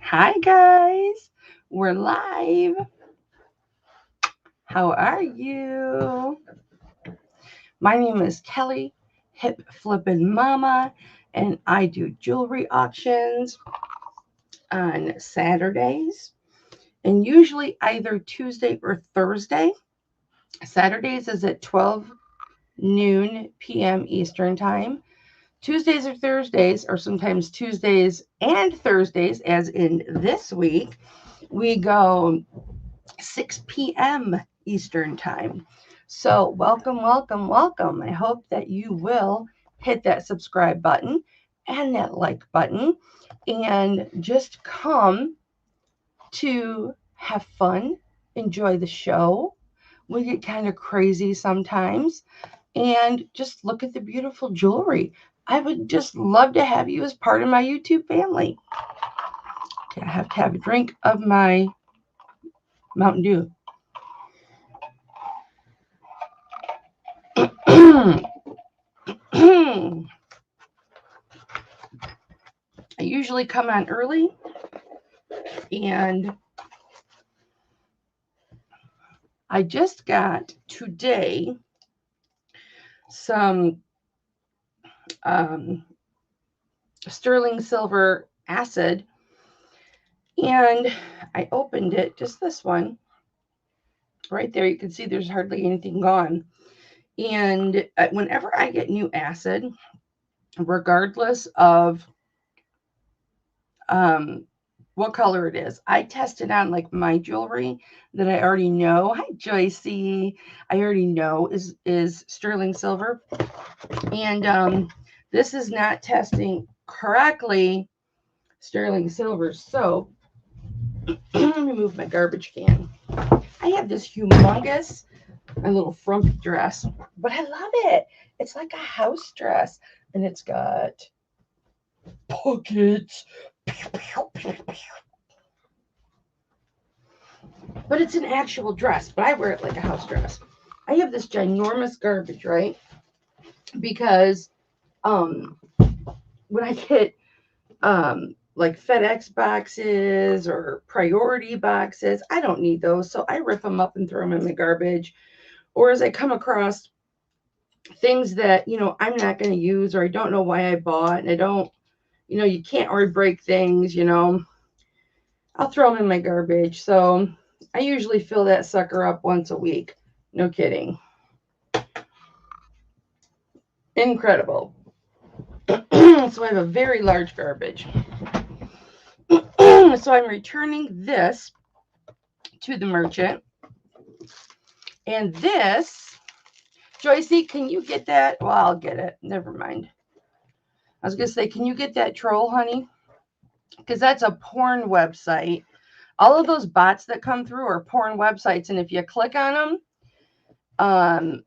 Hi guys, we're live. How are you? My name is Kelly, Hipflippinmamma, and I do jewelry auctions on Saturdays, and usually either Tuesday or Thursday. Saturdays is at 12 noon p.m. Eastern Time. Tuesdays or Thursdays, or sometimes Tuesdays and Thursdays, as in this week, we go 6 p.m. Eastern Time. So welcome, welcome, welcome. I hope that you will hit that subscribe button and that like button and just come to have fun, enjoy the show. We get kind of crazy sometimes and just look at the beautiful jewelry. I would just love to have you as part of my YouTube family. Okay, I have to have a drink of my Mountain Dew. I usually come on early, and I just got today some sterling silver acid, and I opened it, just this one right there. You can see there's hardly anything gone. And whenever I get new acid, regardless of what color it is, I test it on like my jewelry that I already know. Hi, Joycey. I already know is sterling silver, and this is not testing correctly sterling silver. So let me move my garbage can. I have this humongous, my little frumpy dress, but I love it. It's like a house dress, and it's got pockets. But it's an actual dress, but I wear it like a house dress. I have this ginormous garbage, right? Because when I get like FedEx boxes or priority boxes, I don't need those, so I rip them up and throw them in the garbage. Or as I come across things that I'm not going to use, or I don't know why I bought, and I don't, you can't re-break things, I'll throw them in my garbage. So I usually fill that sucker up once a week. No kidding. Incredible. So I have a very large garbage. So I'm returning this to the merchant. And this, Joycey, can you get that? Well, I'll get it. Never mind. I was going to say, can you get that troll, honey? Because that's a porn website. All of those bots that come through are porn websites. And if you click on them,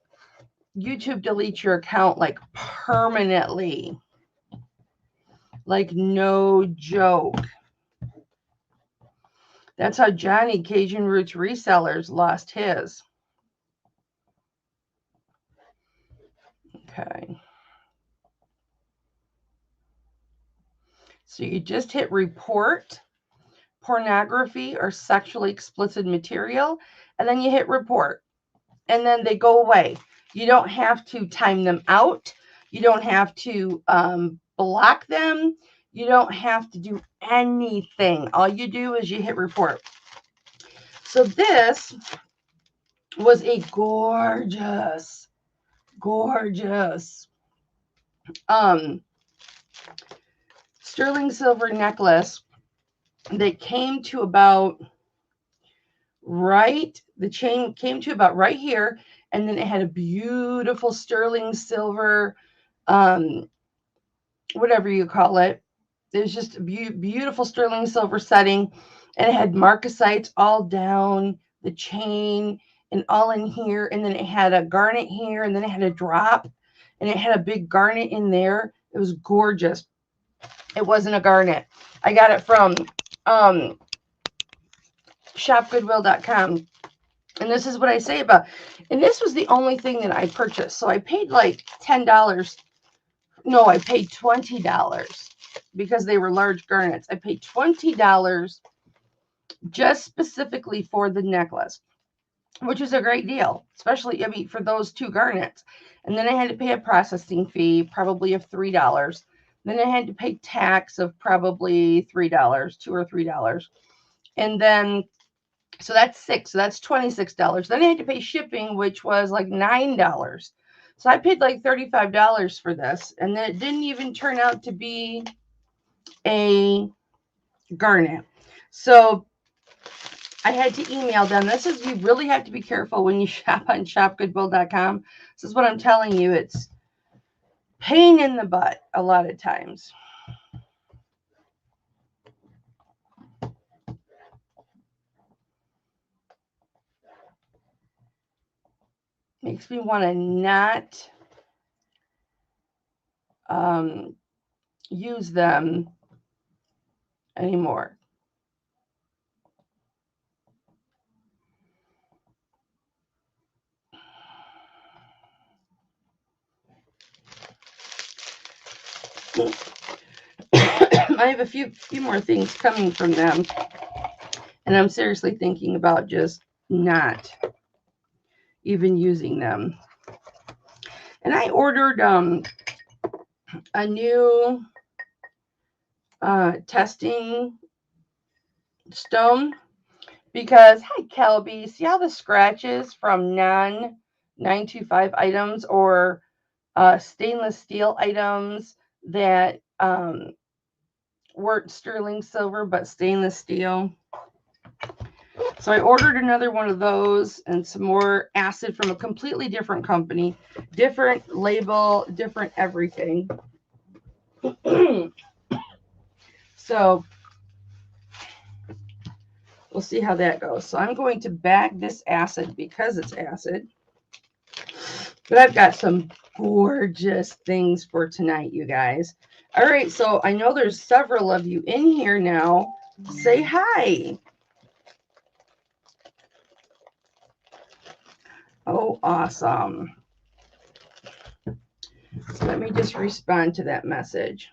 YouTube deletes your account like permanently. Like no joke. That's how Johnny Cajun Roots Resellers lost his. Okay. So you just hit report pornography or sexually explicit material, and then you hit report, and then they go away. You don't have to time them out. You don't have to block them. You don't have to do anything. All you do is you hit report. So this was a gorgeous sterling silver necklace that came to about the chain came to about right here, and then it had a beautiful sterling silver, whatever you call it. It was just a beautiful sterling silver setting, and it had marcasites all down the chain and all in here, and then it had a garnet here, and then it had a drop, and it had a big garnet in there. It was gorgeous. It wasn't a garnet. I got it from shopgoodwill.com. And this is what I say about, and this was the only thing that I purchased. So I paid like $10 No, I paid $20 because they were large garnets. I paid $20 just specifically for the necklace, which is a great deal, especially, I mean, for those 2 garnets. And then I had to pay a processing fee, probably of $3. Then I had to pay tax of probably $3, $2 or $3. And then, so that's 6, so that's $26. Then I had to pay shipping, which was like $9. So I paid like $35 for this. And then it didn't even turn out to be a garnet. So I had to email them. This is, you really have to be careful when you shop on shopgoodwill.com. This is what I'm telling you. It's pain in the butt a lot of times. Makes me want to not use them anymore. I have a few more things coming from them, and I'm seriously thinking about just not even using them. And I ordered a new testing stone because, hi Kelby, see how the scratches from non-925 items or stainless steel items that weren't sterling silver but stainless steel. So I ordered another one of those and some more acid from a completely different company, different label, different everything. So we'll see how that goes. So I'm going to bag this acid because it's acid. But I've got some gorgeous things for tonight, you guys. All right, so I know there's several of you in here now. Say hi. Oh, awesome. So let me just respond to that message.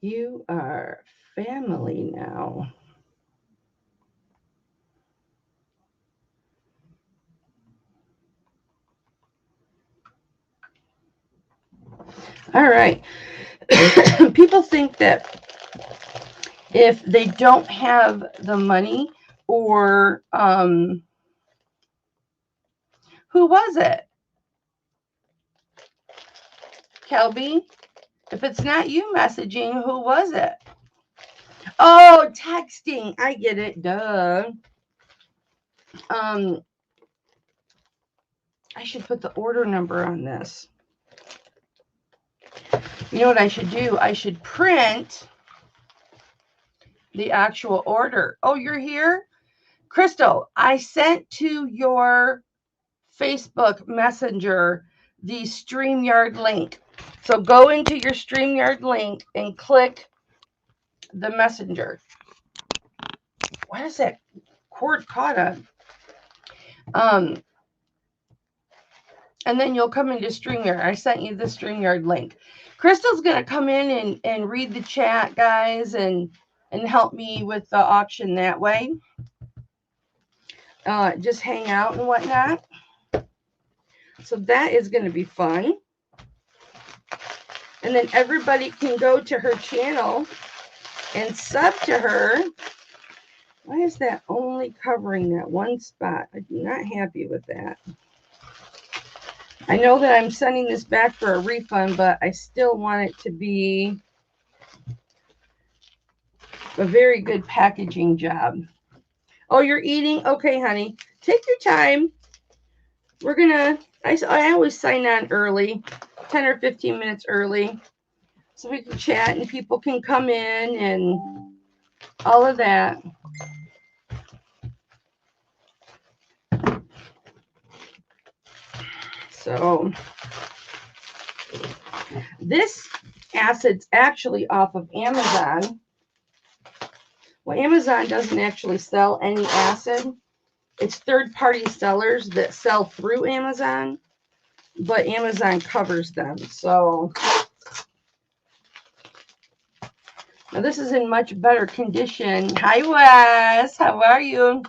You are family now. All right. People think that if they don't have the money or who was it? Kelby? If it's not you messaging, who was it? Oh, texting. I get it. Duh. I should put the order number on this. You know what I should do? I should print the actual order. Oh, you're here? Crystal, I sent to your Facebook Messenger the StreamYard link. So go into your StreamYard link and click the messenger. What is that cord caught on? And then you'll come into StreamYard. I sent you the StreamYard link. Crystal's going to come in and read the chat, guys, and help me with the auction that way. just hang out and whatnot. So that is going to be fun. And then everybody can go to her channel and sub to her. Why is that only covering that one spot? I'm not happy with that. I know that I'm sending this back for a refund, but I still want it to be a very good packaging job. Oh, you're eating? Okay, honey. Take your time. We're going to, I always sign on early, 10 or 15 minutes early, so we can chat and people can come in and all of that. So this acid's actually off of Amazon. Well, Amazon doesn't actually sell any acid. It's third-party sellers that sell through Amazon, but Amazon covers them. So now this is in much better condition. Hi, Wes. How are you?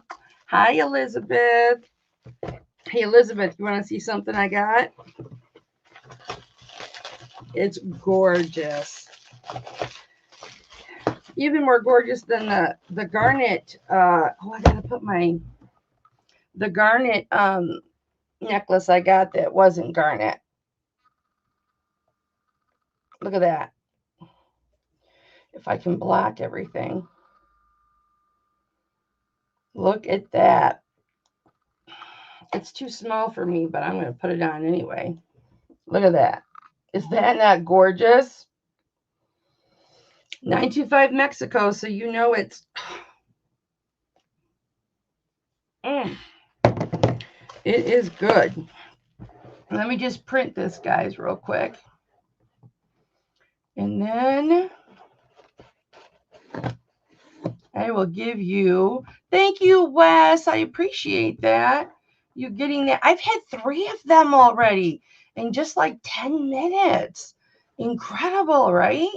Hi, Elizabeth. Hey, Elizabeth, you want to see something I got? It's gorgeous. Even more gorgeous than the garnet. I gotta put the garnet necklace I got that wasn't garnet. Look at that. If I can block everything. Look at that. It's too small for me, but I'm going to put it on anyway. Look at that. Is that not gorgeous? 925 Mexico, so you know it's... It is good. Let me just print this, guys, real quick. And then I will give you... Thank you, Wes. I appreciate that. You getting that. I've had 3 of them already in just like 10 minutes. Incredible, right?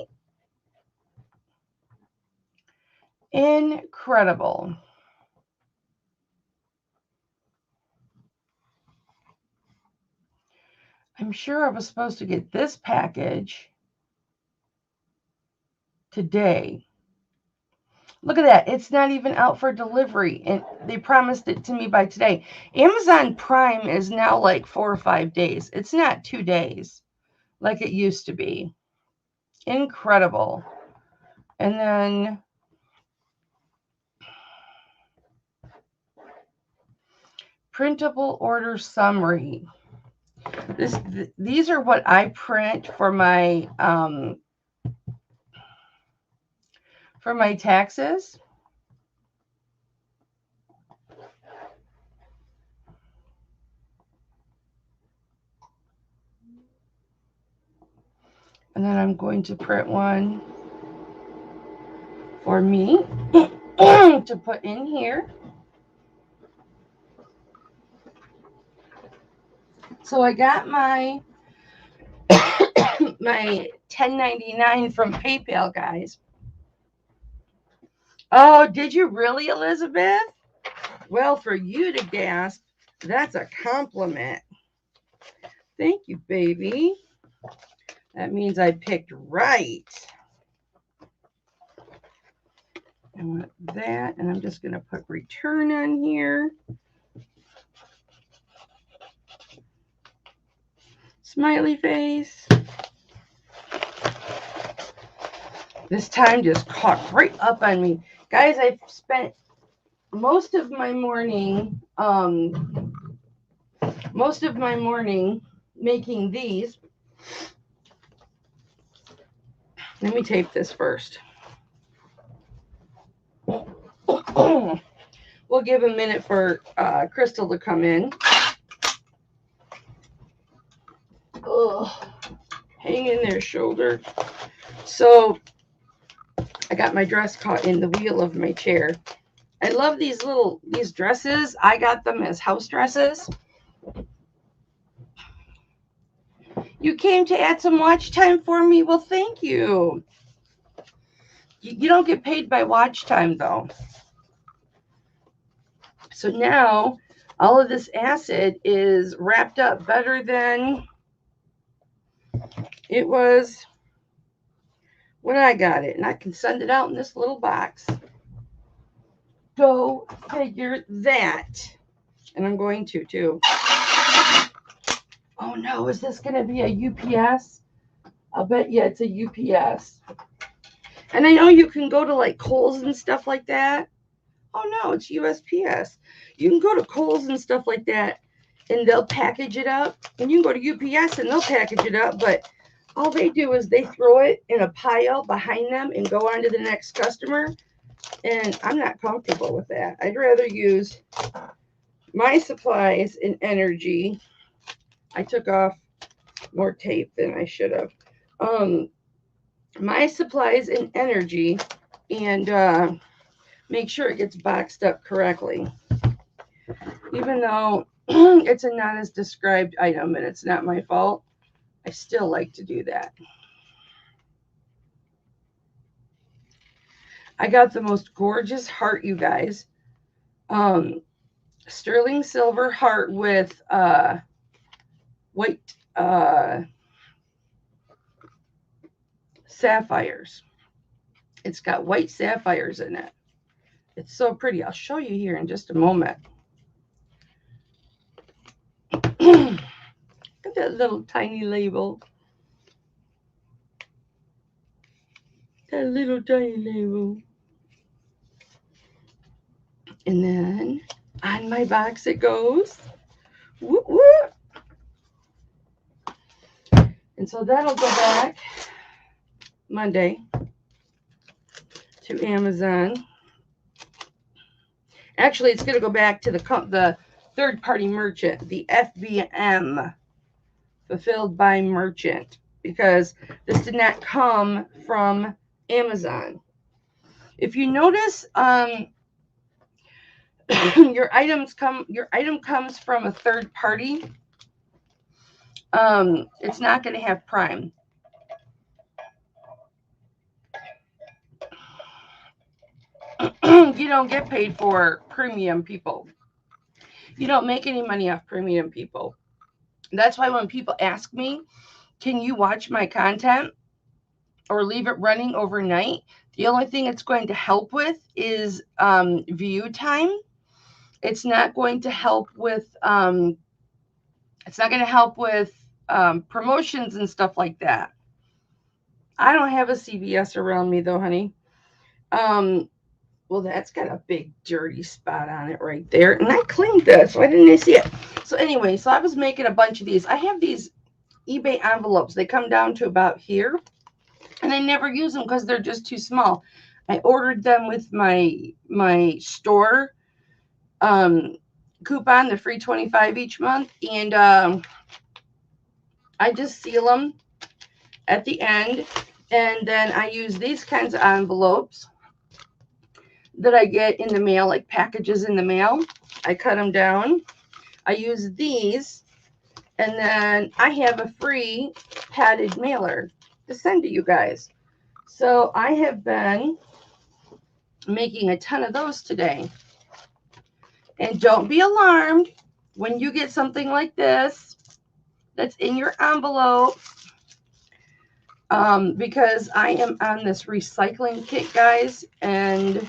Incredible. I'm sure I was supposed to get this package today. Look at that. It's not even out for delivery. And they promised it to me by today. Amazon Prime is now like 4 or 5 days. It's not 2 days like it used to be. Incredible. And then printable order summary. These are what I print for my taxes. And then I'm going to print one for me to put in here. So I got my my $10.99 from PayPal, guys. Oh, did you really, Elizabeth? Well, for you to gasp, that's a compliment. Thank you, baby. That means I picked right. I want that, and I'm just going to put return on here. Smiley face. This time just caught right up on me. Guys, I've spent most of my morning making these. Let me tape this first. We'll give a minute for Crystal to come in. Ugh. Hang in there, shoulder. So I got my dress caught in the wheel of my chair. I love these dresses. I got them as house dresses. You came to add some watch time for me? Well, thank you. You don't get paid by watch time, though. So now all of this acid is wrapped up better than it was when I got it. And I can send it out in this little box. Go figure that. And I'm going to too. Oh no, is this going to be a UPS? I'll bet you it's a UPS. And I know you can go to like Kohl's and stuff like that. Oh no, it's USPS. You can go to Kohl's and stuff like that and they'll package it up. And you can go to UPS and they'll package it up. But all they do is they throw it in a pile behind them and go on to the next customer. And I'm not comfortable with that. I'd rather use my supplies and energy. I took off more tape than I should have. My supplies and energy and make sure it gets boxed up correctly. Even though it's a not as described item and it's not my fault, I still like to do that. I got the most gorgeous heart, you guys. Sterling silver heart with white sapphires. It's got white sapphires in it. It's so pretty. I'll show you here in just a moment. Look at that little tiny label. That little tiny label. And then on my box it goes. Whoop, whoop. And so that'll go back Monday to Amazon. Actually, it's going to go back to the third-party merchant, the FBM, fulfilled by merchant, because this did not come from Amazon. If you notice, your item comes from a third party. It's not going to have Prime. You don't get paid for premium people. You don't make any money off premium people. That's why when people ask me, can you watch my content or leave it running overnight? The only thing it's going to help with is view time. It's not going to help with promotions and stuff like that. I don't have a CVS around me though, honey. Well, that's got a big dirty spot on it right there. And I cleaned this. Why didn't I see it? So anyway, so I was making a bunch of these. I have these eBay envelopes. They come down to about here. And I never use them because they're just too small. I ordered them with my store coupon, the free 25 each month. And I just seal them at the end. And then I use these kinds of envelopes that I get in the mail, like packages in the mail. I cut them down. I use these. And then I have a free padded mailer to send to you guys. So I have been making a ton of those today. And don't be alarmed when you get something like this that's in your envelope, because I am on this recycling kit, guys, and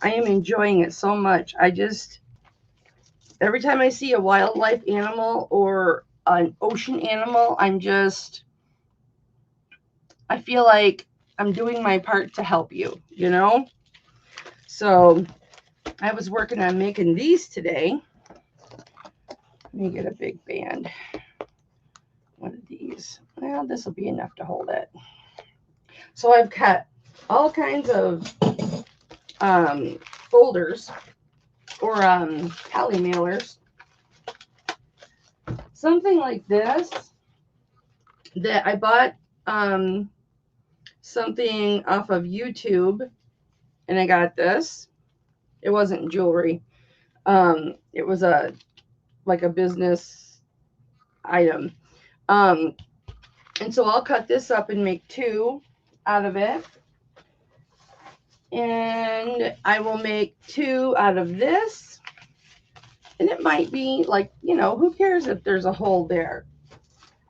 I am enjoying it so much. Every time I see a wildlife animal or an ocean animal, I feel like I'm doing my part to help you, you know? So I was working on making these today. Let me get a big band. One of these. Well, this will be enough to hold it. So I've got all kinds of folders or tally mailers. Something like this that I bought something off of YouTube, and I got this. It wasn't jewelry. It was like a business item. And so I'll cut this up and make two out of it. And I will make 2 out of this. And it might be like, you know, who cares if there's a hole there?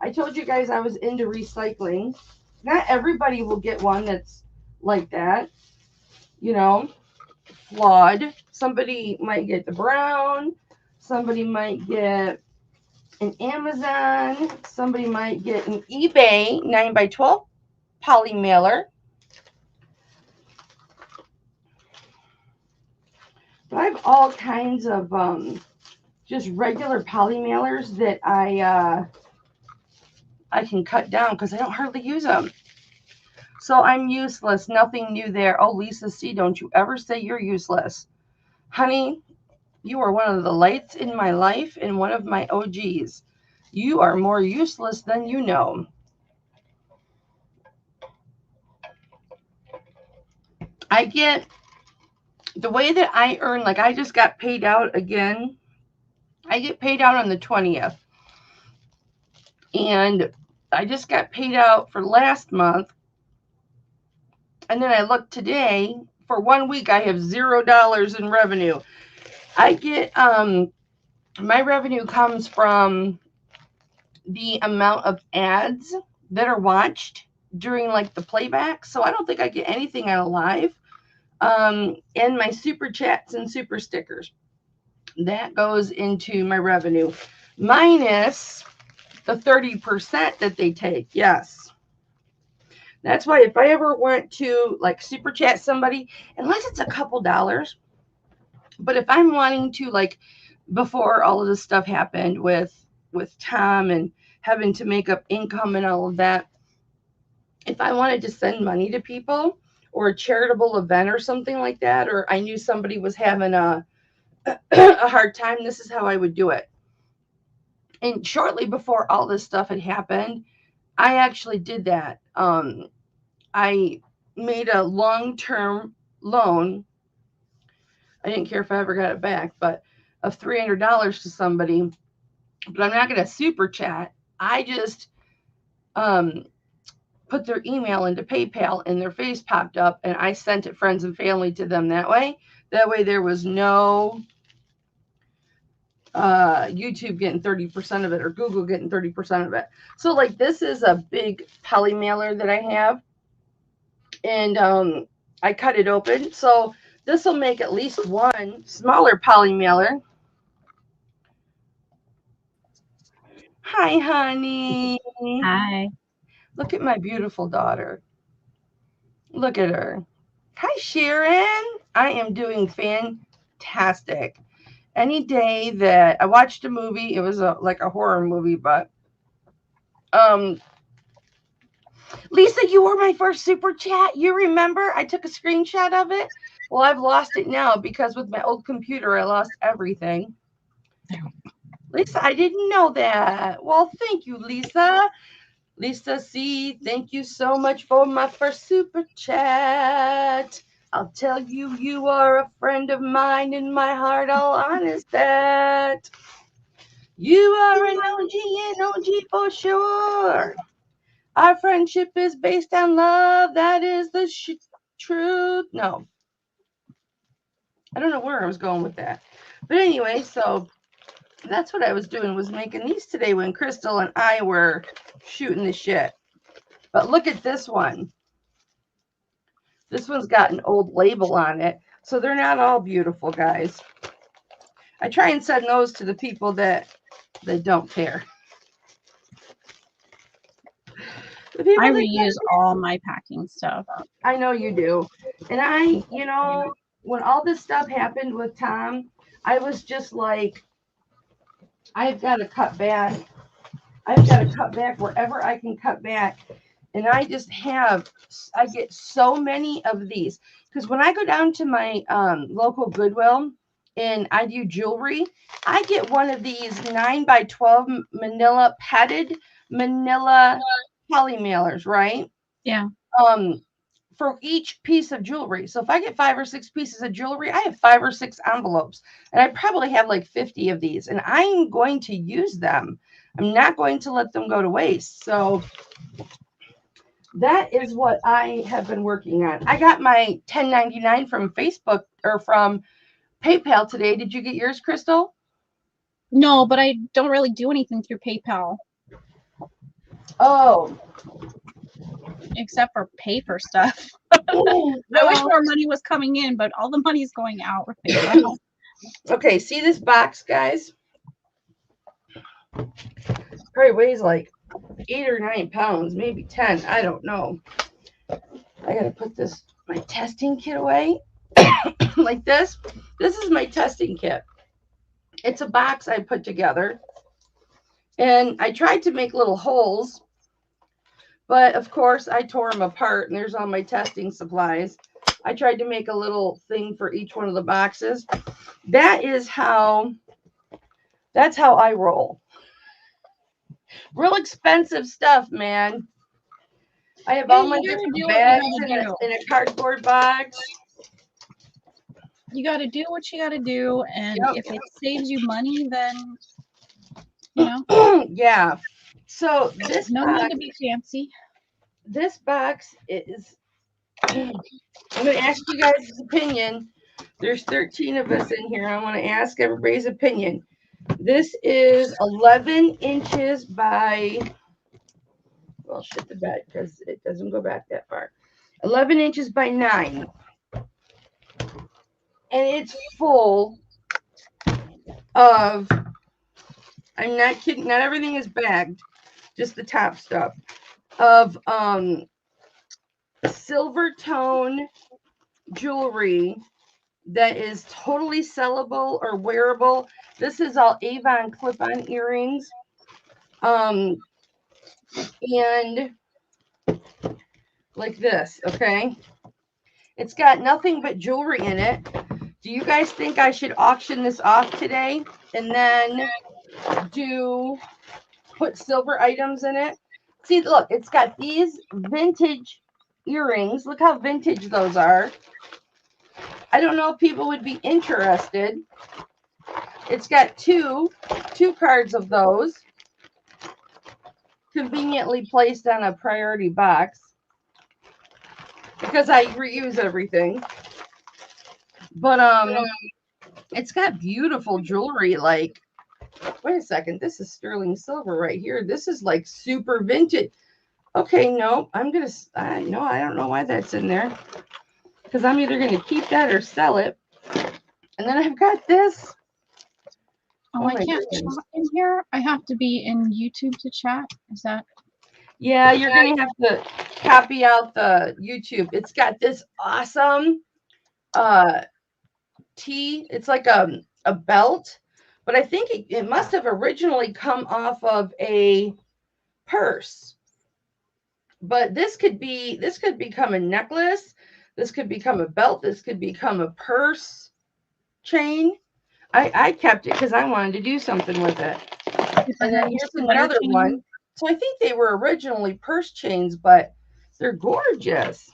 I told you guys I was into recycling. Not everybody will get one that's like that, you know, flawed. Somebody might get the brown. Somebody might get an Amazon. Somebody might get an eBay 9x12 poly mailer. But I have all kinds of just regular poly mailers that I can cut down because I don't hardly use them. So I'm useless. Nothing new there. Oh, Lisa C., don't you ever say you're useless. Honey, you are one of the lights in my life and one of my OGs. You are more useless than you know. I get the way that I earn, like I just got paid out again. I get paid out on the 20th. And I just got paid out for last month. And then I look today, for 1 week, I have $0 in revenue. I get, my revenue comes from the amount of ads that are watched during like the playback. So I don't think I get anything out of live. And my super chats and super stickers. That goes into my revenue. Minus the 30% that they take. Yes. That's why if I ever want to like super chat somebody, unless it's a couple dollars, but if I'm wanting to, like before all of this stuff happened with Tom and having to make up income and all of that, if I wanted to send money to people or a charitable event or something like that, or I knew somebody was having a hard time, this is how I would do it. And shortly before all this stuff had happened, I actually did that. I made a long-term loan. I didn't care if I ever got it back, but of $300 to somebody. But I'm not going to super chat. I just put their email into PayPal and their face popped up, and I sent it friends and family to them that way. That way there was no YouTube getting 30% of it or Google getting 30% of it. So like this is a big poly mailer that I have. And I cut it open. So this will make at least one smaller poly mailer. Hi, honey. Hi. Look at my beautiful daughter. Look at her. Hi, Sharon. I am doing fantastic. Any day that I watched a movie, it was like a horror movie, but Lisa, you were my first super chat. You remember? I took a screenshot of it. Well, I've lost it now because with my old computer, I lost everything. Lisa, I didn't know that. Well, thank you, Lisa. Lisa C., thank you so much for my first super chat. I'll tell you, you are a friend of mine in my heart, all honest that. You are an OG for sure. Our friendship is based on love. That is the truth. No. I don't know where I was going with that. But anyway, so that's what I was doing, was making these today when Crystal and I were shooting the shit. But look at this one. This one's got an old label on it. So they're not all beautiful, guys. I try and send those to the people that don't care. I reuse all my packing stuff. I know you do. And I, you know, when all this stuff happened with Tom, I was just like, I've got to cut back. I've got to cut back wherever I can cut back. And I get so many of these. Because when I go down to my local Goodwill and I do jewelry, I get one of these 9x12 manila padded manila poly mailers, right? Yeah. For each piece of jewelry. So if I get 5 or 6 pieces of jewelry, I have 5 or 6 envelopes. And I probably have like 50 of these. And I'm going to use them. I'm not going to let them go to waste. So that is what I have been working on. I got my $10.99 from Facebook or from PayPal today. Did you get yours, Crystal? No, but I don't really do anything through PayPal. Oh. Except for pay for stuff. I wish more money was coming in, but all the money is going out with PayPal. Okay, see this box, guys? Probably weighs like 8 or 9 pounds, maybe 10. I don't know. I gotta put my testing kit away like this. This is my testing kit. It's a box I put together, and I tried to make little holes, but of course I tore them apart, and there's all my testing supplies. I tried to make a little thing for each one of the boxes. That's how I roll. Real expensive stuff, man. I have all my different bags in a cardboard box. You got to do what you got to do, and if it saves you money, then you know. Yeah. So this no box, need to be fancy. This box is. I'm going to ask you guys' opinion. There's 13 of us in here. I want to ask everybody's opinion. This is 11 inches by. Well, shit the bed because it doesn't go back that far. 11 inches by 9. And it's full of, I'm not kidding, not everything is bagged, just the top stuff, of silver tone jewelry that is totally sellable or wearable. This is all Avon clip-on earrings. And like this, okay? It's got nothing but jewelry in it. Do you guys think I should auction this off today and then put silver items in it? See, look, it's got these vintage earrings. Look how vintage those are. I don't know if people would be interested. It's got two cards of those conveniently placed on a priority box because I reuse everything. But it's got beautiful jewelry. Like, wait a second, this is sterling silver right here. This is like super vintage. Okay, no, I don't know why that's in there because I'm either going to keep that or sell it. And then I've got this. Oh, I can't chat in here. I have to be in YouTube to chat. Is that? Yeah, you're going to have to copy out the YouTube. It's got this awesome tee. It's like a belt, but I think it must have originally come off of a purse. But this could become a necklace. This could become a belt. This could become a purse chain. I kept it because I wanted to do something with it. And then here's another one. So I think they were originally purse chains, but they're gorgeous.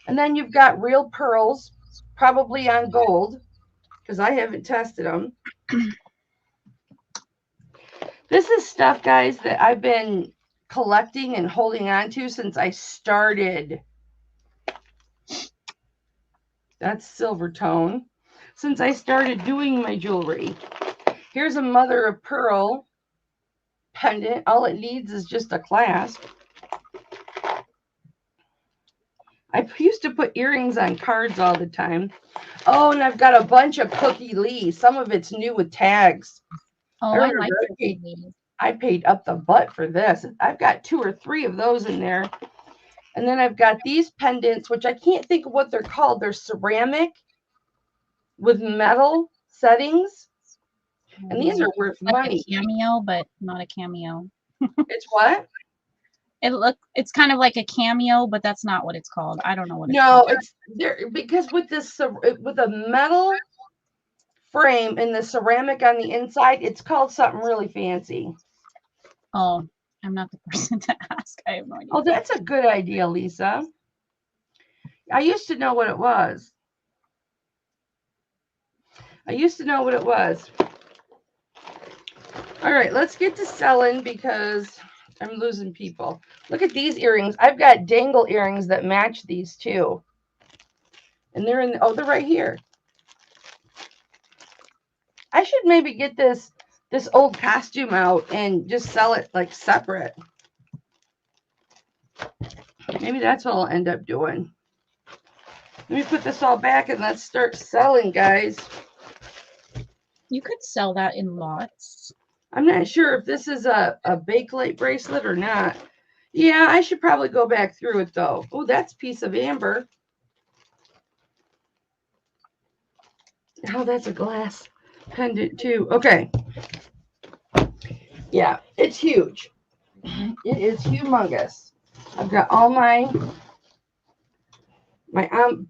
And then you've got real pearls, probably on gold, because I haven't tested them. This is stuff, guys, that I've been collecting and holding on to since I started. That's silver tone. Since I started doing my jewelry. Here's a mother of pearl pendant. All it needs is just a clasp. I used to put earrings on cards all the time. Oh, and I've got a bunch of Cookie Lee. Some of it's new with tags. Oh, I like I paid up the butt for this. I've got 2 or 3 of those in there. And then I've got these pendants, which I can't think of what they're called. They're ceramic with metal settings. And these are worth money. A cameo, but not a cameo. It's what? It's kind of like a cameo, but that's not what it's called. I don't know what it's called. No, it's there because with a metal frame and the ceramic on the inside, it's called something really fancy. Oh, I'm not the person to ask. I have no idea. Oh, that's a good idea, Lisa. I used to know what it was. All right, let's get to selling because I'm losing people. Look at these earrings. I've got dangle earrings that match these too. And they're in, oh, they're right here. I should maybe get this old costume out and just sell it like separate. Maybe that's what I'll end up doing. Let me put this all back and let's start selling, guys. You could sell that in lots. I'm not sure if this is a Bakelite bracelet or not. Yeah, I should probably go back through it though. Oh, that's a piece of amber. Oh, that's a glass pendant too. Okay. Yeah, it's huge. It is humongous. I've got all my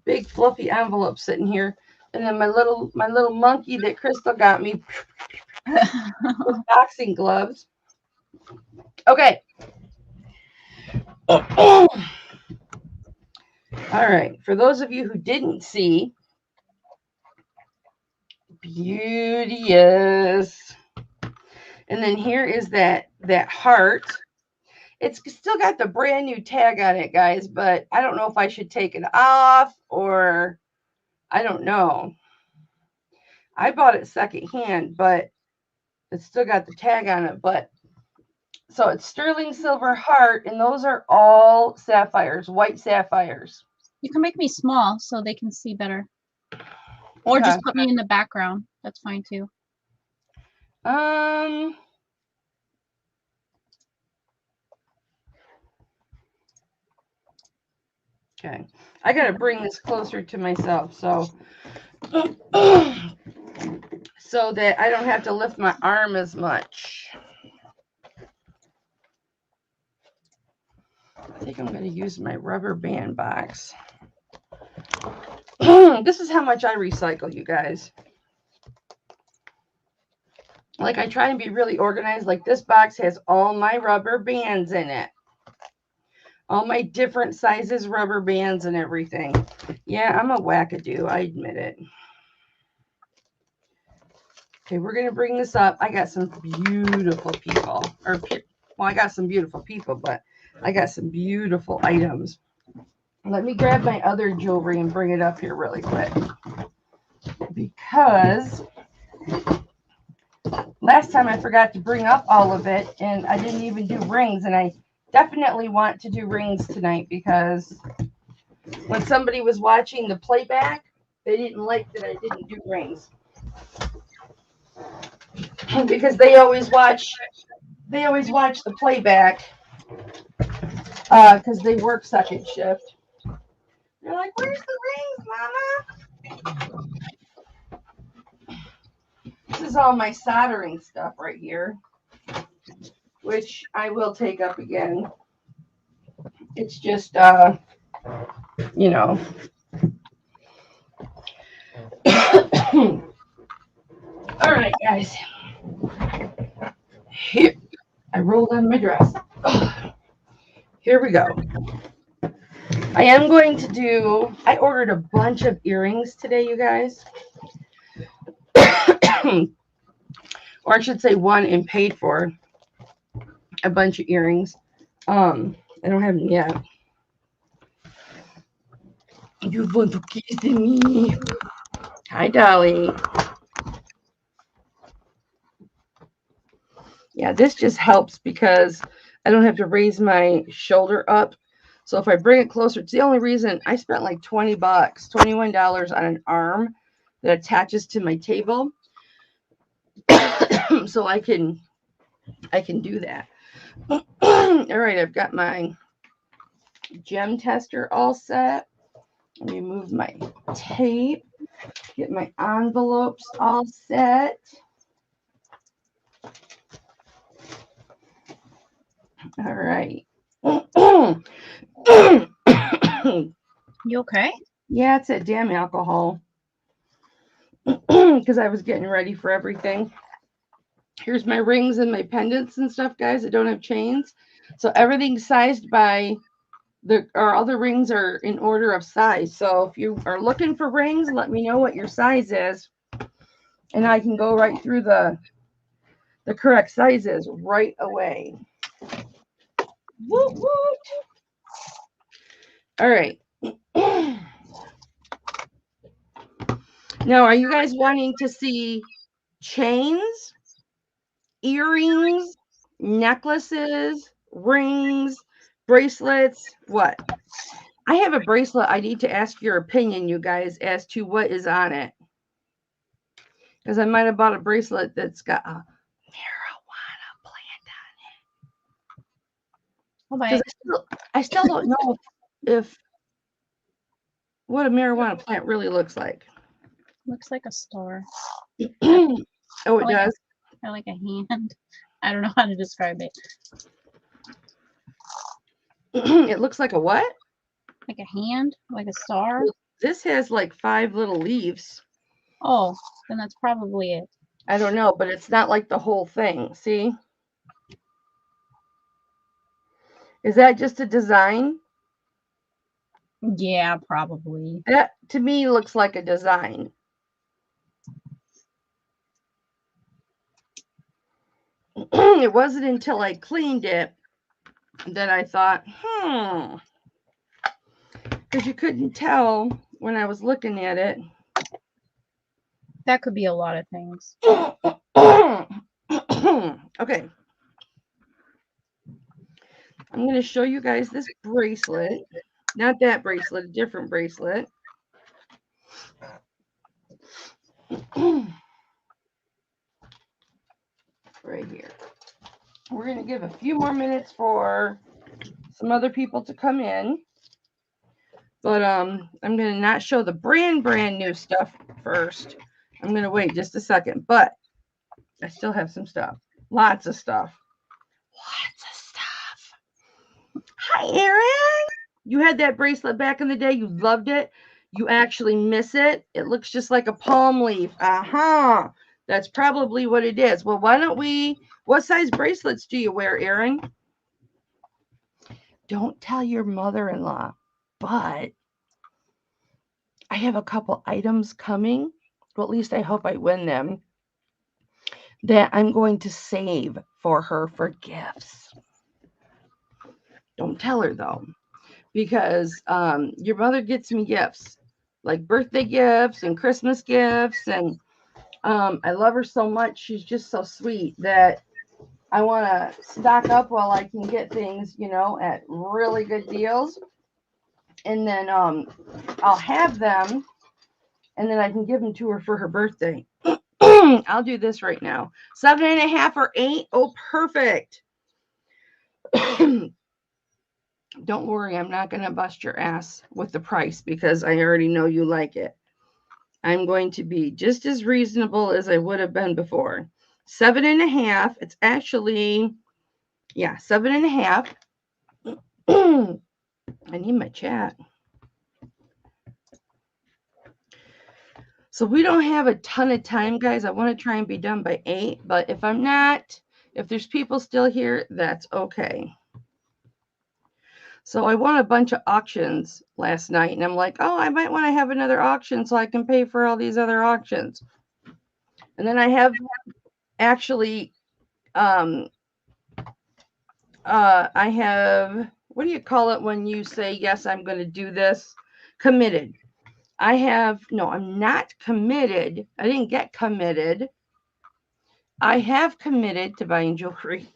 big fluffy envelope sitting here, and then my little monkey that Crystal got me with boxing gloves. Okay. All right. For those of you who didn't see, beauteous. And then here is that heart. It's still got the brand new tag on it, guys, but I don't know if I should take it off or I don't know. I bought it secondhand, but it's still got the tag on it. But so it's sterling silver heart, and those are all sapphires, white sapphires. You can make me small so they can see better. Or just put me in the background. That's fine too. Okay, I gotta bring this closer to myself so so that I don't have to lift my arm as much. I think I'm gonna use my rubber band box. This is how much I recycle, you guys. Like, I try and be really organized. Like, this box has all my rubber bands in it. All my different sizes rubber bands and everything. Yeah, I'm a wackadoo. I admit it. Okay, we're going to bring this up. I got some beautiful people. Well, I got some beautiful people, but I got some beautiful items. Let me grab my other jewelry and bring it up here really quick. Because last time I forgot to bring up all of it, and I didn't even do rings, and I definitely want to do rings tonight because when somebody was watching the playback, they didn't like that I didn't do rings. Because they always watch the playback because they work second shift. They're like, "Where's the rings, Mama?" This is all my soldering stuff right here, which I will take up again. It's just, you know. All right, guys. Here, I rolled on my dress. Here we go. I am going to do, I ordered a bunch of earrings today, you guys. Or I should say one and paid for a bunch of earrings. I don't have them yet. You want to kiss me? Hi, Dolly. Yeah, this just helps because I don't have to raise my shoulder up. So if I bring it closer, it's the only reason I spent like $20, $21 on an arm that attaches to my table. So I can do that. All right, I've got my gem tester all set. Let me move my tape. Get my envelopes all set. All right. You okay? Yeah, it's that damn alcohol. Because I was getting ready for everything. Here's my rings and my pendants and stuff, guys. I don't have chains. So everything's sized by all the rings are in order of size. So if you are looking for rings, let me know what your size is. And I can go right through the correct sizes right away. Woot woot. All right. Now, are you guys wanting to see chains, earrings, necklaces, rings, bracelets? What? I have a bracelet. I need to ask your opinion, you guys, as to what is on it. Because I might have bought a bracelet that's got a marijuana plant on it. Because I still don't know if what a marijuana plant really looks like. Looks like a star. Oh, it does? I like a hand. I don't know how to describe it. It looks like a what? Like a hand? Like a star? Well, this has like 5 little leaves. Oh, then that's probably it. I don't know, but it's not like the whole thing. See? Is that just a design? Yeah, probably. That to me looks like a design. It wasn't until I cleaned it that I thought, because you couldn't tell when I was looking at it. That could be a lot of things. Okay. I'm going to show you guys this bracelet. Not that bracelet, a different bracelet. Right here. We're going to give a few more minutes for some other people to come in. But I'm going to not show the brand new stuff first. I'm going to wait just a second. But I still have some stuff. Lots of stuff. Lots of stuff. Hi, Erin. You had that bracelet back in the day. You loved it. You actually miss it. It looks just like a palm leaf. Uh-huh. That's probably what it is. Well, why don't we... What size bracelets do you wear, Erin? Don't tell your mother-in-law. But I have a couple items coming. Well, at least I hope I win them. That I'm going to save for her for gifts. Don't tell her, though. Because your mother gets me gifts. Like birthday gifts and Christmas gifts. And I love her so much. She's just so sweet that I want to stock up while I can get things, you know, at really good deals. And then I'll have them. And then I can give them to her for her birthday. I'll do this right now. 7.5 or 8. Oh, perfect. Don't worry, I'm not going to bust your ass with the price because I already know you like it. I'm going to be just as reasonable as I would have been before. 7.5. It's actually, yeah, 7.5. I need my chat. So we don't have a ton of time, guys. I want to try and be done by 8. But if I'm not, if there's people still here, that's okay. So I won a bunch of auctions last night, and I'm like, oh, I might want to have another auction so I can pay for all these other auctions. And then I have actually, I have, what do you call it when you say, yes, I'm going to do this? Committed. No, I'm not committed. I didn't get committed. I have committed to buying jewelry.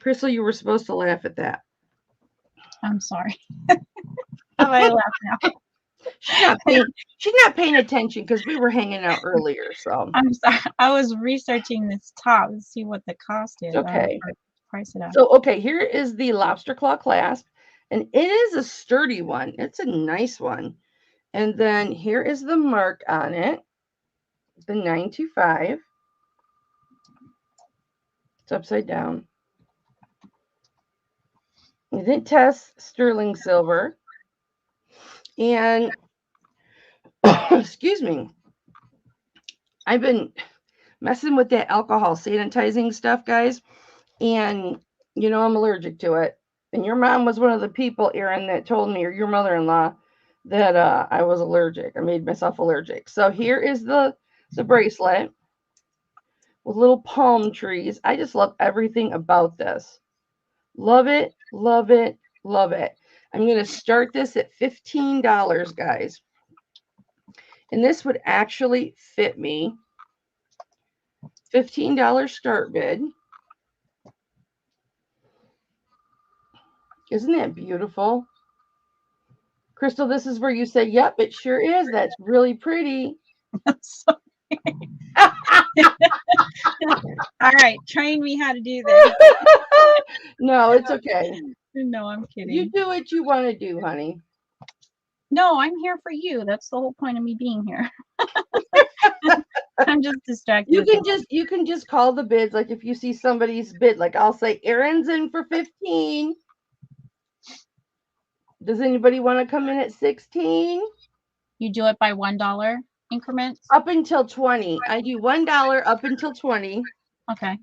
Crystal, you were supposed to laugh at that. I'm sorry. How do I laugh now? She's not paying attention because we were hanging out earlier. So I'm sorry. I was researching this top to see what the cost is. Okay. Price it out. So okay, here is the lobster claw clasp, and it is a sturdy one. It's a nice one. And then here is the mark on it, the 925. It's upside down. You didn't test sterling silver. And excuse me, I've been messing with that alcohol sanitizing stuff, guys. And, you know, I'm allergic to it. And your mom was one of the people, Erin, that told me, or your mother-in-law, that I was allergic. I made myself allergic. So here is the bracelet with little palm trees. I just love everything about this. Love it, love it, love it. I'm going to start this at $15, guys. And this would actually fit me. $15 start bid. Isn't that beautiful? Crystal, this is where you say, yep, it sure is. That's really pretty. All right, train me how to do this. No, it's okay. No, I'm kidding. You do what you want to do, honey. No, I'm here for you. That's the whole point of me being here. I'm just distracted. You can just call the bids. Like if you see somebody's bid, like I'll say, Aaron's in for 15. Does anybody want to come in at 16? You do it by $1 increments? Up until 20. I do $1 up until 20. Okay.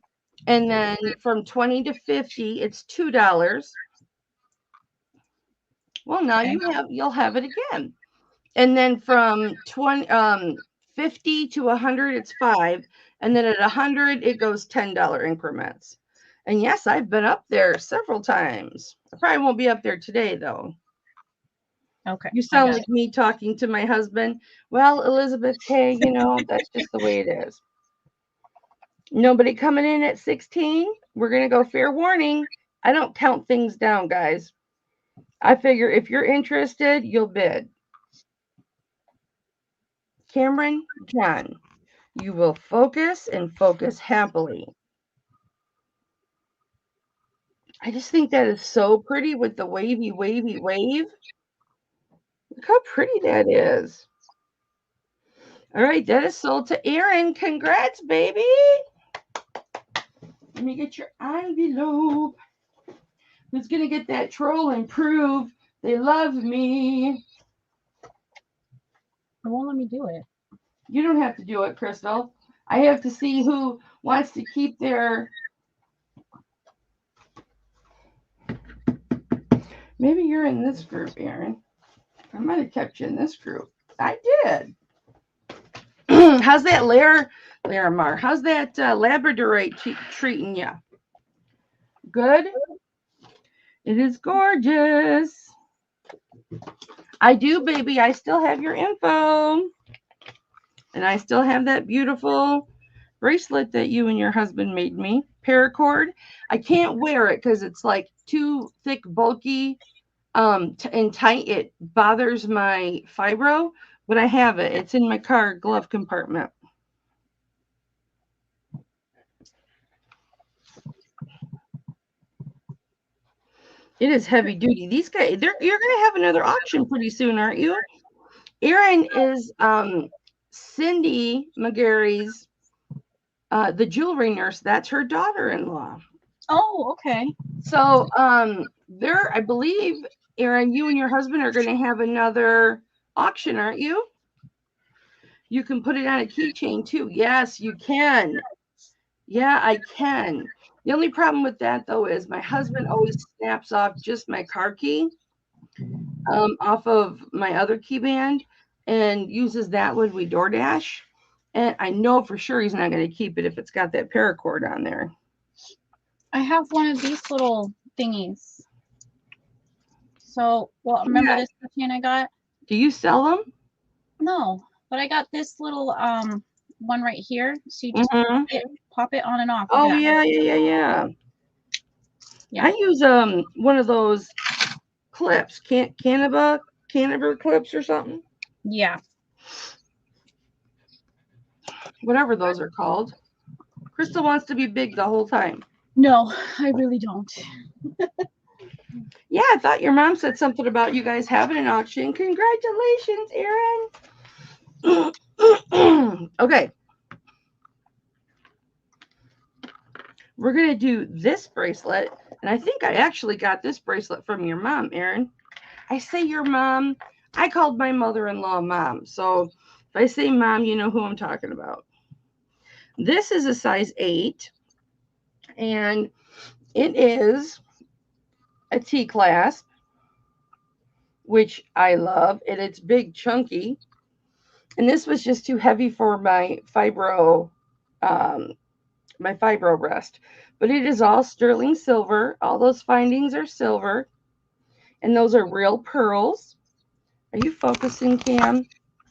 And then from 20 to 50, it's $2. Well, now you'll have it again. And then from 50 to 100, it's $5. And then at 100, it goes $10 increments. And yes, I've been up there several times. I probably won't be up there today, though. Okay. You sound like me talking to my husband. Well, Elizabeth K., that's just the way it is. Nobody coming in at 16? We're going to go fair warning. I don't count things down, guys. I figure if you're interested, you'll bid. Cameron, John, you will focus and focus happily. I just think that is so pretty with the wavy, wavy wave. Look how pretty that is. All right, that is sold to Aaron. Congrats, baby. Let me get your envelope. Who's going to get that troll and prove they love me? It won't let me do it. You don't have to do it, Crystal. I have to see who wants to keep their... Maybe you're in this group, Aaron. I might have kept you in this group. I did. How's that Larimar? How's that Labradorite treating you? Good? It is gorgeous. I do, baby. I still have your info. And I still have that beautiful bracelet that you and your husband made me. Paracord. I can't wear it because it's like too thick, bulky, and tight. It bothers my fibro, but I have it. It's in my car glove compartment. It is heavy duty. These guys, you're going to have another auction pretty soon, aren't you? Erin is Cindy McGarry's, the jewelry nurse. That's her daughter-in-law. Oh, okay. So I believe, Erin, you and your husband are going to have another auction, aren't you? You can put it on a keychain too. Yes, you can. Yeah, I can. The only problem with that, though, is my husband always snaps off just my car key off of my other key band and uses that when we DoorDash. And I know for sure he's not going to keep it if it's got that paracord on there. I have one of these little thingies. So, well, remember this chain I got? Do you sell them? No, but I got this little one right here. So you just pop it on and off. Oh, yeah. I use one of those clips, Canova clips or something. Yeah. Whatever those are called. Crystal wants to be big the whole time. No, I really don't. Yeah, I thought your mom said something about you guys having an auction. Congratulations, Erin. Okay. We're going to do this bracelet. And I think I actually got this bracelet from your mom, Erin. I say your mom. I called my mother-in-law mom. So if I say mom, you know who I'm talking about. This is a size 8. And it is a T-clasp, which I love. And it's big, chunky. And this was just too heavy for my fibro my fibro rest. But it is all sterling silver. All those findings are silver. And those are real pearls. Are you focusing, Cam?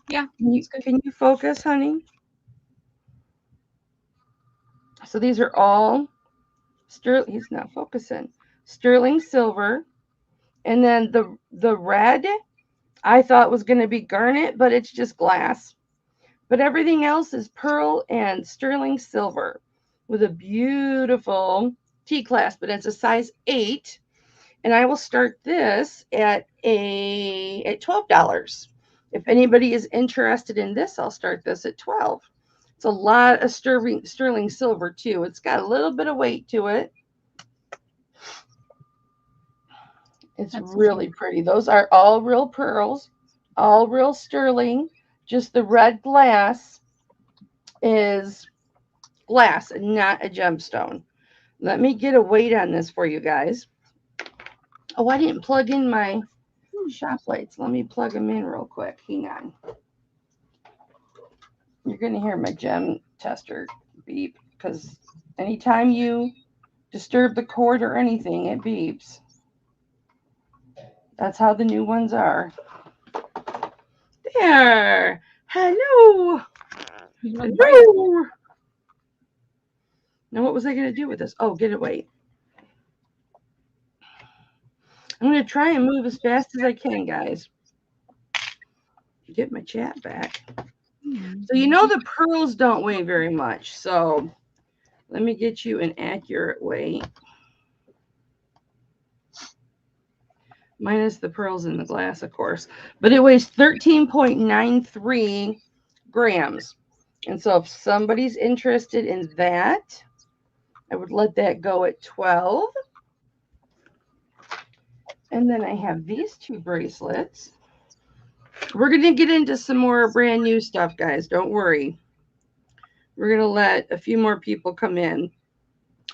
Yeah. Can you focus, honey? So these are all sterling. He's not focusing. Sterling silver. And then the red I thought was going to be garnet, but it's just glass. But everything else is pearl and sterling silver with a beautiful T-clasp, but it's a size 8. And I will start this at $12. If anybody is interested in this, I'll start this at $12. It's a lot of sterling silver too. It's got a little bit of weight to it. It's really pretty. Those are all real pearls, all real sterling. Just the red glass is glass and not a gemstone. Let me get a weight on this for you guys. Oh, I didn't plug in my shop lights. Let me plug them in real quick. Hang on. You're going to hear my gem tester beep because anytime you disturb the cord or anything, it beeps. That's how the new ones are. There. Hello. Hello. Now, what was I going to do with this? Oh, get it weight. I'm going to try and move as fast as I can, guys. Get my chat back. So you know the pearls don't weigh very much. So let me get you an accurate weight. Minus the pearls in the glass, of course. But it weighs 13.93 grams. And so if somebody's interested in that, I would let that go at 12. And then I have these two bracelets. We're going to get into some more brand new stuff, guys. Don't worry. We're going to let a few more people come in.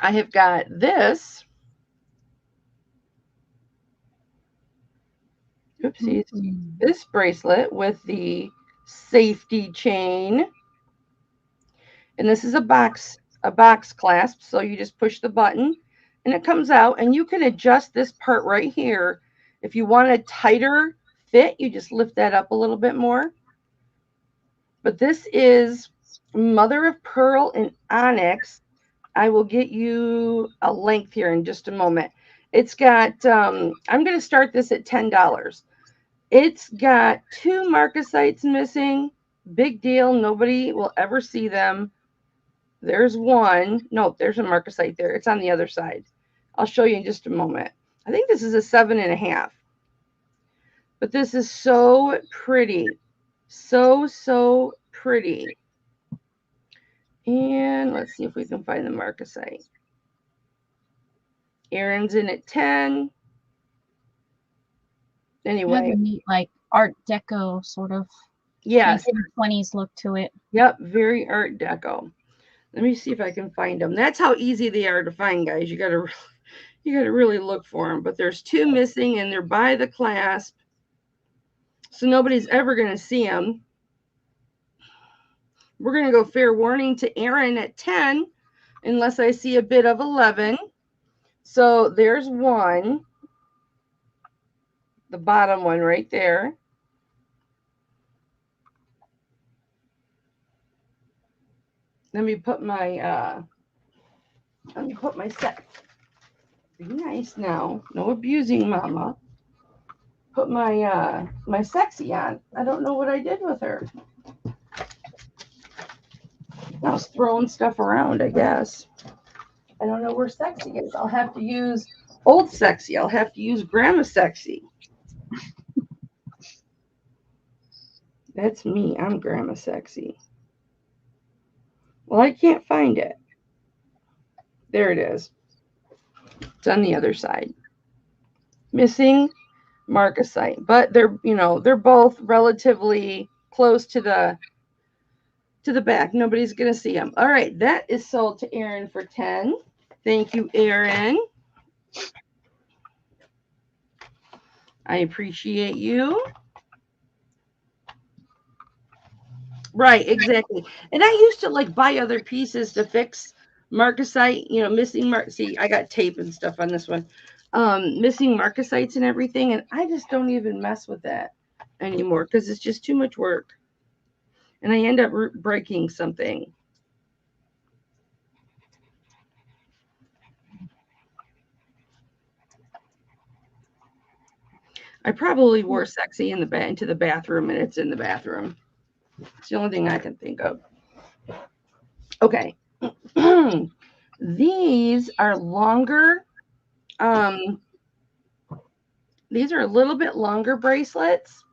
I have got this. Oopsies. This bracelet with the safety chain. And this is a box clasp. So you just push the button and it comes out, and you can adjust this part right here. If you want a tighter fit, you just lift that up a little bit more. But this is mother of pearl and onyx. I will get you a length here in just a moment. It's got, I'm going to start this at $10. It's got 2 marcasites missing. Big deal. Nobody will ever see them. There's one. No, there's a marcasite there. It's on the other side. I'll show you in just a moment. I think this is a 7.5. But this is so pretty. So pretty. And let's see if we can find the marcasite. Aaron's in at 10. Anyway. Neat, like Art Deco sort of. Yes. 1920s look to it. Yep, very Art Deco. Let me see if I can find them. That's how easy they are to find, guys. You gotta really look for them. But there's 2 missing, and they're by the clasp, so nobody's ever gonna see them. We're gonna go fair warning to Aaron at 10, unless I see a bit of 11. So there's one, the bottom one right there. Let me put my set. Be nice now. No abusing, mama. Put my my sexy on. I don't know what I did with her. I was throwing stuff around, I guess. I don't know where sexy is. I'll have to use old sexy. I'll have to use grandma sexy. That's me. I'm grandma sexy. Well, I can't find it. There it is. It's on the other side. Missing marcasite, but they're both relatively close to the back. Nobody's gonna see them. All right, that is sold to Aaron for 10. Thank you, Aaron. I appreciate you. Right, exactly. And I used to like buy other pieces to fix marcasite, you know, missing mark. See, I got tape and stuff on this one. Missing marcasites and everything, and I just don't even mess with that anymore because it's just too much work, and I end up breaking something. I probably wore sexy in the into the bathroom, and it's in the bathroom. It's the only thing I can think of. Okay. These are longer. These are a little bit longer bracelets.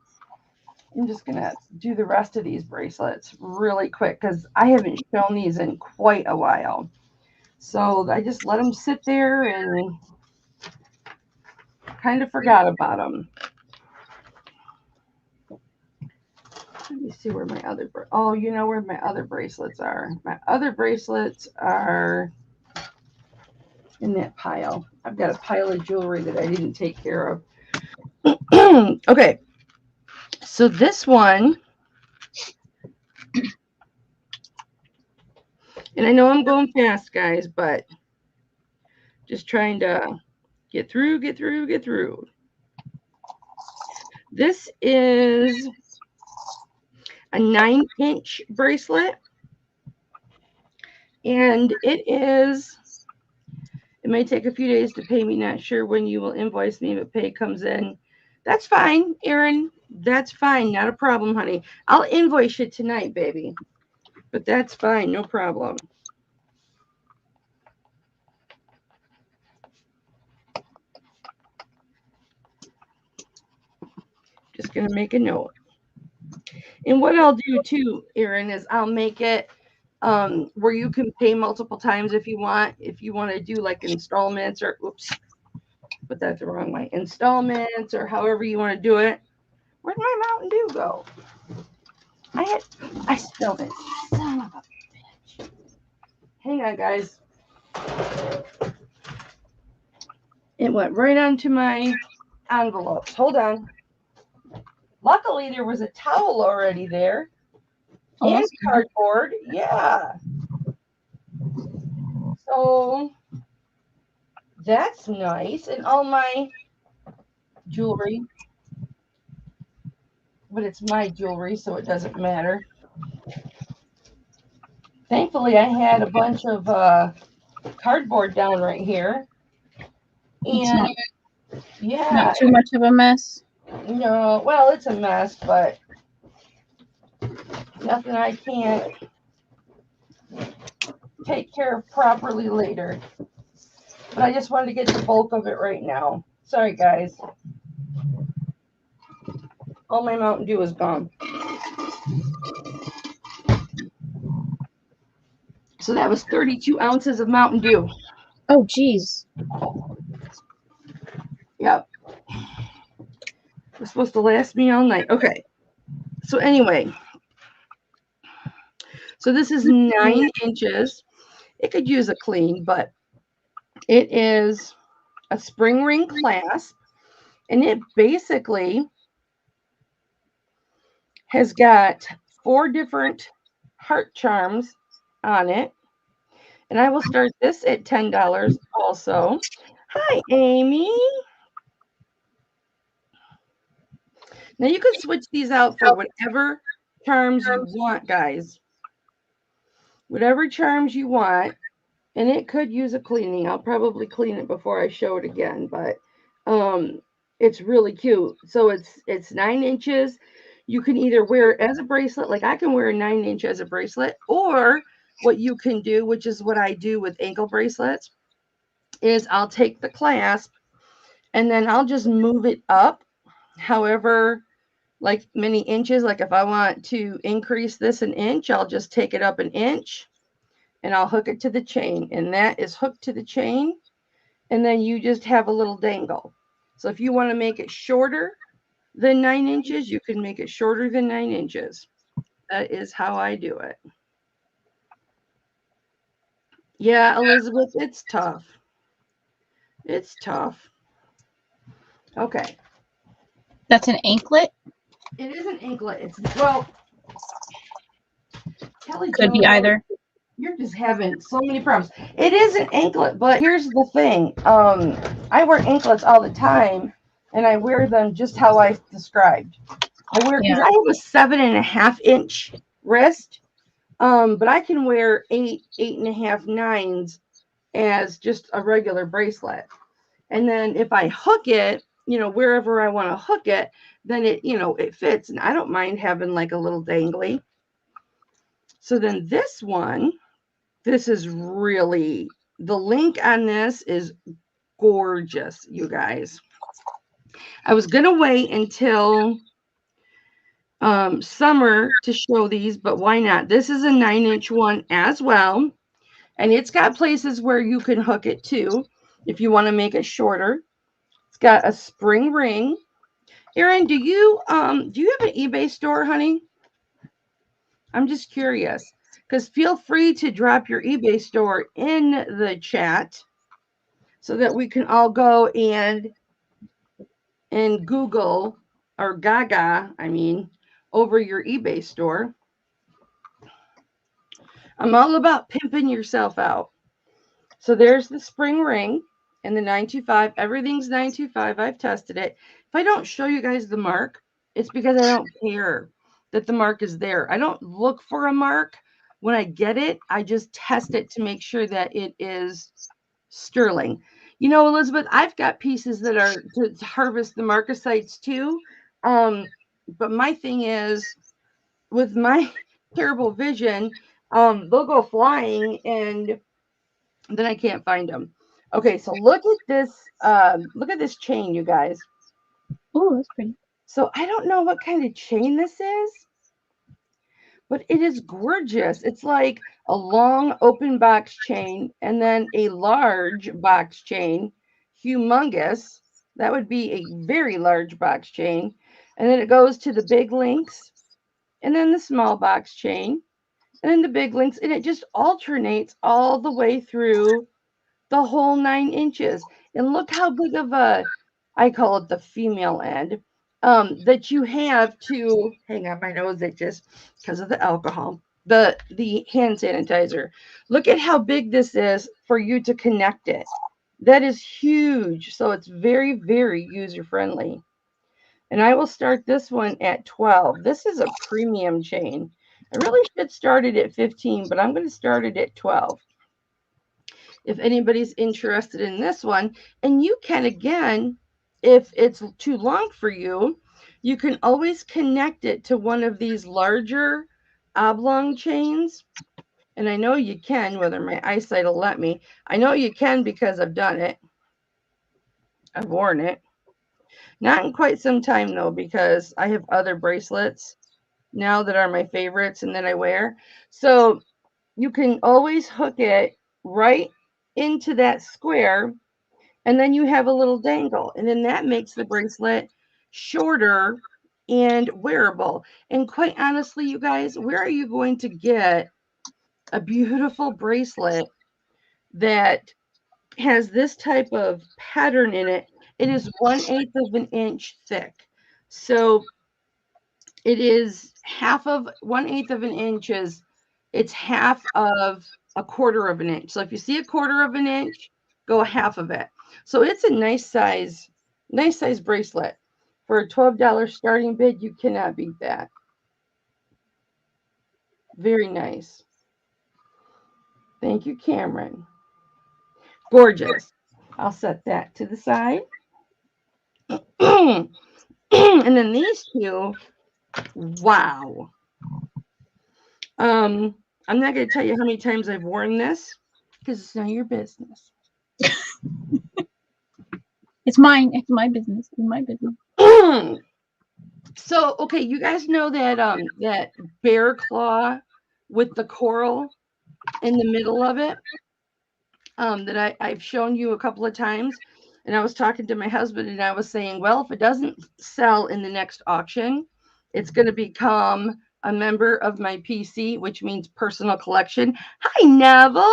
I'm just going to do the rest of these bracelets really quick because I haven't shown these in quite a while. So I just let them sit there and kind of forgot about them. Let me see where my other, oh, you know where my other bracelets are. My other bracelets are in that pile. I've got a pile of jewelry that I didn't take care of. Okay. So this one, and I know I'm going fast, guys, but just trying to get through. This is a 9-inch bracelet, and it may take a few days to pay me. Not sure when you will invoice me, but pay comes in. That's fine, Erin. That's fine. Not a problem, honey. I'll invoice you tonight, baby. But that's fine. No problem. Just going to make a note. And what I'll do too, Erin, is I'll make it where you can pay multiple times if you want. If you want to do like installments or, oops, but that's the wrong way. Installments or however you want to do it. Where'd my Mountain Dew go? I spilled it. Son of a bitch. Hang on, guys. It went right onto my envelopes. Hold on. Luckily, there was a towel already there. And cardboard. Yeah. So that's nice. And all my jewelry. But it's my jewelry, so it doesn't matter. Thankfully, I had a bunch of cardboard down right here. And yeah. Not too much of a mess. No, well, it's a mess, but nothing I can't take care of properly later. But I just wanted to get the bulk of it right now. Sorry, guys. All my Mountain Dew is gone. So that was 32 ounces of Mountain Dew. Oh, geez. Yep. It was supposed to last me all night. Okay. So anyway. So this is 9 inches. It could use a clean, but it is a spring ring clasp. And it basically has got 4 different heart charms on it. And I will start this at $10 also. Hi, Amy. Now you can switch these out for whatever charms you want, guys. Whatever charms you want. And it could use a cleaning. I'll probably clean it before I show it again, but it's really cute. So it's 9 inches. You can either wear it as a bracelet, like I can wear a 9-inch as a bracelet, or what you can do, which is what I do with ankle bracelets, is I'll take the clasp and then I'll just move it up however like many inches. Like if I want to increase this an inch, I'll just take it up an inch and I'll hook it to the chain, and that is hooked to the chain, and then you just have a little dangle. So if you want to make it shorter than 9 inches, you can make it shorter than 9 inches. That is how I do it. Yeah, Elizabeth, it's tough. It's tough. Okay. That's an anklet? It is an anklet. It's, well, Kelly could be either. You're just having so many problems. It is an anklet, but here's the thing. I wear anklets all the time, and I wear them just how I described. I wear because Yeah. I have a 7.5 inch wrist. But I can wear 8.5, 9s as just a regular bracelet. And then if I hook it, wherever I want to hook it, then it fits. And I don't mind having like a little dangly. So then this is really, the link on this is gorgeous, you guys. I was going to wait until summer to show these, but why not? This is a 9-inch one as well. And it's got places where you can hook it too if you want to make it shorter. It's got a spring ring. Erin, do you have an eBay store, honey? I'm just curious. Because feel free to drop your eBay store in the chat so that we can all go and Google or Gaga, over your eBay store. I'm all about pimping yourself out. So there's the spring ring and the 925. Everything's 925. I've tested it. If I don't show you guys the mark, it's because I don't care that the mark is there. I don't look for a mark. When I get it, I just test it to make sure that it is sterling. Elizabeth, I've got pieces that are to harvest the marcasites too. But my thing is, with my terrible vision, they'll go flying and then I can't find them. Okay, so look at this. Look at this chain, you guys. Oh, that's pretty. So I don't know what kind of chain this is, but it is gorgeous. It's like a long open box chain and then a large box chain, humongous. That would be a very large box chain. And then it goes to the big links and then the small box chain and then the big links. And it just alternates all the way through the whole 9 inches. And look how big of I call it the female end, that you have to, hang on, my nose, it just, because of the alcohol, the hand sanitizer. Look at how big this is for you to connect it. That is huge. So it's very, very user friendly. And I will start this one at 12. This is a premium chain. I really should start it at 15, but I'm going to start it at 12. If anybody's interested in this one. And you can, again, if it's too long for you, you can always connect it to one of these larger oblong chains. And I know you can, whether my eyesight will let me. I know you can because I've done it. I've worn it. Not in quite some time, though, because I have other bracelets now that are my favorites and that I wear. So you can always hook it right into that square, and then you have a little dangle, and then that makes the bracelet shorter and wearable. And quite honestly, you guys, where are you going to get a beautiful bracelet that has this type of pattern in it? It is 1/8 of an inch thick. So it is half of 1/8 of an inch is, it's half of a quarter of an inch. So if you see a quarter of an inch, go half of it. So it's a nice size bracelet. For a $12 starting bid, you cannot beat that. Very nice. Thank you, Cameron. Gorgeous. I'll set that to the side. And then these two, wow. I'm not going to tell you how many times I've worn this because it's none of your business. It's mine. It's my business. It's my business. So, okay, you guys know that that bear claw with the coral in the middle of it, that I've shown you a couple of times. And I was talking to my husband and I was saying, well, if it doesn't sell in the next auction, it's going to become a member of my PC, which means personal collection. Hi, Neville.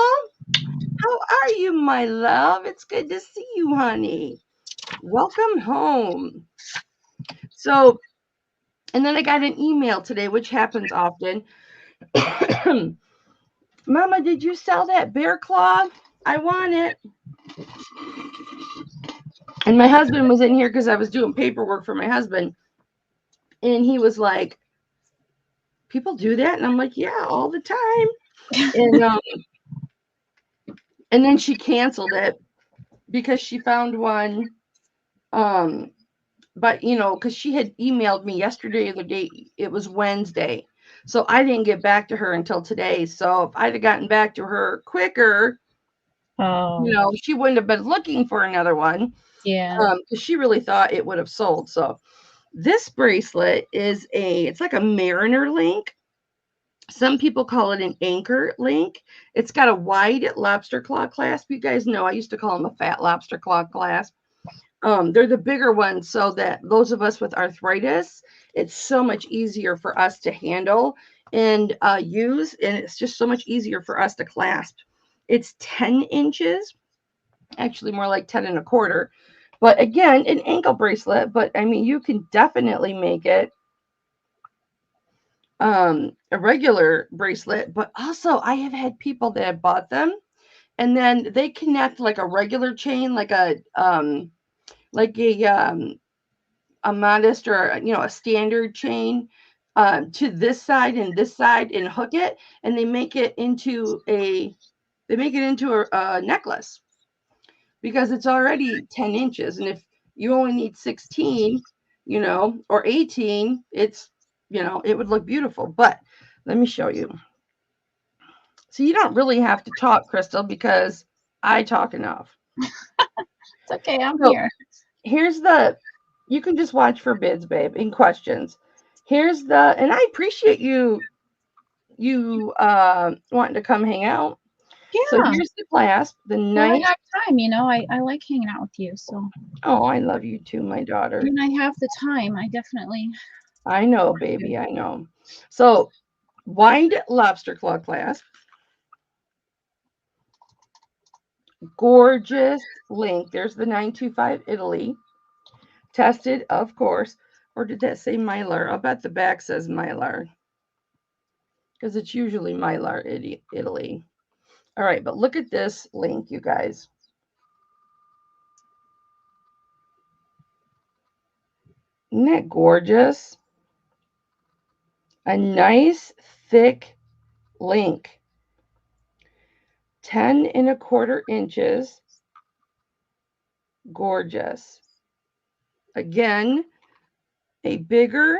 How are you, my love? It's good to see you, honey. Welcome home. So, and then I got an email today, which happens often. Mama, did you sell that bear claw? I want it. And my husband was in here because I was doing paperwork for my husband. And he was like, people do that? And I'm like, yeah, all the time. And then she canceled it because she found one. But because she had emailed me yesterday or the day, it was Wednesday. So I didn't get back to her until today. So if I'd have gotten back to her quicker, she wouldn't have been looking for another one. Yeah. Because she really thought it would have sold. So this bracelet it's like a mariner link. Some people call it an anchor link. It's got a wide lobster claw clasp. You guys know I used to call them a fat lobster claw clasp. They're the bigger ones, so that those of us with arthritis, it's so much easier for us to handle and use, and it's just so much easier for us to clasp. It's 10 inches, actually more like 10 and a quarter. But again, an ankle bracelet, but I mean, you can definitely make it a regular bracelet. But also, I have had people that have bought them and then they connect like a regular chain, like a modest or a standard chain to this side and hook it, and they make it into a necklace because it's already 10 inches, and if you only need 16 or 18, it's it would look beautiful. But let me show you. So you don't really have to talk, Crystal, because I talk enough. It's okay, I'm here. Here's you can just watch for bids, babe, and questions. And I appreciate you wanting to come hang out. Yeah. So here's the clasp. I have time, I like hanging out with you. So. Oh, I love you too, my daughter. When I have the time, I definitely. I know, baby, I know. So wide lobster claw clasp. Gorgeous link. There's the 925 Italy. Tested, of course. Or did that say Mylar? I'll bet the back says Mylar, because it's usually Mylar, Italy. All right, but look at this link, you guys. Isn't that gorgeous? A nice, thick link. 10 and a quarter inches. Gorgeous. Again, a bigger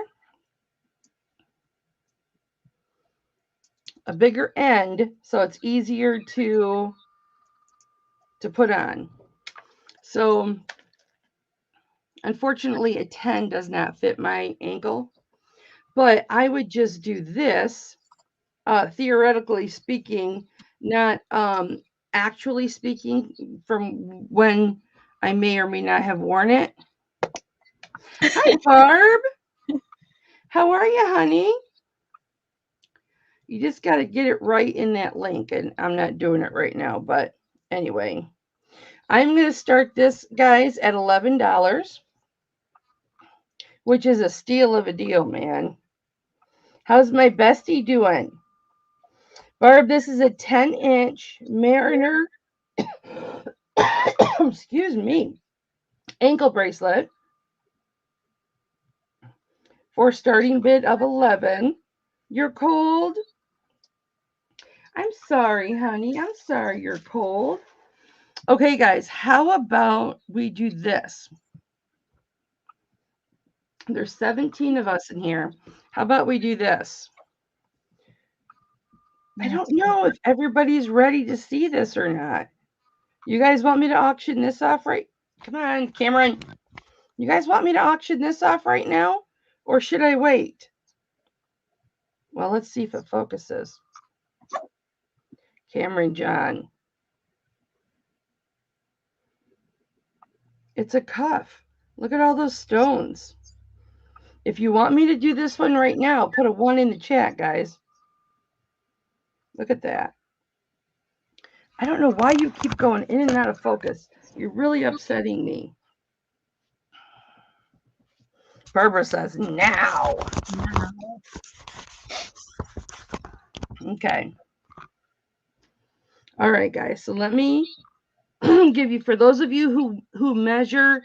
end, so it's easier to put on. So unfortunately, a 10 does not fit my ankle, but I would just do this, theoretically speaking, not actually speaking, from when I may or may not have worn it. Hi, Barb. How are you, honey? You just got to get it right in that link, and I'm not doing it right now, but anyway. I'm going to start this, guys, at $11, which is a steal of a deal, man. How's my bestie doing? Barb, this is a 10-inch Mariner, excuse me, ankle bracelet for a starting bid of $11. You're cold? I'm sorry, honey. I'm sorry you're cold. Okay, guys, how about we do this? There's 17 of us in here. How about we do this? I don't know if everybody's ready to see this or not. You guys want me to auction this off right? Come on, Cameron. You guys want me to auction this off right now? Or should I wait? Well, let's see if it focuses. Cameron John. It's a cuff. Look at all those stones. If you want me to do this one right now, put a 1 in the chat, guys. Look at that. I don't know why you keep going in and out of focus. You're really upsetting me. Barbara says, now. Okay. All right, guys. So let me give you, for those of you who measure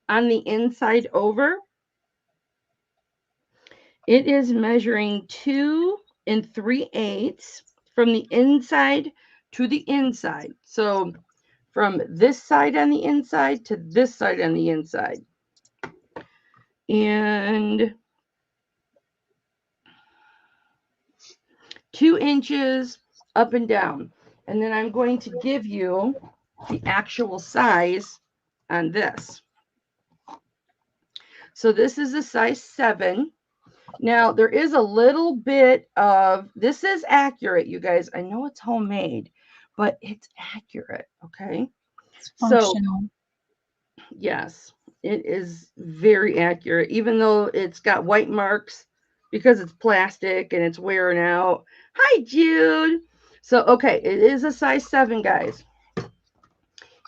on the inside over, it is measuring 2 3/8 from the inside to the inside. So from this side on the inside to this side on the inside. And 2 inches up and down. And then I'm going to give you the actual size on this. So this is a size 7. Now, there is a little bit of, this is accurate, you guys. I know it's homemade, but it's accurate, okay? It's functional. So, yes, it is very accurate, even though it's got white marks because it's plastic and it's wearing out. Hi, Jude. So, okay, it is a size 7, guys.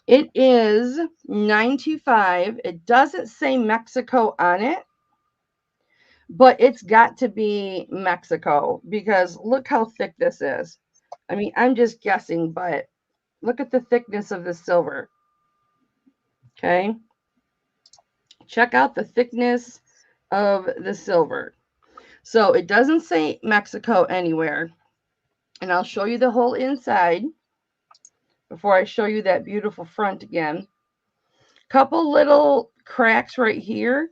It is $9.25. It doesn't say Mexico on it, but it's got to be Mexico because look how thick this is. I mean, I'm just guessing, but look at the thickness of the silver. Okay. Check out the thickness of the silver. So it doesn't say Mexico anywhere. And I'll show you the whole inside before I show you that beautiful front again. Couple little cracks right here.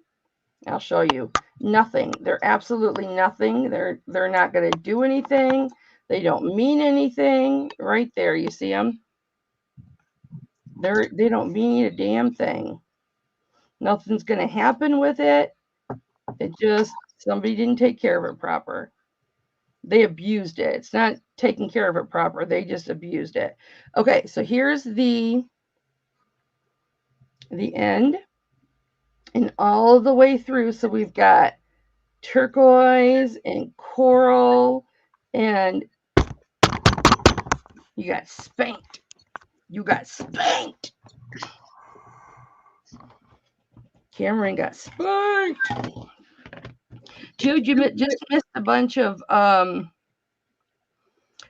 I'll show you. Nothing. They're absolutely nothing. They're not going to do anything. They don't mean anything. Right there, you see them? They don't mean a damn thing. Nothing's going to happen with it. It just, somebody didn't take care of it proper. They abused it. It's not taking care of it proper. They just abused it. Okay, so here's the end and all the way through. So we've got turquoise and coral, and you got spanked. You got spanked. Cameron got spanked. Dude, you just missed a bunch of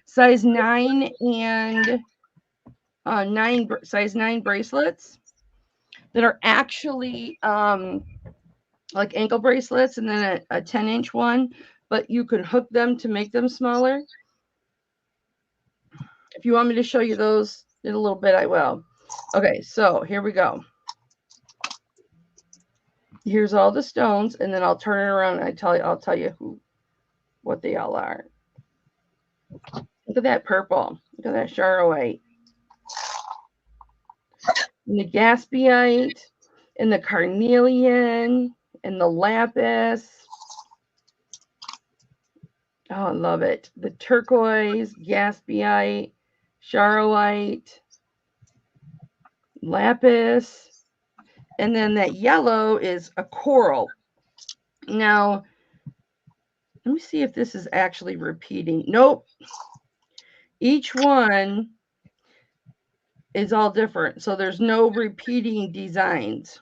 size 9 and size 9 bracelets that are actually like ankle bracelets, and then a 10-inch one, but you can hook them to make them smaller. If you want me to show you those in a little bit, I will. Okay, so here we go. Here's all the stones, and then I'll turn it around and I'll tell you what they all are. Look at that purple. Look at that charoite. And the gaspiite, and the carnelian, and the lapis. Oh, I love it. The turquoise, gaspiite, charoite, lapis, and then that yellow is a coral. Now, let me see if this is actually repeating. Nope. Each one is all different. So there's no repeating designs.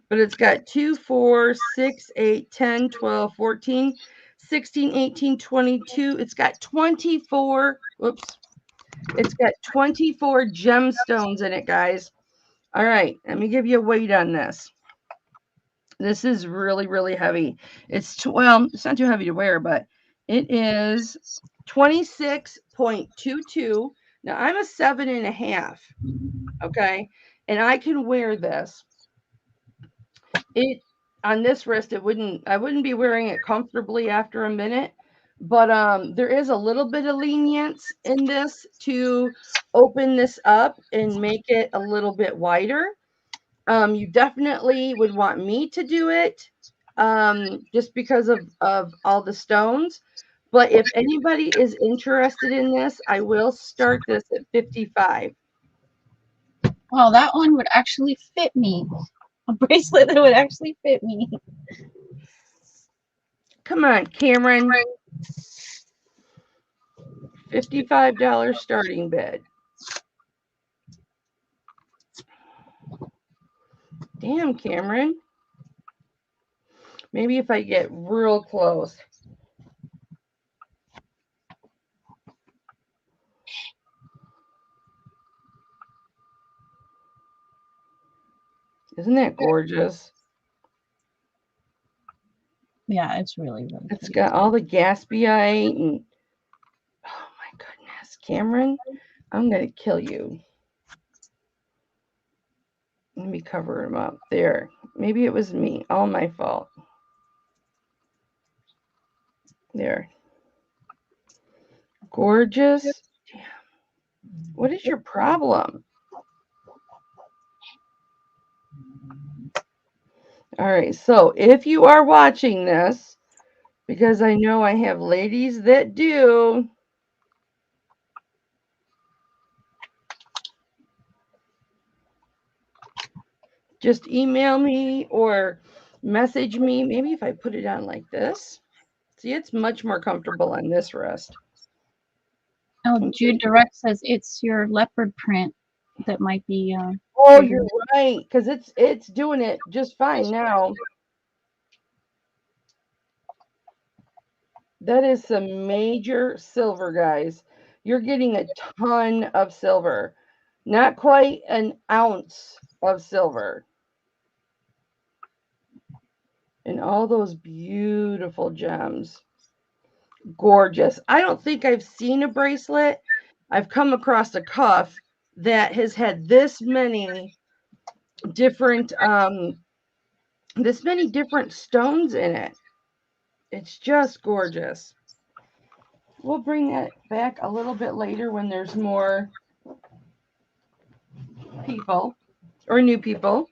But it's got 2, 4, 6, 8, 10, 12, 14, 16, 18, 22. It's got 24. Whoops. It's got 24 gemstones in it, guys. All right. Let me give you a weight on this. This is really, really heavy. It's, well, it's not too heavy to wear, but it is 26.22. Now, I'm a 7.5, okay? And I can wear this. On this wrist, I wouldn't be wearing it comfortably after a minute, but there is a little bit of lenience in this to open this up and make it a little bit wider. You definitely would want me to do it just because of all the stones. But if anybody is interested in this, I will start this at $55. Well, that one would actually fit me. A bracelet that would actually fit me. Come on, Cameron. $55 starting bid. Damn, Cameron. Maybe if I get real close. Isn't that gorgeous? Yeah, it's really, really It's pretty. got all the gaspiite and oh my goodness, Cameron, I'm gonna kill you. Let me cover him up. There. Maybe it was me. All my fault. There. Gorgeous. Damn. What is your problem? All right. So if you are watching this, because I know I have ladies that do, just email me or message me. Maybe if I put it on like this. See, it's much more comfortable on this wrist. Oh, Okay. Jude Direct says it's your leopard print that might be. Oh, you're right, because it's doing it just fine now. That is some major silver, guys. You're getting a ton of silver. Not quite an ounce of silver. And all those beautiful gems. Gorgeous. I don't think I've seen a bracelet. I've come across a cuff that has had this many different stones in it. It's just gorgeous. We'll bring that back a little bit later when there's more people or new people.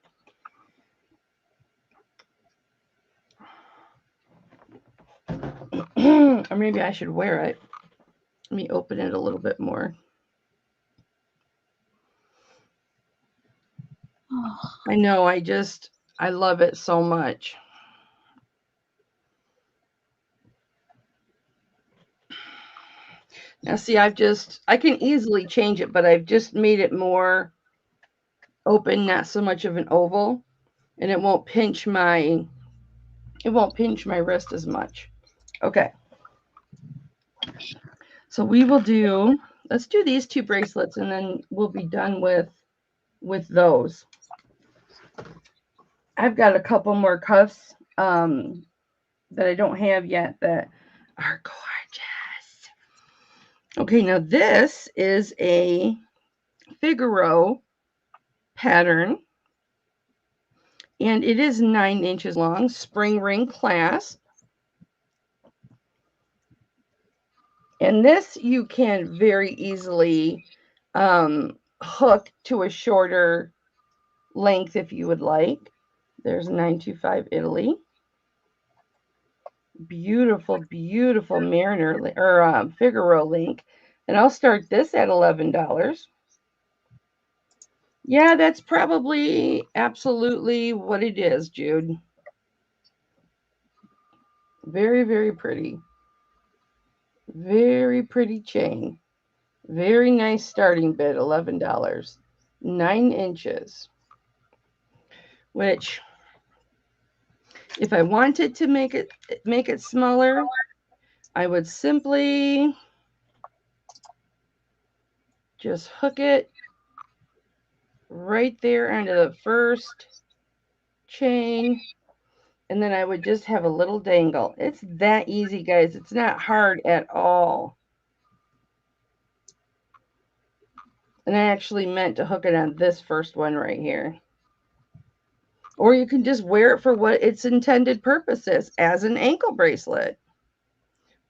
Or maybe I should wear it. Let me open it a little bit more. I know, I love it so much. Now see, I can easily change it, but I've just made it more open, not so much of an oval, and it won't pinch my wrist as much. Okay. So let's do these two bracelets and then we'll be done with those. I've got a couple more cuffs that I don't have yet that are gorgeous. Okay, now this is a Figaro pattern, and it is 9 inches long, spring ring clasp. And this you can very easily hook to a shorter length if you would like. There's 925 Italy. Beautiful, beautiful Mariner or Figaro link. And I'll start this at $11. Yeah, that's probably absolutely what it is, Jude. Very, very pretty. Very pretty chain. Very nice starting bid, $11. 9 inches. Which, if I wanted to make it smaller, I would simply just hook it right there onto the first chain, and then I would just have a little dangle. It's that easy, guys. It's not hard at all. And I actually meant to hook it on this first one right here. Or you can just wear it for what its intended purpose is, as an ankle bracelet.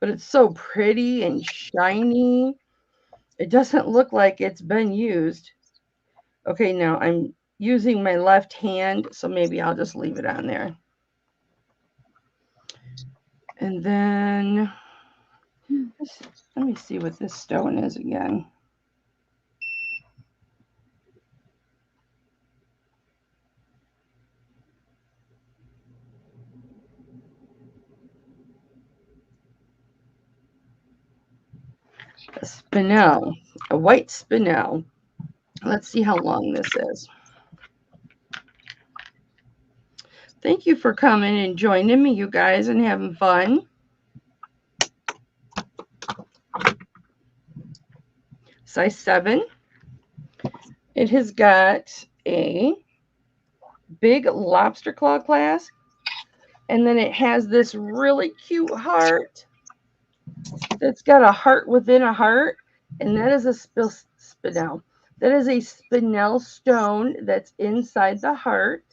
But it's so pretty and shiny. It doesn't look like it's been used. Okay, now I'm using my left hand, so maybe I'll just leave it on there. And then, let me see what this stone is again. A spinel, a white spinel. Let's see how long this is. Thank you for coming and joining me, you guys, and having fun. Size 7. It has got a big lobster claw clasp. And then it has this really cute heart that's got a heart within a heart. And that is a spinel. That is a spinel stone that's inside the heart.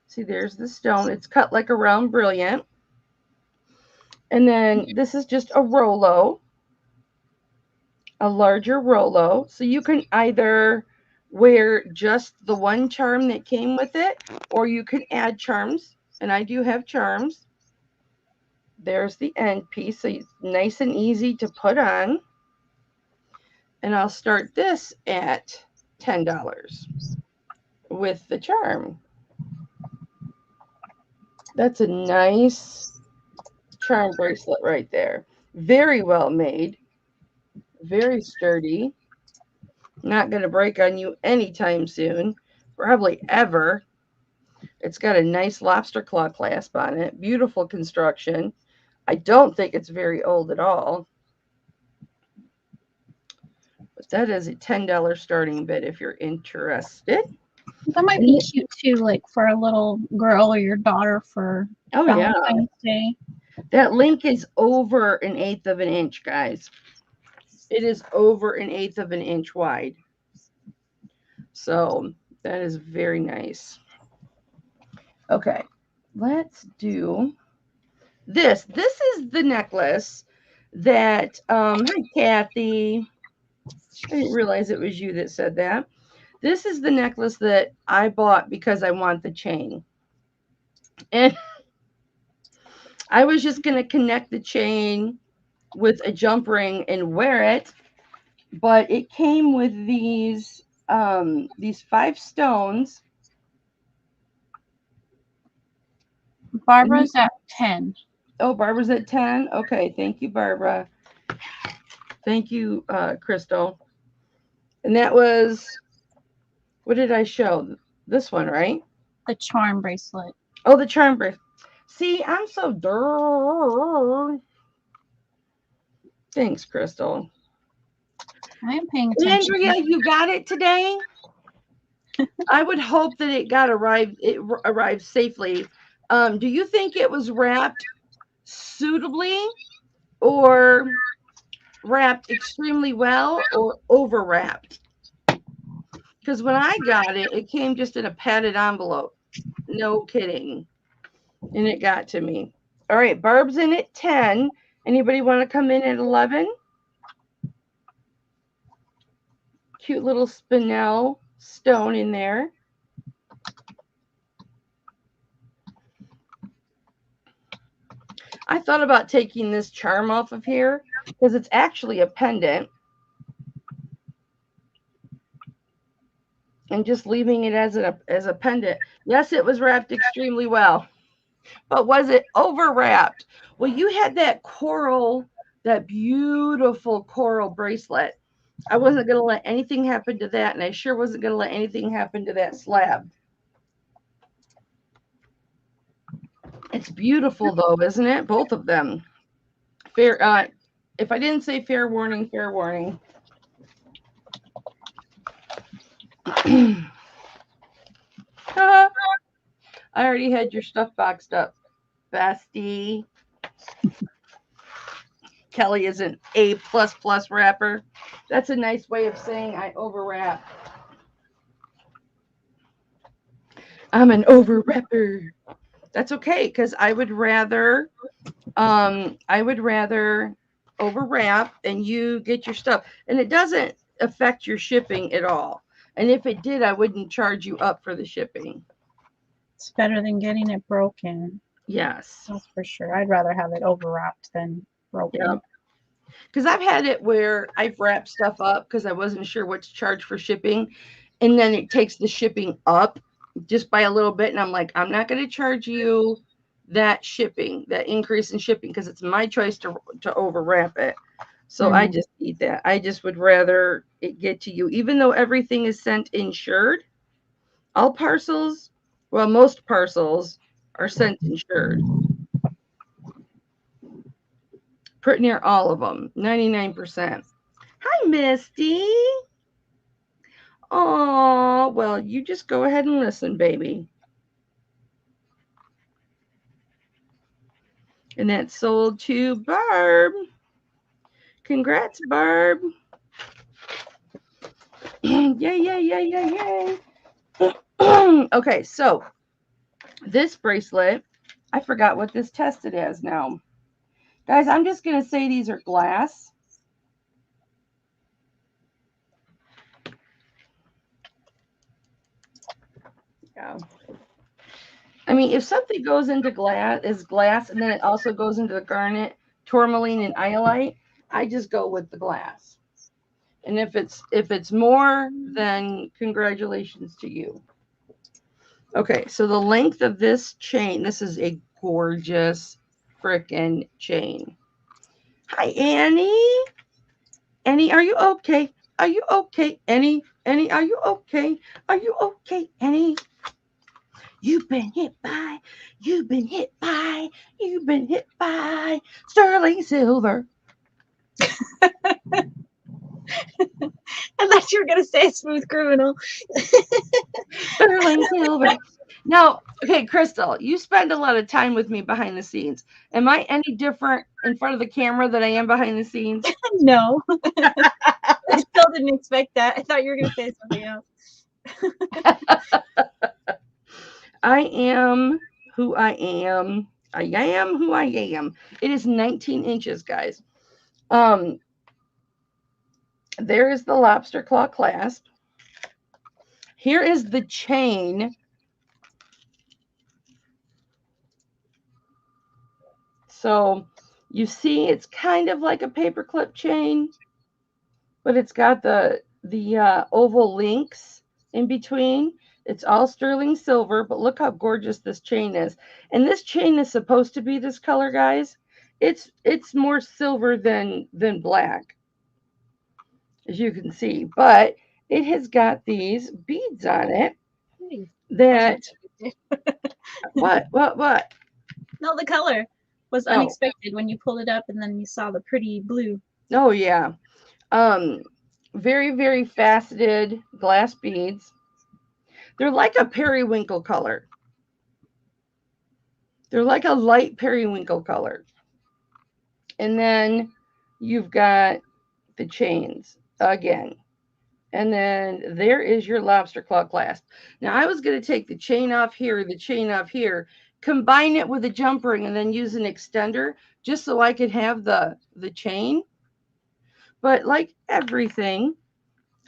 See, there's the stone. It's cut like a round brilliant. And then this is just a Rolo, a larger Rolo. So you can either wear just the one charm that came with it, or you can add charms. And I do have charms. There's the end piece. So it's nice and easy to put on. And I'll start this at $10 with the charm. That's a nice charm bracelet right there. Very well made. Very sturdy. Not going to break on you anytime soon. Probably ever. It's got a nice lobster claw clasp on it. Beautiful construction. I don't think it's very old at all. But that is a $10 starting bid if you're interested. That might be cute too, like for a little girl or your daughter for Valentine's Day. That link is over 1/8 of an inch, guys. It is over 1/8 of an inch wide. So that is very nice. Okay, let's do this. This is the necklace that, hi, Kathy. I didn't realize it was you that said that. This is the necklace that I bought because I want the chain. And I was just going to connect the chain with a jump ring and wear it. But it came with these 5 stones. Barbara's at 10. Oh, Barbara's at 10? Okay, thank you, Barbara. Thank you, Crystal. And that was, what did I show? This one, right? The charm bracelet. Oh, the charm bracelet. See, I'm so durr. Thanks, Crystal. I am paying attention. Andrea, you got it today? I would hope that it arrived safely. Do you think it was wrapped suitably, or wrapped extremely well, or over wrapped? Because when I got it, it came just in a padded envelope. No kidding. And it got to me. All right, Barb's in at 10. Anybody want to come in at 11? Cute little spinel stone in there. I thought about taking this charm off of here because it's actually a pendant, and just leaving it as a pendant. Yes, it was wrapped extremely well, but was it over wrapped? Well, you had that coral, that beautiful coral bracelet. I wasn't going to let anything happen to that, and I sure wasn't going to let anything happen to that slab. It's beautiful, though, isn't it? Both of them. Fair. If I didn't say fair warning, fair warning. I already had your stuff boxed up, bestie. Kelly is an A++ wrapper. That's a nice way of saying I overwrap. I'm an overwrapper. That's okay, because I would rather overwrap and you get your stuff. And it doesn't affect your shipping at all. And if it did, I wouldn't charge you up for the shipping. It's better than getting it broken. Yes. That's for sure. I'd rather have it overwrapped than broken. Yeah. Because I've had it where I've wrapped stuff up because I wasn't sure what to charge for shipping. And then it takes the shipping up just by a little bit. And I'm like, I'm not going to charge you that shipping, that increase in shipping, because it's my choice to overwrap it. So I just eat that. I just would rather it get to you, even though everything is sent insured. All parcels, well, most parcels are sent insured. Pretty near all of them, 99%. Hi, Misty. Oh, well, you just go ahead and listen, baby. And that's sold to Barb. Congrats, Barb. Yay, yay, yay, yay, yay. Okay, so this bracelet, I forgot what this tested as now. Guys, I'm just going to say these are glass. Yeah. I mean, if something goes into glass, and then it also goes into the garnet, tourmaline, and iolite, I just go with the glass. And if it's more, then congratulations to you. Okay, so the length of this chain, this is a gorgeous frickin' chain. Hi, Annie. Annie, are you okay? Are you okay, Annie? Annie, are you okay? Are you okay, Annie? You've been hit by sterling silver. I thought you were going to say smooth criminal. Sterling silver. Now, okay, Crystal, you spend a lot of time with me behind the scenes. Am I any different in front of the camera than I am behind the scenes? No. I still didn't expect that. I thought you were going to say something else. I am who I am. I am who I am. It is 19 inches, guys. There is the lobster claw clasp. Here is the chain. So you see it's kind of like a paperclip chain, but it's got the oval links in between. It's all sterling silver, but look how gorgeous this chain is. And this chain is supposed to be this color, guys. It's more silver than black, as you can see, but it has got these beads on it that what? No, the color was unexpected when you pulled it up and then you saw the pretty blue. Oh yeah. Very, very faceted glass beads. They're like a periwinkle color. They're like a light periwinkle color. And then you've got the chains again. And then there is your lobster claw clasp. Now I was going to take the chain off here, combine it with a jump ring, and then use an extender just so I could have the chain. But like everything,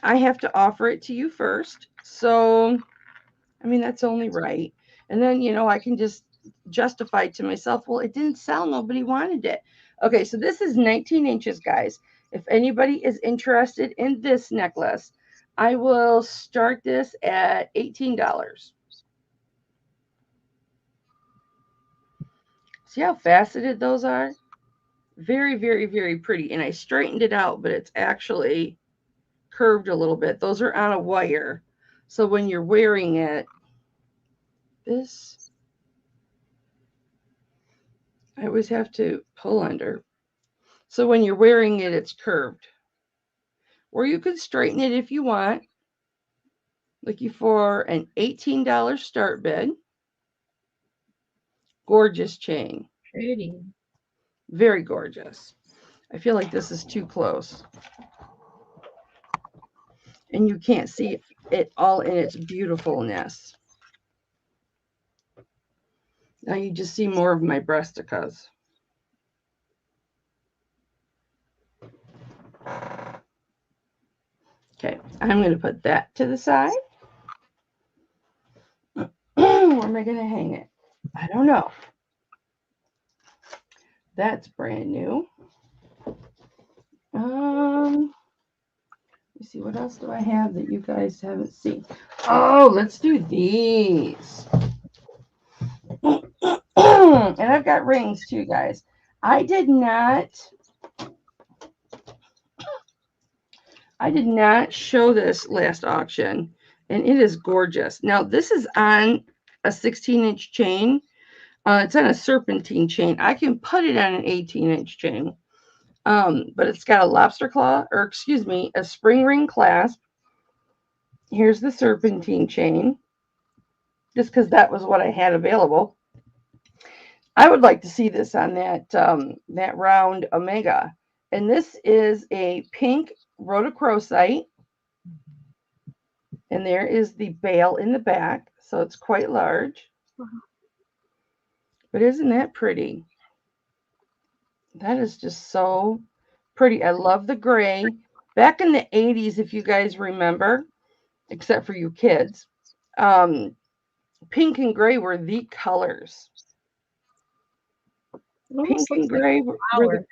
I have to offer it to you first. So, I mean, that's only right. And then, I can just justify to myself, well, it didn't sell. Nobody wanted it. Okay, so this is 19 inches, guys. If anybody is interested in this necklace, I will start this at $18. See how faceted those are? Very, very, very pretty. And I straightened it out, but it's actually curved a little bit. Those are on a wire. So when you're wearing it, I always have to pull under. So when you're wearing it, it's curved. Or you can straighten it if you want. Looking for an $18 start bid. Gorgeous chain. Pretty. Very gorgeous. I feel like this is too close. And you can't see it all in its beautifulness. Now you just see more of my breasticas. Okay, I'm going to put that to the side. Where am I going to hang it? I don't know. That's brand new. Let me see, what else do I have that you guys haven't seen? Oh, let's do these. And I've got rings too, guys. I did not show this last auction, and it is gorgeous. Now, this is on a 16-inch chain. It's on a serpentine chain. I can put it on an 18-inch chain. But it's got a lobster claw, a spring ring clasp. Here's the serpentine chain, just because that was what I had available. I would like to see this on that round Omega. And this is a pink rhodochrosite. And there is the bail in the back. So it's quite large. But isn't that pretty? That is just so pretty. I love the gray. Back in the 80s, if you guys remember, except for you kids, pink and gray were the colors. Pink and gray were the,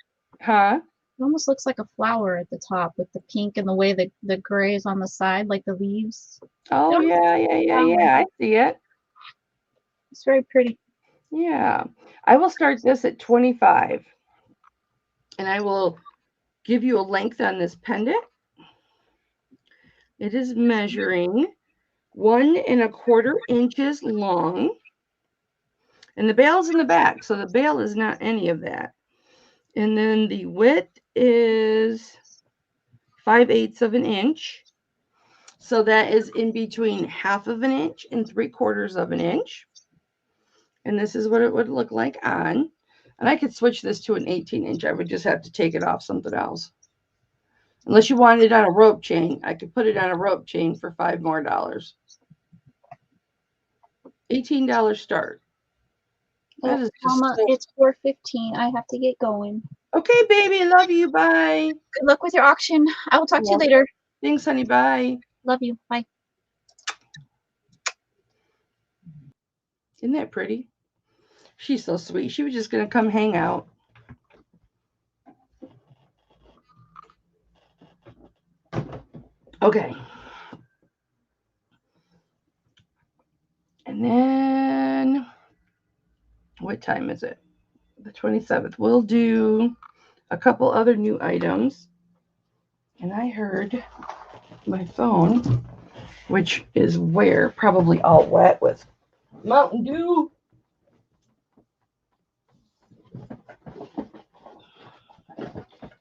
huh? It almost looks like a flower at the top with the pink and the way the gray is on the side, like the leaves. Oh, yeah. I see it. It's very pretty. Yeah. I will start this at 25. And I will give you a length on this pendant. It is measuring 1 1/4 inches long. And the bail's in the back, so the bail is not any of that. And then the width is 5/8 of an inch. So that is in between 1/2 inch and 3/4 inch. And this is what it would look like on. And I could switch this to an 18-inch. I would just have to take it off something else. Unless you wanted it on a rope chain, I could put it on a rope chain for $5 more. $18 start. That is Mama, it's 4:15. I have to get going. Okay, baby. Love you. Bye. Good luck with your auction. I will talk to you later. Thanks, honey. Bye. Love you. Bye. Isn't that pretty? She's so sweet. She was just going to come hang out. Okay. And then, what time is it? The 27th. We'll do a couple other new items. And I heard my phone, which is where probably all wet with Mountain Dew.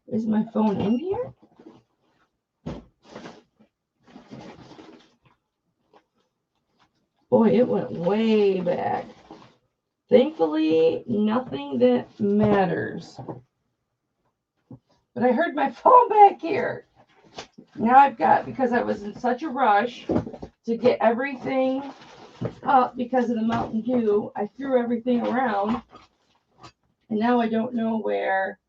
Is my phone in here? Boy, it went way back. Thankfully, nothing that matters. But I heard my phone back here. Now I've got, because I was in such a rush to get everything up because of the Mountain Dew, I threw everything around. And now I don't know where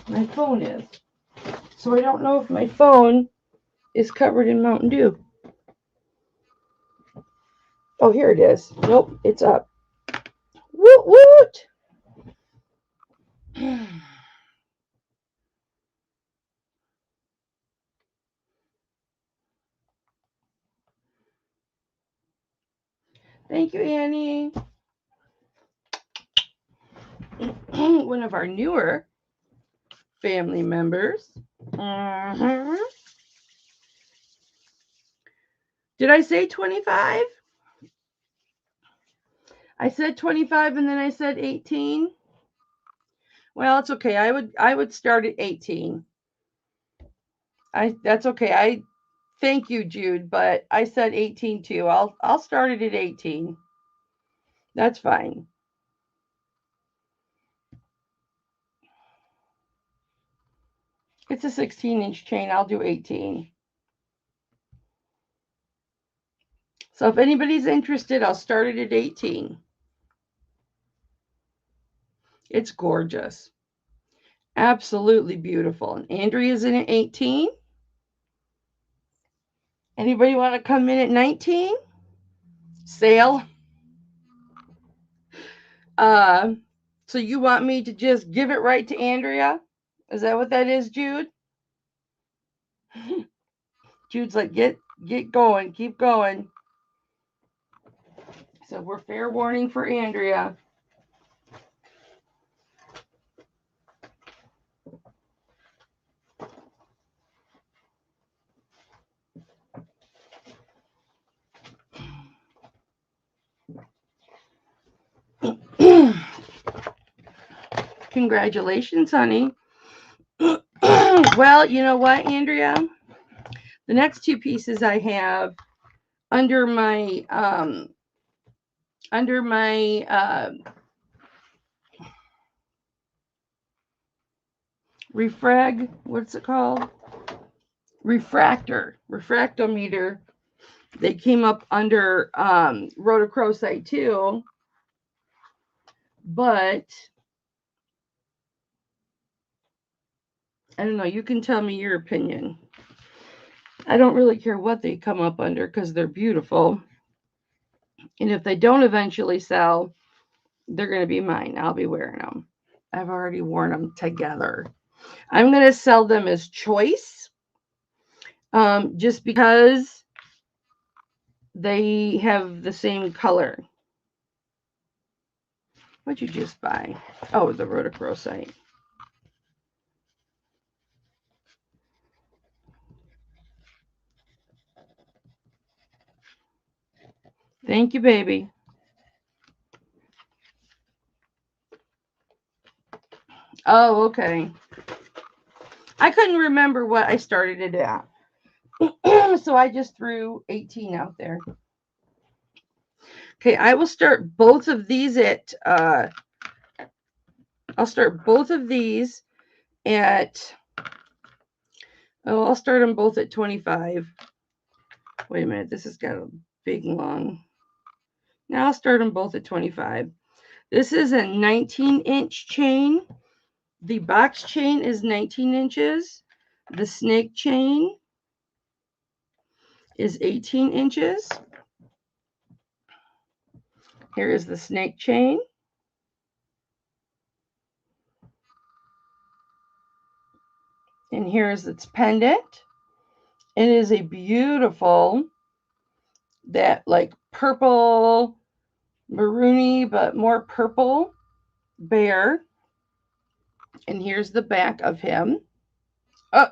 my phone is. So I don't know if my phone is covered in Mountain Dew. Oh, here it is. Nope, it's up. Woot woot! Thank you, Annie. One of our newer family members. Did I say 25? I said 25 and then I said 18. Well, it's okay. I would start at 18. That's okay. I thank you, Jude, but I said 18 too. I'll start it at 18. That's fine. It's a 16-inch chain. I'll do 18. So if anybody's interested, I'll start it at 18. It's gorgeous. Absolutely beautiful. And Andrea's in at 18. Anybody want to come in at 19? Sale. So you want me to just give it right to Andrea? Is that what that is, Jude? Jude's like, get going, keep going. So we're fair warning for Andrea. Congratulations, honey. Well, you know what, Andrea? The next two pieces I have under my under my what's it called? Refractometer. They came up under rhodochrosite too, but I don't know. You can tell me your opinion. I don't really care what they come up under because they're beautiful. And if they don't eventually sell, they're going to be mine. I'll be wearing them. I've already worn them together. I'm going to sell them as choice, just because they have the same color. What'd you just buy? Oh, the rhodochrosite. Thank you, baby. Oh, okay. I couldn't remember what I started it at. So I just threw 18 out there. Okay, I will start both of these at I'll start both of these at I'll start them both at 25. Wait a minute, this has got a big long. Now I'll start them both at 25. This is a 19-inch chain. The box chain is 19 inches. The snake chain is 18 inches. Here is the snake chain. And here is its pendant. It is a beautiful, that like purple, maroony, but more purple bear. And here's the back of him. Oh,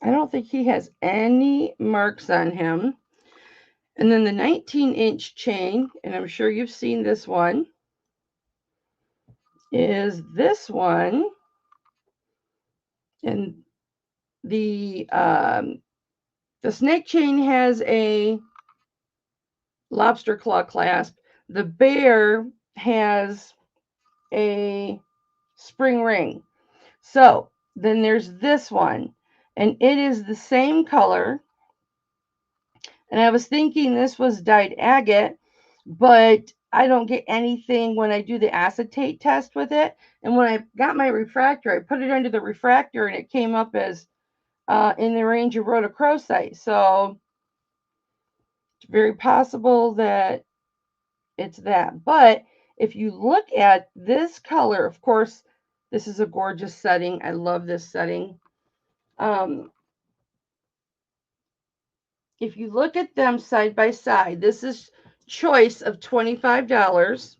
I don't think he has any marks on him. And then the 19-inch chain, and I'm sure you've seen this one, is this one. And the snake chain has a lobster claw clasp. The bear has a spring ring. So then there's this one, and it is the same color. And I was thinking this was dyed agate, but I don't get anything when I do the acetate test with it. And when I got my refractor, I put it under the refractor and it came up as in the range of rhodochrosite. So it's very possible that it's that. But if you look at this color, of course, this is a gorgeous setting. I love this setting. If you look at them side by side, this is choice of $25.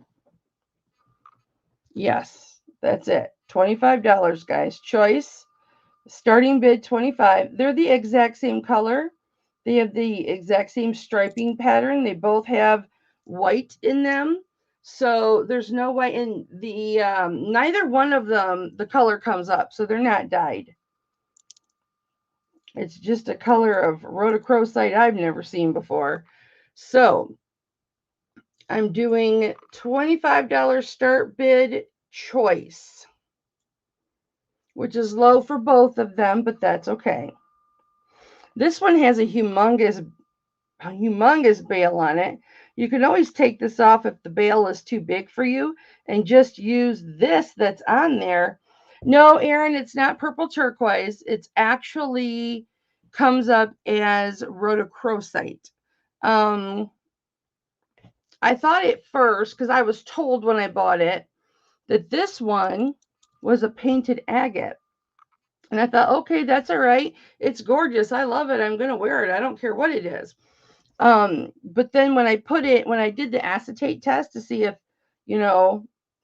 Yes, that's it. $25, guys. Choice. Starting bid 25. They're the exact same color. They have the exact same striping pattern. They both have white in them. So there's no white in the neither one of them, the color comes up. So they're not dyed. It's just a color of rhodochrosite I've never seen before. So I'm doing $25 start bid choice, which is low for both of them, but that's okay. This one has a humongous bail on it. You can always take this off if the bail is too big for you and just use this that's on there. No, Erin, it's not purple turquoise. It's actually comes up as rhodochrosite. I thought at first, because I was told when I bought it, that this one was a painted agate. And I thought, okay, that's all right. It's gorgeous. I love it. I'm going to wear it. I don't care what it is. But then when I did the acetate test to see if,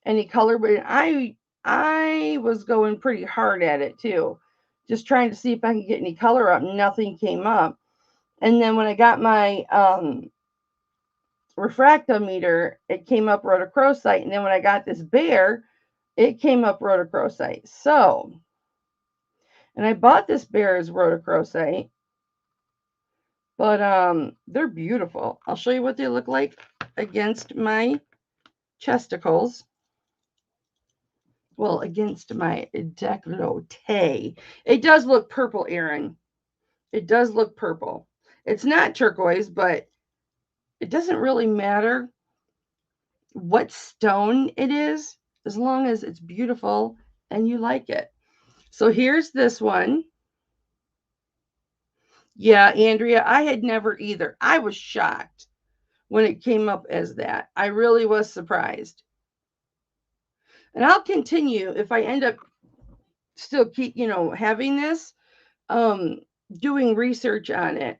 any color, but I was going pretty hard at it too, just trying to see if I could get any color up. Nothing came up. And then when I got my refractometer, it came up rhodochrosite. And then when I got this bear, it came up rhodochrosite. So, and I bought this bear as rhodochrosite. But they're beautiful. I'll show you what they look like against my chesticles. Well, against my décolleté. It does look purple, Erin. It does look purple. It's not turquoise, but it doesn't really matter what stone it is, as long as it's beautiful and you like it. So here's this one. Yeah, Andrea, I had never either. I was shocked when it came up as that. I really was surprised. And I'll continue if I end up still keep, having this, doing research on it.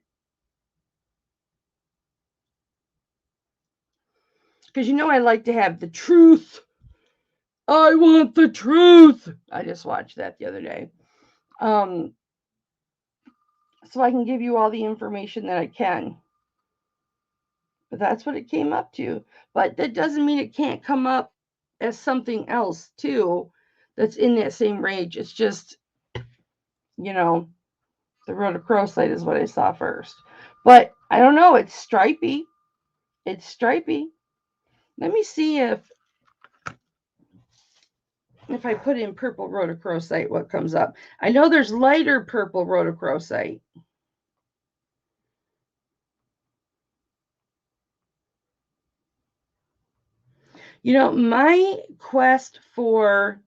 Because I like to have the truth. I want the truth. I just watched that the other day. So I can give you all the information that I can. But that's what it came up to. But that doesn't mean it can't come up as something else too that's in that same range. It's just, the rhodochrosite is what I saw first. But I don't know, it's stripy. It's stripy. Let me see if I put in purple rhodochrosite, what comes up. I know there's lighter purple rhodochrosite. My quest for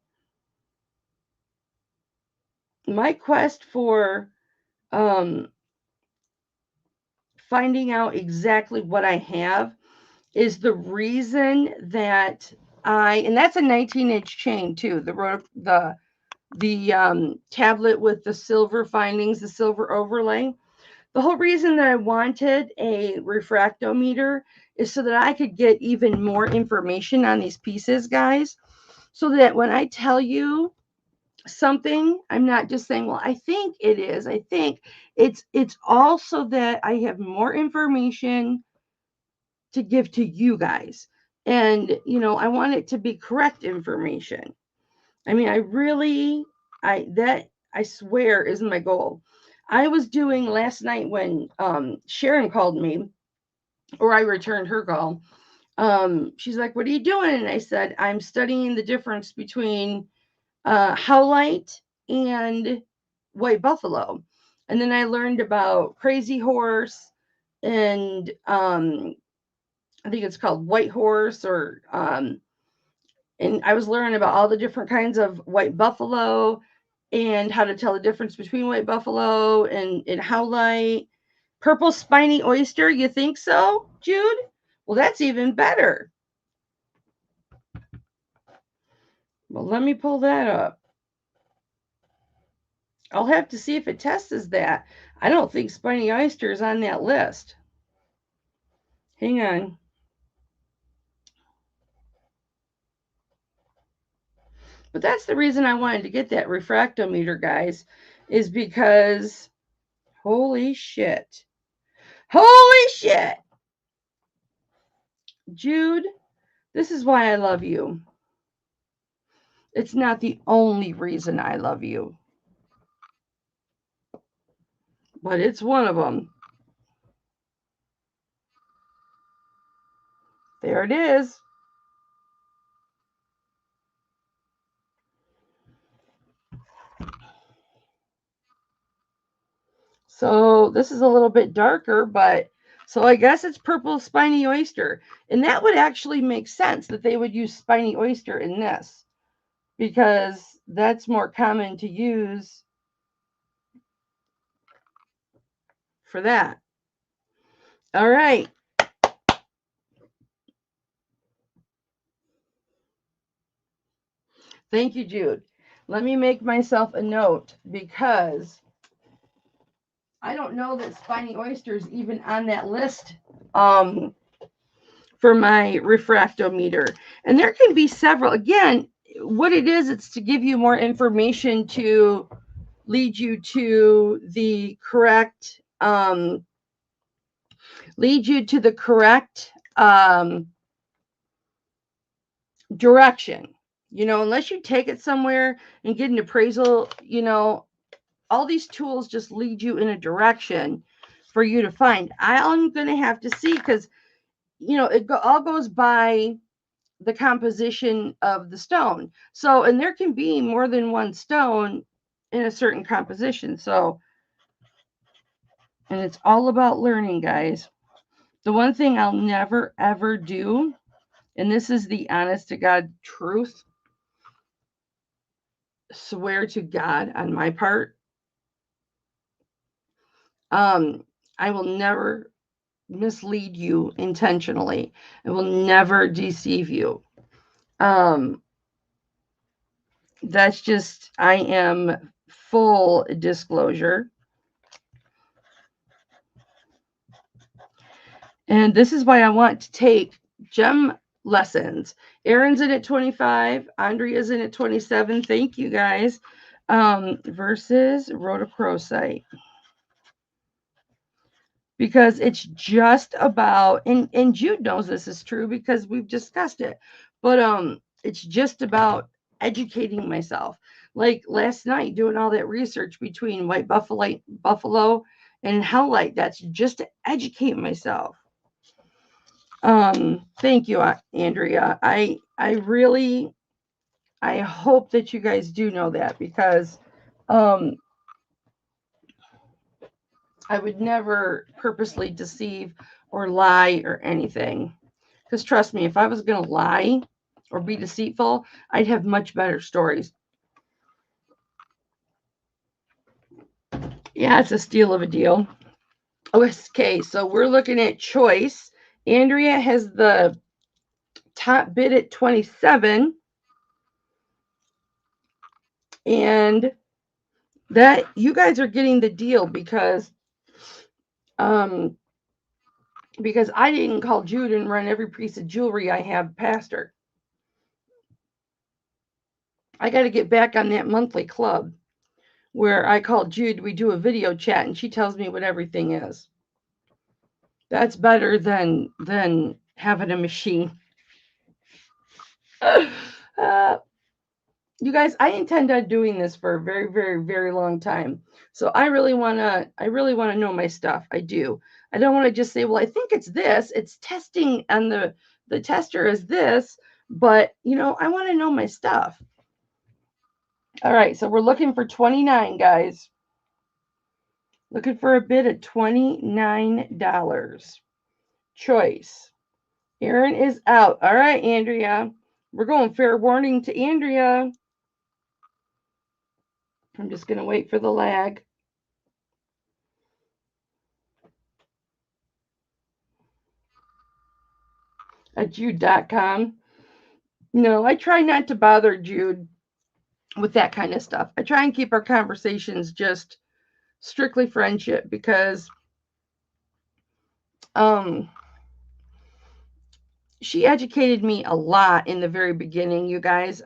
finding out exactly what I have is the reason that and that's a 19-inch chain too. The tablet with the silver findings, the silver overlay. The whole reason that I wanted a refractometer is so that I could get even more information on these pieces, guys, so that when I tell you something, I'm not just saying, well, I think it is. I think it's also that I have more information to give to you guys. And, I want it to be correct information. I mean, I swear is my goal. I was doing last night when Sharon called me, or I returned her call. She's like, "What are you doing?" And I said, "I'm studying the difference between howlite and white buffalo." And then I learned about crazy horse and I think it's called white horse, or and I was learning about all the different kinds of white buffalo and how to tell the difference between white buffalo and howlite. Purple spiny oyster, you think so, Jude? Well, that's even better. Well, let me pull that up. I'll have to see if it tests that. I don't think spiny oyster is on that list. Hang on. But that's the reason I wanted to get that refractometer, guys, is because holy shit. Holy shit. Jude, this is why I love you. It's not the only reason I love you, but it's one of them. There it is. So this is a little bit darker, but so I guess it's purple spiny oyster. And that would actually make sense that they would use spiny oyster in this, because that's more common to use for that. All right. Thank you, Jude. Let me make myself a note, because I don't know that spiny oyster is even on that list for my refractometer. And there can be several. Again, what it is, it's to give you more information to lead you to the correct direction. Unless you take it somewhere and get an appraisal, all these tools just lead you in a direction. for you to find. I'm going to have to see because, it all goes by the composition of the stone. So, and there can be more than one stone in a certain composition. So, and it's all about learning, guys. The one thing I'll never, ever do, and this is the honest to God truth, swear to God on my part, I will never mislead you intentionally. I will never deceive you. That's just, I am full disclosure. And this is why I want to take gem lessons. Erin's in at 25. Andrea's in at 27. Thank you, guys. Versus rhodochrosite. Because it's just about, and Jude knows this is true because we've discussed it, but it's just about educating myself. Like last night, doing all that research between white buffalo and hellite, that's just to educate myself. Thank you, Andrea. I really, I hope that you guys do know that because I would never purposely deceive or lie or anything. Because trust me, if I was going to lie or be deceitful, I'd have much better stories. Yeah, it's a steal of a deal. Okay, so we're looking at choice. Andrea has the top bid at 27. And that you guys are getting the deal because I didn't call Jude and run every piece of jewelry I have past her. I got to get back on that monthly club where I call Jude, we do a video chat, and she tells me what everything is. That's better than having a machine. You guys, I intend on doing this for a very, very, very long time. So I really wanna know my stuff. I do. I don't want to just say, well, I think it's this. It's testing, and the tester is this, but I want to know my stuff. All right, so we're looking for 29, guys. Looking for a bid at $29. Choice. Erin is out. All right, Andrea. We're going fair warning to Andrea. I'm just going to wait for the lag. At Jude.com. No, I try not to bother Jude with that kind of stuff. I try and keep our conversations just strictly friendship because she educated me a lot in the very beginning, you guys,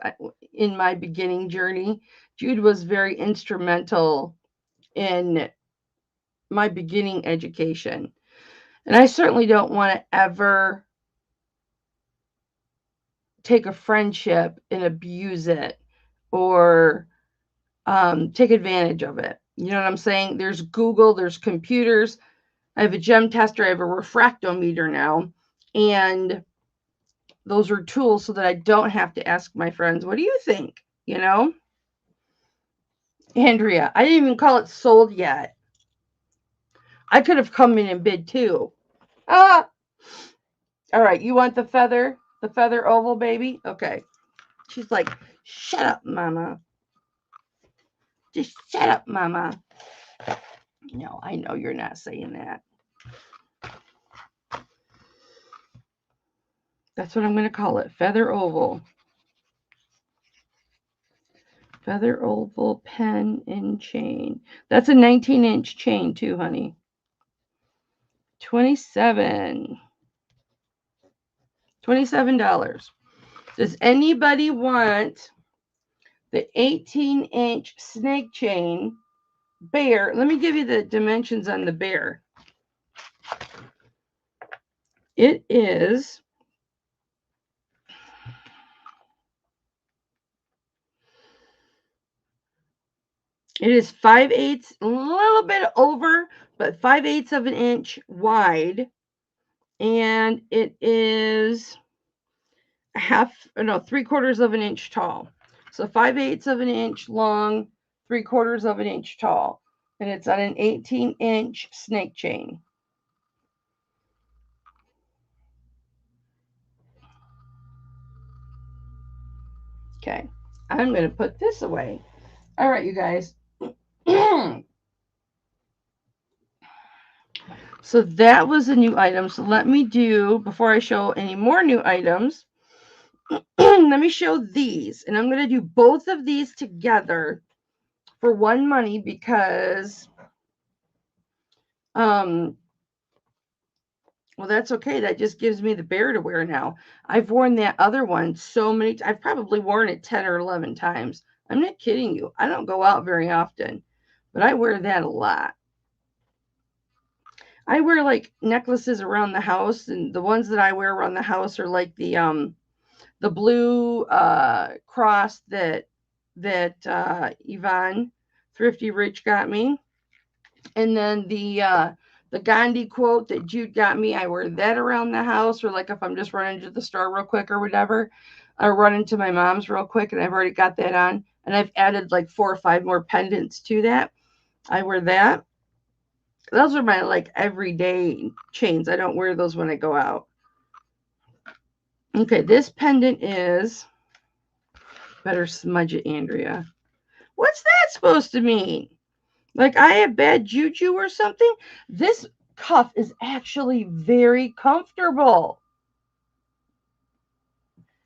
in my beginning journey. Jude was very instrumental in my beginning education. And I certainly don't want to ever take a friendship and abuse it or take advantage of it. You know what I'm saying? There's Google, there's computers. I have a gem tester. I have a refractometer now. And those are tools so that I don't have to ask my friends, what do you think? Andrea, I didn't even call it sold yet. I could have come in and bid too. All right, you want the feather oval, baby? Okay. She's like, shut up, mama. Just shut up, mama. No, I know you're not saying that. That's what I'm going to call it. Feather oval. Feather oval pen and chain. That's a 19-inch chain too, honey. 27. $27. Does anybody want the 18-inch snake chain bear? Let me give you the dimensions on the bear. It is 5/8, a little bit over, but 5/8 of an inch wide, and it is 3/4 of an inch tall. So 5/8 of an inch long, 3/4 of an inch tall, and it's on an 18-inch snake chain. Okay, I'm going to put this away. All right, you guys. So that was a new item. So let me do, before I show any more new items, let me show these. And I'm going to do both of these together for one money because, well, that's okay. That just gives me the bear to wear now. I've worn that other one so many times. I've probably worn it 10 or 11 times. I'm not kidding you. I don't go out very often, but I wear that a lot. I wear like necklaces around the house, and the ones that I wear around the house are like the blue cross that Avon Thrifty Rich got me, and then the Gandhi quote that Jude got me. I wear that around the house, or like if I'm just running to the store real quick or whatever, I run into my mom's real quick, and I've already got that on, and I've added like 4 or 5 more pendants to that. I wear that. Those are my like everyday chains. I don't wear those when I go out. Okay, this pendant is, better smudge it, Andrea. What's that supposed to mean? Like I have bad juju or something? This cuff is actually very comfortable.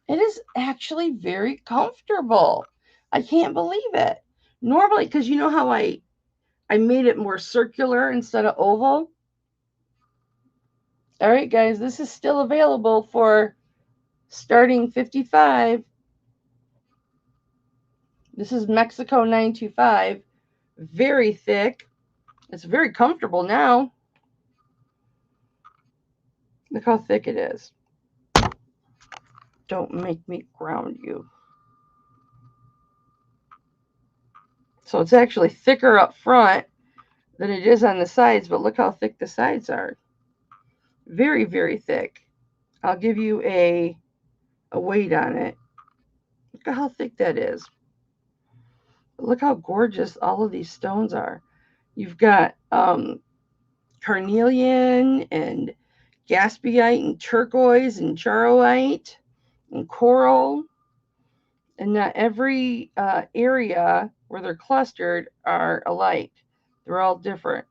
It is actually very comfortable. I can't believe it. Normally, because you know how I made it more circular instead of oval? All right, guys, this is still available for starting $55. This is Mexico 925. Very thick. It's very comfortable now. Look how thick it is. Don't make me ground you. So it's actually thicker up front than it is on the sides, but look how thick the sides are. Very, very thick. I'll give you a weight on it. Look at how thick that is. Look how gorgeous all of these stones are. You've got carnelian and gaspiite and turquoise and charoite and coral. And not every area where they're clustered are alike. They're all different.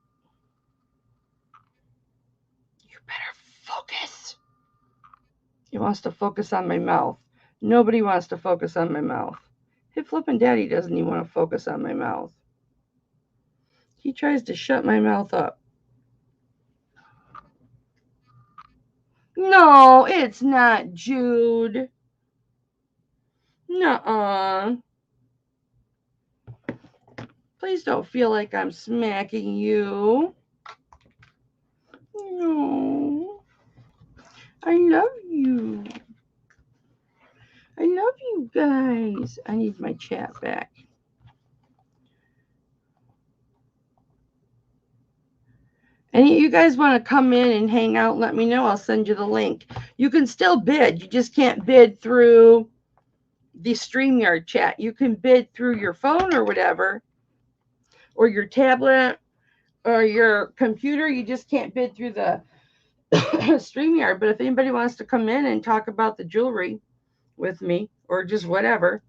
You better focus. He wants to focus on my mouth. Nobody wants to focus on my mouth. Hipflippin Daddy doesn't even want to focus on my mouth. He tries to shut my mouth up. No, it's not, Jude. Nuh-uh. Please don't feel like I'm smacking you. No. I love you. I love you guys. I need my chat back. Any of you guys want to come in and hang out, let me know. I'll send you the link. You can still bid. You just can't bid through the StreamYard chat. You can bid through your phone or whatever, or your tablet or your computer. You just can't bid through the StreamYard. But if anybody wants to come in and talk about the jewelry with me or just whatever,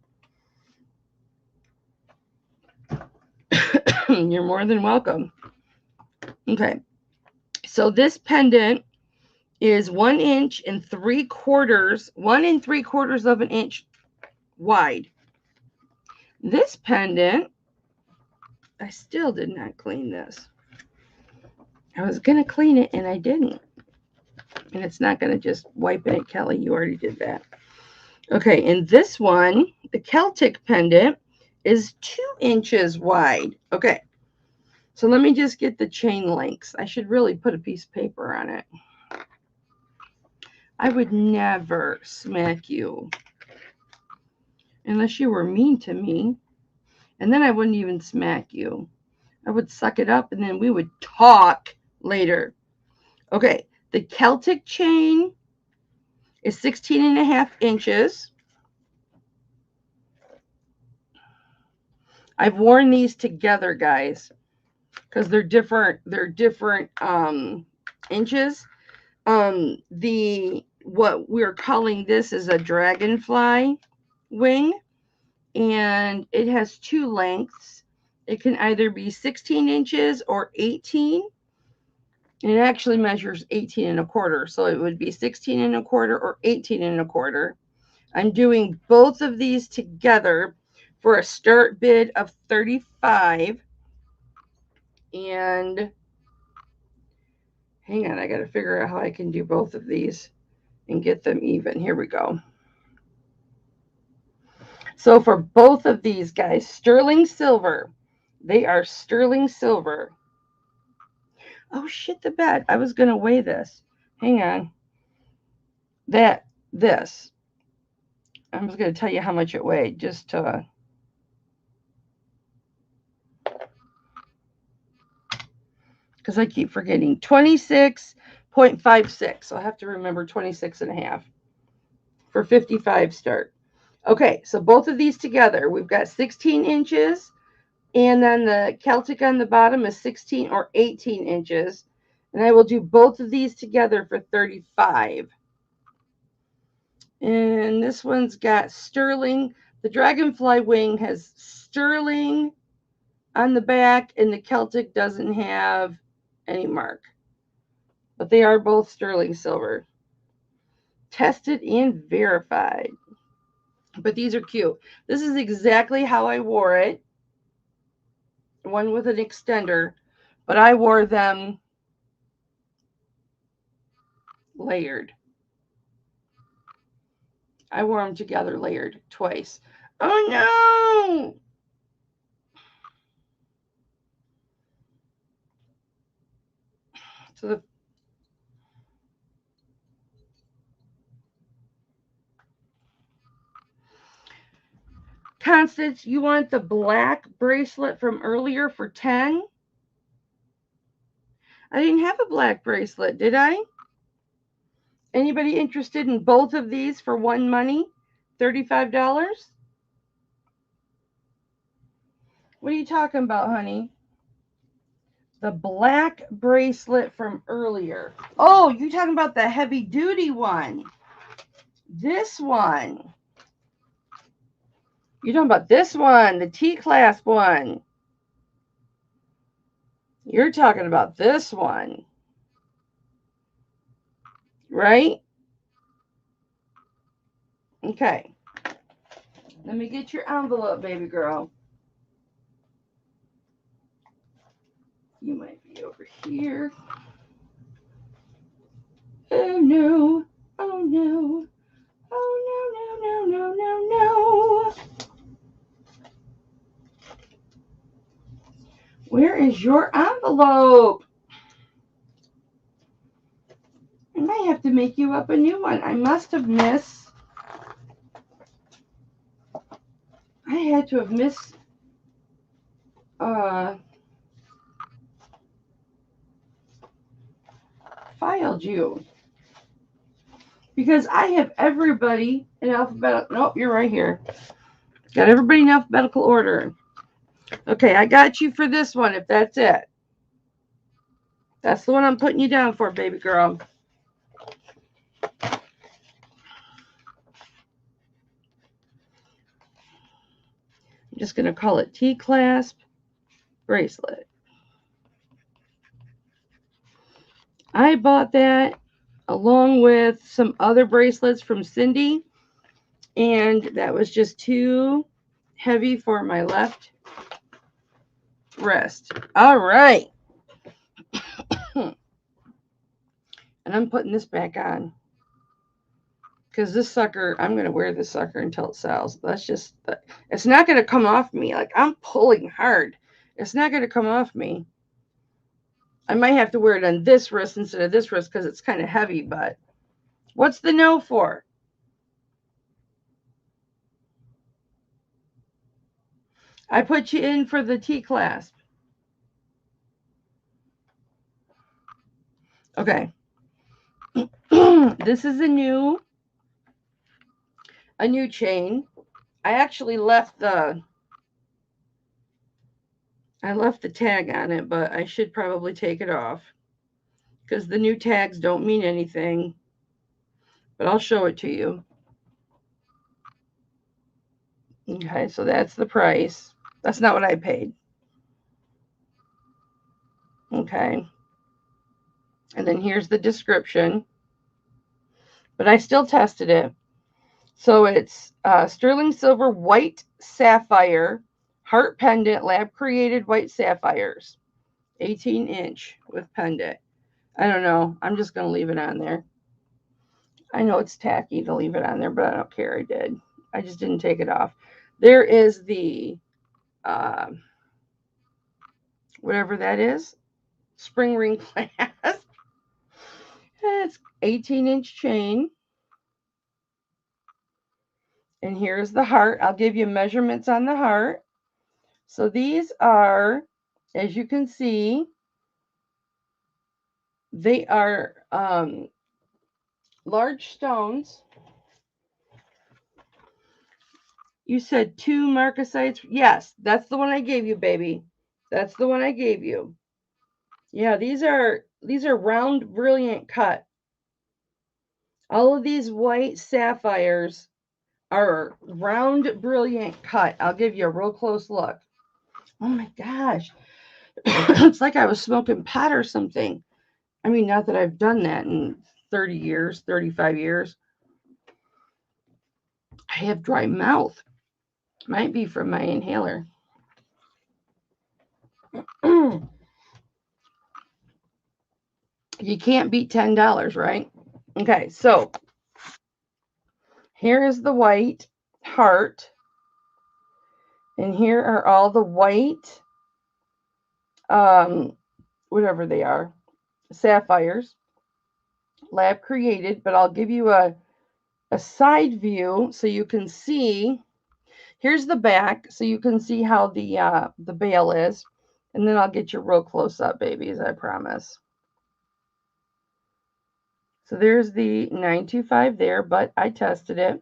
you're more than welcome. Okay. So this pendant is 1 inch and 3/4, 1 3/4 of an inch wide. This pendant, I still did not clean this. I was going to clean it and I didn't. And it's not going to just wipe it, Kelly. You already did that. Okay, and this one, the Celtic pendant, is 2 inches wide. Okay, so let me just get the chain lengths. I should really put a piece of paper on it. I would never smack you unless you were mean to me. And then I wouldn't even smack you. I would suck it up and then we would talk later. Okay, the Celtic Chain is 16.5 inches. I've worn these together, guys, because they're different. They're different inches. What we're calling this is a Dragonfly Wing, and it has two lengths. It can either be 16 inches or 18. And it actually measures 18 1/4, so it would be 16 1/4 or 18 1/4. I'm doing both of these together for a start bid of $35. And hang on, I got to figure out how I can do both of these and get them even. Here we go. So for both of these guys, sterling silver. They are sterling silver. Oh, shit the bed. I was going to weigh this. Hang on. This. I was going to tell you how much it weighed just to... because I keep forgetting. 26.56. So I have to remember 26.5 for 55 start. Okay, so both of these together, we've got 16 inches, and then the Celtic on the bottom is 16 or 18 inches. And I will do both of these together for $35. And this one's got sterling. The Dragonfly Wing has sterling on the back, and the Celtic doesn't have any mark. But they are both sterling silver. Tested and verified. But these are cute. This is exactly how I wore it. One with an extender. But I wore them layered. I wore them together layered twice. Oh no! So the Constance, you want the black bracelet from earlier for 10? I didn't have a black bracelet, did I? Anybody interested in both of these for one money? $35? What are you talking about, honey? The black bracelet from earlier. Oh, you're talking about the heavy duty one. This one. You're talking about this one, the T-clasp one. You're talking about this one. Right? Okay. Let me get your envelope, baby girl. You might be over here. Oh no. Oh no. Oh no, no, no, no, no, no. Where is your envelope? I might have to make you up a new one. I must have missed. I had to have missed filed you. Because I have everybody in alphabetical. Nope, you're right here. Got everybody in alphabetical order. Okay, I got you for this one, if that's it. That's the one I'm putting you down for, baby girl. I'm just going to call it T-clasp bracelet. I bought that along with some other bracelets from Cindy, and that was just too heavy for my left wrist. All right. And I'm putting this back on because this sucker, I'm going to wear this sucker until it sells. That's just, it's not going to come off me. Like, I'm pulling hard. It's not going to come off me. I might have to wear it on this wrist instead of this wrist because it's kind of heavy, but what's the no for? I put you in for the T-clasp. Okay. This is a new chain. I actually left the tag on it, but I should probably take it off because the new tags don't mean anything. But I'll show it to you. Okay, so that's the price. That's not what I paid. Okay. And then here's the description. But I still tested it. So it's sterling silver, white sapphire, heart pendant, lab created white sapphires. 18-inch with pendant. I don't know. I'm just going to leave it on there. I know it's tacky to leave it on there, but I don't care. I did. I just didn't take it off. There is the, whatever that is, spring ring clasp. It's 18-inch chain. And here's the heart. I'll give you measurements on the heart. So these are, as you can see, they are large stones. You said 2 marcasites. Yes, that's the one I gave you, baby. That's the one I gave you. Yeah, these are round, brilliant cut. All of these white sapphires are round, brilliant cut. I'll give you a real close look. Oh my gosh. It's like I was smoking pot or something. I mean, not that I've done that in 30 years, 35 years. I have dry mouth. Might be from my inhaler. You can't beat $10, right? Okay, so here is the white heart. And here are all the white, whatever they are, sapphires, lab created. But I'll give you a side view so you can see. Here's the back, so you can see how the bail is. And then I'll get you real close up, babies, I promise. So there's the 925 there, but I tested it.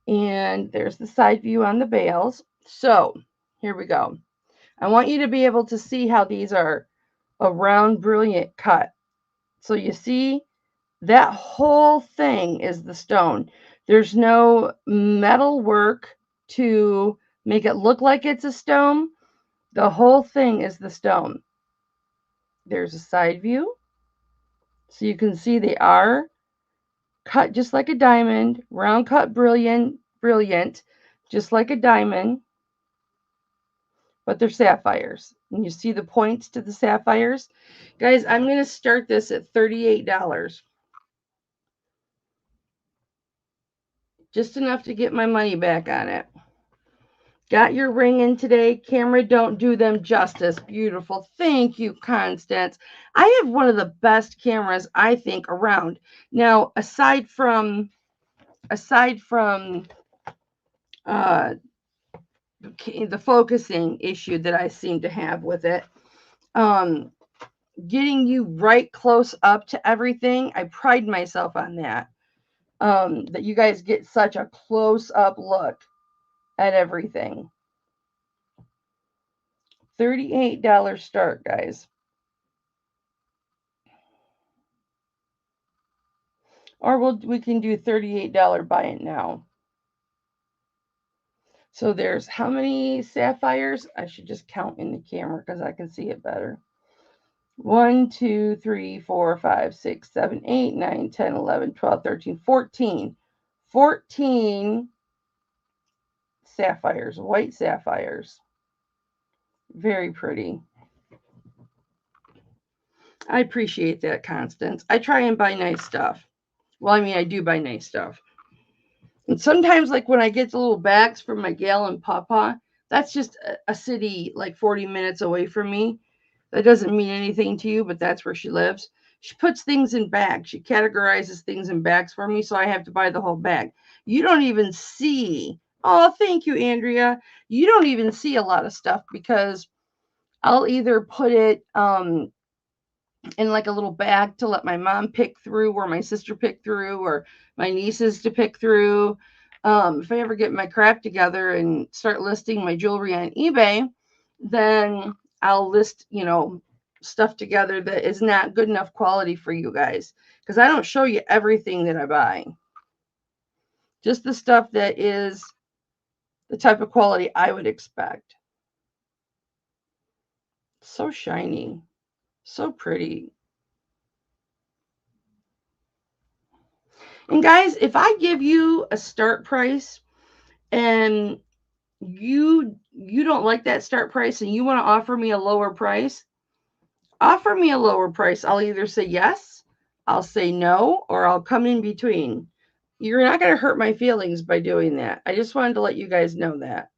And there's the side view on the bails. So here we go. I want you to be able to see how these are a round, brilliant cut. So you see that whole thing is the stone. There's no metal work to make it look like it's a stone. The whole thing is the stone. There's a side view. So you can see they are cut just like a diamond, round cut, brilliant, just like a diamond, but they're sapphires. And you see the points to the sapphires. Guys, I'm going to start this at $38. Just enough to get my money back on it. Got your ring in today. Camera don't do them justice. Beautiful. Thank you, Constance. I have one of the best cameras, I think, around. Now, aside from the focusing issue that I seem to have with it, getting you right close up to everything, I pride myself on that. That you guys get such a close up look at everything. $38 start, guys. Or we can do $38 buy it now. So there's how many sapphires? I should just count in the camera because I can see it better. 1, 2, 3, 4, 5, 6, 7, 8, 9, 10, 11, 12, 13, 14. 14 sapphires, white sapphires. Very pretty. I appreciate that, Constance. I try and buy nice stuff. Well, I mean, I do buy nice stuff. And sometimes, like when I get the little bags from my gal and Papa, that's just a city like 40 minutes away from me. That doesn't mean anything to you, but that's where she lives. She puts things in bags. She categorizes things in bags for me, so I have to buy the whole bag. You don't even see. Oh, thank you, Andrea. You don't even see a lot of stuff because I'll either put it in like a little bag to let my mom pick through, or my sister pick through, or my nieces to pick through. If I ever get my crap together and start listing my jewelry on eBay, then I'll list, stuff together that is not good enough quality for you guys. Because I don't show you everything that I buy. Just the stuff that is the type of quality I would expect. So shiny. So pretty. And guys, if I give you a start price and you don't like that start price and you want to offer me a lower price, offer me a lower price. I'll either say yes, I'll say no, or I'll come in between. You're not going to hurt my feelings by doing that. I just wanted to let you guys know that.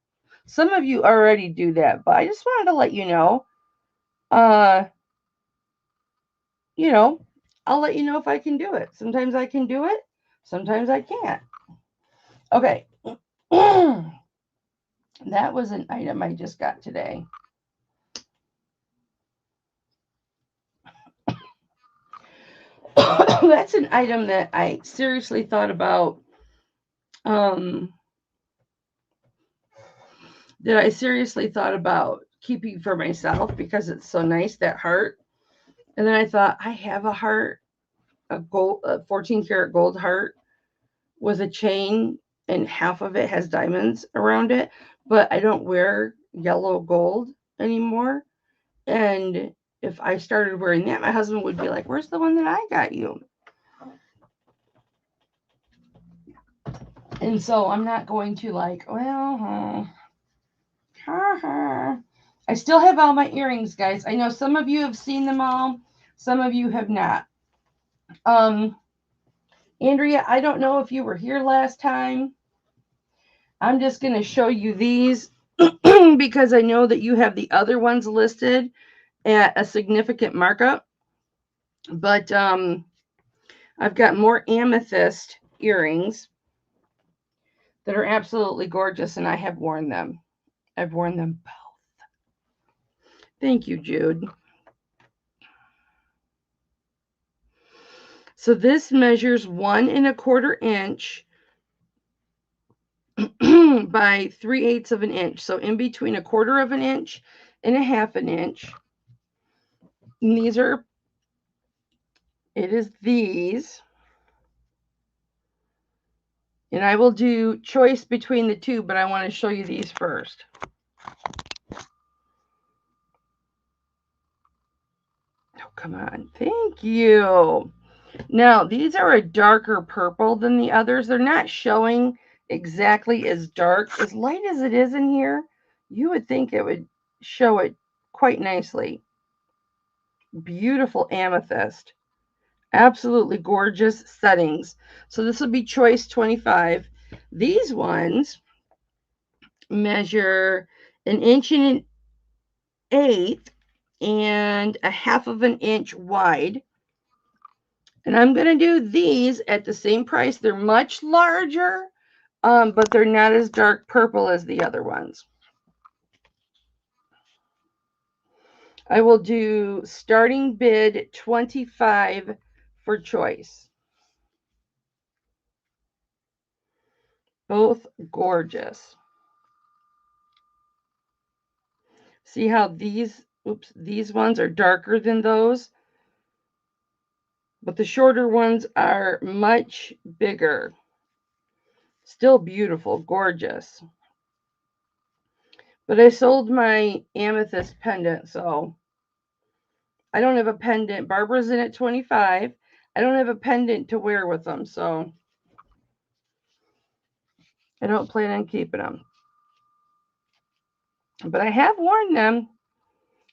Some of you already do that, but I just wanted to let you know. I'll let you know if I can do it. Sometimes I can do it. Sometimes I can't. Okay. That was an item I just got today. That's an item that I seriously thought about. Keeping for myself because it's so nice, that heart. And then I thought, I have a heart, a 14 karat gold heart with a chain, and half of it has diamonds around it, but I don't wear yellow gold anymore. And if I started wearing that, my husband would be like, where's the one that I got you? And so I'm not going to I still have all my earrings, guys. I know some of you have seen them all. Some of you have not. Andrea, I don't know if you were here last time. I'm just going to show you these because I know that you have the other ones listed at a significant markup. But I've got more amethyst earrings that are absolutely gorgeous, and I have worn them. I've worn them both. Thank you, Jude. So this measures 1 1/4 inch by 3/8 of an inch. So in between 1/4 of an inch and 1/2 an inch. And it is these. And I will do choice between the two, but I want to show you these first. Oh, come on. Thank you. Now, these are a darker purple than the others. They're not showing exactly as dark. As light as it is in here, you would think it would show it quite nicely. Beautiful amethyst. Absolutely gorgeous settings. So this will be choice 25. These ones measure 1 1/8 and 1/2 of an inch wide. And I'm going to do these at the same price. They're much larger, but they're not as dark purple as the other ones. I will do starting bid 25 for choice. Both gorgeous. See how these ones are darker than those? But the shorter ones are much bigger. Still beautiful, gorgeous. But I sold my amethyst pendant, so I don't have a pendant. Barbara's in at 25. I don't have a pendant to wear with them, so I don't plan on keeping them. But I have worn them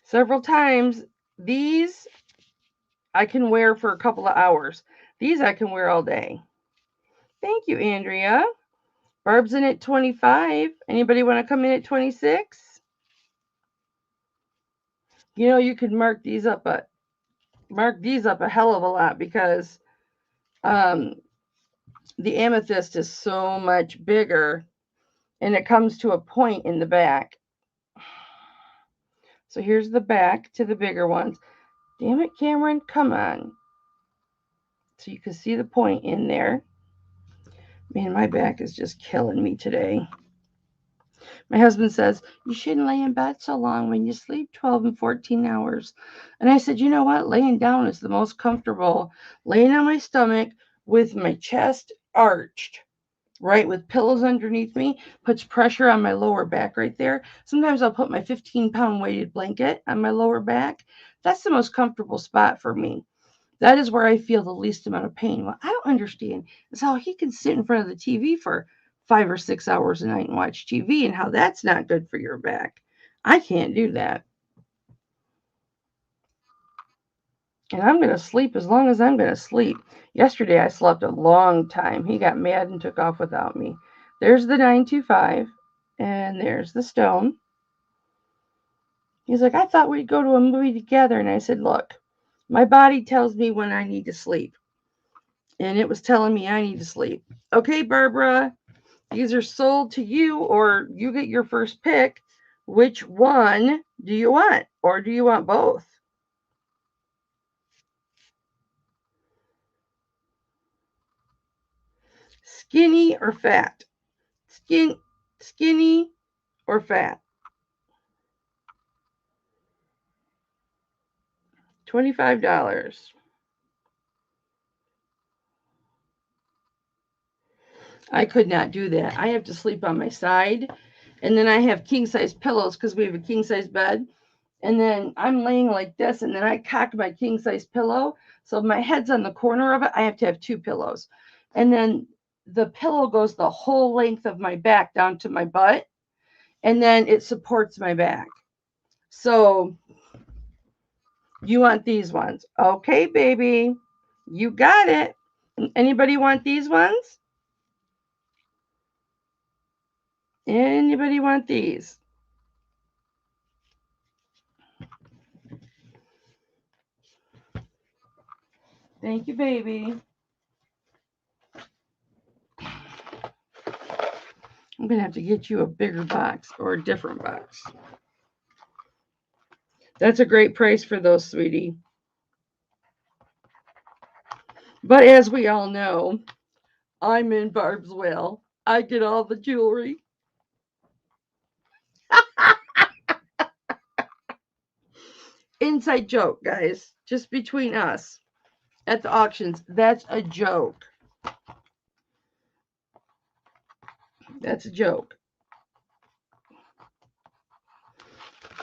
several times. These I can wear for a couple of hours. These I can wear all day. Thank you, Andrea. Barb's in at 25. Anybody want to come in at 26? You could mark these up a hell of a lot because the amethyst is so much bigger and it comes to a point in the back. So here's the back to the bigger ones. Damn it, Cameron, come on. So you can see the point in there. Man, my back is just killing me today. My husband says, you shouldn't lay in bed so long when you sleep 12 and 14 hours. And I said, you know what? Laying down is the most comfortable. Laying on my stomach with my chest arched, right, with pillows underneath me, puts pressure on my lower back right there. Sometimes I'll put my 15-pound weighted blanket on my lower back. That's the most comfortable spot for me. That is where I feel the least amount of pain. What I don't understand is how he can sit in front of the TV for 5 or 6 hours a night and watch TV and how that's not good for your back. I can't do that. And I'm going to sleep as long as I'm going to sleep. Yesterday I slept a long time. He got mad and took off without me. There's the 925 and there's the stone. He's like, I thought we'd go to a movie together. And I said, look, my body tells me when I need to sleep. And it was telling me I need to sleep. Okay, Barbara, these are sold to you, or you get your first pick. Which one do you want? Or do you want both? Skinny or fat? Skinny or fat? $25. I could not do that. I have to sleep on my side. And then I have king size pillows because we have a king size bed. And then I'm laying like this, and then I cock my king size pillow. So my head's on the corner of it. I have to have two pillows. And then the pillow goes the whole length of my back down to my butt. And then it supports my back. So you want these ones? Okay, baby. You got it. Anybody want these ones? Anybody want these? Thank you, baby. I'm going to have to get you a bigger box or a different box. That's a great price for those, sweetie. But as we all know, I'm in Barb's will. I get all the jewelry. Inside joke, guys. Just between us at the auctions. That's a joke. That's a joke.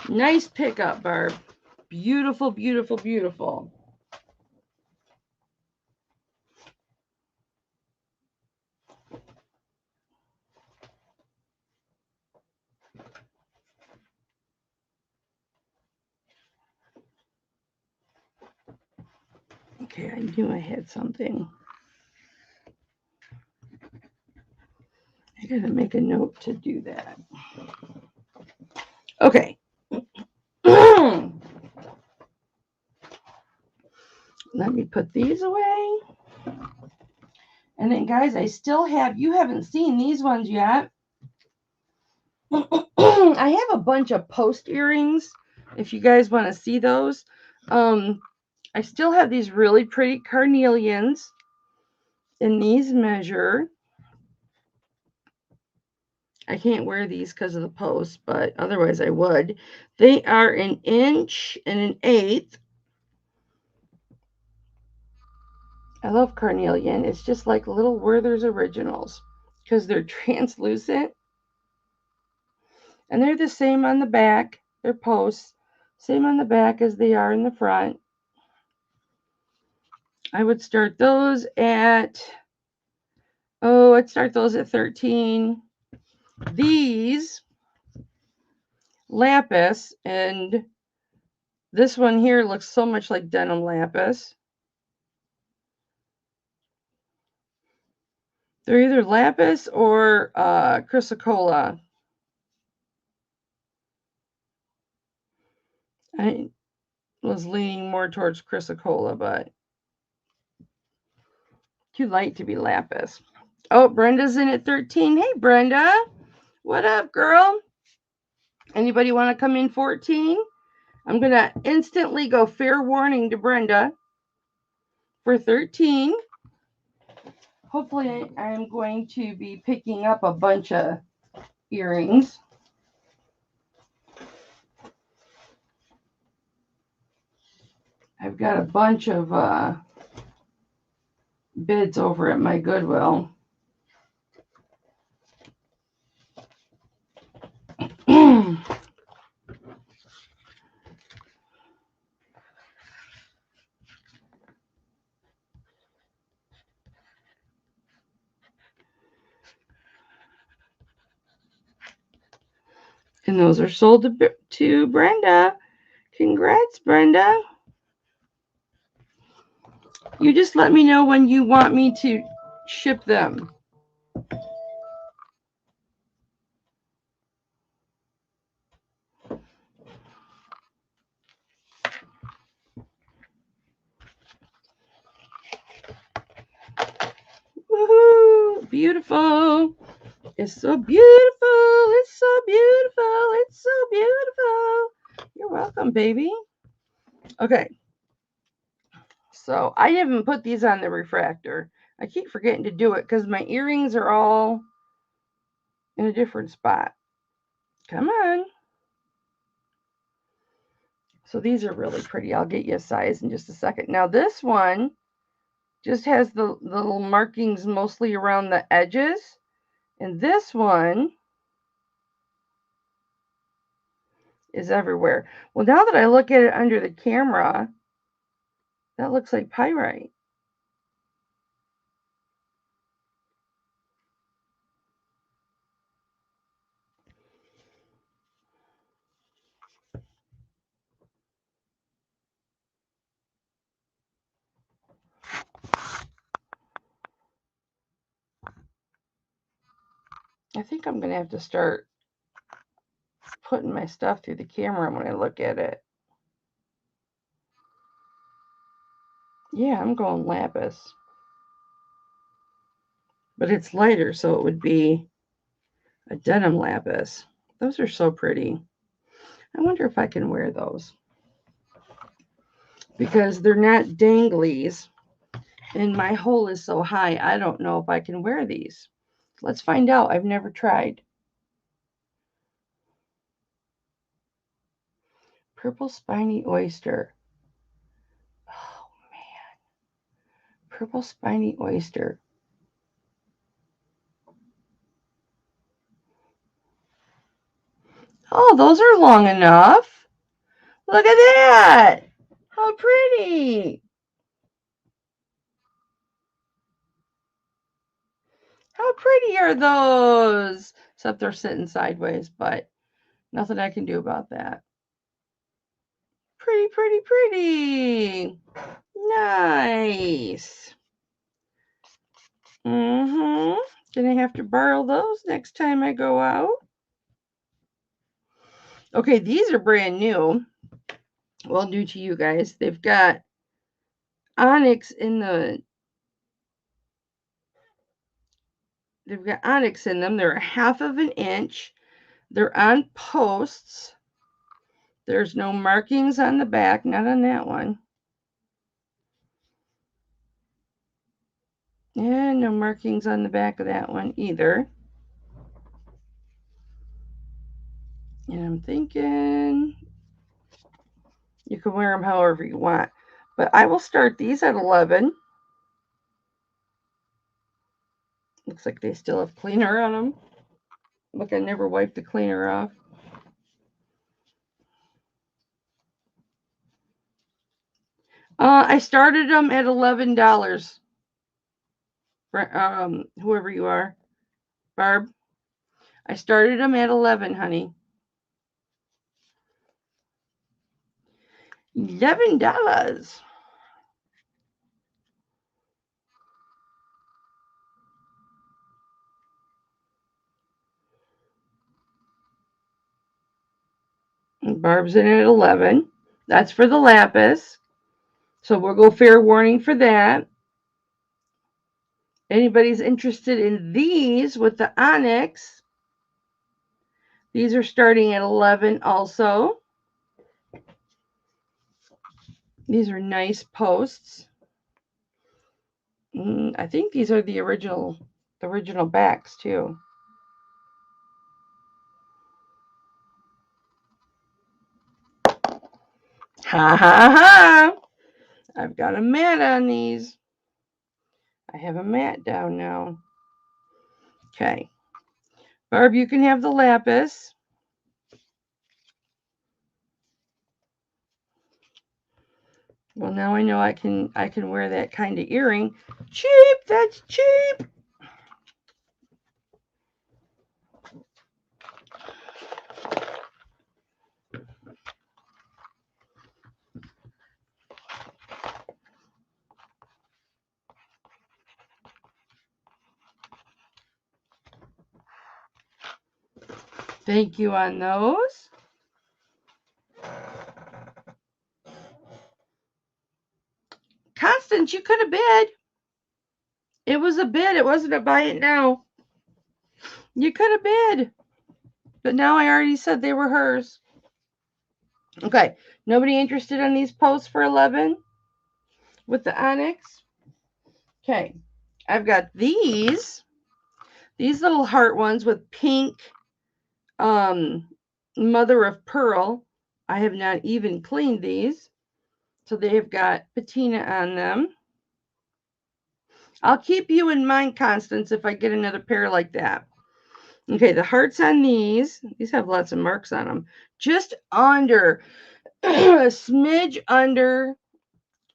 Nice pickup, Barb. Beautiful, beautiful, beautiful. Okay, I knew I had something. I gotta make a note to do that. Okay. Let me put these away. And then, guys, I still have, you haven't seen these ones yet. I have a bunch of post earrings, if you guys want to see those. I still have these really pretty carnelians, and these measure. I can't wear these because of the post, but otherwise I would. They are 1 inch and 1/8. I love carnelian. It's just like little Werther's Originals because they're translucent. And they're the same on the back. They're posts. Same on the back as they are in the front. I would start those at, I'd start those at 13. These lapis, and this one here looks so much like denim lapis. They're either lapis or chrysocolla. I was leaning more towards chrysocolla, but too light to be lapis. Oh, Brenda's in at 13. Hey, Brenda. What up, girl? Anybody want to come in 14? I'm going to instantly go fair warning to Brenda for 13. Hopefully I'm going to be picking up a bunch of earrings. I've got a bunch of bids over at my Goodwill. And those are sold to Brenda. Congrats, Brenda. You just let me know when you want me to ship them. Woohoo! Beautiful. It's so beautiful. It's so beautiful. It's so beautiful. You're welcome, baby. Okay. So I haven't put these on the refractor. I keep forgetting to do it because my earrings are all in a different spot. Come on. So these are really pretty. I'll get you a size in just a second. Now this one just has the little markings mostly around the edges. And this one is everywhere. Well, now that I look at it under the camera, that looks like pyrite. I think I'm going to have to start putting my stuff through the camera when I look at it. Yeah, I'm going lapis. But it's lighter, so it would be a denim lapis. Those are so pretty. I wonder if I can wear those. Because they're not danglies. And my hole is so high, I don't know if I can wear these. Let's find out. I've never tried. Purple Spiny Oyster. Oh, man. Purple Spiny Oyster. Oh, those are long enough. Look at that. How pretty. How pretty are those? Except they're sitting sideways, but nothing I can do about that. Pretty, pretty, pretty. Nice. Gonna have to borrow those next time I go out. Okay, these are brand new. Well, new to you guys. They've got onyx in the... They've got onyx in them. They're 1/2 of an inch. They're on posts. There's no markings on the back. Not on that one. And no markings on the back of that one either. And I'm thinking you can wear them however you want. But I will start these at 11. Looks like they still have cleaner on them. Look, I never wiped the cleaner off. I started them at $11. For, whoever you are, Barb. I started them at 11, honey. $11. Barb's in at 11. That's for the lapis. So we'll go fair warning for that. Anybody's interested in these with the onyx, these are starting at 11 also. These are nice posts. I think these are the original backs too. Ha ha ha! I've got a mat on these. I have a mat down now. Okay. Barb, you can have the lapis. Well, now I know I can wear that kind of earring. Cheap, that's cheap. Thank you on those. Constance, you could have bid. It was a bid. It wasn't a buy it now. You could have bid. But now I already said they were hers. Okay. Nobody interested in these posts for 11 with the onyx? Okay. I've got these little heart ones with pink mother of pearl. I have not even cleaned these. So they have got patina on them. I'll keep you in mind, Constance, if I get another pair like that. Okay, the hearts on these have lots of marks on them. Just under, a smidge under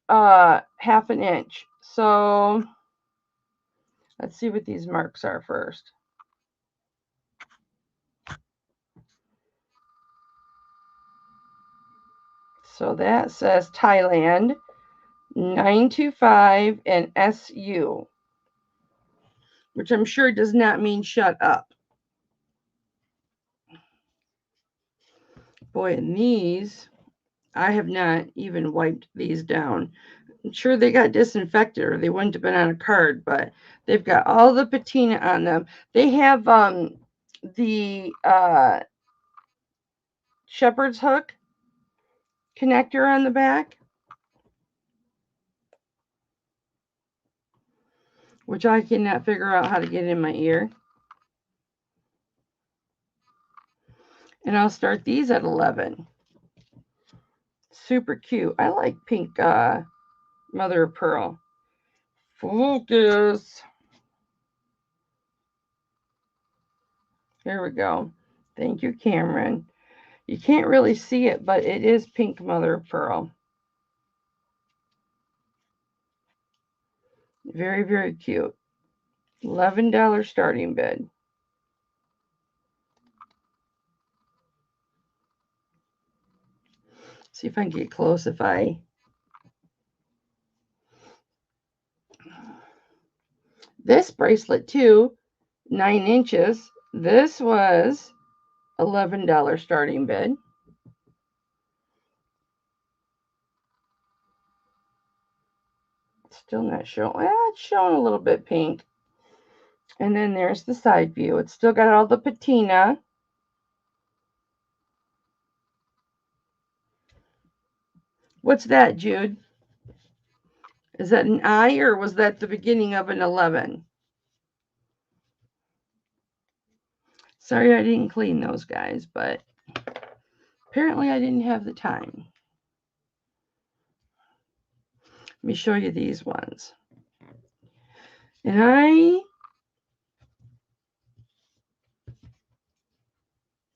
half an inch. So let's see what these marks are first. So that says Thailand, 925 and SU, which I'm sure does not mean shut up. Boy, and these, I have not even wiped these down. I'm sure they got disinfected or they wouldn't have been on a card, but they've got all the patina on them. They have the shepherd's hook connector on the back, which I cannot figure out how to get in my ear. And I'll start these at 11. Super cute. I like pink mother of pearl. Focus. Here we go. Thank you, Cameron. You can't really see it, but it is pink mother of pearl. Very, very cute. $11 starting bid. See if I can get close. This bracelet too, 9 inches. This was $11 starting bid. Still not showing. Well, it's showing a little bit pink. And then there's the side view. It's still got all the patina. What's that, Jude? Is that an I or was that the beginning of an 11? Sorry I didn't clean those guys, but apparently I didn't have the time. Let me show you these ones. And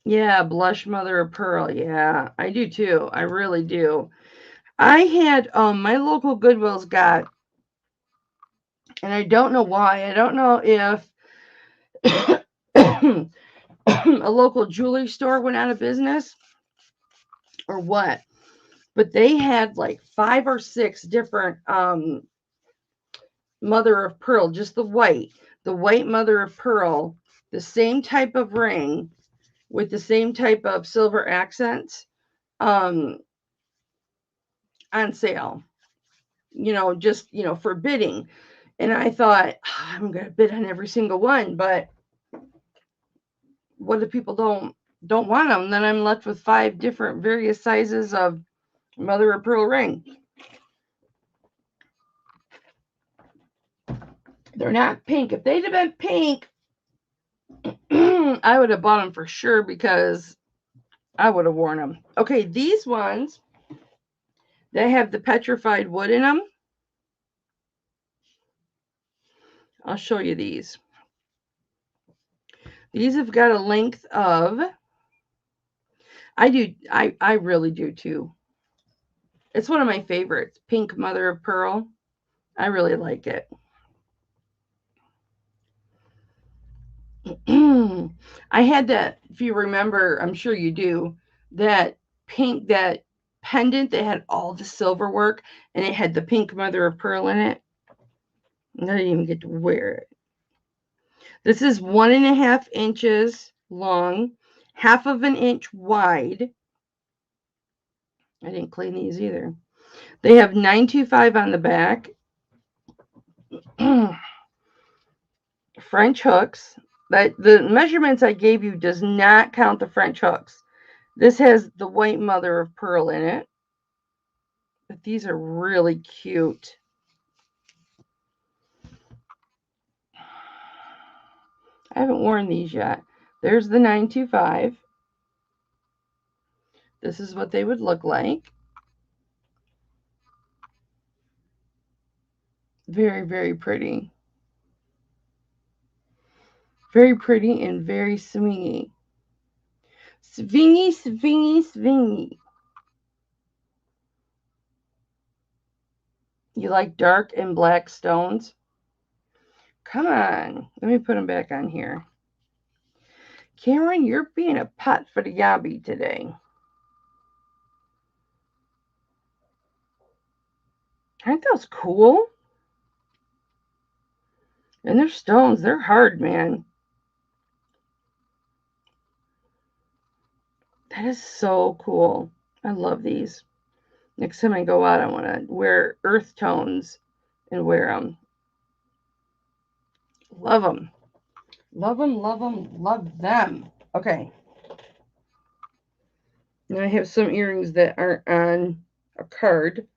yeah, blush mother of pearl. Yeah, I do too. I really do. I had my local Goodwill's got, and I don't know why. I don't know if a local jewelry store went out of business or what, but they had like 5 or 6 different mother of pearl, just the white mother of pearl, the same type of ring with the same type of silver accents on sale, just for bidding. And I thought, I'm gonna bid on every single one, but what if people don't want them? Then I'm left with 5 different various sizes of mother of pearl ring. They're not pink. If they'd have been pink, I would have bought them for sure because I would have worn them. Okay, these ones, they have the petrified wood in them. I'll show you these. These have got a length of, I really do too. It's one of my favorites, Pink Mother of Pearl. I really like it. I had that, if you remember, I'm sure you do, that pendant that had all the silver work and it had the pink mother of pearl in it. I didn't even get to wear it. This is 1.5 inches long, 1/2 inch wide. I didn't clean these either. They have 925 on the back. French hooks. But the measurements I gave you does not count the French hooks. This has the white mother of pearl in it. But these are really cute. I haven't worn these yet. There's the 925. This is what they would look like. Very, very pretty. Very pretty and very swingy. Swingy, swingy, swingy. You like dark and black stones? Come on. Let me put them back on here. Karen, you're being a pot for the yabby today. Aren't those cool? And they're stones. They're hard, man. That is so cool. I love these. Next time I go out, I want to wear earth tones and wear them. Love them. Love them, love them, love them. Okay. Now I have some earrings that aren't on a card.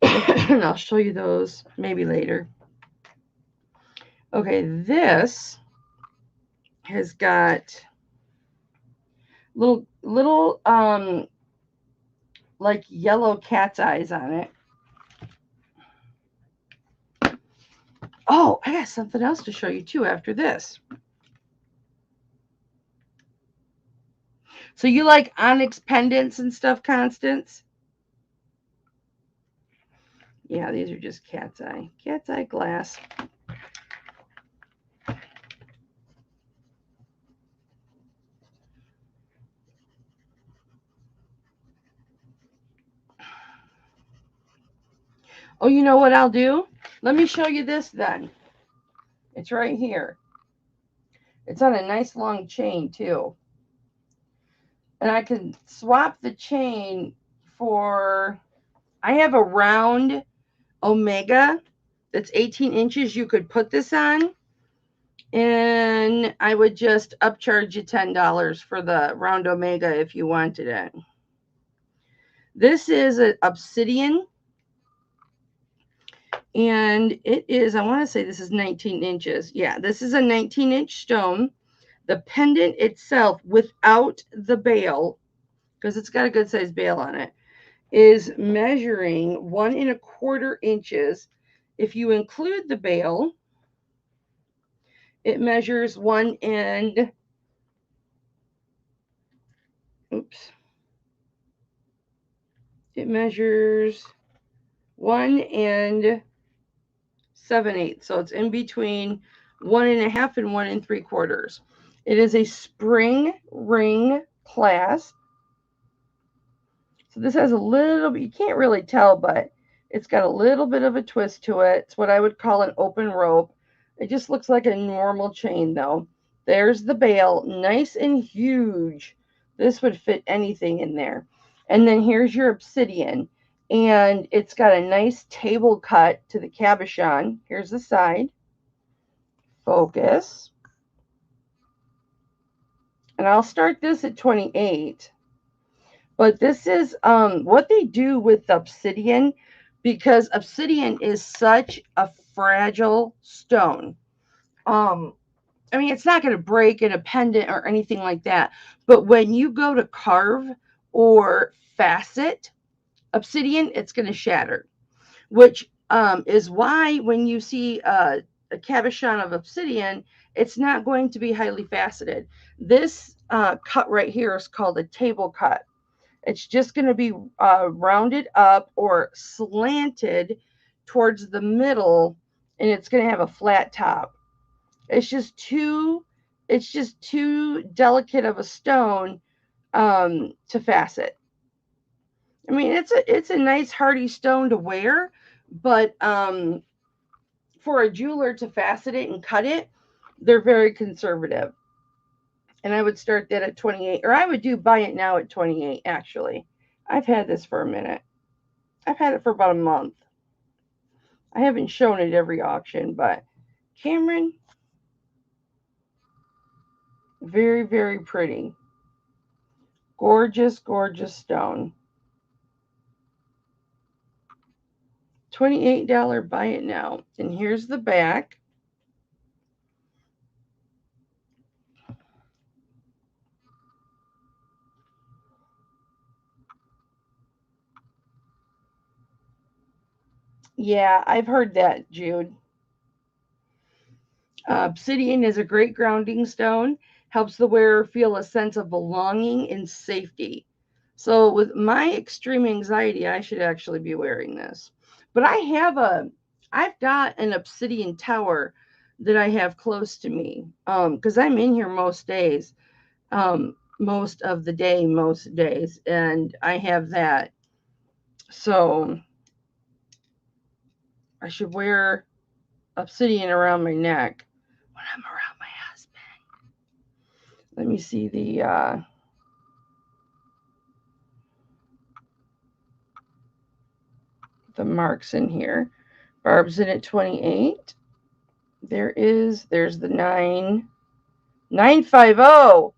And I'll show you those maybe later. Okay, this has got little like yellow cat's eyes on it. Oh, I got something else to show you too after this. So you like onyx pendants and stuff, Constance? Yeah, these are just cat's eye glass. Oh, you know what I'll do? Let me show you this then. It's right here. It's on a nice long chain too. And I can swap the chain for, I have a round Omega that's 18 inches. You could put this on and I would just upcharge you $10 for the round Omega if you wanted it. This is an Obsidian. And it is, I want to say this is 19 inches. Yeah, this is a 19-inch stone. The pendant itself, without the bail, because it's got a good size bail on it, is measuring 1 1/4 inches. If you include the bail, it measures 1 and, oops. It measures 1 and 7/8. So it's in between 1 1/2 and 1 3/4. It is a spring ring clasp. So this has a little bit, you can't really tell, but it's got a little bit of a twist to it. It's what I would call an open rope. It just looks like a normal chain though. There's the bail, nice and huge. This would fit anything in there. And then here's your Obsidian. And it's got a nice table cut to the cabochon. Here's the side. Focus. And I'll start this at 28. But this is what they do with Obsidian, because Obsidian is such a fragile stone. I mean, it's not going to break in a pendant or anything like that. But when you go to carve or facet obsidian, it's going to shatter, which is why when you see a cabochon of obsidian, it's not going to be highly faceted. This cut right here is called a table cut. It's just going to be rounded up or slanted towards the middle, and it's going to have a flat top. It's just too delicate of a stone to facet. I mean, it's a nice hardy stone to wear, but for a jeweler to facet it and cut it, they're very conservative. And I would start that at 28, or I would do buy it now at 28. Actually, I've had this for a minute. I've had it for about a month. I haven't shown it every auction, but Cameron, very, very pretty. Gorgeous, gorgeous stone. $28, buy it now. And here's the back. Yeah, I've heard that, Jude. Obsidian is a great grounding stone, helps the wearer feel a sense of belonging and safety. So with my extreme anxiety, I should actually be wearing this. But I've got an obsidian tower that I have close to me because I'm in here most days, most of the day, most days, and I have that. So I should wear obsidian around my neck when I'm around my husband. Let me see the marks in here. Barb's in at 28. There's the 950.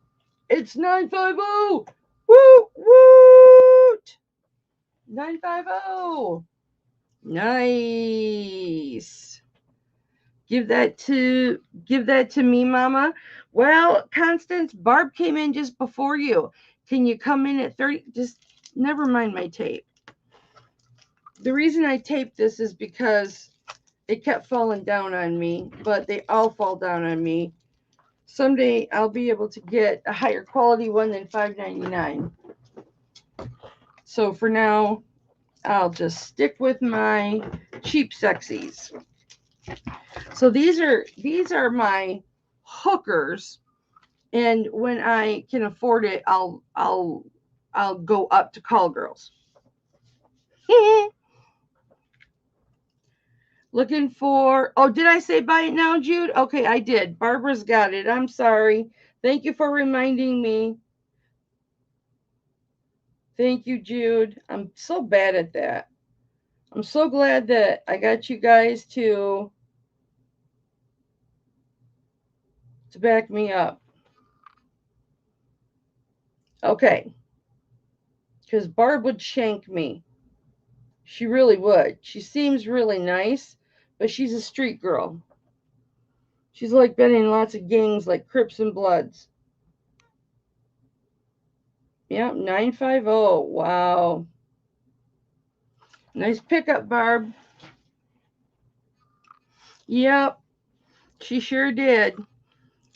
It's 950. Woo woot. 950. Nice. Give that to me, Mama. Well, Constance, Barb came in just before you. Can you come in at 30? Just never mind my tape. The reason I taped this is because it kept falling down on me, but they all fall down on me. Someday I'll be able to get a higher quality one than $5.99. So for now, I'll just stick with my cheap sexies. So these are my hookers, and when I can afford it, I'll go up to call girls. Looking for, oh, did I say buy it now, Jude? Okay, I did. Barbara's got it. I'm sorry. Thank you for reminding me. Thank you, Jude. I'm so bad at that. I'm so glad that I got you guys to back me up. Okay. Because Barb would shank me. She really would. She seems really nice, but she's a street girl. She's like been in lots of gangs like Crips and Bloods. Yep, 950. Wow. Nice pickup, Barb. Yep, she sure did.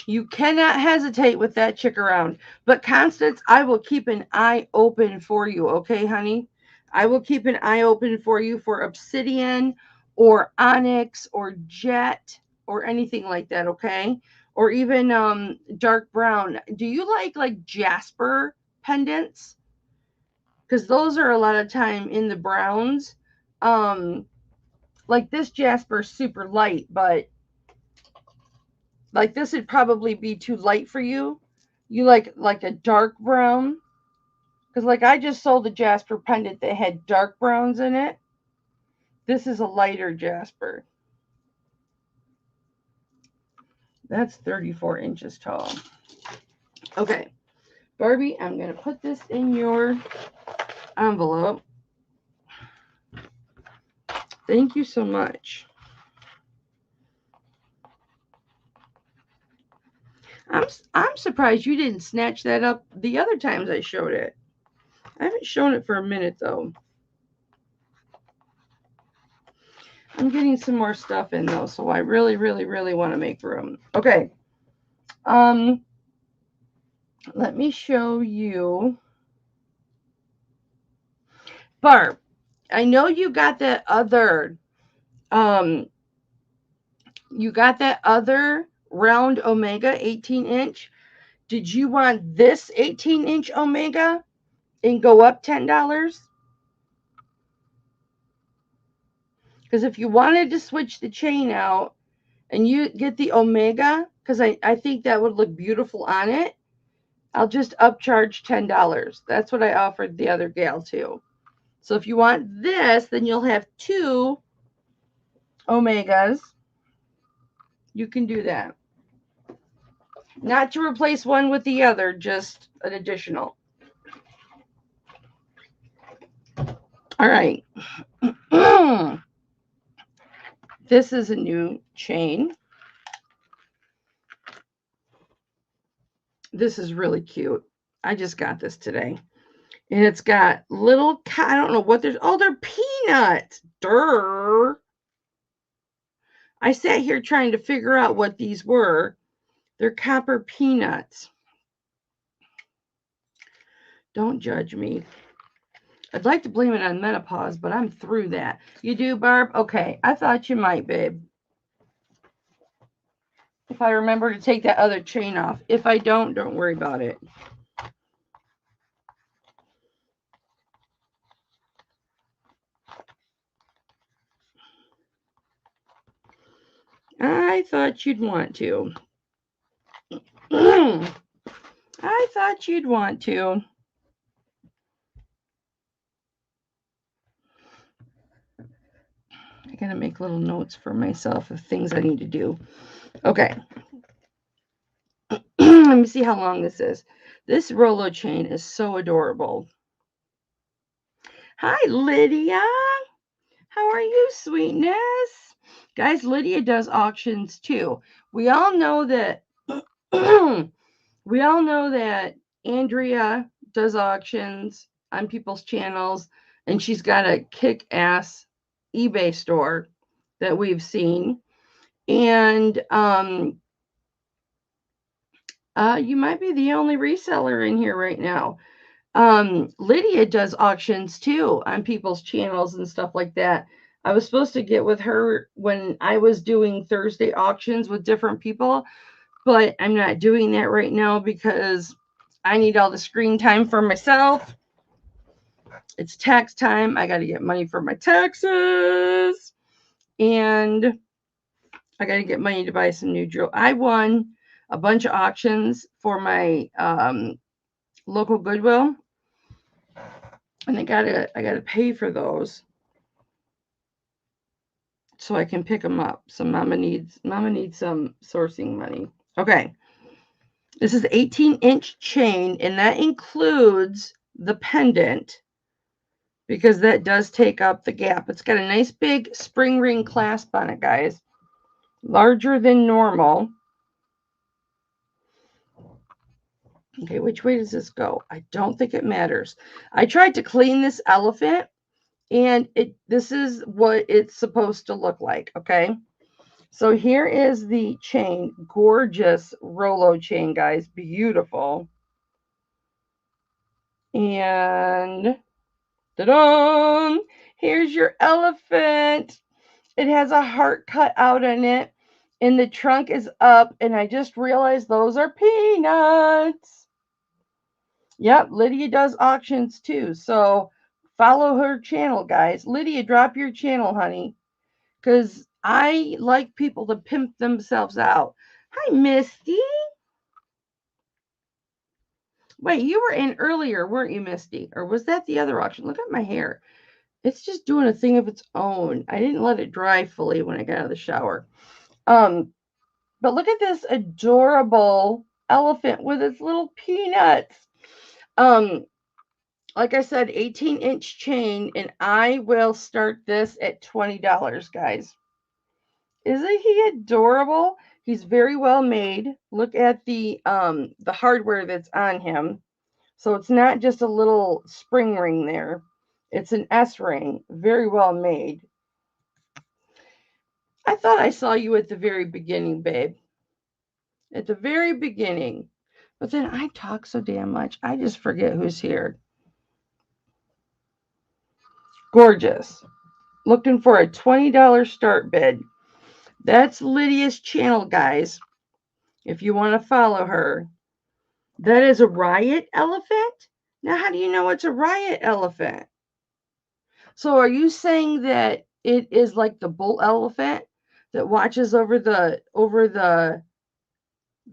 You cannot hesitate with that chick around. But Constance, I will keep an eye open for you, okay, honey? I will keep an eye open for you for obsidian or onyx or jet or anything like that, okay? Or even dark brown. Do you like jasper pendants? Because those are a lot of time in the browns. Like this jasper is super light, but like this would probably be too light for you. You like a dark brown? Because like I just sold a jasper pendant that had dark browns in it. This is a lighter jasper. That's 34 inches tall. Okay, Barbie, I'm going to put this in your envelope. Thank you so much. I'm surprised you didn't snatch that up the other times I showed it. I haven't shown it for a minute though. I'm getting some more stuff in though, so I really, really, really want to make room. Okay. Let me show you. Barb, I know you got that other round Omega 18-inch. Did you want this 18-inch Omega and go up $10? Because if you wanted to switch the chain out and you get the Omega, because I think that would look beautiful on it, I'll just upcharge $10. That's what I offered the other gal too. So if you want this, then you'll have 2 Omegas. You can do that. Not to replace one with the other, just an additional. All right. This is a new chain. This is really cute. I just got this today. And it's got little, I don't know what there's, oh, they're peanuts. Durr. I sat here trying to figure out what these were. They're copper peanuts. Don't judge me. I'd like to blame it on menopause, but I'm through that. You do, Barb? Okay. I thought you might, babe. If I remember to take that other chain off. If I don't worry about it. I thought you'd want to. I thought you'd want to. I gotta make little notes for myself of things I need to do. Okay. Let me see how long this is. This Rolo chain is so adorable. Hi, Lydia. How are you, sweetness? Guys, Lydia does auctions too. We all know that Andrea does auctions on people's channels, and she's got a kick-ass eBay store that we've seen. And you might be the only reseller in here right now. Lydia does auctions too on people's channels and stuff like that. I was supposed to get with her when I was doing Thursday auctions with different people, but I'm not doing that right now because I need all the screen time for myself. It's tax time. I got to get money for my taxes, and I got to get money to buy some new jewelry. I won a bunch of auctions for my local Goodwill, and I gotta pay for those so I can pick them up. So Mama needs some sourcing money. Okay, this is 18-inch chain, and that includes the pendant because that does take up the gap. It's got a nice big spring ring clasp on it, guys, larger than normal. Okay, which way does this go? I don't think it matters. I tried to clean this elephant, and this is what it's supposed to look like, okay? So here is the chain. Gorgeous Rolo chain, guys. Beautiful. And ta-da! Here's your elephant. It has a heart cut out in it, and the trunk is up, and I just realized those are peanuts. Yep, Lydia does auctions too, so follow her channel, guys. Lydia, drop your channel, honey, because I like people to pimp themselves out. Hi, Misty. Wait, you were in earlier, weren't you, Misty? Or was that the other auction? Look at my hair. It's just doing a thing of its own. I didn't let it dry fully when I got out of the shower. But look at this adorable elephant with its little peanuts. Like I said, 18-inch chain, and I will start this at $20, guys. Isn't he adorable? He's very well made. Look at the hardware that's on him. So it's not just a little spring ring there. It's an S ring. Very well made. I thought I saw you at the very beginning, babe. At the very beginning. But then I talk so damn much, I just forget who's here. Gorgeous. Looking for a $20 start bid. That's Lydia's channel, guys. If you want to follow her. That is a riot elephant? Now, how do you know it's a riot elephant? So are you saying that it is like the bull elephant that watches over the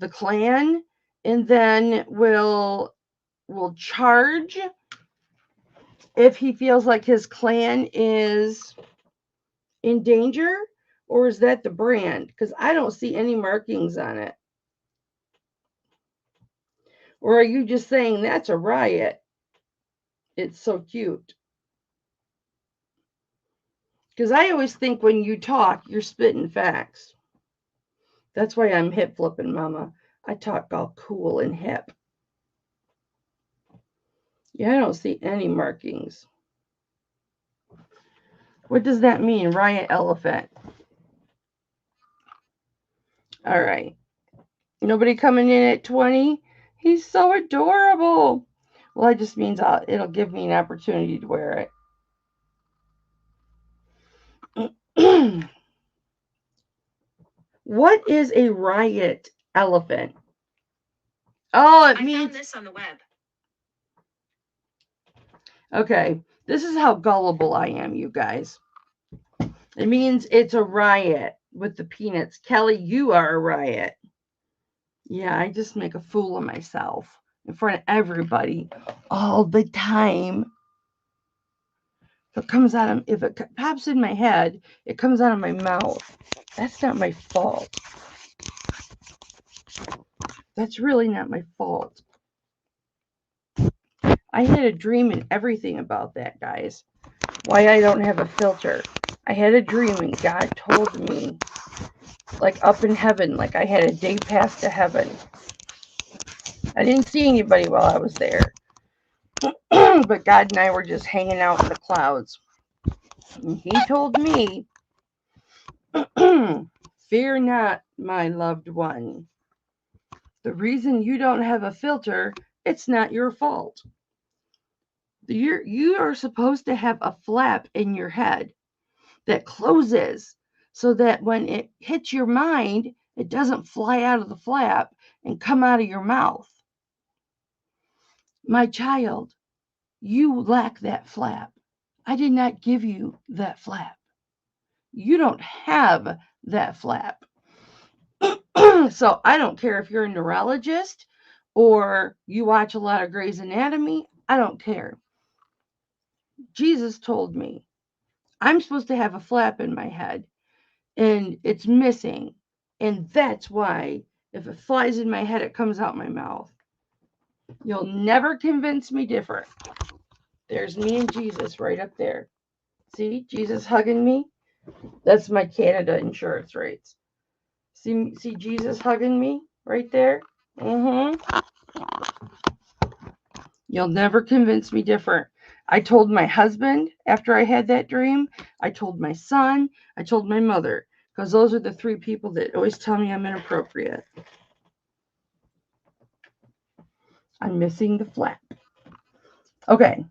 clan and then will charge if he feels like his clan is in danger? Or is that the brand? Because I don't see any markings on it. Or are you just saying that's a riot? It's so cute. Because I always think when you talk, you're spitting facts. That's why I'm Hipflippinmamma. I talk all cool and hip. Yeah, I don't see any markings. What does that mean, riot elephant? All right. Nobody coming in at 20? He's so adorable. Well, that just means it'll give me an opportunity to wear it. What is a riot elephant? Oh, I found this on the web. Okay, this is how gullible I am, you guys. It means it's a riot with the peanuts. Kelly, you are a riot. Yeah, I just make a fool of myself in front of everybody all the time. If it pops in my head, it comes out of my mouth. That's not my fault. That's really not my fault. I had a dream and everything about that, guys. Why I don't have a filter. I had a dream and God told me, like up in heaven, like I had a day pass to heaven. I didn't see anybody while I was there. But God and I were just hanging out in the clouds. And he told me, fear not, my loved one. The reason you don't have a filter, it's not your fault. You are supposed to have a flap in your head that closes so that when it hits your mind, it doesn't fly out of the flap and come out of your mouth. My child, you lack that flap. I did not give you that flap. You don't have that flap. So I don't care if you're a neurologist or you watch a lot of Grey's Anatomy. I don't care. Jesus told me I'm supposed to have a flap in my head and it's missing. And that's why if it flies in my head, it comes out my mouth. You'll never convince me different. There's me and Jesus right up there. See, Jesus hugging me. That's my Canada insurance rates. See Jesus hugging me right there? You'll never convince me different. I told my husband after I had that dream. I told my son. I told my mother. Because those are the three people that always tell me I'm inappropriate. I'm missing the flap. Okay.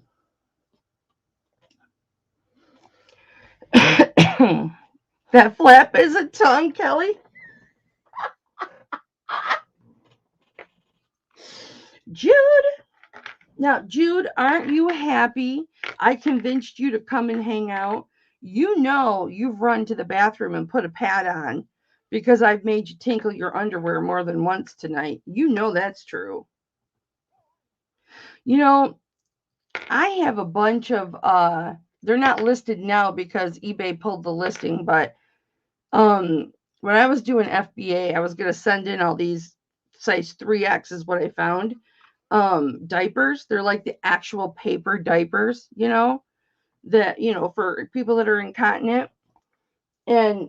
That flap is a tongue, Kelly. Jude. Now, Jude, aren't you happy I convinced you to come and hang out? You know you've run to the bathroom and put a pad on because I've made you tinkle your underwear more than once tonight. You know that's true. You know, I have a bunch of, they're not listed now because eBay pulled the listing, but when I was doing FBA, I was going to send in all these size 3X is what I found. Diapers. They're like the actual paper diapers, that, for people that are incontinent. And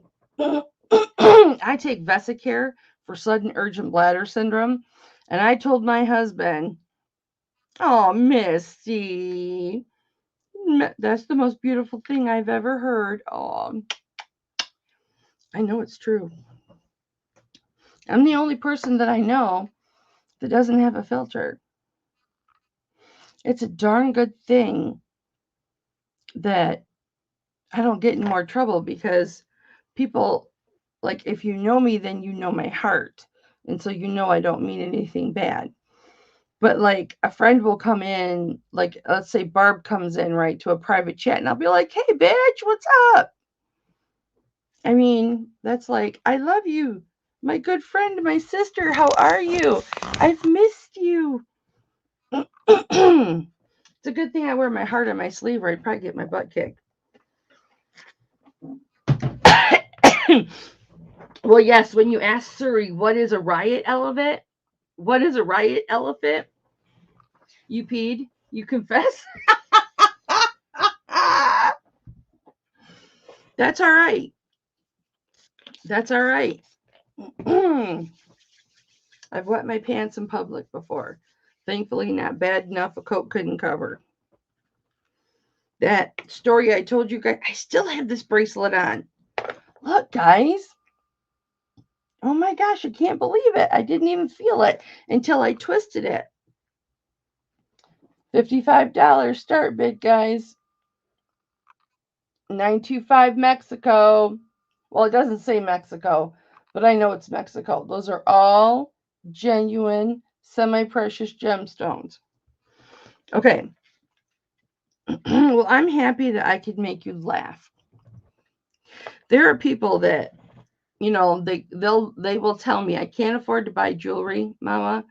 I take Vesicare for sudden urgent bladder syndrome. And I told my husband, oh, Misty, that's the most beautiful thing I've ever heard. Oh, I know it's true. I'm the only person that I know that doesn't have a filter. It's a darn good thing that I don't get in more trouble, because people, like, if you know me, then you know my heart. And so you know I don't mean anything bad. But like a friend will come in, like let's say Barb comes in, right, to a private chat, and I'll be like, hey, bitch, what's up? I mean, that's like, I love you. My good friend, my sister, how are you? I've missed you. It's a good thing I wear my heart on my sleeve, or I'd probably get my butt kicked. Well, yes, when you ask Suri, what is a riot elephant? What is a riot elephant? You peed? You confess? That's all right. That's all right. I've wet my pants in public before. Thankfully, not bad enough a coat couldn't cover. That story I told you guys, I still have this bracelet on. Look, guys. Oh my gosh, I can't believe it. I didn't even feel it until I twisted it. $55 start bid, guys. 925 Mexico. Well, it doesn't say Mexico, but I know it's Mexico. Those are all genuine, semi-precious gemstones. Okay. Well, I'm happy that I could make you laugh. There are people that, they will tell me, I can't afford to buy jewelry, Mama,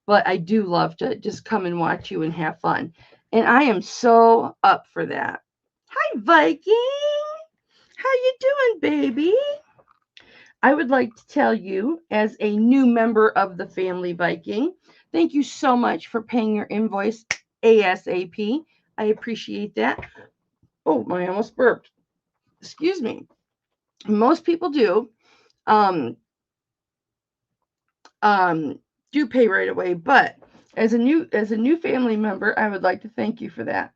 but I do love to just come and watch you and have fun. And I am so up for that. Hi, Viking. How you doing, baby? I would like to tell you, as a new member of the family, Viking, thank you so much for paying your invoice ASAP. I appreciate that. Oh, I almost burped. Excuse me. Most people do um, do pay right away, but as a new family member, I would like to thank you for that.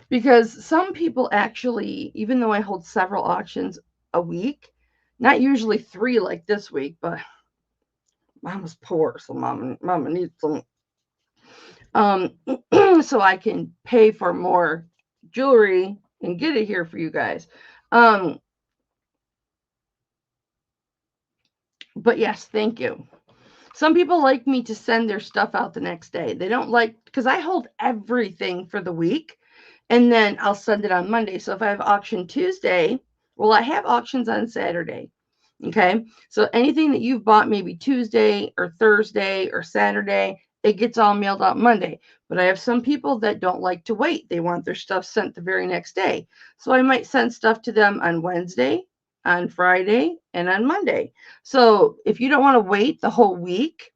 Because some people actually, even though I hold several auctions a week, not usually 3 like this week, but Mama's poor, so Mama needs some. So I can pay for more jewelry and get it here for you guys. But yes, thank you. Some people like me to send their stuff out the next day. They don't like, because I hold everything for the week, and then I'll send it on Monday. So if I have auction Tuesday, well, I have auctions on Saturday. Okay. So anything that you've bought maybe Tuesday or Thursday or Saturday, it gets all mailed out Monday. But I have some people that don't like to wait. They want their stuff sent the very next day. So I might send stuff to them on Wednesday, on Friday, and on Monday. So if you don't want to wait the whole week,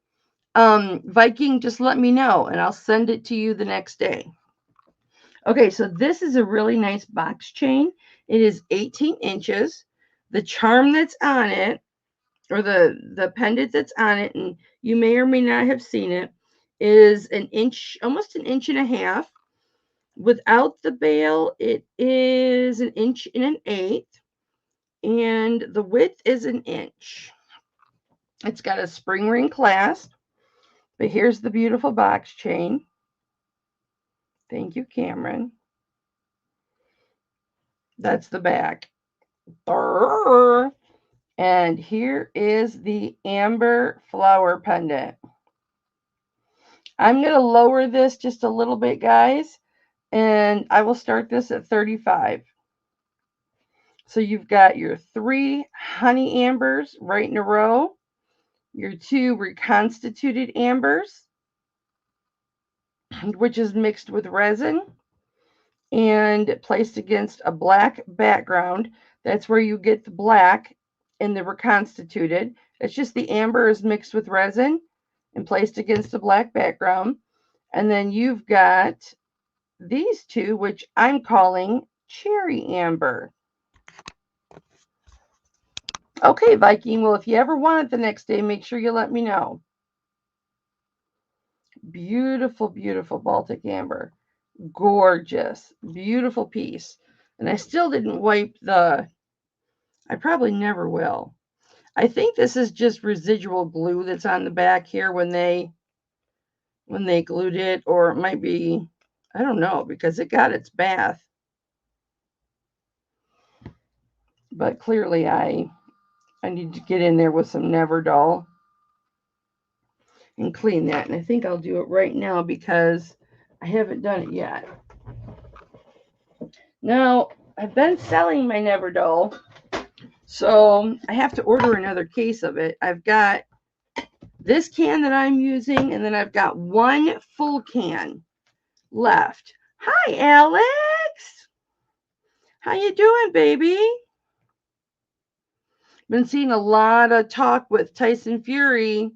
Viking, just let me know and I'll send it to you the next day. Okay, so this is a really nice box chain. It is 18 inches. The charm that's on it, or the pendant that's on it, and you may or may not have seen it, is an inch, almost an inch and a half. Without the bail, it is an inch and an eighth, and the width is an inch. It's got a spring ring clasp, but here's the beautiful box chain. Thank you, Cameron. That's the back. And here is the amber flower pendant. I'm going to lower this just a little bit, guys, and I will start this at 35. So you've got your 3 honey ambers right in a row, your 2 reconstituted ambers, which is mixed with resin and placed against a black background. That's where you get the black in the reconstituted. It's just the amber is mixed with resin and placed against a black background. And then you've got these 2, which I'm calling cherry amber. Okay, Viking. Well, if you ever want it the next day, make sure you let me know. Beautiful, beautiful Baltic amber. Gorgeous. Beautiful piece. And I still didn't wipe the... I probably never will. I think this is just residual glue that's on the back here when they glued it, or it might be, I don't know, because it got its bath. But clearly I need to get in there with some Neverdull and clean that. And I think I'll do it right now because I haven't done it yet. Now, I've been selling my Neverdull, so I have to order another case of it. I've got this can that I'm using, and then I've got one full can left. Hi, Alex. How you doing, baby? Been seeing a lot of talk with Tyson Fury.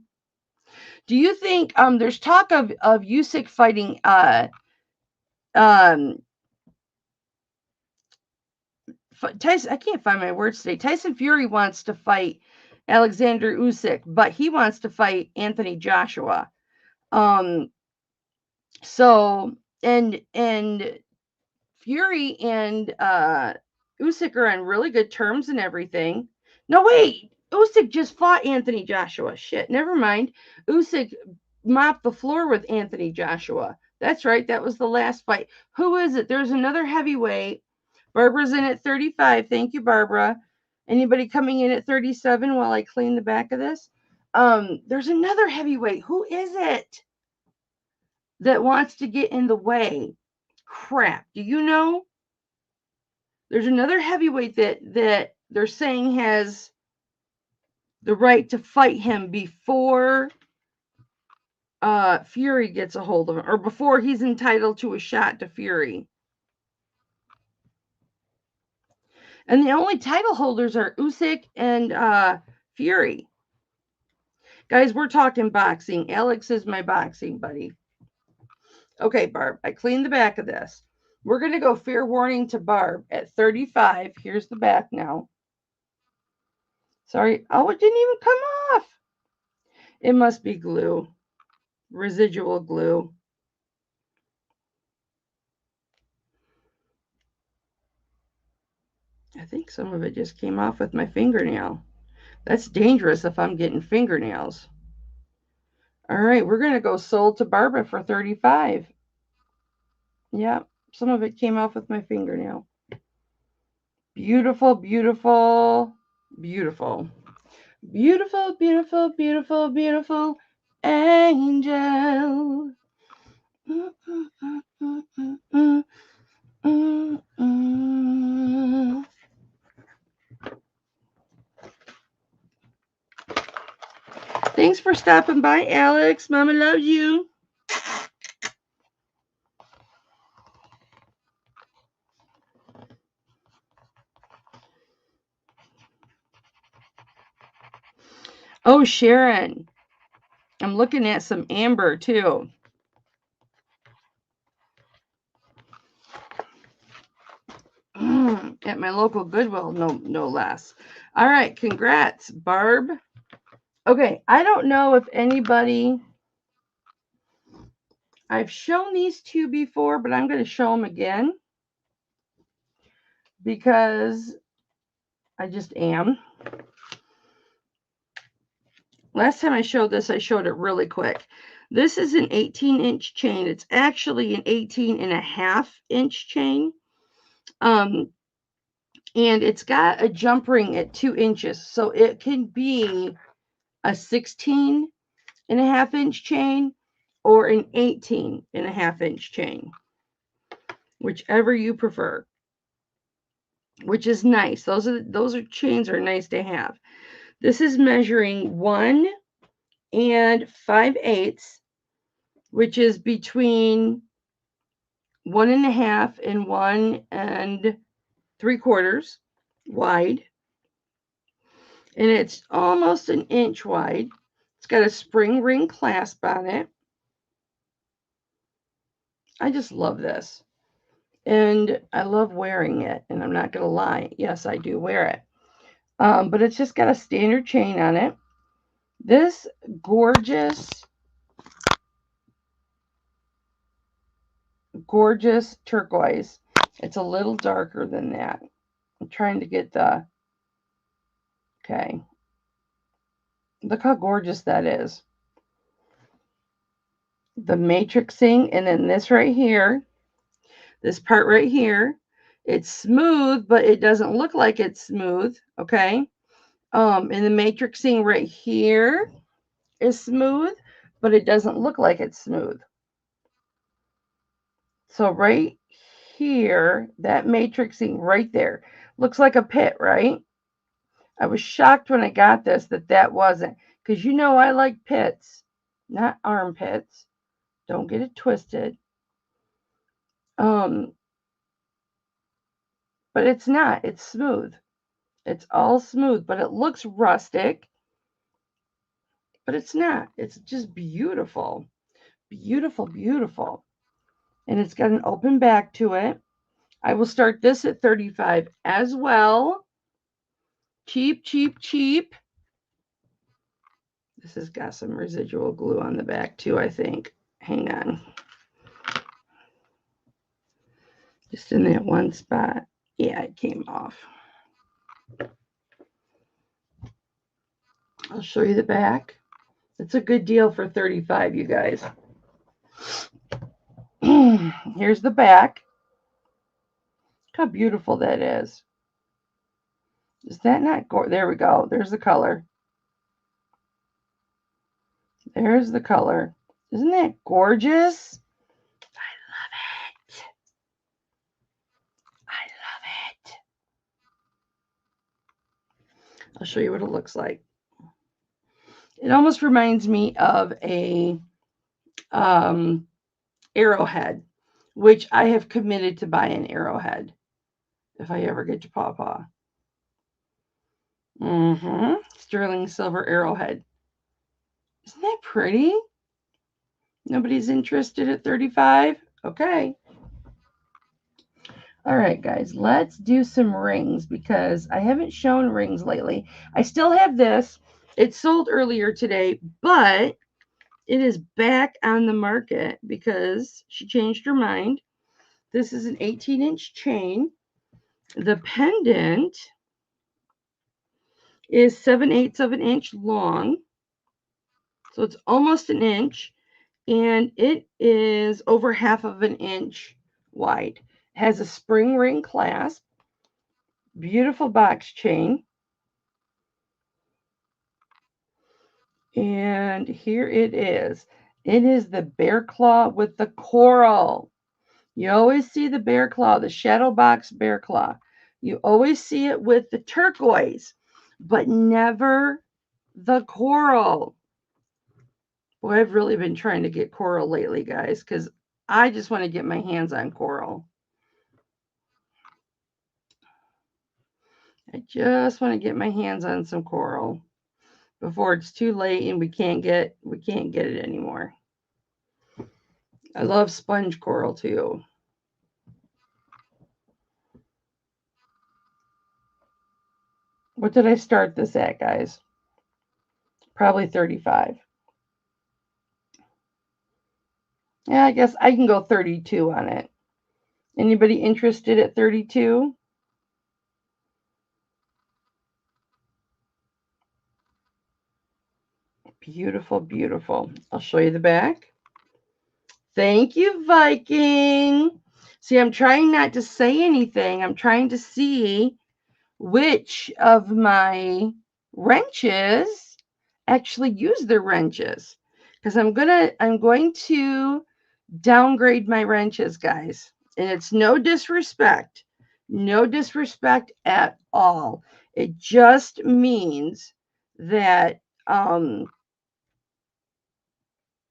Do you think there's talk of Usyk fighting Tyson? I can't find my words today. Tyson Fury wants to fight Alexander Usyk, but he wants to fight Anthony Joshua. So and Fury and Usyk are on really good terms and everything. No, wait. Usyk just fought Anthony Joshua. Shit, never mind. Usyk mopped the floor with Anthony Joshua. That's right. That was the last fight. Who is it? There's another heavyweight. Barbara's in at 35. Thank you, Barbara. Anybody coming in at 37 while I clean the back of this? There's another heavyweight. Who is it that wants to get in the way? Crap. Do you know? There's another heavyweight that they're saying has the right to fight him before Fury gets a hold of him, or before he's entitled to a shot to Fury. And the only title holders are Usyk and Fury. Guys, we're talking boxing. Alex is my boxing buddy. Okay, Barb, I cleaned the back of this. We're going to go fair warning to Barb at 35. Here's the back now. Sorry. Oh, it didn't even come off. It must be glue. Residual glue. I think some of it just came off with my fingernail. That's dangerous if I'm getting fingernails. All right, we're going to go sold to Barbara for 35. Yeah, some of it came off with my fingernail. Beautiful, beautiful, beautiful. Beautiful, beautiful, beautiful, beautiful angel. Thanks for stopping by, Alex. Mama loves you. Oh, Sharon. I'm looking at some amber, too. At my local Goodwill, no less. All right, congrats, Barb. Okay, I don't know if anybody... I've shown these two before, but I'm going to show them again because I just am. Last time I showed this, I showed it really quick. This is an 18-inch chain. It's actually an 18.5-inch chain. And it's got a jump ring at 2 inches. So it can be a 16.5-inch chain or an 18.5-inch chain, whichever you prefer, which is nice. Those are chains are nice to have. This is measuring 1 5/8, which is between 1.5 and 1 3/4 wide, and it's almost an inch wide. It's got a spring ring clasp on it. I just love this, and I love wearing it, and I'm not gonna lie, yes, I do wear it. But it's just got a standard chain on it. This gorgeous turquoise. It's a little darker than that. I'm trying to get the, okay. Look how gorgeous that is. The matrixing, and then this right here, this part right here, it's smooth, but it doesn't look like it's smooth, okay? And the matrixing right here is smooth, but it doesn't look like it's smooth. So right here, that matrixing right there, looks like a pit, right? I was shocked when I got this that wasn't, because you know I like pits, not armpits. Don't get it twisted. But it's not. It's smooth. It's all smooth, but it looks rustic. But it's not. It's just beautiful. Beautiful, beautiful. And it's got an open back to it. I will start this at 35 as well. Cheap, cheap, cheap. This has got some residual glue on the back too, I think. Hang on. Just in that one spot. Yeah, it came off. I'll show you the back. It's a good deal for 35, you guys. Here's the back. Look how beautiful that is. Is that not gorgeous? There we go. There's the color. There's the color. Isn't that gorgeous? I love it. I love it. I'll show you what it looks like. It almost reminds me of a arrowhead, which I have committed to buy an arrowhead if I ever get to Pawpaw. Sterling silver arrowhead. Isn't that pretty? Nobody's interested at 35? Okay. All right, guys, let's do some rings because I haven't shown rings lately. I still have this. It sold earlier today, but it is back on the market because she changed her mind. This is an 18-inch chain. The pendant is 7/8 of an inch long. So it's almost an inch. And it is over half of an inch wide. It has a spring ring clasp. Beautiful box chain. And here it is. It is the bear claw with the coral. You always see the bear claw, the shadow box bear claw. You always see it with the turquoise, but never the coral. Boy, I've really been trying to get coral lately, guys, because I just want to get my hands on coral. I just want to get my hands on some coral before it's too late and we can't get it anymore. I love sponge coral too. What did I start this at, guys? Probably 35. Yeah, I guess I can go 32 on it. Anybody interested at 32? Beautiful, beautiful. I'll show you the back. Thank you, Viking. See, I'm trying not to say anything. I'm trying to see which of my wrenches actually use their wrenches. Because I'm going to downgrade my wrenches, guys. And it's no disrespect. No disrespect at all. It just means that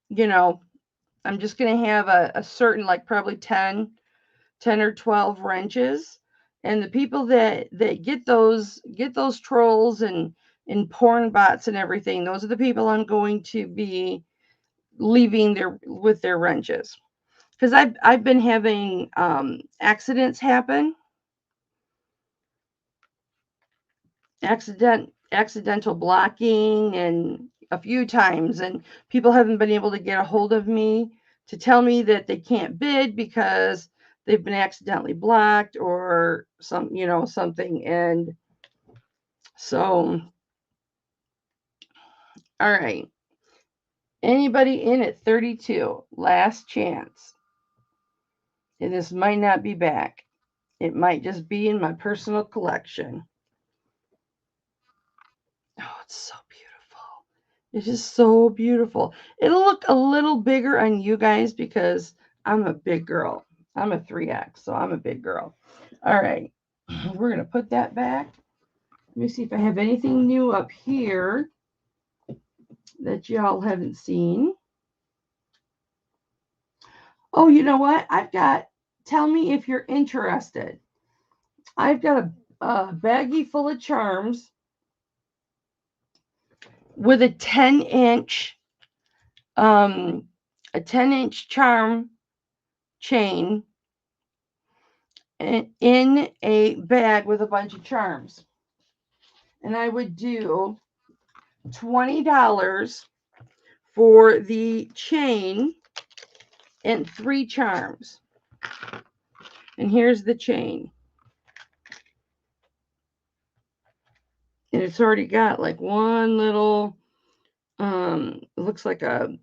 you know, I'm just going to have a certain, like probably 10 or 12 wrenches. And the people that get those trolls and porn bots and everything, those are the people I'm going to be leaving with their wrenches. Because I've been having accidents happen. accidental blocking and a few times, and people haven't been able to get a hold of me to tell me that they can't bid because they've been accidentally blocked or something. And so, all right, anybody in at 32, last chance. And this might not be back. It might just be in my personal collection. Oh, it's so beautiful. It is so beautiful. It'll look a little bigger on you guys because I'm a big girl. I'm a 3X, so I'm a big girl. All right. We're going to put that back. Let me see if I have anything new up here that y'all haven't seen. Oh, you know what? Tell me if you're interested. I've got a baggie full of charms with a 10-inch charm chain in a bag with a bunch of charms. And I would do $20 for the chain and 3 charms. And here's the chain. And it's already got like one little, looks like a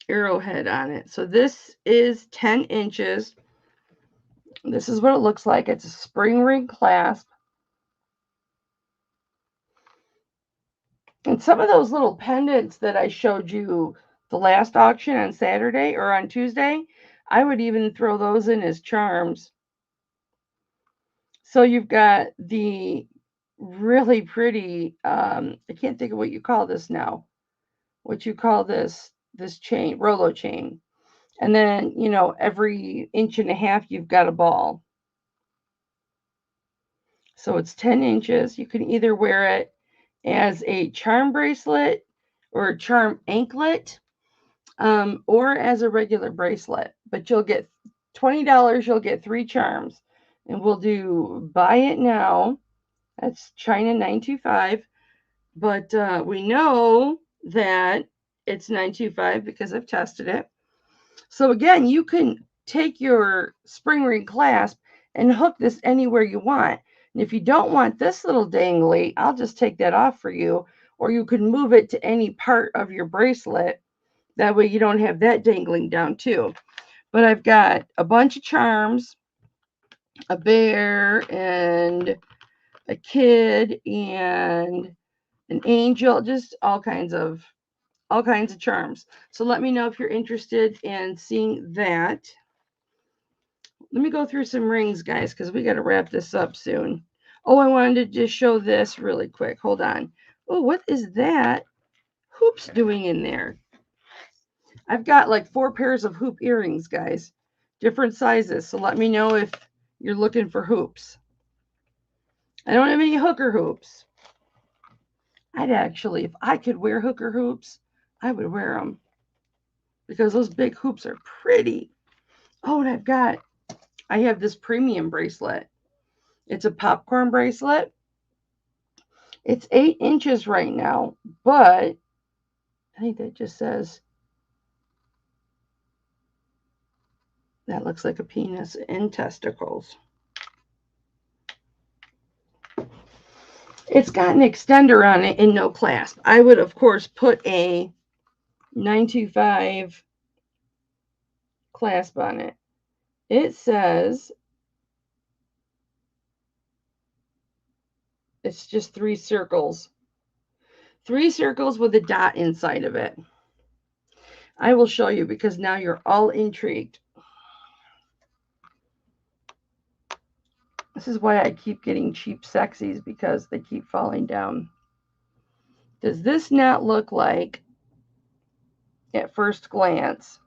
arrowhead on it. So this is 10 inches. This is what it looks like. It's a spring ring clasp. And some of those little pendants that I showed you the last auction on Saturday or on Tuesday, I would even throw those in as charms. So you've got the really pretty, I can't think of what you call this now. What you call this chain, Rolo chain. And then, every inch and a half, you've got a ball. So it's 10 inches. You can either wear it as a charm bracelet or a charm anklet, or as a regular bracelet. But you'll get $20. You'll get 3 charms. And we'll do buy it now. That's China 925. But we know that it's 925 because I've tested it. So again, you can take your spring ring clasp and hook this anywhere you want. And if you don't want this little dangly, I'll just take that off for you. Or you can move it to any part of your bracelet. That way you don't have that dangling down too. But I've got a bunch of charms, a bear and a kid and an angel, just all kinds of charms. So let me know if you're interested in seeing that. Let me go through some rings, guys, because we got to wrap this up soon. Oh, I wanted to just show this really quick. Hold on. Oh, what is that hoops doing in there? I've got like 4 pairs of hoop earrings, guys. Different sizes. So let me know if you're looking for hoops. I don't have any hooker hoops. I'd actually, if I could wear hooker hoops, I would wear them. Because those big hoops are pretty. Oh, and I have this premium bracelet. It's a popcorn bracelet. It's 8 inches right now, but I think that just says, that looks like a penis and testicles. It's got an extender on it and no clasp. I would, of course, put a 925 clasp on it. It says it's just 3 circles. 3 circles with a dot inside of it. I will show you because now you're all intrigued. This is why I keep getting cheap sexies, because they keep falling down. Does this not look like, at first glance,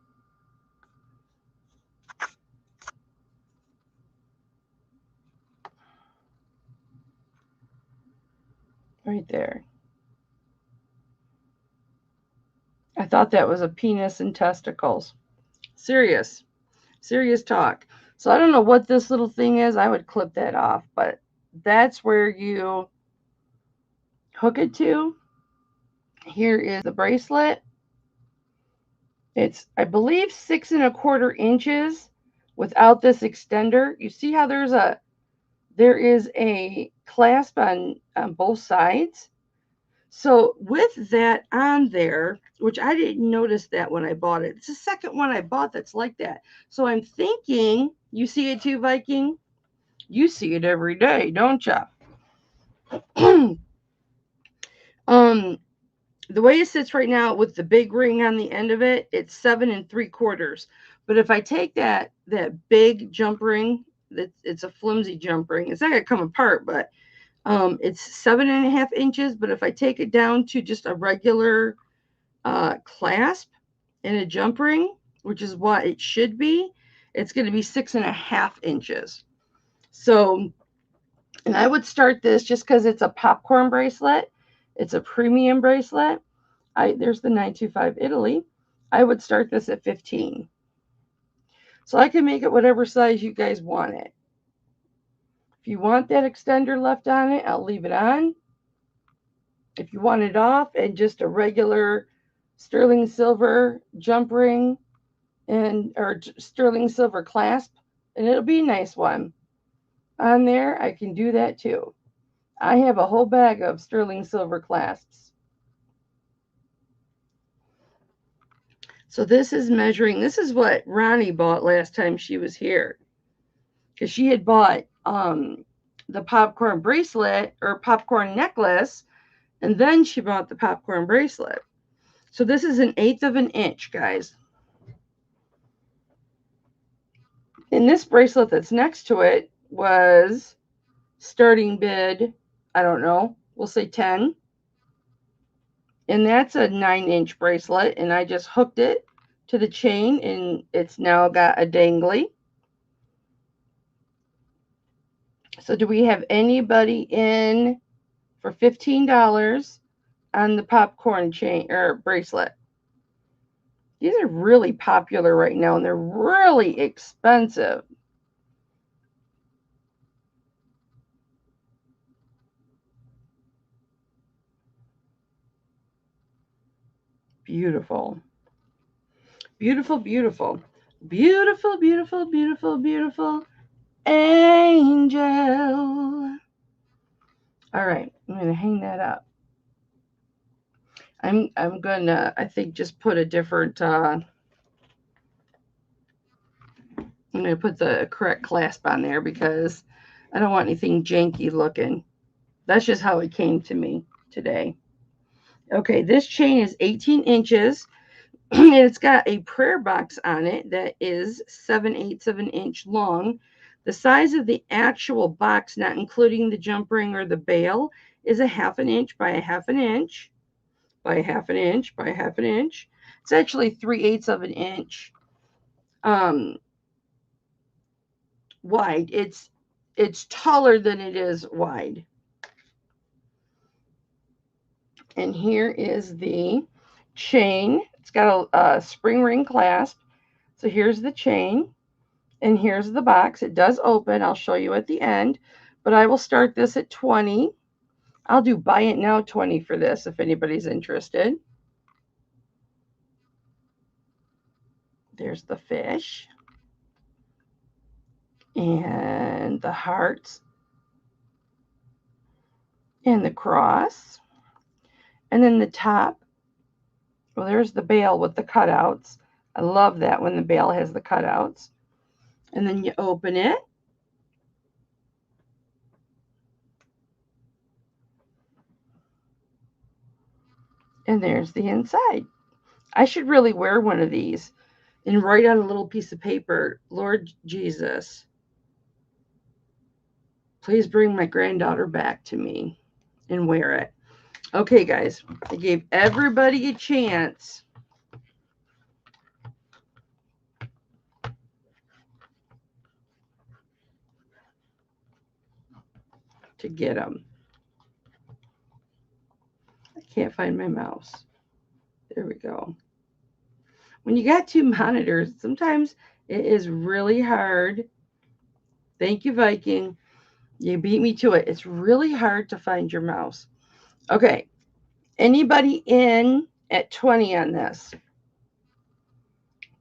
right there? I thought that was a penis and testicles. Serious talk. So I don't know what this little thing is. I would clip that off, but that's where you hook it to. Here is the bracelet. It's, I believe, 6 1/4 inches without this extender. You see how there is a clasp on both sides. So with that on there, which I didn't notice that when I bought it. It's the second one I bought that's like that. So I'm thinking, you see it too, Viking? You see it every day, don't you? The way it sits right now with the big ring on the end of it, it's 7 3/4. But if I take that big jump ring, it's a flimsy jump ring. It's not gonna come apart, but it's 7.5 inches. But if I take it down to just a regular clasp and a jump ring, which is what it should be, it's going to be 6.5 inches. So, and I would start this just because it's a popcorn bracelet. It's a premium bracelet. There's the 925 Italy. I would start this at 15. So I can make it whatever size you guys want it. If you want that extender left on it, I'll leave it on. If you want it off and just a regular sterling silver jump ring or sterling silver clasp, and it'll be a nice one on there, I can do that too. I have a whole bag of sterling silver clasps. So this is measuring. This is what Ronnie bought last time she was here, because she had bought the popcorn bracelet or popcorn necklace, and then she bought the popcorn bracelet. So this is 1/8 of an inch, guys. And this bracelet that's next to it was starting bid, I don't know, we'll say 10. And that's a 9-inch bracelet, and I just hooked it to the chain, and it's now got a dangly. So do we have anybody in for $15 on the popcorn chain or bracelet? These are really popular right now, and they're really expensive. Beautiful. Beautiful, beautiful. Beautiful, beautiful, beautiful, beautiful angel. All right, I'm going to hang that up. I'm going to, I think, just put a different, I'm going to put the correct clasp on there because I don't want anything janky looking. That's just how it came to me today. Okay, this chain is 18 inches. And it's got a prayer box on it that is 7/8 of an inch long. The size of the actual box, not including the jump ring or the bail, is 1/2 inch by 1/2 inch by 1/2 inch by 1/2 inch. It's actually 3/8 of an inch wide. It's taller than it is wide. And here is the chain. It's got a spring ring clasp. So here's the chain. And here's the box. It does open. I'll show you at the end. But I will start this at 20. I'll do buy it now 20 for this if anybody's interested. There's the fish. And the hearts. And the cross. And then the top. Well, there's the bail with the cutouts. I love that when the bail has the cutouts. And then you open it. And there's the inside. I should really wear one of these and write on a little piece of paper, Lord Jesus, please bring my granddaughter back to me, and wear it. Okay, guys, I gave everybody a chance to get them. I can't find my mouse. There we go. When you got two monitors, sometimes it is really hard. Thank you, Viking. You beat me to it. It's really hard to find your mouse. Okay. Anybody in at 20 on this?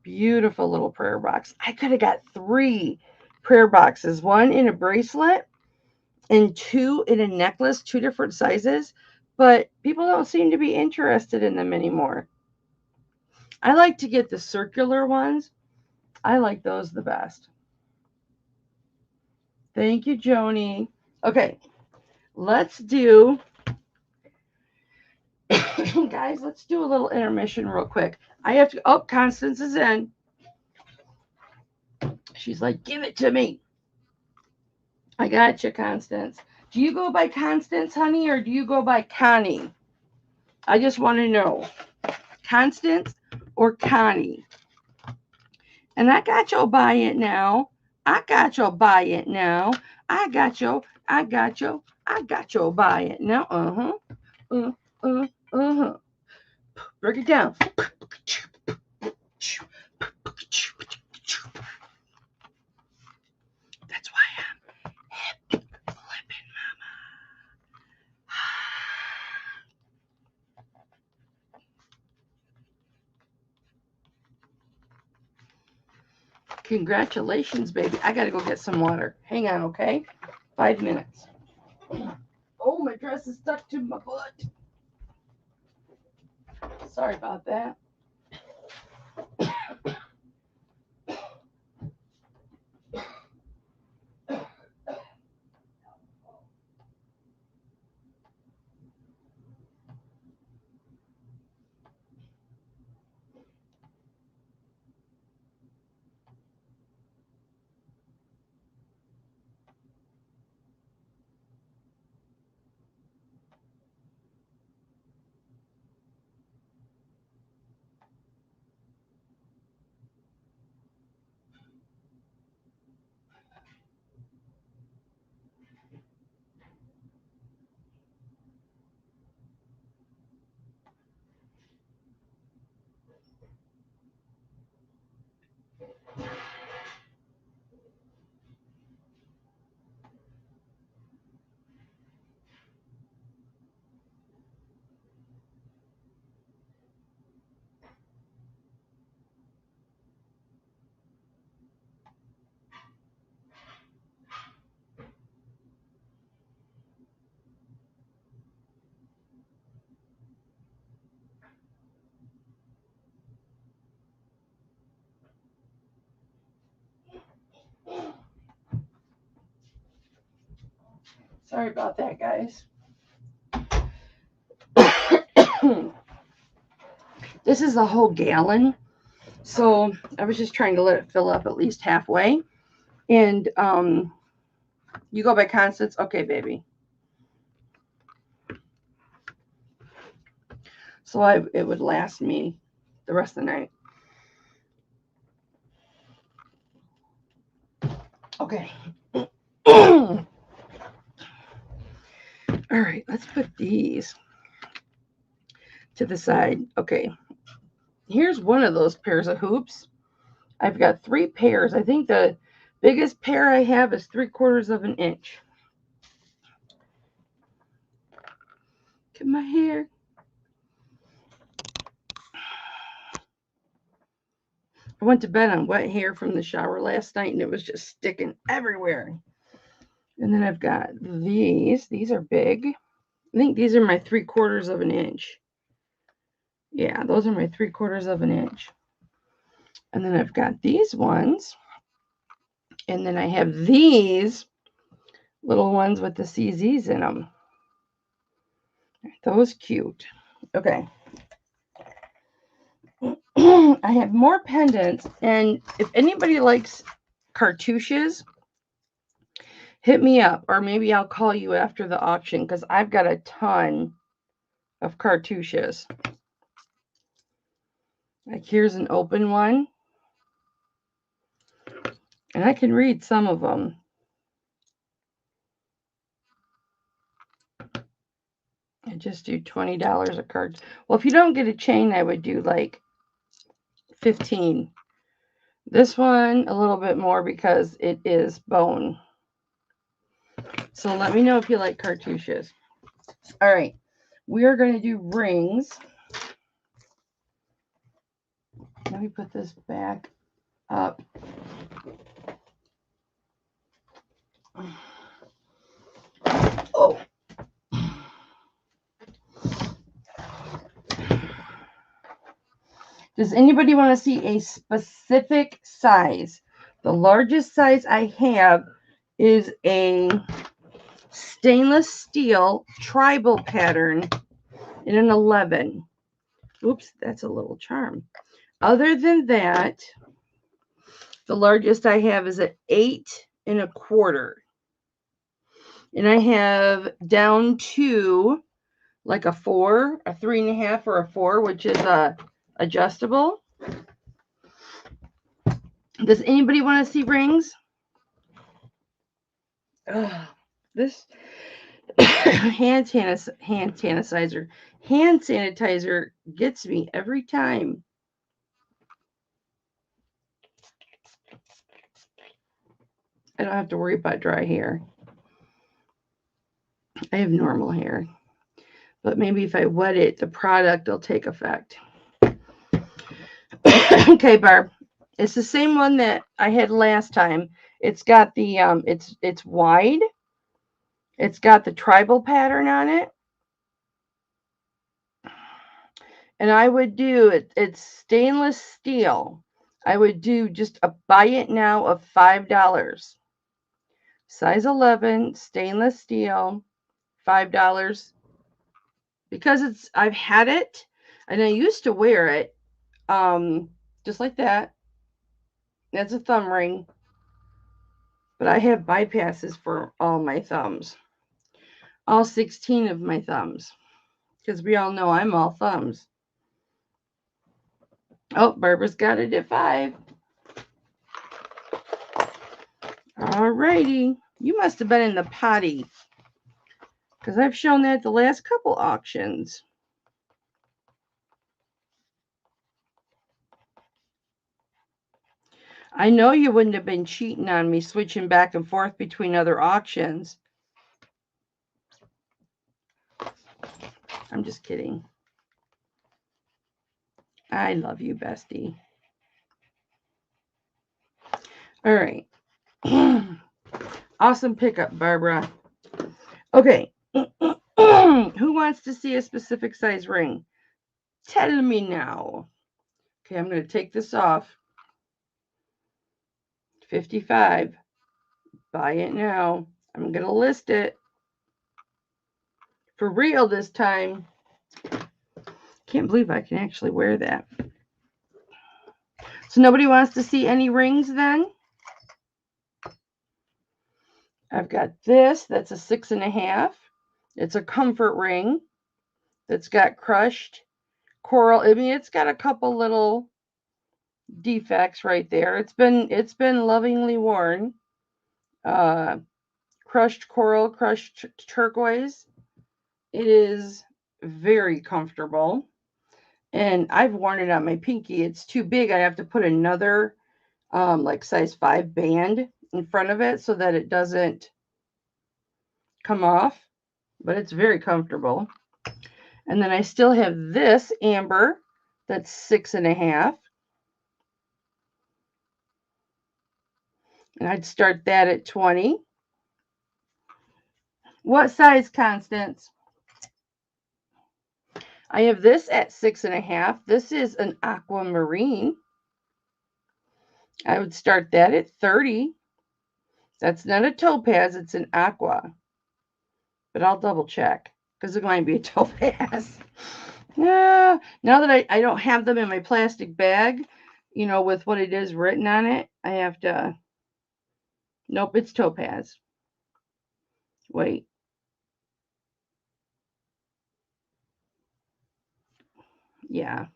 Beautiful little prayer box. I could have got 3 prayer boxes, 1 in a bracelet and 2 in a necklace, 2 different sizes, but people don't seem to be interested in them anymore. I like to get the circular ones. I like those the best. Thank you, Joni. Okay, let's do, guys, let's do a little intermission real quick. I have to, oh, Constance is in. She's like, give it to me. I got you, Constance. Do you go by Constance, honey, or do you go by Connie? I just want to know. Constance or Connie? And I got you buy it now. I got you buy it now. I got you buy it now. Break it down. That's why I'm Hipflippin' Mama. Congratulations, baby. I gotta go get some water. Hang on, okay? 5 minutes. Oh, my dress is stuck to my butt. Sorry about that. Sorry about that, guys. This is a whole gallon. So I was just trying to let it fill up at least halfway. And you go by Constance? Okay, baby. So it would last me the rest of the night. Okay. All right, let's put these to the side. Okay. Here's one of those pairs of hoops. I've got 3 pairs. I think the biggest pair I have is 3/4 of an inch. Look at my hair. I went to bed on wet hair from the shower last night and it was just sticking everywhere. And then I've got these. These are big. I think these are my 3/4 of an inch. Yeah, those are my 3/4 of an inch. And then I've got these ones. And then I have these little ones with the CZs in them. Those cute. Okay. I have more pendants. And if anybody likes cartouches, hit me up. Or maybe I'll call you after the auction because I've got a ton of cartouches. Like here's an open one. And I can read some of them. I just do $20 a card. Well, if you don't get a chain, I would do like 15. This one a little bit more because it is bone. So let me know if you like cartouches. All right. we are going to do rings. Let me put this back up. Oh. Does anybody want to see a specific size? The largest size I have is a stainless steel tribal pattern in an 11. Oops, that's a little charm. Other than that, the largest I have is an 8 1/4. And I have down to like a 4, a 3 1/2, or a 4, which is adjustable. Does anybody want to see rings? Ugh, this hand sanitizer gets me every time. I don't have to worry about dry hair. I have normal hair. But maybe if I wet it, the product will take effect. Okay, Barb. It's the same one that I had last time. It's got the it's wide. It's got the tribal pattern on it. And I would do it, it's stainless steel. I would do just a buy it now of $5. Size 11, stainless steel, $5. Because I've had it and I used to wear it just like that. That's a thumb ring. But I have bypasses for all my thumbs. All 16 of my thumbs. Because we all know I'm all thumbs. Oh, Barbara's got it at 5. Alrighty. You must have been in the potty. Because I've shown that at the last couple auctions. I know you wouldn't have been cheating on me switching back and forth between other auctions. I'm just kidding. I love you, bestie. All right. Awesome pickup, Barbara. Okay. Who wants to see a specific size ring? Tell me now. Okay, I'm going to take this off. 55. Buy it now. I'm going to list it. For real this time. Can't believe I can actually wear that. So nobody wants to see any rings then? I've got this. That's a 6 1/2. It's a comfort ring that's got crushed coral. I mean, it's got a couple little defects right there. It's been lovingly worn. Crushed coral, crushed turquoise. It is very comfortable. And I've worn it on my pinky. It's too big. I have to put another like size 5 band in front of it so that it doesn't come off. But it's very comfortable. And then I still have this amber that's 6 1/2. And I'd start that at 20. What size, Constance? I have this at 6 1/2. This is an aquamarine. I would start that at 30. That's not a topaz, it's an aqua. But I'll double check because it might be a topaz. Yeah. Now that I don't have them in my plastic bag, you know, with what it is written on it, I have to. Nope, it's topaz. Wait. Yeah.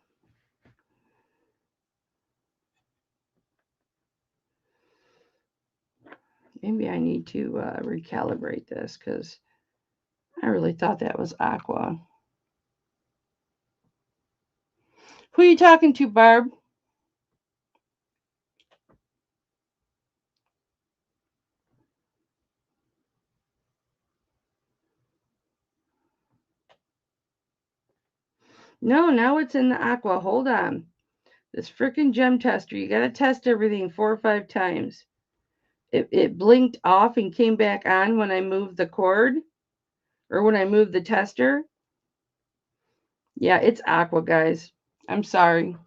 Maybe I need to recalibrate this because I really thought that was aqua. Who are you talking to, Barb? No, now it's in the aqua. Hold on. This freaking gem tester. You got to test everything 4 or 5 times. It blinked off and came back on when I moved the cord. Or when I moved the tester. Yeah, it's aqua, guys. I'm sorry.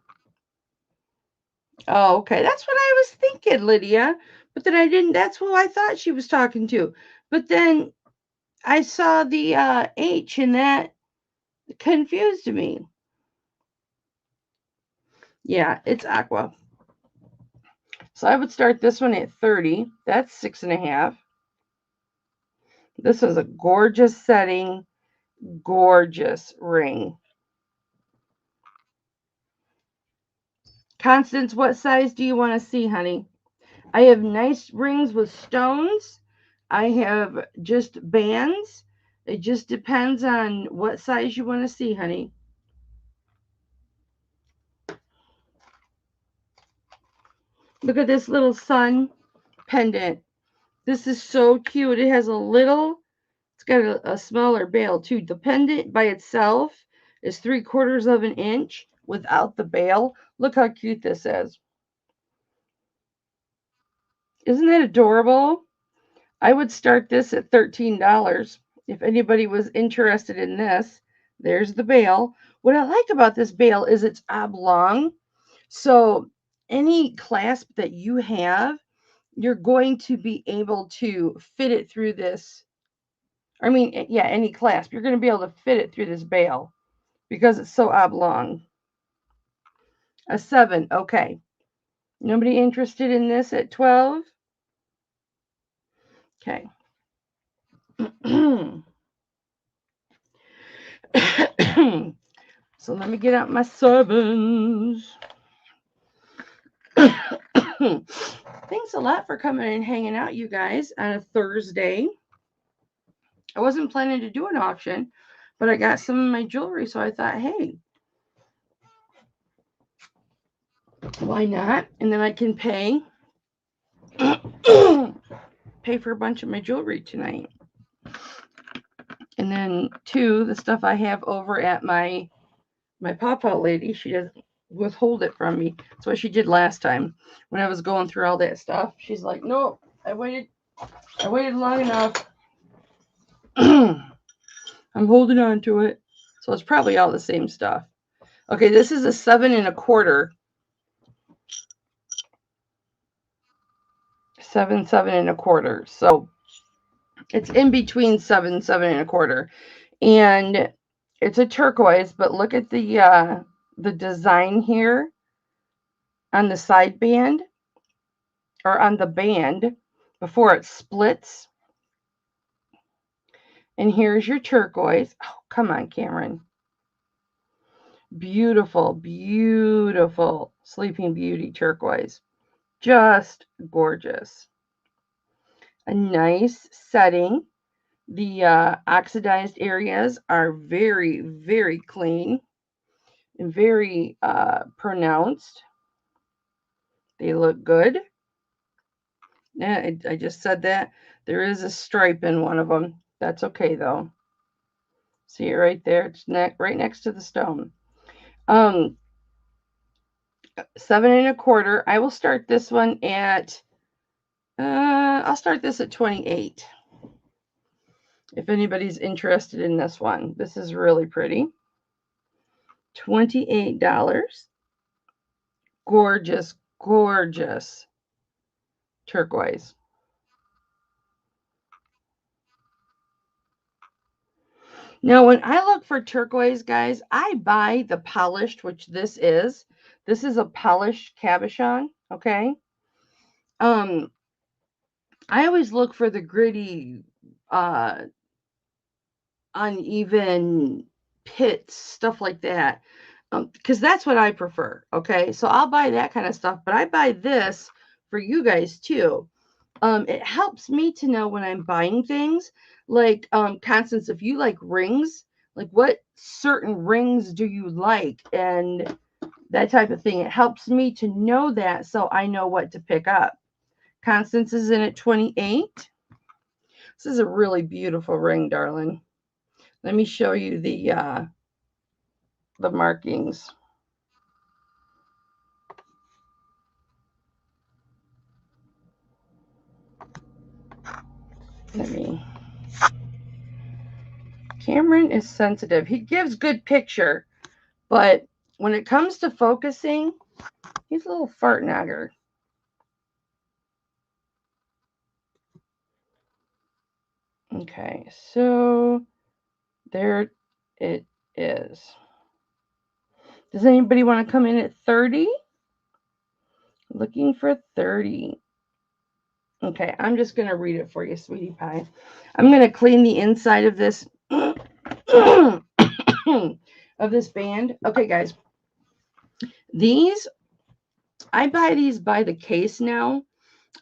Oh, okay. That's what I was thinking, Lydia. But then I didn't. That's who I thought she was talking to. But then I saw the H and that confused me. Yeah, it's aqua. So I would start this one at 30. That's 6.5. This was a gorgeous setting, gorgeous ring. Constance, what size do you want to see, honey? I have nice rings with stones. I have just bands. It just depends on what size you want to see, honey. Look at this little sun pendant. This is so cute. It has a little, it's got a smaller bail too. The pendant by itself is 3/4 of an inch without the bail. Look how cute this is. Isn't that adorable? I would start this at $13. If anybody was interested in this, there's the bail. What I like about this bail is it's oblong. So any clasp that you have, you're going to be able to fit it through this. I mean, yeah, any clasp. You're going to be able to fit it through this bail because it's so oblong. A 7. Okay. Nobody interested in this at 12? Okay. So let me get out my 7s. Thanks a lot for coming and hanging out, you guys, on a Thursday. I wasn't planning to do an auction, but I got some of my jewelry, so I thought, hey, why not? And then I can pay for a bunch of my jewelry tonight. And then, too, the stuff I have over at my pawpaw lady, she doesn't withhold it from me. That's what she did last time when I was going through all that stuff. She's like, no, I waited long enough. I'm holding on to it. So it's probably all the same stuff. Okay, this is a 7 1/4. 7 1/4. So it's in between 7 1/4. And it's a turquoise, but look at the design here on the side band or on the band before it splits. And here's your turquoise. Oh, come on, Cameron. Beautiful, beautiful Sleeping Beauty turquoise. Just gorgeous. A nice setting. The oxidized areas are very, very clean and very pronounced. They look good. Yeah, I just said that. There is a stripe in one of them. That's okay, though. See it right there? It's right next to the stone. 7 1/4. I will start this one at, I'll start this at 28. If anybody's interested in this one. This is really pretty. $28. Gorgeous, gorgeous turquoise. Now, when I look for turquoise, guys, I buy the polished, which this is. This is a polished cabochon, okay? I always look for the gritty, uneven pits, stuff like that, because that's what I prefer, okay? So I'll buy that kind of stuff, but I buy this for you guys, too. It helps me to know when I'm buying things. Like, Constance, if you like rings, like what certain rings do you like and that type of thing. It helps me to know that so I know what to pick up. Constance is in at 28. This is a really beautiful ring, darling. Let me show you the the markings. Cameron is sensitive. He gives good picture, but when it comes to focusing, he's a little fart nagger. Okay, so there it is. Does anybody want to come in at 30? Looking for 30. Okay, I'm just going to read it for you, sweetie pie. I'm going to clean the inside of this of this band. Okay, guys. These, I buy these by the case now.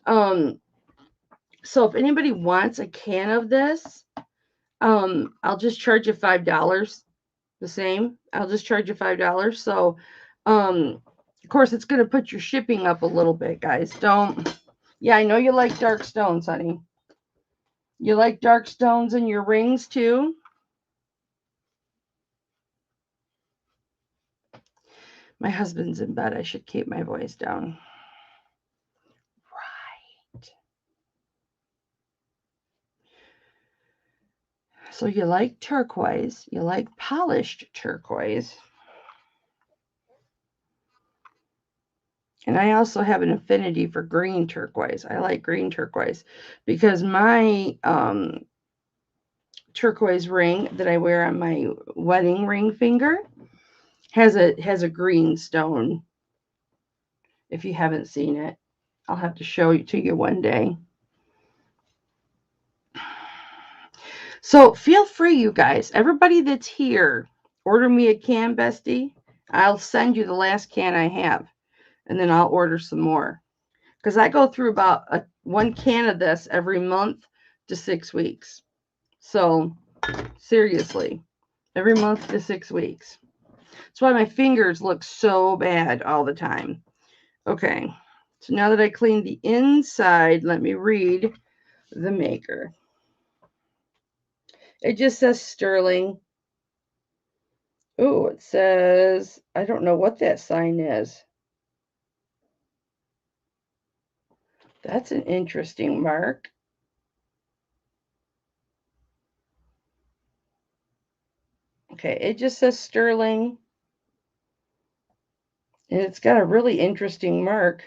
So if anybody wants a can of this, I'll just charge you $5. The same. I'll just charge you $5. So, of course, it's going to put your shipping up a little bit, guys. Yeah, I know you like dark stones, honey. You like dark stones in your rings, too? My husband's in bed. I should keep my voice down. Right. So you like turquoise. You like polished turquoise. And I also have an affinity for green turquoise. I like green turquoise because my turquoise ring that I wear on my wedding ring finger has a green stone. If you haven't seen it, I'll have to show it to you one day. So feel free, you guys. Everybody that's here, order me a can, bestie. I'll send you the last can I have, and then I'll order some more. Because I go through about one can of this every month to 6 weeks. So, seriously, every month to 6 weeks. That's why my fingers look so bad all the time. Okay, so now that I cleaned the inside, let me read the maker. It just says sterling. Oh, it says, I don't know what that sign is. That's an interesting mark. Okay, it just says sterling. And it's got a really interesting mark.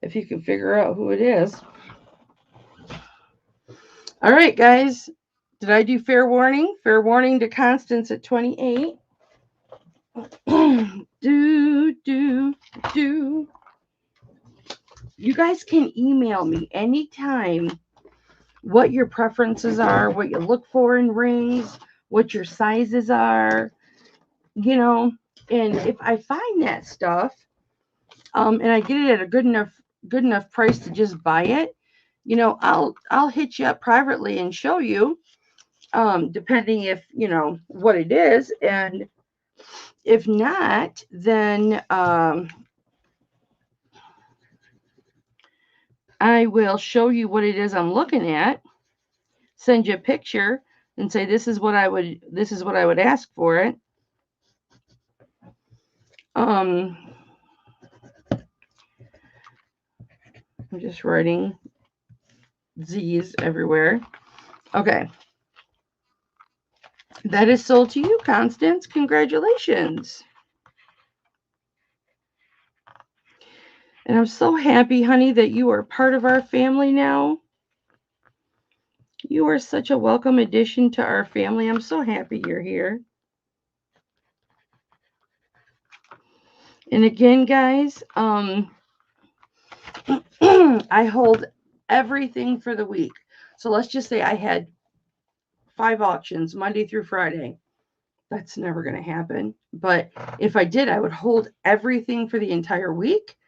If you can figure out who it is. All right, guys. Did I do fair warning? Fair warning to Constance at 28. do. You guys can email me anytime what your preferences are, what you look for in rings, what your sizes are, you know. And if I find that stuff, and I get it at a good enough price to just buy it, you know, I'll hit you up privately and show you, depending if you know what it is, and if not, then I will show you what it is I'm looking at, send you a picture, and say this is what I would ask for it. I'm just writing Z's everywhere. Okay. That is sold to you, Constance. Congratulations. And I'm so happy, honey, that you are part of our family now. You are such a welcome addition to our family. I'm so happy you're here. And again, guys, I hold everything for the week. So let's just say I had 5 auctions Monday through Friday. That's never going to happen. But if I did, I would hold everything for the entire week,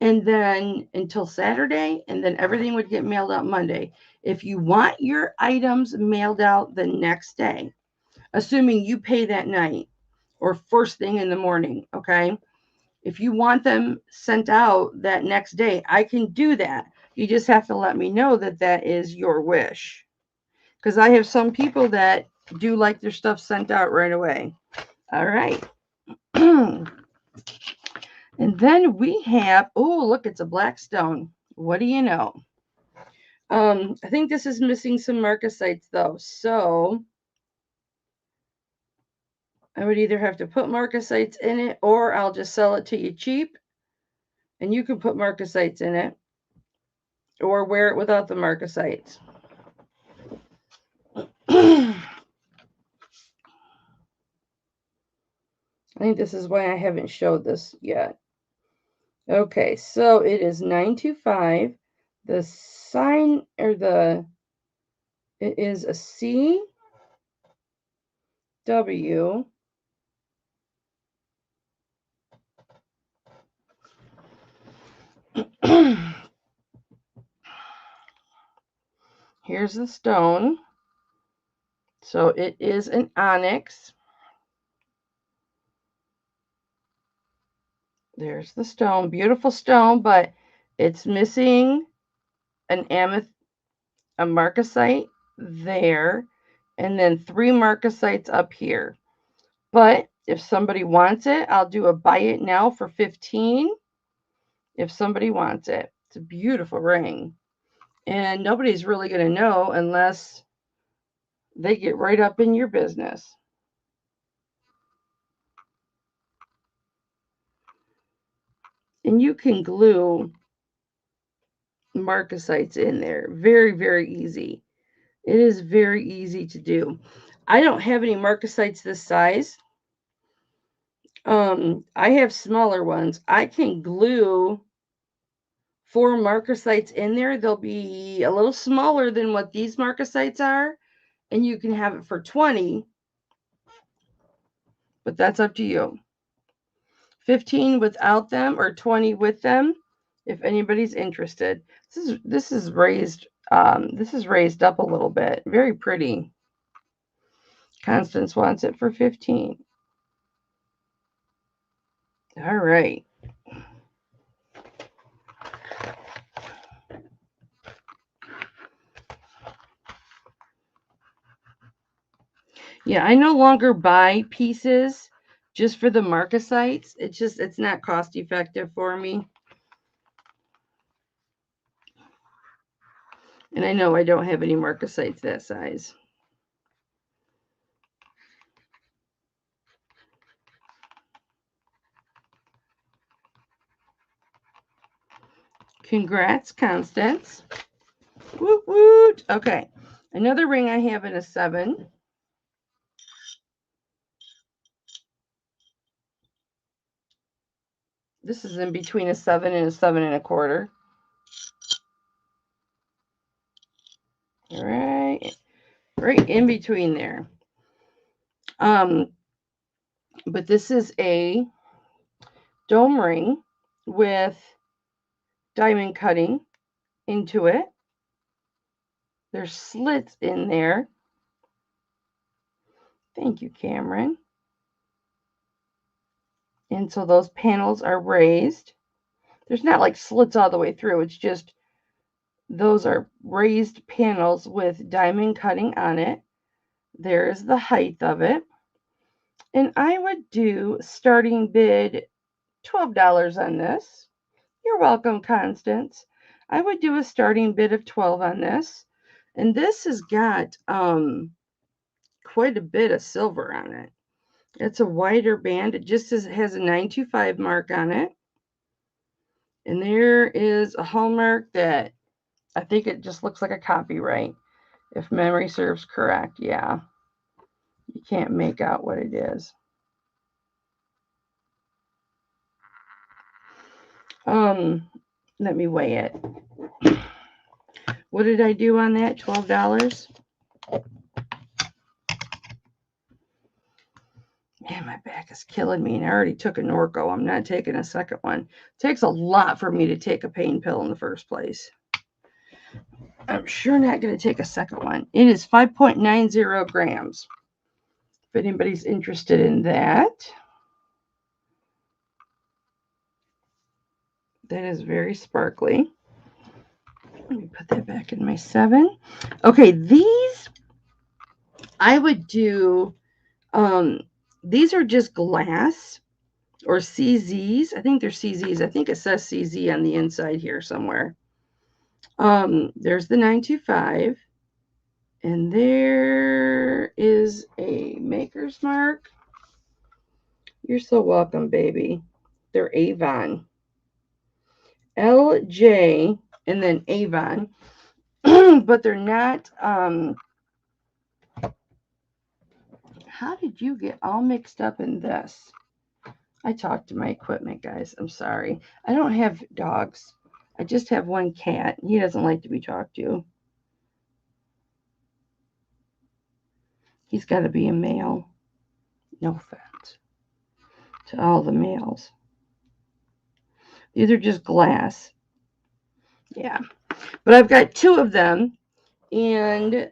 and then until Saturday, and then everything would get mailed out Monday. If you want your items mailed out the next day, assuming you pay that night or first thing in the morning, okay? If you want them sent out that next day, I can do that. You just have to let me know that that is your wish. Because I have some people that do like their stuff sent out right away. All right. And then we have, oh, look, it's a black stone. What do you know? I think this is missing some marcasites though. So I would either have to put marcasites in it or I'll just sell it to you cheap and you can put marcasites in it or wear it without the marcasites. I think this is why I haven't showed this yet. Okay, so it is 925. The sign or it is a C W. Here's the stone. So it is an onyx. There's the stone. Beautiful stone, but it's missing an amethyst, a marcasite there, and then 3 marcasites up here. But if somebody wants it, I'll do a buy it now for 15. If somebody wants it. It's a beautiful ring. And nobody's really going to know unless they get right up in your business. And you can glue marcasites in there. Very, very easy. It is very easy to do. I don't have any marcasites this size. I have smaller ones. I can glue 4 marcasites in there. They'll be a little smaller than what these marcasites are. And you can have it for 20. But that's up to you. 15 without them or 20 with them, if anybody's interested. This is raised up a little bit. Very pretty. Constance wants it for 15. All right. Yeah, I no longer buy pieces just for the marcasites. It's not cost effective for me. And I know I don't have any marcasites that size. Congrats, Constance. Woot woot. Okay. Another ring I have in a 7. This is in between a 7 and a 7 1/4. All right. Right in between there. But this is a dome ring with diamond cutting into it. There's slits in there. Thank you, Cameron. And so those panels are raised. There's not like slits all the way through. It's just those are raised panels with diamond cutting on it. There's the height of it. And I would do starting bid $12 on this. You're welcome, Constance. I would do a starting bid of 12 on this. And this has got quite a bit of silver on it. It's a wider band. It just has a 925 mark on it. And there is a hallmark that I think it just looks like a copyright, if memory serves correct. Yeah. You can't make out what it is. Let me weigh it. What did I do on that? $12? Man, my back is killing me, and I already took a Norco. I'm not taking a second one. It takes a lot for me to take a pain pill in the first place. I'm sure not going to take a second one. It is 5.90 grams. If anybody's interested in that. That is very sparkly. Let me put that back in my 7. Okay, these I would do These are just glass or CZs. I think they're CZs. I think it says CZ on the inside here somewhere. There's the 925. And there is a maker's mark. You're so welcome, baby. They're Avon. LJ and then Avon. But they're not. How did you get all mixed up in this? I talked to my equipment, guys. I'm sorry. I don't have dogs. I just have one cat. He doesn't like to be talked to. He's got to be a male. No offense to all the males. These are just glass. Yeah. But I've got two of them. And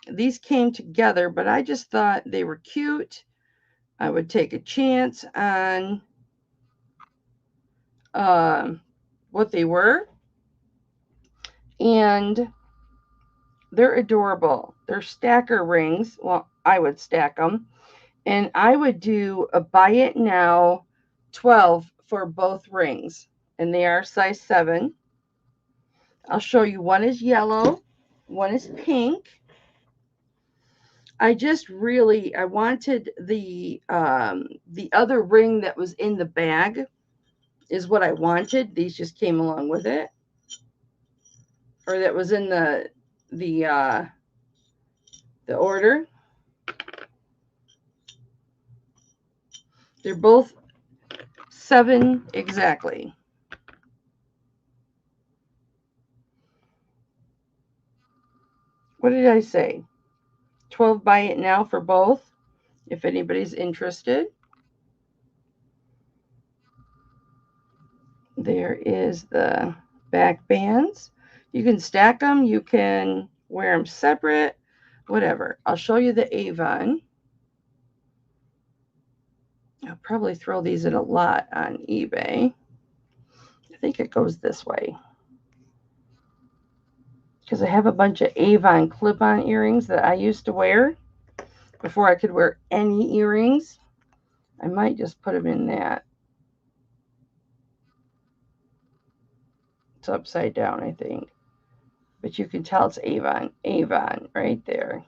these came together. But I just thought they were cute. I would take a chance on what they were. And they're adorable. They're stacker rings. Well, I would stack them. And I would do a buy it now 12 for both rings. And they are size 7. I'll show you. One is yellow. One is pink. I wanted the other ring that was in the bag is what I wanted. These just came along with it. Or that was in the order. They're both 7 exactly. What did I say? 12 buy it now for both, if anybody's interested. There is the back bands. You can stack them. You can wear them separate. Whatever. I'll show you the Avon. I'll probably throw these in a lot on eBay. I think it goes this way. Because I have a bunch of Avon clip-on earrings that I used to wear before I could wear any earrings. I might just put them in that. It's upside down, I think. But you can tell it's Avon. Avon right there.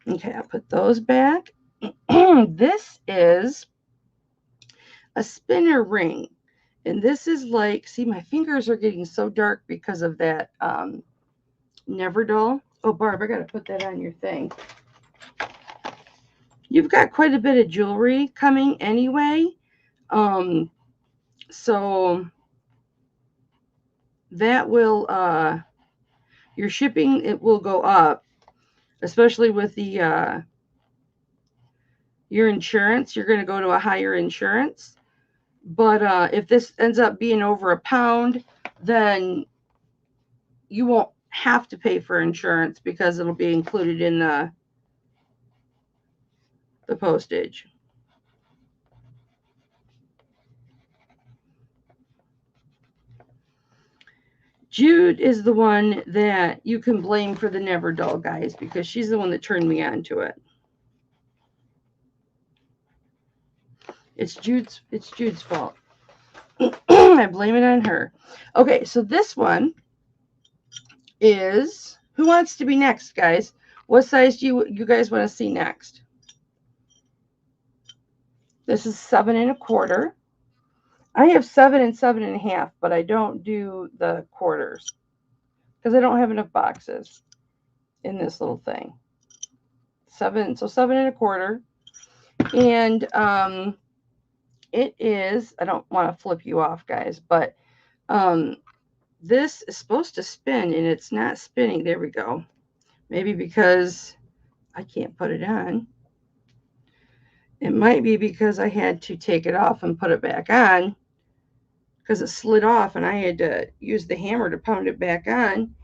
Okay, I'll put those back. This is a spinner ring. And this is like, see, my fingers are getting so dark because of that Never Dull. Oh, Barb, I got to put that on your thing. You've got quite a bit of jewelry coming anyway. So that will, your shipping, it will go up, especially with the, your insurance. You're going to go to a higher insurance. But if this ends up being over £1, then you won't have to pay for insurance because it'll be included in the postage. Jude is the one that you can blame for the Never Dull, guys, because she's the one that turned me on to it. It's Jude's fault. I blame it on her. Okay, so this one is, who wants to be next, guys? What size do you guys want to see next? This is 7 1/4. I have 7 and 7 1/2, but I don't do the quarters because I don't have enough boxes in this little thing. 7 1/4. And it is, I don't want to flip you off, guys, but this is supposed to spin and it's not spinning. There we go. Maybe because I can't put it on. It might be because I had to take it off and put it back on because it slid off and I had to use the hammer to pound it back on.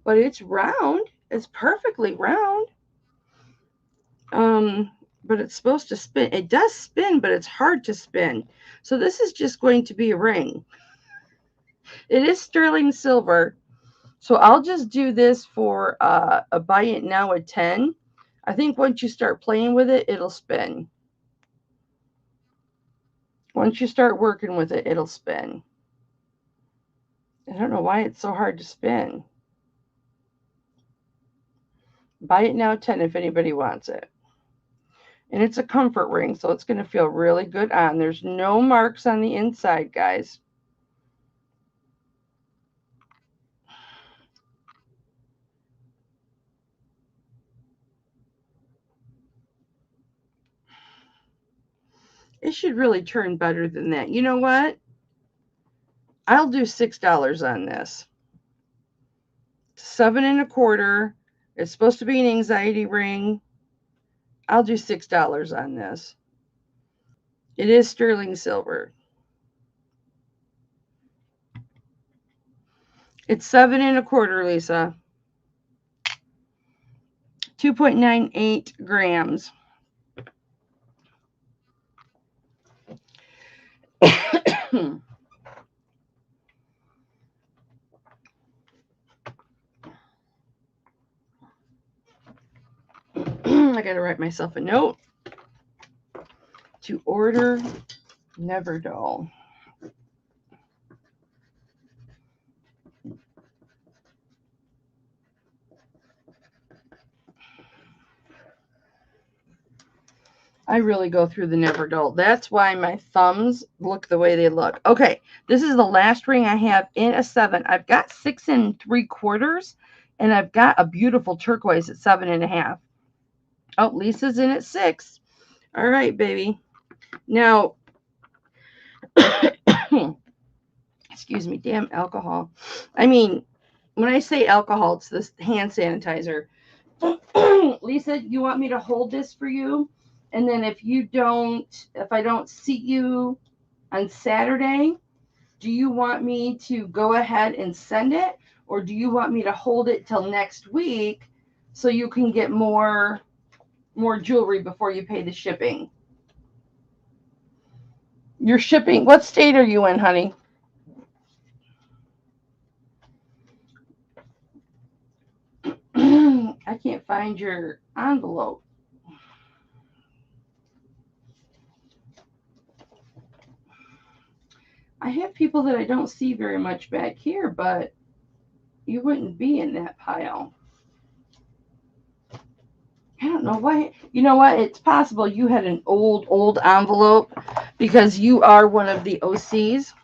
But it's round. It's perfectly round. But it's supposed to spin. It does spin, but it's hard to spin. So this is just going to be a ring. It is sterling silver. So I'll just do this for a buy it now at 10. I think once you start playing with it, it'll spin. Once you start working with it, it'll spin. I don't know why it's so hard to spin. Buy it now, 10 if anybody wants it. And it's a comfort ring, so it's going to feel really good on. There's no marks on the inside, guys. It should really turn better than that. You know what? I'll do $6 on this. 7 1/4. It's supposed to be an anxiety ring. I'll do $6 on this. It is sterling silver. It's 7 1/4, Lisa. 2.98 grams. I gotta write myself a note to order Never Dull. I really go through the Never Dull. That's why my thumbs look the way they look. Okay, this is the last ring I have in a 7. I've got 6 3/4, and I've got a beautiful turquoise at 7 1/2. Oh, Lisa's in at 6. All right, baby. Now, excuse me, damn alcohol. I mean, when I say alcohol, it's this hand sanitizer. Lisa, you want me to hold this for you? And then if I don't see you on Saturday, do you want me to go ahead and send it? Or do you want me to hold it till next week so you can get more jewelry before you pay the shipping? Your shipping, what state are you in, honey? I can't find your envelope. I have people that I don't see very much back here, but you wouldn't be in that pile. I don't know why. You know what? It's possible you had an old envelope because you are one of the OCs.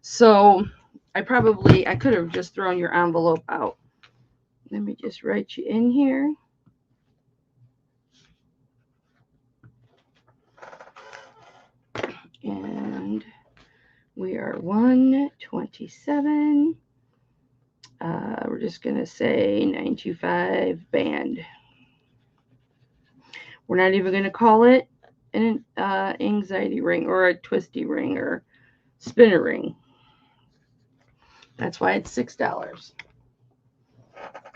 So I could have just thrown your envelope out. Let me just write you in here. And we are 127. We're just going to say 925 band. We're not even going to call it an anxiety ring or a twisty ring or spinner ring. That's why it's $6.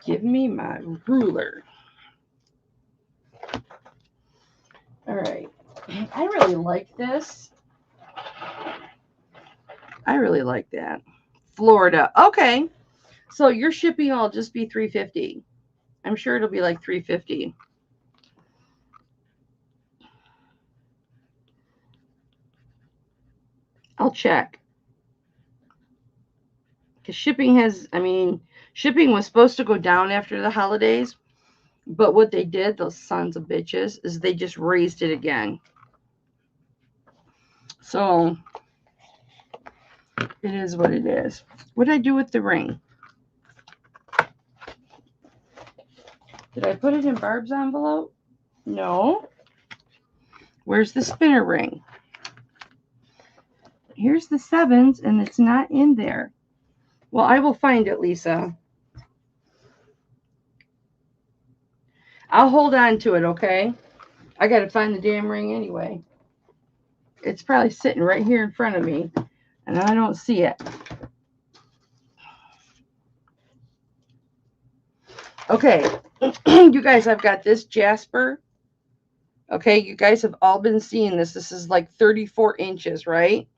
Give me my ruler. All right. I really like this. I really like that. Florida. Okay. So your shipping will just be $3.50. I'm sure it'll be like $3.50. I'll check. Because shipping was supposed to go down after the holidays. But what they did, those sons of bitches, is they just raised it again. So it is what it is. What did I do with the ring? Did I put it in Barb's envelope? No. Where's the spinner ring? Here's the 7s, and it's not in there. Well, I will find it, Lisa. I'll hold on to it, okay? I got to find the damn ring anyway. It's probably sitting right here in front of me, and I don't see it. Okay, you guys, I've got this Jasper. Okay, you guys have all been seeing this. This is like 34 inches, right?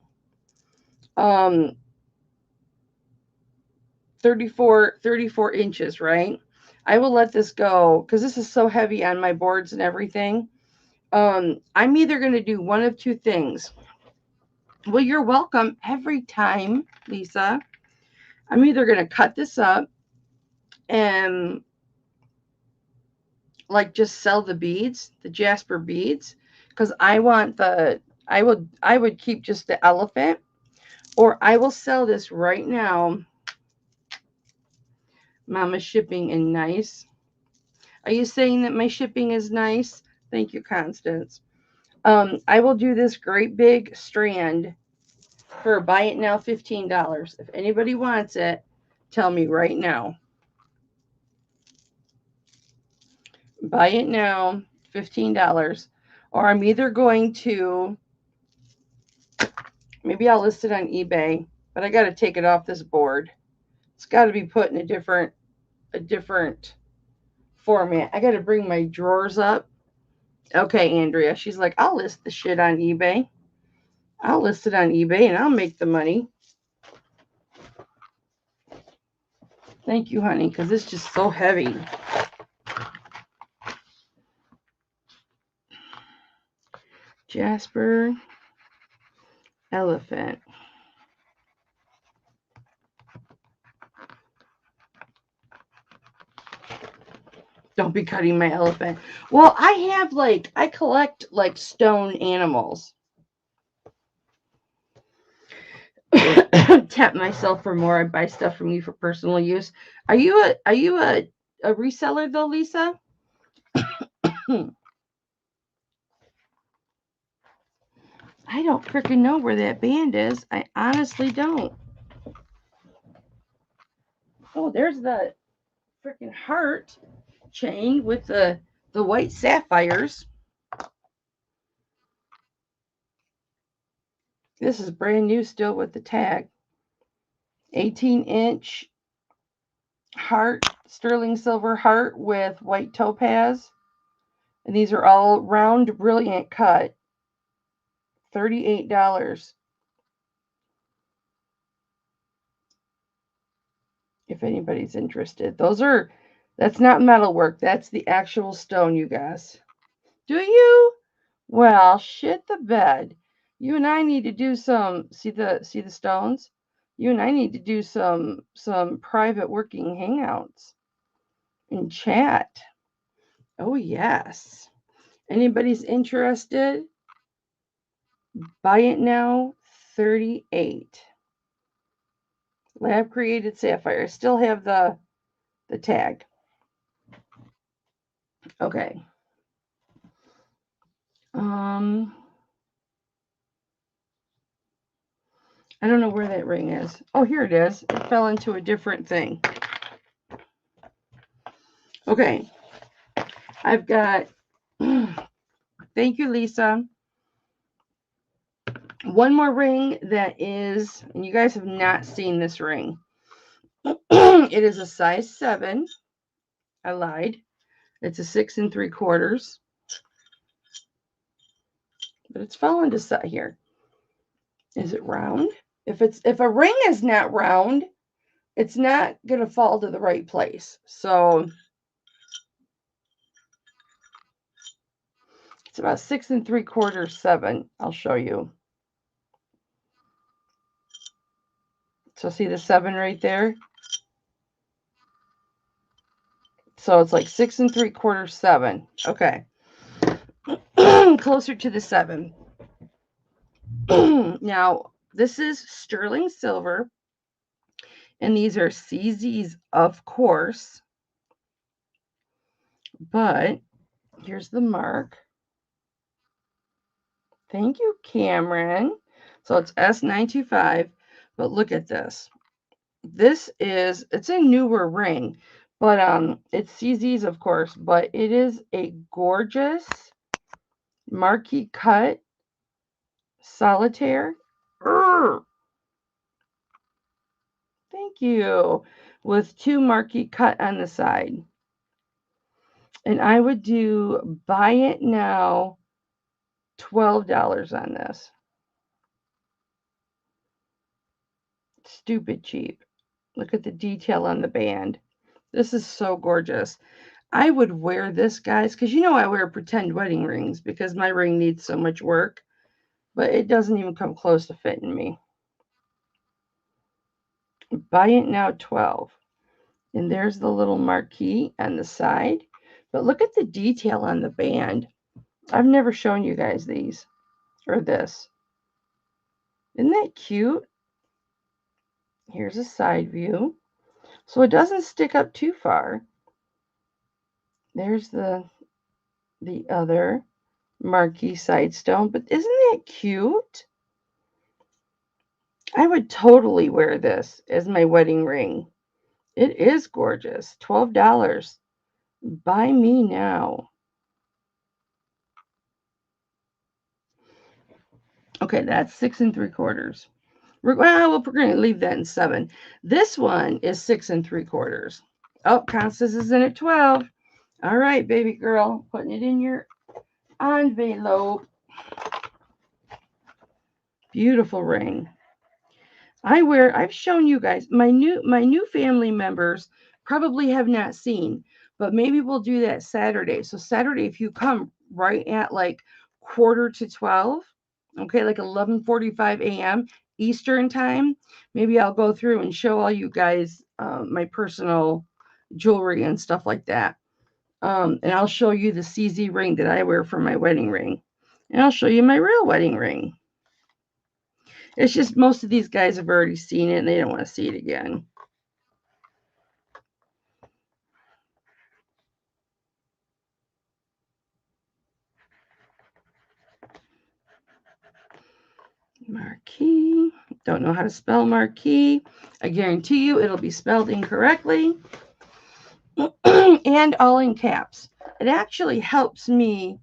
34 inches, right? I will let this go because this is so heavy on my boards and everything. I'm either going to do one of two things. Well, you're welcome every time, Lisa. I'm either going to cut this up and like just sell the beads, the Jasper beads, because I want the, I would keep just the elephant, or I will sell this right now. Mama shipping and nice. Are you saying that my shipping is nice? Thank you, Constance. I will do this great big strand for buy it now $15. If anybody wants it, tell me right now. Buy it now $15. Or I'm either going to, maybe I'll list it on eBay, but I got to take it off this board. It's got to be put in a different format. I got to bring my drawers up. Okay, Andrea. She's like, I'll list the shit on eBay. I'll list it on eBay and I'll make the money. Thank you, honey, because it's just so heavy. Jasper elephant. Don't be cutting my elephant. Well, I collect like stone animals. Tap myself for more. I buy stuff from you for personal use. Are you a reseller though, Lisa? I don't freaking know where that band is. I honestly don't. Oh, there's the freaking heart chain with the white sapphires. This is brand new still with the tag. 18-inch heart, sterling silver heart with white topaz. And these are all round, brilliant cut. $38. If anybody's interested. That's not metalwork. That's the actual stone, you guys. Do you? Well, shit the bed. You and I need to do some, see the stones? You and I need to do some private working hangouts and chat. Oh, yes. Anybody's interested? Buy it now, $38. Lab created sapphire. I still have the tag. Okay. I don't know where that ring is. Oh, here it is. It fell into a different thing. Okay. I've got, thank you, Lisa. One more ring that is, and you guys have not seen this ring. It is a size 7. I lied. It's a 6 3/4. But it's fallen to set here. Is it round? If a ring is not round, it's not going to fall to the right place. So it's about 6 3/4, 7. I'll show you. So see the 7 right there? So it's like 6 3/4, 7. Okay. Closer to the 7. Now, this is sterling silver. And these are CZs, of course. But here's the mark. Thank you, Cameron. So it's S925. But look at this. It's a newer ring. But it's CZs, of course. But it is a gorgeous marquee cut solitaire. Thank you. With 2 marquee cut on the side. And I would do buy it now $12 on this. Stupid cheap. Look at the detail on the band. This is so gorgeous. I would wear this, guys, because you know I wear pretend wedding rings because my ring needs so much work, but it doesn't even come close to fitting me. Buy it now, 12. And there's the little marquee on the side. But look at the detail on the band. I've never shown you guys these or this. Isn't that cute? Here's a side view. So it doesn't stick up too far. There's the other marquee side stone. But isn't that cute? I would totally wear this as my wedding ring. It is gorgeous. $12. Buy me now. Okay, that's 6 3/4. We're going to leave that in 7. This one is 6 3/4. Oh, Constance is in at 12. All right, baby girl, putting it in your envelope. Beautiful ring. I've shown you guys, my new family members probably have not seen, but maybe we'll do that Saturday. So Saturday, if you come right at like 11:45, okay, like 11:45 a.m. Eastern time, maybe I'll go through and show all you guys my personal jewelry and stuff like that. And I'll show you the CZ ring that I wear for my wedding ring. And I'll show you my real wedding ring. It's just most of these guys have already seen it and they don't want to see it again. Marquee. Don't know how to spell marquee. I guarantee you it'll be spelled incorrectly. And all in caps. It actually helps me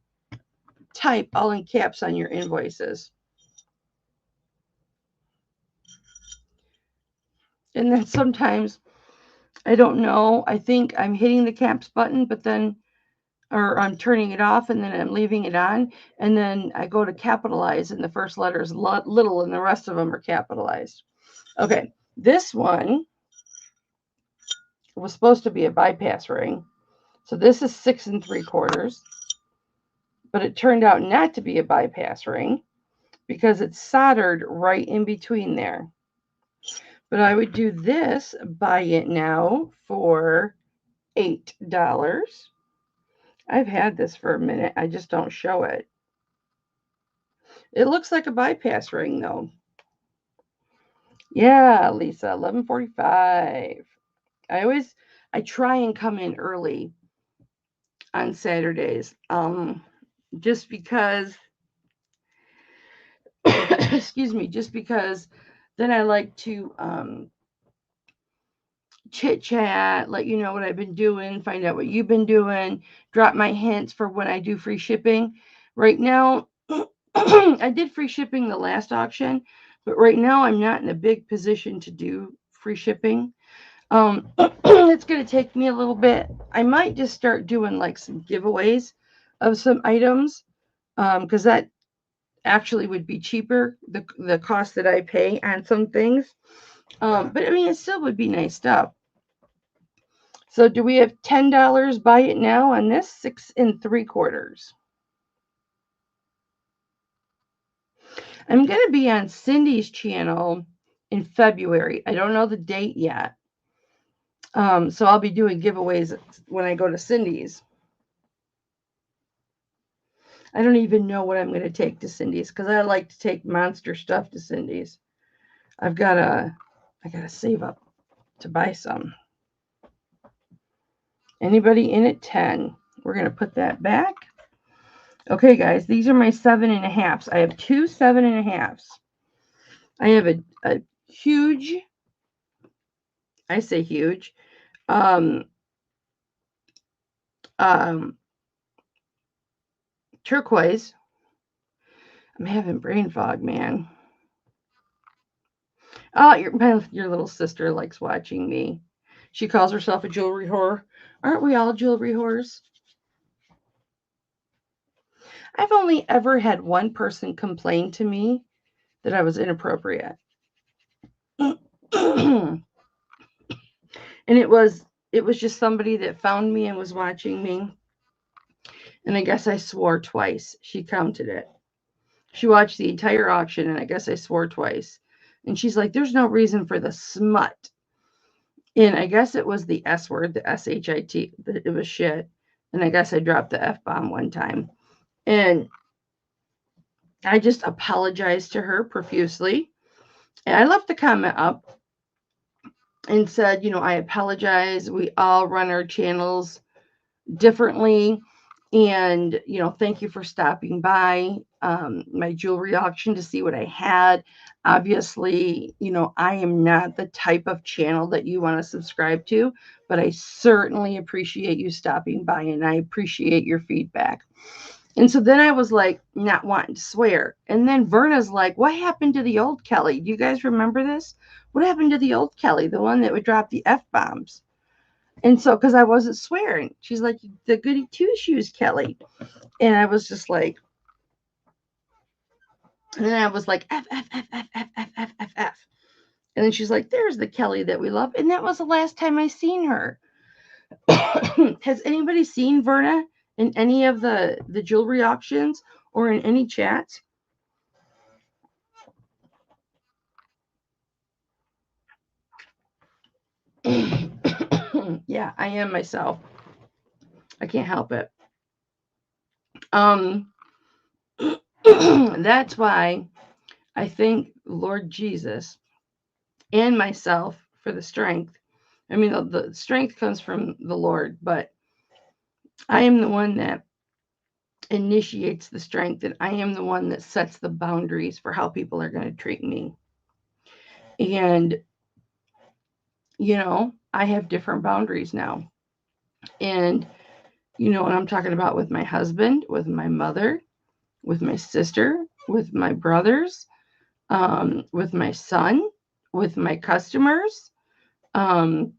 type all in caps on your invoices. And then sometimes I don't know. I think I'm hitting the caps button, but then, or I'm turning it off and then I'm leaving it on. And then I go to capitalize and the first letter is little and the rest of them are capitalized. Okay, this one was supposed to be a bypass ring. So this is 6 3/4. But it turned out not to be a bypass ring because it's soldered right in between there. But I would do this, buy it now for $8. I've had this for a minute. I just don't show it. It looks like a bypass ring though. Yeah, Lisa, 11:45. I try and come in early on Saturdays. Just because excuse me, just because then I like to chit chat, let you know what I've been doing, find out what you've been doing, drop my hints for when I do free shipping. Right now, I did free shipping the last auction, but right now I'm not in a big position to do free shipping. It's going to take me a little bit. I might just start doing like some giveaways of some items because that actually would be cheaper, the cost that I pay on some things. But I mean, it still would be nice stuff. So do we have $10? Buy it now on this 6 3/4. I'm going to be on Cindy's channel in February. I don't know the date yet. So I'll be doing giveaways when I go to Cindy's. I don't even know what I'm going to take to Cindy's because I like to take monster stuff to Cindy's. I gotta save up to buy some. Anybody in at 10? We're going to put that back. Okay, guys, these are my 7 1/2s. I have 2 7 1/2s. I have a huge, I say huge, turquoise. I'm having brain fog, man. Oh, your little sister likes watching me. She calls herself a jewelry whore. Aren't we all jewelry whores? I've only ever had one person complain to me that I was inappropriate. And it was it was just somebody that found me and was watching me. And I guess I swore twice. She counted it. She watched the entire auction, and I guess I swore twice. And she's like, there's no reason for the smut. And I guess it was the S word, the S-H-I-T. It was shit. And I guess I dropped the F-bomb one time. And I just apologized to her profusely. And I left the comment up and said, I apologize. We all run our channels differently. And, thank you for stopping by my jewelry auction to see what I had. Obviously, I am not the type of channel that you want to subscribe to, but I certainly appreciate you stopping by, and I appreciate your feedback. And so then I was like, not wanting to swear. And then Verna's like, what happened to the old Kelly? Do you guys remember this? What happened to the old Kelly, the one that would drop the F-bombs? And so, because I wasn't swearing, she's like, the goody two-shoes Kelly. And I was just like, and then I was like, F, F, F, F, F, F, F, F, F. And then she's like, there's the Kelly that we love. And that was the last time I seen her. Has anybody seen Verna in any of the jewelry auctions or in any chats? Yeah, I am myself. I can't help it. That's why I thank Lord Jesus and myself for the strength. I mean, the strength comes from the Lord, but I am the one that initiates the strength, and I am the one that sets the boundaries for how people are going to treat me. And, I have different boundaries now. And, and I'm talking about with my husband, with my mother, with my sister, with my brothers, with my son, with my customers. And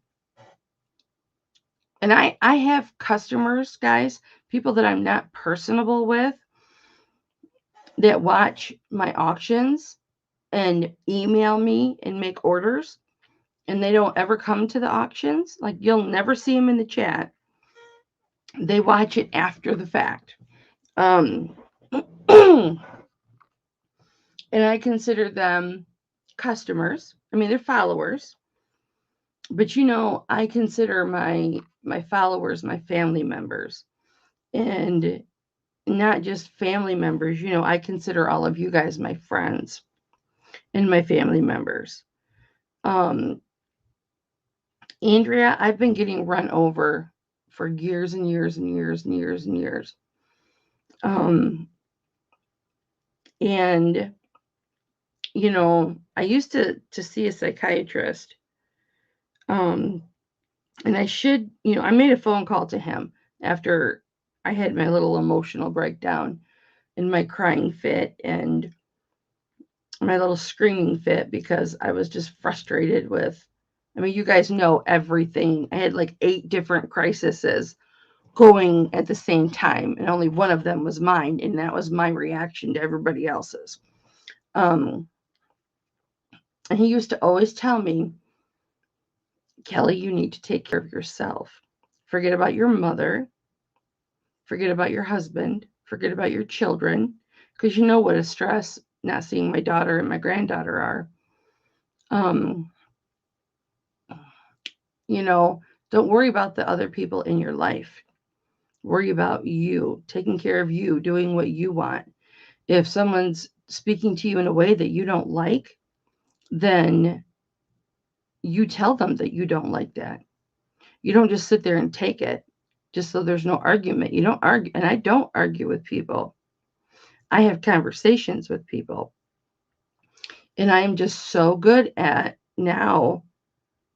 I have customers, guys, people that I'm not personable with, that watch my auctions and email me and make orders, and they don't ever come to the auctions. Like, you'll never see them in the chat. They watch it after the fact. And I consider them customers. I mean, they're followers. But I consider my followers my family members. And not just family members, I consider all of you guys my friends and my family members. Andrea, I've been getting run over for years and years and years and years and years. And I used to see a psychiatrist. And I should, I made a phone call to him after I had my little emotional breakdown and my crying fit and my little screaming fit, because I was just frustrated with, you guys know everything. I had like 8 different crises going at the same time, and only one of them was mine, and that was my reaction to everybody else's. And he used to always tell me, Kelly, you need to take care of yourself. Forget about your mother. Forget about your husband. Forget about your children, because you know what a stress not seeing my daughter and my granddaughter are. Don't worry about the other people in your life. Worry about you, taking care of you, doing what you want. If someone's speaking to you in a way that you don't like, then you tell them that you don't like that. You don't just sit there and take it just so there's no argument. You don't argue, and I don't argue with people. I have conversations with people. And I am just so good at now,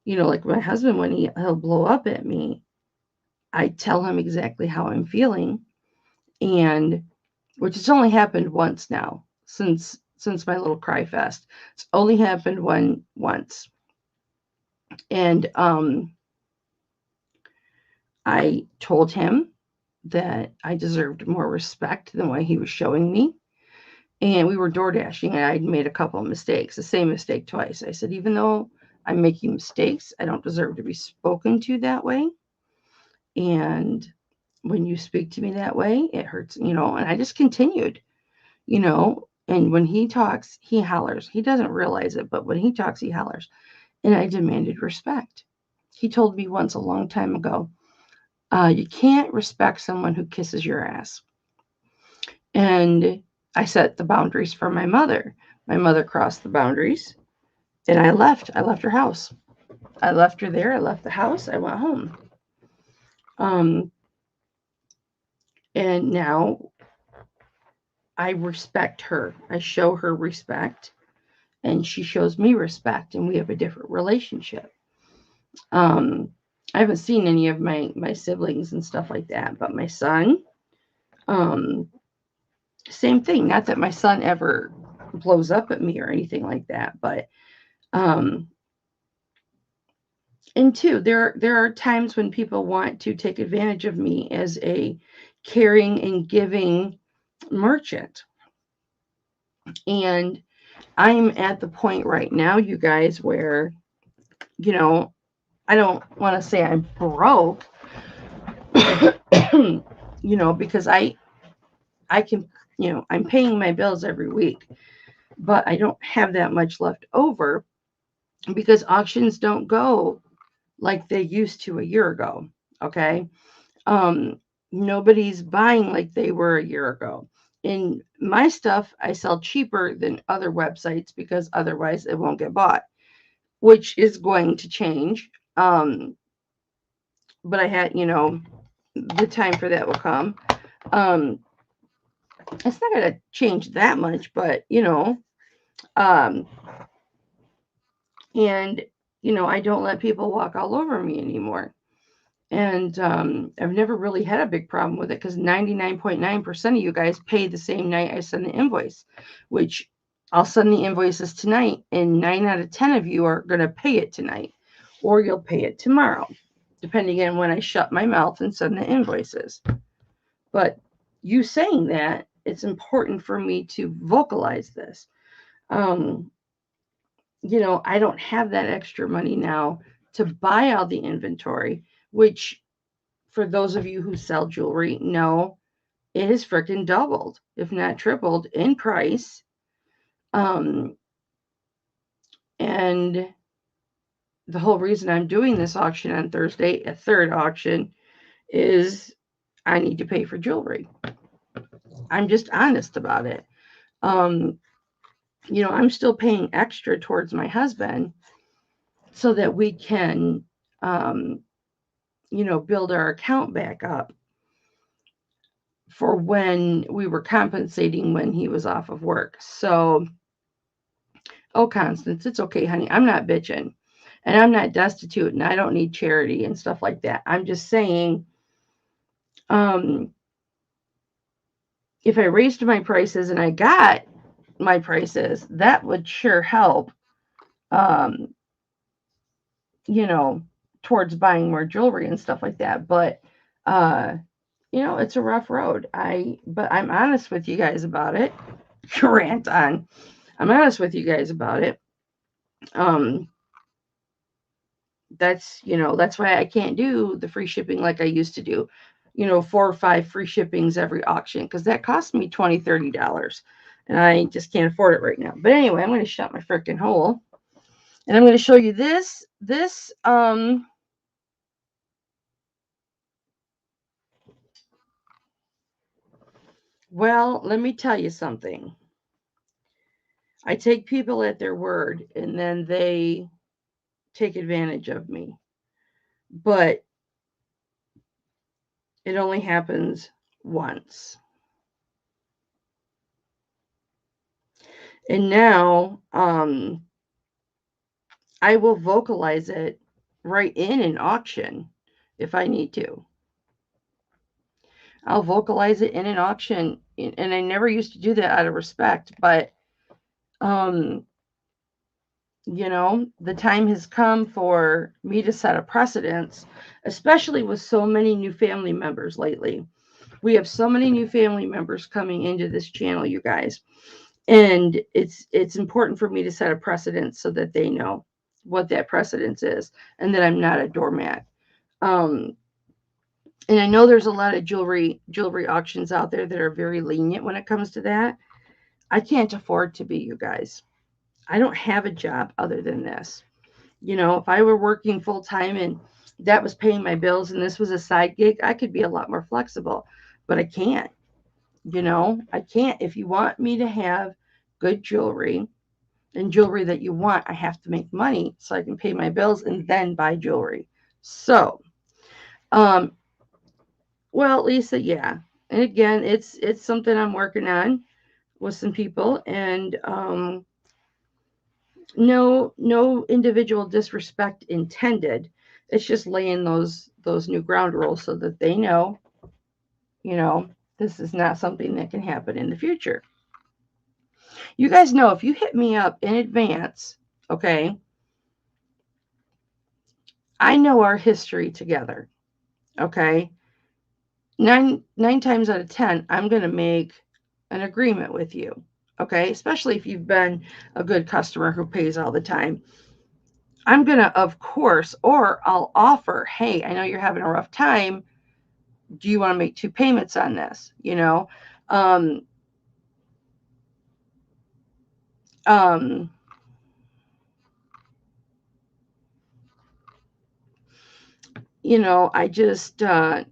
like my husband, when he'll blow up at me, I tell him exactly how I'm feeling. And which has only happened once now since my little cry fest. It's only happened once. And I told him that I deserved more respect than what he was showing me. And we were door dashing, and I'd made a couple of mistakes, the same mistake twice. I said, even though I'm making mistakes. I don't deserve to be spoken to that way. And when you speak to me that way, it hurts, and I just continued, and when he talks, he hollers. He doesn't realize it, but when he talks, he hollers. And I demanded respect. He told me once a long time ago, you can't respect someone who kisses your ass. And I set the boundaries for my mother. My mother crossed the boundaries, and I left. I left her house. I left her there. I left the house. I went home. And now I respect her. I show her respect, and she shows me respect, and we have a different relationship. I haven't seen any of my siblings and stuff like that, but my son, same thing. Not that my son ever blows up at me or anything like that, but and two, there are times when people want to take advantage of me as a caring and giving merchant. And I'm at the point right now, you guys, where, I don't want to say I'm broke, because I can, I'm paying my bills every week, but I don't have that much left over because auctions don't go like they used to a year ago. Okay. Nobody's buying like they were a year ago. And my stuff I sell cheaper than other websites because otherwise it won't get bought, which is going to change. But I had, the time for that will come. It's not going to change that much, but um, and I don't let people walk all over me anymore. And I've never really had a big problem with it because 99.9% of you guys pay the same night I send the invoice, which I'll send the invoices tonight, and 9 out of 10 of you are going to pay it tonight, or you'll pay it tomorrow, depending on when I shut my mouth and send the invoices. But you saying that, it's important for me to vocalize this. I don't have that extra money now to buy all the inventory, which for those of you who sell jewelry know it has freaking doubled, if not tripled in price. And the whole reason I'm doing this auction on Thursday, a third auction, is I need to pay for jewelry. I'm just honest about it. I'm still paying extra towards my husband so that we can, build our account back up for when we were compensating when he was off of work. So, Constance, it's okay, honey. I'm not bitching, and I'm not destitute, and I don't need charity and stuff like that. I'm just saying, if I raised my prices and I got my prices, that would sure help, towards buying more jewelry and stuff like that. But, it's a rough road. But I'm honest with you guys about it. Rant on. I'm honest with you guys about it. That's why I can't do the free shipping like I used to do. 4 or 5 free shippings every auction, because that cost me $20, $30. And I just can't afford it right now. But anyway, I'm going to shut my freaking hole. And I'm going to show you this. Well, let me tell you something. I take people at their word, and then they take advantage of me. But it only happens once. And now I will vocalize it right in an auction if I need to. I'll vocalize it in an auction, and I never used to do that out of respect, but the time has come for me to set a precedence, especially with so many new family members lately. We have so many new family members coming into this channel, you guys, and it's important for me to set a precedent so that they know. what that precedence is, and that I'm not a doormat. Um, and I know there's a lot of jewelry auctions out there that are very lenient when it comes to that. I can't afford to be, you guys. I don't have a job other than this. You know, if I were working full time and that was paying my bills and this was a side gig, I could be a lot more flexible. But I can't. You know, I can't. If you want me to have good jewelry and jewelry that you want, I have to make money so I can pay my bills and then buy jewelry. So, um, well, Lisa, yeah. And again, it's something I'm working on with some people, and no individual disrespect intended. It's just laying those new ground rules so that they know, you know, this is not something that can happen in the future. You guys know if you hit me up in advance, okay, I know our history together. Okay. Nine times out of 10, I'm gonna make an agreement with you. Okay, especially if you've been a good customer who pays all the time. I'm gonna, of course, or I'll offer, hey, I know you're having a rough time. Do you want to make two payments on this? Um, um, I just, I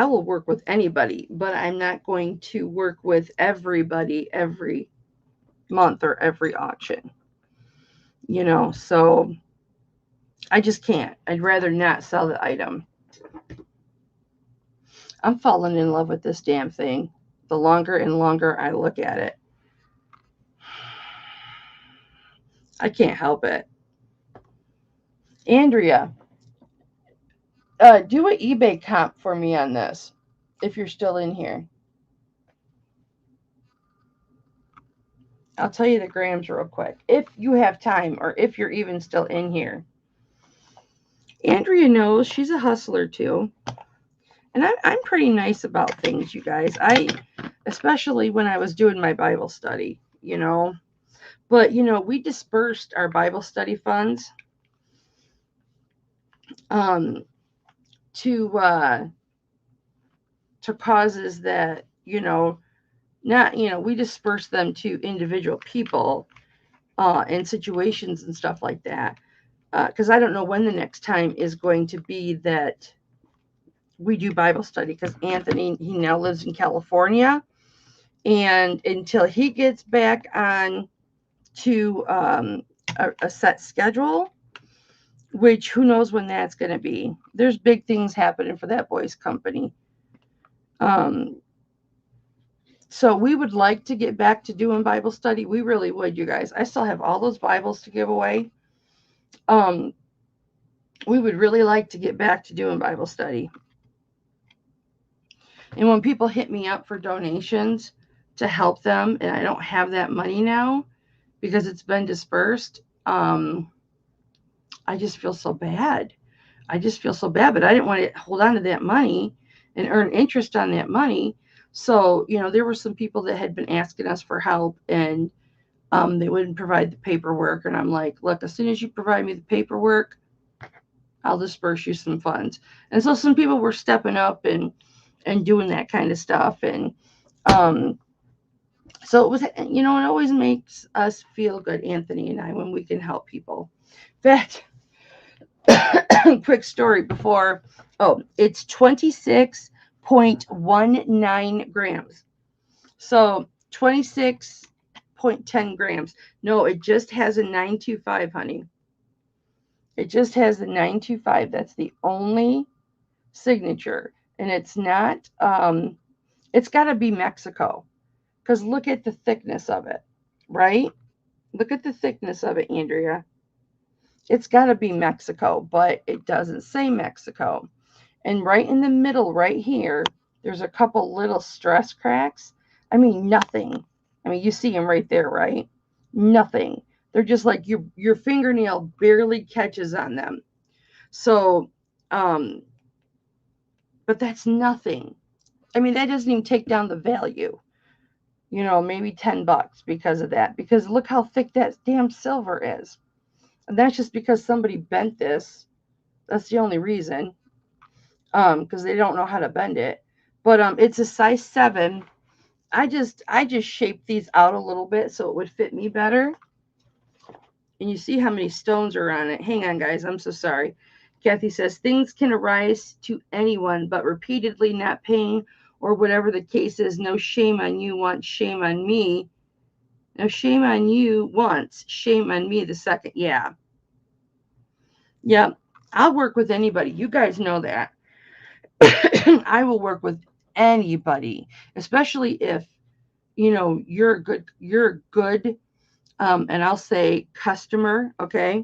will work with anybody, but I'm not going to work with everybody every month or every auction, so I just can't. I'd rather not sell the item. I'm falling in love with this damn thing. The longer and longer I look at it, I can't help it. Andrea, do an eBay comp for me on this if you're still in here. I'll tell you the grams real quick if you have time or if you're even still in here. Andrea knows she's a hustler too. And I'm pretty nice about things, you guys. Especially when I was doing my Bible study. But, we dispersed our Bible study funds um, to causes that, not, we dispersed them to individual people and situations and stuff like that. Because I don't know when the next time is going to be that we do Bible study, because Anthony, he now lives in California. And until he gets back on to a set schedule, which who knows when that's going to be. There's big things happening for that boy's company. Um, so we would like to get back to doing Bible study. We really would, you guys. I still have all those Bibles to give away. We would really like to get back to doing Bible study. And when people hit me up for donations to help them, and I don't have that money now because it's been dispersed, I just feel so bad. But I didn't want to hold on to that money and earn interest on that money. So, there were some people that had been asking us for help, and they wouldn't provide the paperwork. And I'm like, look, as soon as you provide me the paperwork, I'll disperse you some funds. And so some people were stepping up and doing that kind of stuff. And so it was, it always makes us feel good, Anthony and I, when we can help people. In fact, quick story before, it's 26.19 grams. So 26.10 grams. No, it just has a 925, honey. It just has the 925. That's the only signature. And it's not, it's got to be Mexico. Because look at the thickness of it, right? Look at the thickness of it, Andrea. It's got to be Mexico, but it doesn't say Mexico. And right in the middle, right here, there's a couple little stress cracks. I mean, nothing. I mean, you see them right there, right? Nothing. They're just like your fingernail barely catches on them. So, but that's nothing. I mean, that doesn't even take down the value. Maybe $10 because of that. Because look how thick that damn silver is. And that's just because somebody bent this. That's the only reason. Because they don't know how to bend it. But it's a size 7. I just shaped these out a little bit so it would fit me better. And you see how many stones are on it. Hang on, guys. I'm so sorry. Kathy says, things can arise to anyone, but repeatedly not paying or whatever the case is, no shame on you once, shame on me. No shame on you once, shame on me the second. Yeah. Yeah. I'll work with anybody. You guys know that. I will work with anybody, especially if, you're a good, and I'll say customer, okay?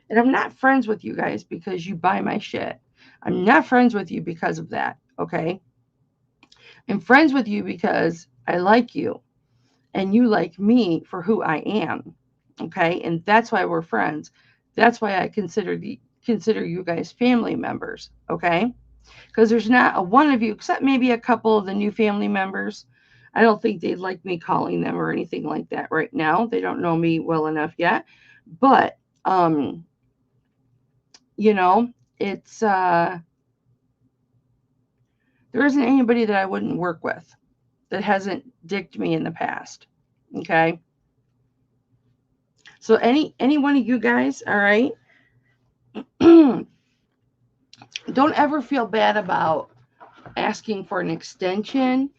And I'm not friends with you guys because you buy my shit. I'm not friends with you because of that, okay? I'm friends with you because I like you and you like me for who I am, okay? And that's why we're friends. That's why I consider you guys family members, okay? Because there's not a one of you, except maybe a couple of the new family members. I don't think they'd like me calling them or anything like that right now. They don't know me well enough yet. But you know, it's there isn't anybody that I wouldn't work with that hasn't dicked me in the past. Okay. So any one of you guys, all right, don't ever feel bad about asking for an extension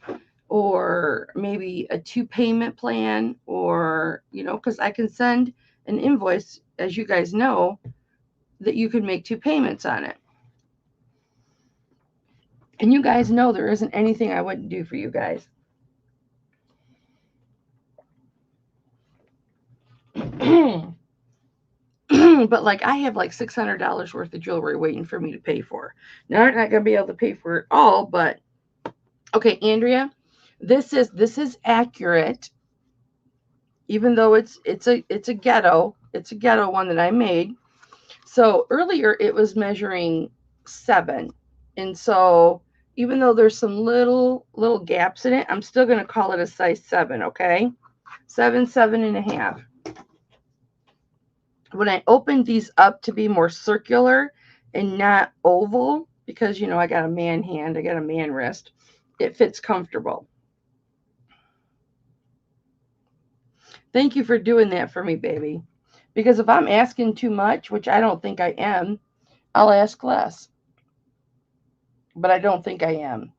or maybe a 2 payment plan, or because I can send an invoice, as you guys know, that you can make 2 payments on it. And you guys know there isn't anything I wouldn't do for you guys. But like I have like $600 worth of jewelry waiting for me to pay for. Now I'm not gonna be able to pay for it all, but okay, Andrea, this is accurate, even though it's a ghetto one that I made. So earlier it was measuring 7, and so even though there's some little gaps in it, I'm still gonna call it a size 7. Okay, 7.5. When I opened these up to be more circular and not oval, because I got a man hand, I got a man wrist, it fits comfortable. Thank you for doing that for me, baby. Because if I'm asking too much, which I don't think I am, I'll ask less. But I don't think I am.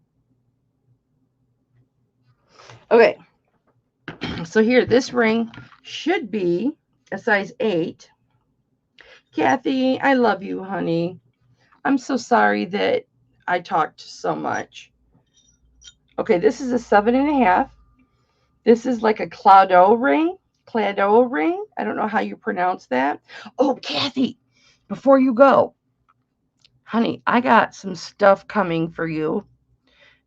Okay. So here, this ring should be a size 8. Kathy, I love you, honey. I'm so sorry that I talked so much. Okay, this is a 7.5. This is like a Clado ring. I don't know how you pronounce that. Oh, Kathy, before you go, honey, I got some stuff coming for you.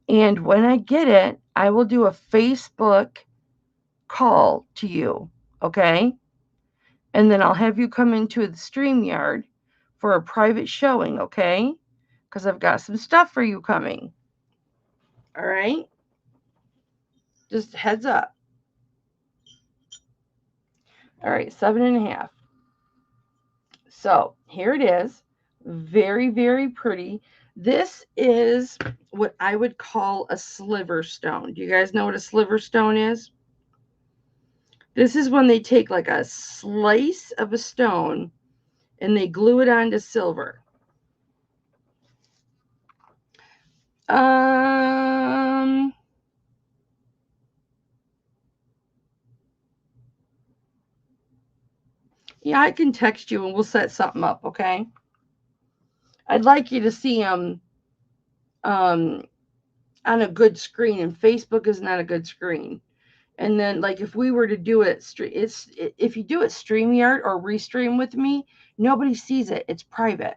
And when I get it, I will do a Facebook call to you. Okay? And then I'll have you come into the StreamYard for a private showing. Okay? Because I've got some stuff for you coming. All right? Just heads up. All right, 7.5. So here it is. Very, very pretty. This is what I would call a sliver stone. Do you guys know what a sliver stone is? This is when they take like a slice of a stone and they glue it onto silver. Yeah, I can text you and we'll set something up, okay? I'd like you to see them on a good screen, and Facebook is not a good screen. And then, like, if we were to do it, if you do it StreamYard or Restream with me, nobody sees it. It's private.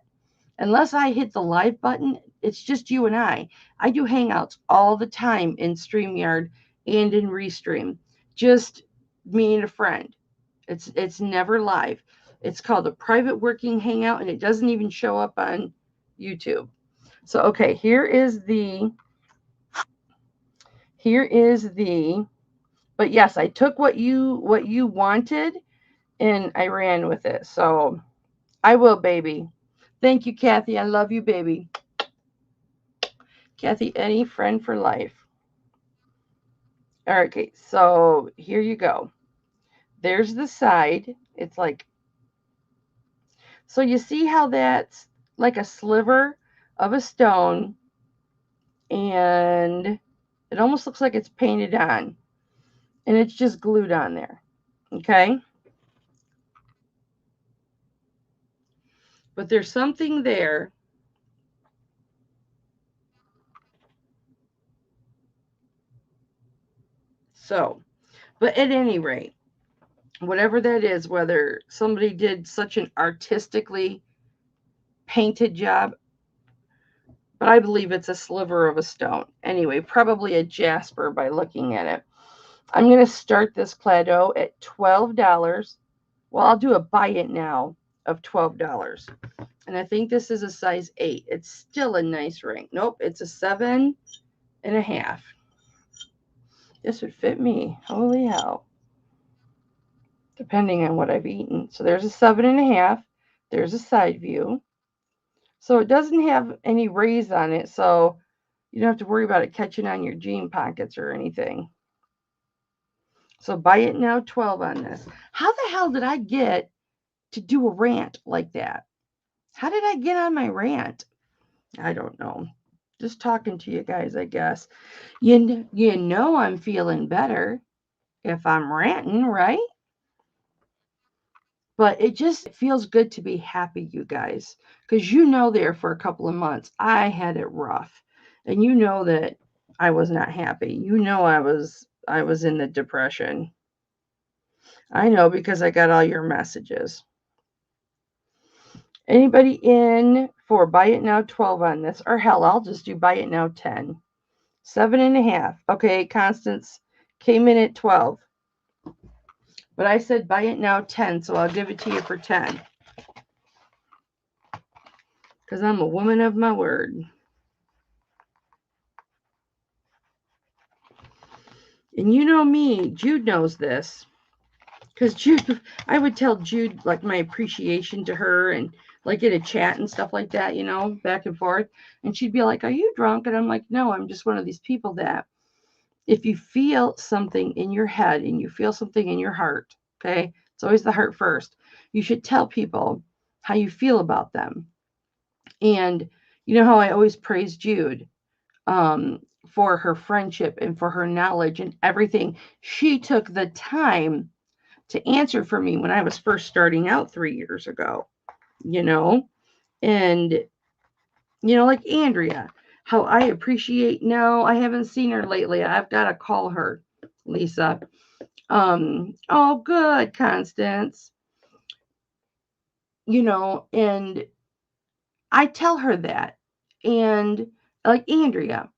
Unless I hit the live button, it's just you and I. I do Hangouts all the time in StreamYard and in Restream. Just me and a friend. It's never live. It's called a private working hangout, and it doesn't even show up on YouTube. So, okay, here is the, but yes, I took what you wanted and I ran with it. So I will, baby. Thank you, Kathy. I love you, baby. Kathy, any friend for life. All right, okay, so here you go. There's the side. It's like, so you see how that's like a sliver of a stone, and it almost looks like it's painted on, and it's just glued on there. Okay? But there's something there. So, but at any rate, whatever that is, whether somebody did such an artistically painted job, but I believe it's a sliver of a stone. Anyway, probably a jasper by looking at it. I'm going to start this Clado at $12. Well, I'll do a buy it now of $12. And I think this is a size 8. It's still a nice ring. Nope, it's a 7.5. This would fit me. Holy hell. Depending on what I've eaten. So there's a 7.5. There's a side view. So it doesn't have any rays on it, so you don't have to worry about it catching on your jean pockets or anything. So buy it now, 12 on this. How the hell did I get to do a rant like that? How did I get on my rant? I don't know. Just talking to you guys, I guess. You know I'm feeling better if I'm ranting, right? But it just feels good to be happy, you guys. Because you know there for a couple of months, I had it rough. And you know that I was not happy. You know I was in the depression. I know because I got all your messages. Anybody in for buy it now 12 on this? Or hell, I'll just do buy it now 10. 7.5. Okay, Constance came in at 12. But I said buy it now 10, so I'll give it to you for 10. Because I'm a woman of my word. And you know me, Jude knows this. Because Jude, I would tell Jude like my appreciation to her and like in a chat and stuff like that, you know, back and forth. And she'd be like, "Are you drunk?" And I'm like, "No, I'm just one of these people that if you feel something in your head and you feel something in your heart, okay, it's always the heart first, you should tell people how you feel about them." And you know how I always praise Jude for her friendship and for her knowledge and everything. She took the time to answer for me when I was first starting out 3 years ago, you know, and, you know, like Andrea, how I appreciate, no, I haven't seen her lately. I've got to call her, Lisa. Oh, good, Constance. You know, and I tell her that. And like Andrea,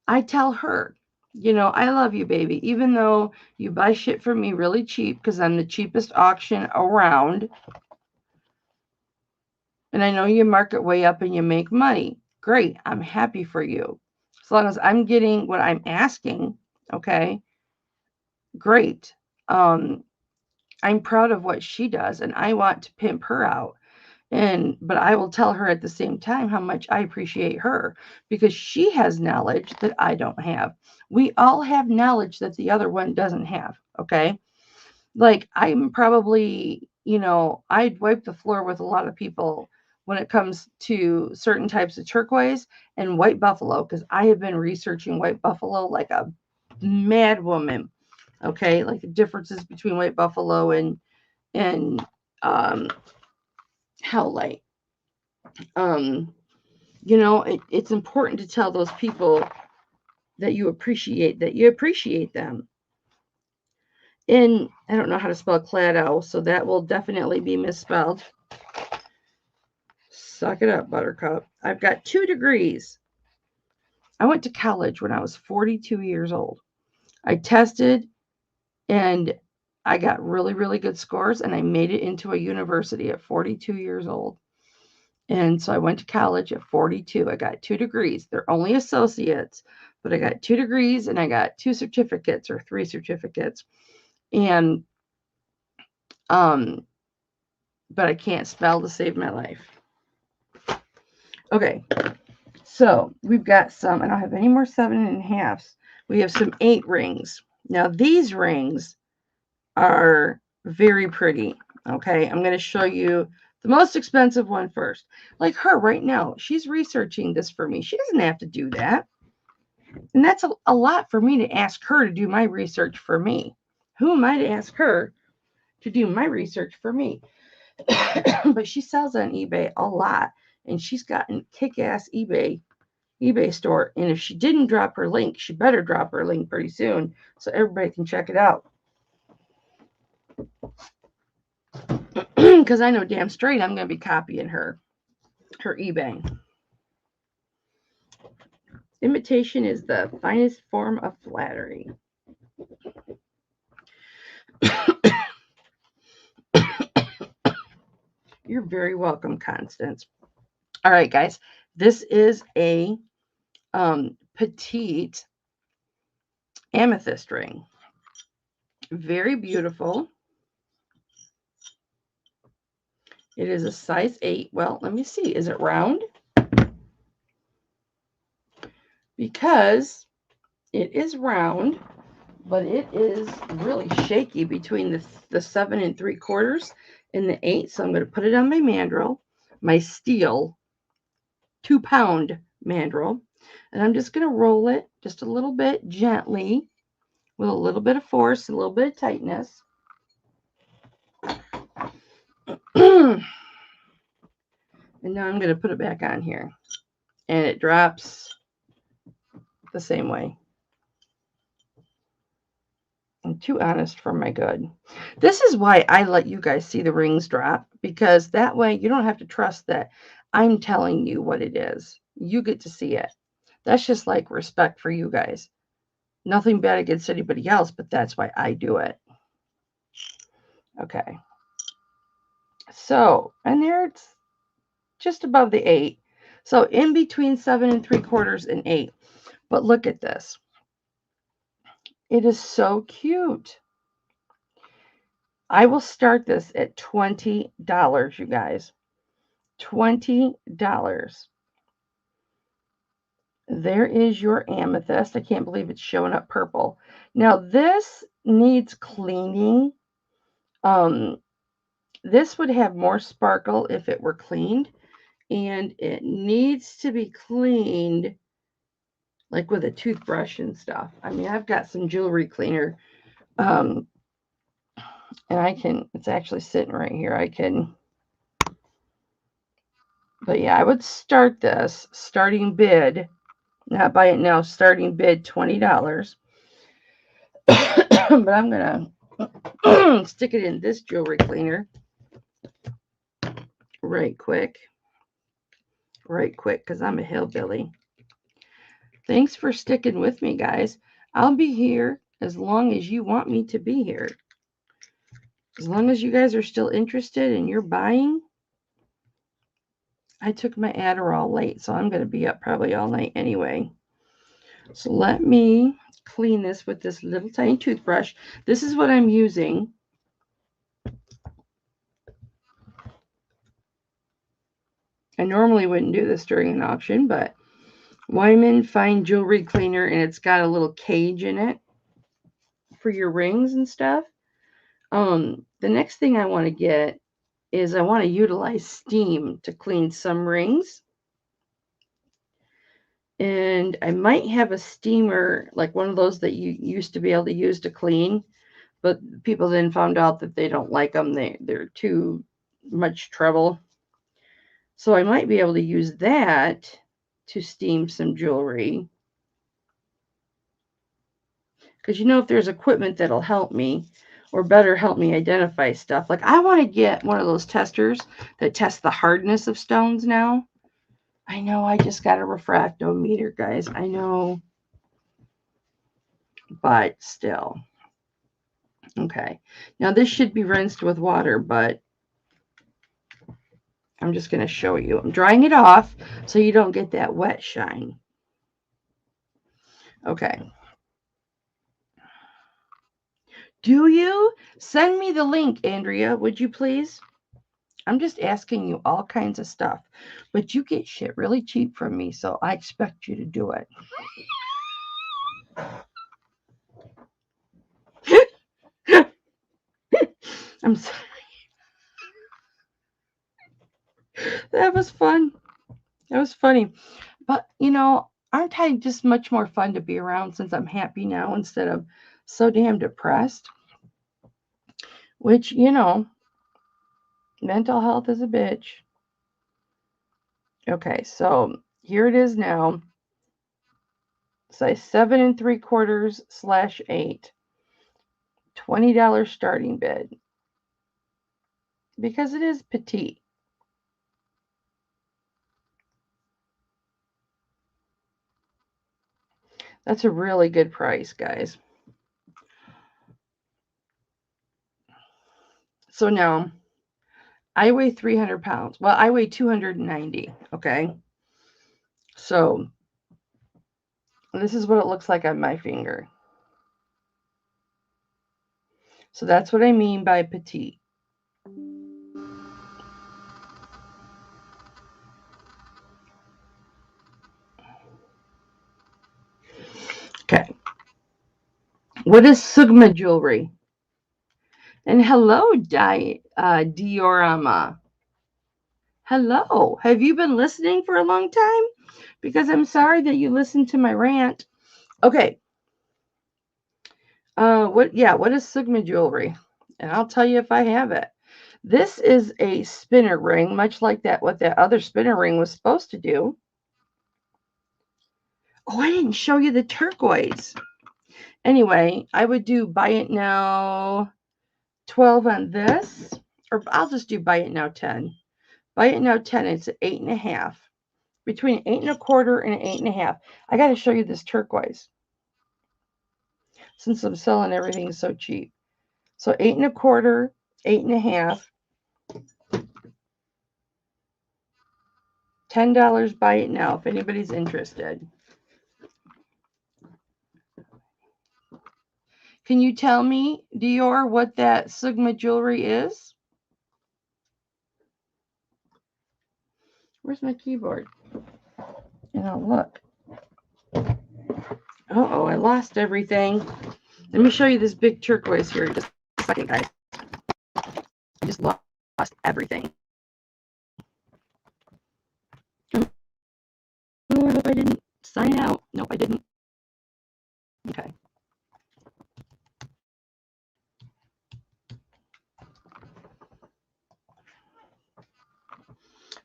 I tell her, you know, I love you, baby, even though you buy shit from me really cheap because I'm the cheapest auction around. And I know you market way up and you make money. Great. I'm happy for you. As long as I'm getting what I'm asking, okay, great. I'm proud of what she does and I want to pimp her out. But I will tell her at the same time how much I appreciate her because she has knowledge that I don't have. We all have knowledge that the other one doesn't have, okay? Like I'm probably, you know, I'd wipe the floor with a lot of people when it comes to certain types of turquoise and white buffalo because I have been researching white buffalo like a mad woman. Okay, like the differences between white buffalo and howlite. You know, it's important to tell those people that you appreciate them. And I don't know how to spell clado, so that will definitely be misspelled. Suck it up, Buttercup. I've got 2 degrees. I went to college when I was 42 years old. I tested and I got really, really good scores and I made it into a university at 42 years old. And so I went to college at 42. I got 2 degrees. They're only associates, but I got 2 degrees and I got 2 certificates or 3 certificates. And but I can't spell to save my life. Okay, so we've got some, I don't have any more 7.5s. We have some 8 rings. Now these rings are very pretty. Okay, I'm going to show you the most expensive one first. Like her right now, she's researching this for me. She doesn't have to do that. And that's a lot for me to ask her to do my research for me. Who am I to ask her to do my research for me? But she sells on eBay a lot, and she's got a kick-ass eBay store. And if she didn't drop her link, she better drop her link pretty soon so everybody can check it out. Because I know damn straight I'm going to be copying her eBay. Imitation is the finest form of flattery. You're very welcome, Constance. All right, guys. This is a petite amethyst ring. Very beautiful. It is a size 8. Well, let me see. Is it round? Because it is round, but it is really shaky between the 7 3/4 and the 8. So I'm going to put it on my mandrel, my steel 2-pound mandrel, and I'm just going to roll it just a little bit gently with a little bit of force, a little bit of tightness. And now I'm going to put it back on here, and it drops the same way. I'm too honest for my good. This is why I let you guys see the rings drop, because that way you don't have to trust that I'm telling you what it is. You get to see it. That's just like respect for you guys. Nothing bad against anybody else, but that's why I do it. Okay. So, and there it's just above the 8. So in between 7 3/4 and 8. But look at this. It is so cute. I will start this at $20, you guys. $20. There is your amethyst. I can't believe it's showing up purple. Now this needs cleaning. This would have more sparkle if it were cleaned, and it needs to be cleaned like with a toothbrush and stuff. I mean, I've got some jewelry cleaner, and I can, it's actually sitting right here. I can, but yeah, I would start this starting bid, not buy it now, starting bid $20. But I'm gonna stick it in this jewelry cleaner right quick, because I'm a hillbilly. Thanks for sticking with me, guys. I'll be here as long as you want me to be here. As long as you guys are still interested and you're buying. I took my Adderall late, so I'm going to be up probably all night anyway. So let me clean this with this little tiny toothbrush. This is what I'm using. I normally wouldn't do this during an auction, but Wyman Fine Jewelry Cleaner, and it's got a little cage in it for your rings and stuff. The next thing I want to get is I want to utilize steam to clean some rings. And I might have a steamer, like one of those that you used to be able to use to clean, but people then found out that they don't like them. They're too much trouble. So I might be able to use that to steam some jewelry. Because you know, if there's equipment that'll help me, or better help me identify stuff. Like I want to get one of those testers that tests the hardness of stones now. I know I just got a refractometer, guys. I know. But still. Okay. Now this should be rinsed with water, but I'm just going to show you. I'm drying it off so you don't get that wet shine. Okay. Do you? Send me the link, Andrea, would you please? I'm just asking you all kinds of stuff. But you get shit really cheap from me, so I expect you to do it. I'm sorry. That was fun. That was funny. But, aren't I just much more fun to be around since I'm happy now instead of so damn depressed? Which, mental health is a bitch. Okay, so here it is now. Size 7 3/4/8. $20 starting bid. Because it is petite. That's a really good price, guys. So now, I weigh 300 pounds. Well, I weigh 290, okay? So, this is what it looks like on my finger. So that's what I mean by petite. Okay. What is Sigma jewelry? And hello, Diorama. Hello. Have you been listening for a long time? Because I'm sorry that you listened to my rant. Okay. What is Sigma jewelry? And I'll tell you if I have it. This is a spinner ring, much like what that other spinner ring was supposed to do. Oh, I didn't show you the turquoise. Anyway, I would do buy it now 12 on this, or I'll just do buy it now 10. Buy it now 10, it's 8.5. Between 8.25 and 8.5. I got to show you this turquoise since I'm selling everything so cheap. So 8.25, 8.5. $10, buy it now if anybody's interested. Can you tell me, Dior, what that Sigma jewelry is? Where's my keyboard? And I'll look. Uh-oh, I lost everything. Let me show you this big turquoise here in just a second, guys. I just lost everything. Oh, I hope I didn't sign out. Nope, I didn't. Okay.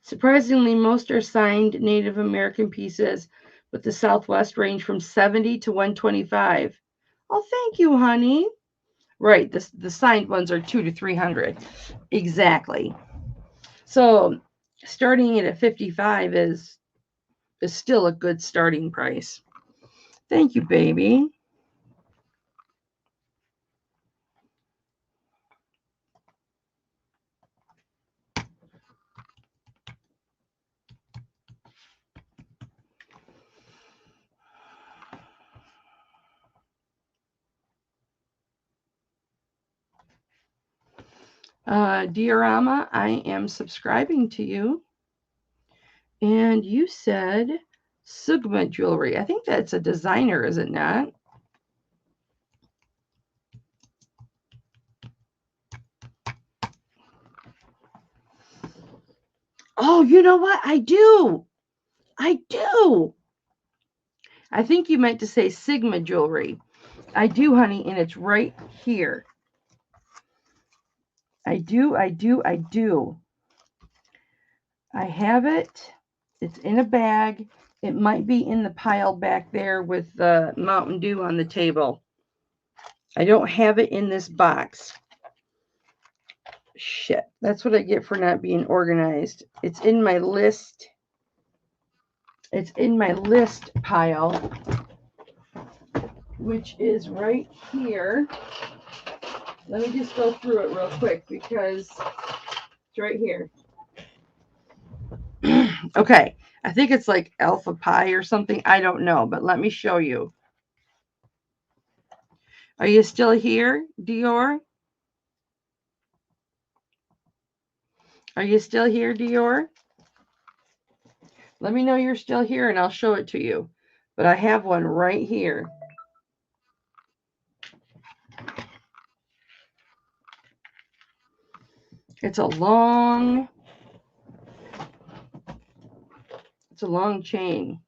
Surprisingly, most are signed Native American pieces, but the Southwest range from 70 to 125. Oh, thank you, honey. Right, the signed ones are 200 to 300. Exactly. So starting it at 55 is still a good starting price. Thank you, baby. Diorama, I am subscribing to you. And you said Sigma jewelry. I think that's a designer, is it not? Oh, you know what? I do. I do. I think you meant to say Sigma jewelry. I do, honey, and it's right here. I do. I have it. It's in a bag. It might be in the pile back there with the Mountain Dew on the table. I don't have it in this box. Shit. That's what I get for not being organized. It's in my list. It's in my list pile, which is right here. Let me just go through it real quick because it's right here. Okay. I think it's like Alpha Pie or something. I don't know, but let me show you. Are you still here, Dior? Are you still here, Dior? Let me know you're still here and I'll show it to you. But I have one right here. It's a long chain.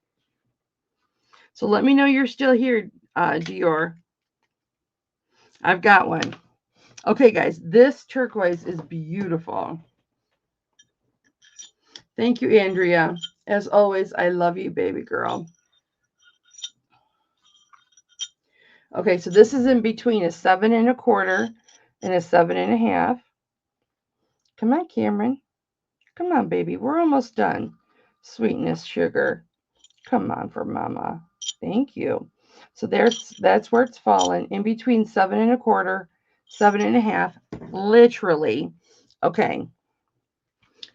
So let me know you're still here, Dior. I've got one. Okay, guys, this turquoise is beautiful. Thank you, Andrea. As always, I love you, baby girl. Okay, so this is in between a 7 1/4 and a 7 1/2. Come on, Cameron. Come on, baby. We're almost done. Sweetness, sugar. Come on for mama. Thank you. So that's where it's fallen, in between 7 1/4, 7 1/2, literally. Okay.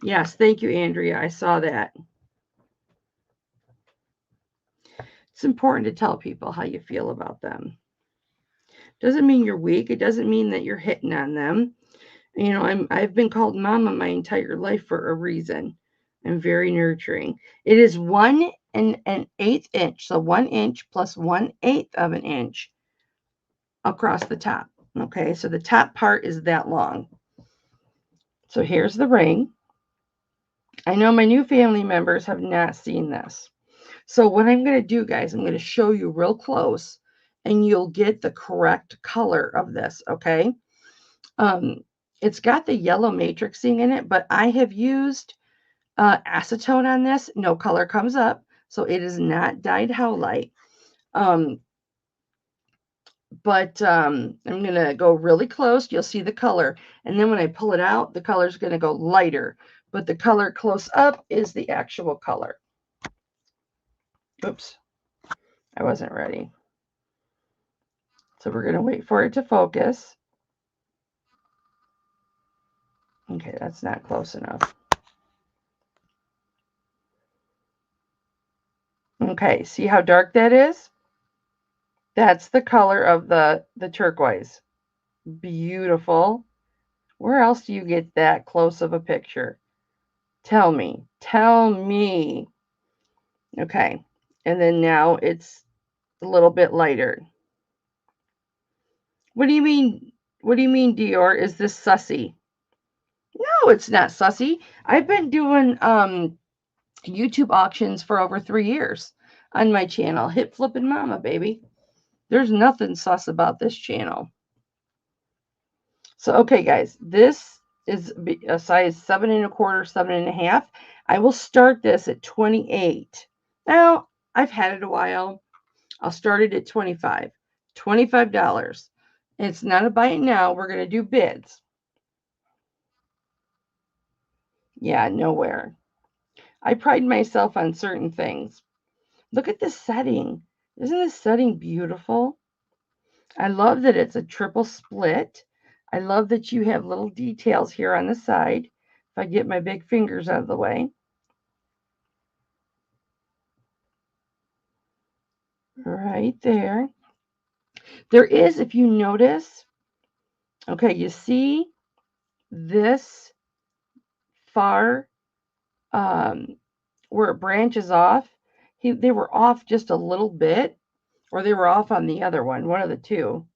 Yes, thank you, Andrea. I saw that. It's important to tell people how you feel about them. Doesn't mean you're weak. It doesn't mean that you're hitting on them. You know, I've been called mama my entire life for a reason. I'm very nurturing. It is 1 1/8 inch, so 1 inch plus 1/8 of an inch across the top. Okay, so the top part is that long. So here's the ring. I know my new family members have not seen this. So what I'm going to do, guys, I'm going to show you real close and you'll get the correct color of this, okay? It's got the yellow matrixing in it, but I have used acetone on this. No color comes up, so it is not dyed howlite. But I'm going to go really close. You'll see the color. And then when I pull it out, the color is going to go lighter. But the color close up is the actual color. Oops. I wasn't ready. So we're going to wait for it to focus. Okay, that's not close enough. Okay, see how dark that is? That's the color of the turquoise. Beautiful. Where else do you get that close of a picture? Tell me. Tell me. Okay, and then now it's a little bit lighter. What do you mean? What do you mean, Dior? Is this sussy? No, it's not sussy. I've been doing YouTube auctions for over 3 years on my channel, Hipflippinmamma, baby. There's nothing sus about this channel. So, okay, guys, this is a size 7 1/4, 7 1/2. I will start this at 28. Now, I've had it a while. I'll start it at 25. $25. It's not a buy it now. We're going to do bids. Yeah, nowhere. I pride myself on certain things. Look at this setting. Isn't this setting beautiful? I love that it's a triple split. I love that you have little details here on the side. If I get my big fingers out of the way. Right there. There is, if you notice, okay, you see this far where it branches off. They were off just a little bit, or they were off on the other one of the two.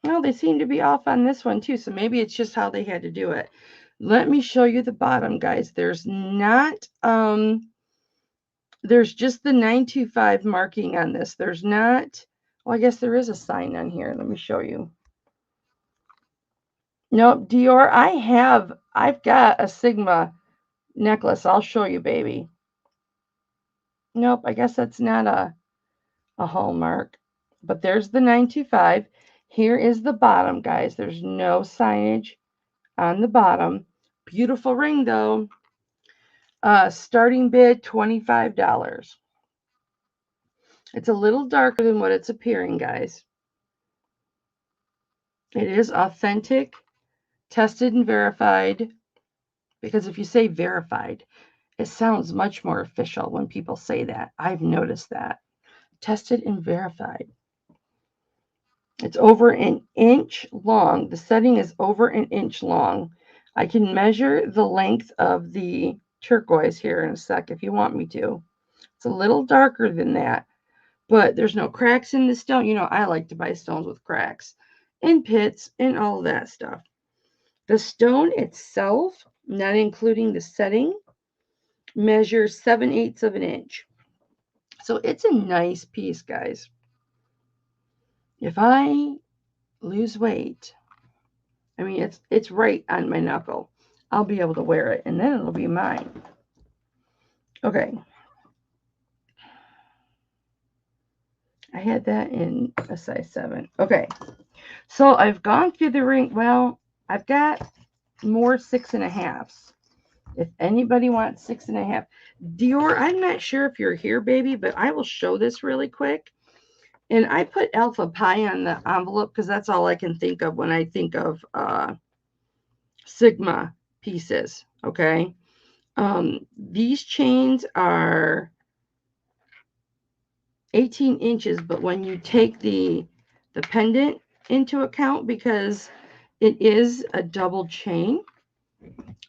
Well, they seem to be off on this one too, so maybe it's just how they had to do it. Let me show you the bottom, guys. There's not, there's just the 925 marking on this. There's not, well, I guess there is a sign on here. Let me show you. Nope, Dior, I've got a Sigma necklace. I'll show you, baby. Nope, I guess that's not a hallmark. But there's the 925. Here is the bottom, guys. There's no signage on the bottom. Beautiful ring, though. Starting bid, $25. It's a little darker than what it's appearing, guys. It is authentic, tested and verified. Because if you say verified, it sounds much more official when people say that. I've noticed that. Tested and verified. It's over an inch long. The setting is over an inch long. I can measure the length of the turquoise here in a sec if you want me to. It's a little darker than that, but there's no cracks in the stone. You know, I like to buy stones with cracks and pits and all of that stuff. The stone itself, not including the setting, measures 7/8 of an inch. So it's a nice piece, guys. If I lose weight, I mean, it's right on my knuckle. I'll be able to wear it, and then it'll be mine. Okay. I had that in a size 7. Okay. So I've gone through the ring. Well, I've got more 6.5s. If anybody wants 6.5. Dior, I'm not sure if you're here, baby, but I will show this really quick. And I put Alpha Pi on the envelope because that's all I can think of when I think of Sigma pieces. Okay. These chains are 18 inches, but when you take the pendant into account, because it is a double chain,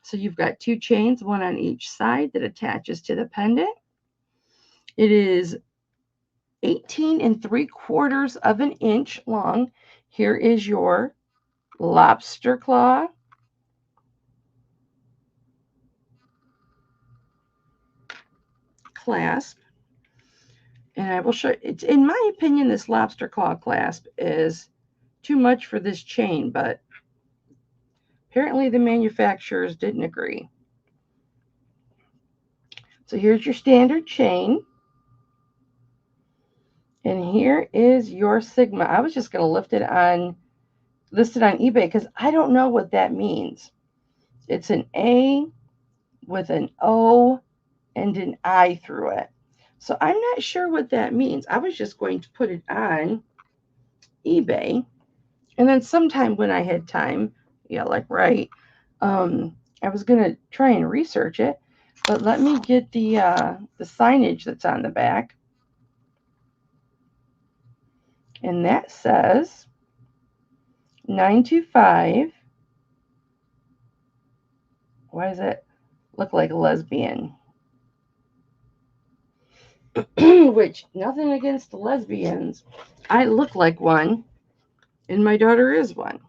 so you've got 2 chains, one on each side that attaches to the pendant. It is 18 3/4 of an inch long. Here is your lobster claw. Clasp. And I will show it. In my opinion, this lobster claw clasp is too much for this chain, but apparently the manufacturers didn't agree. So here's your standard chain. And here is your Sigma. I was just going to list it on eBay because I don't know what that means. It's an A with an O and an I through it. So I'm not sure what that means. I was just going to put it on eBay. And then sometime when I had time, I was going to try and research it. But let me get the signage that's on the back. And that says 925. Why does it look like a lesbian? Which, nothing against the lesbians. I look like one, and my daughter is one.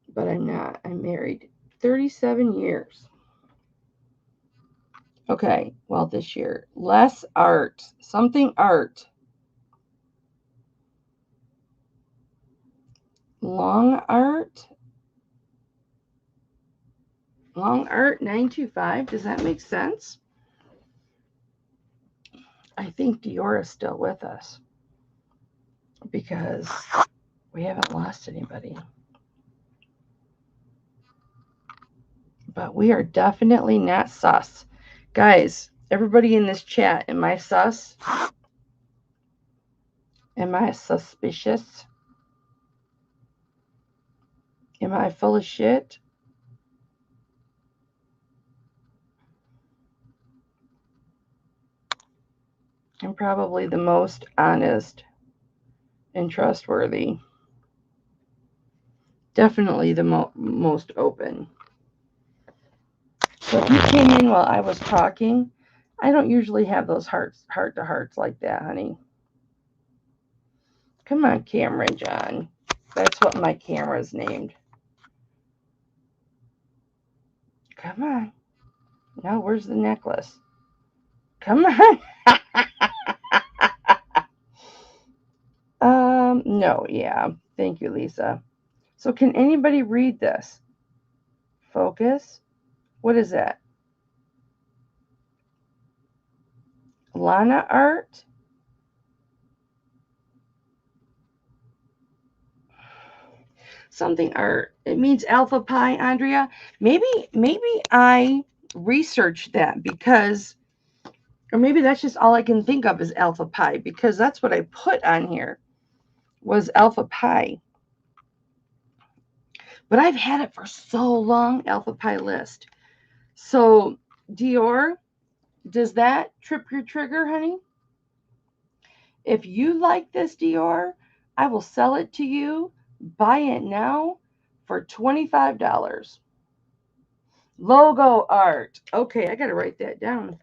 But I'm not. I'm married 37 years. Okay, well, this year. Less art. Something art. Long art. Long art 925. Does that make sense? I think Dior is still with us because we haven't lost anybody. But we are definitely not sus. Guys, everybody in this chat, am I sus? Am I suspicious? Am I full of shit? I'm probably the most honest and trustworthy. Definitely the most open. So if you came in while I was talking, I don't usually have those heart-to-hearts like that, honey. Come on, Cameron John. That's what my camera's named. Come on. Now, where's the necklace? Come on. No, yeah. Thank you, Lisa. So can anybody read this? Focus. What is that? Lana art? Something art. It means Alpha Pi, Andrea. Maybe I researched that because, or maybe that's just all I can think of is Alpha Pi because that's what I put on here was Alpha Pi. But I've had it for so long, Alpha Pi list. So, Dior, does that trip your trigger, honey? If you like this, Dior, I will sell it to you Buy it now for $25. Logo art. Okay, I got to write that down.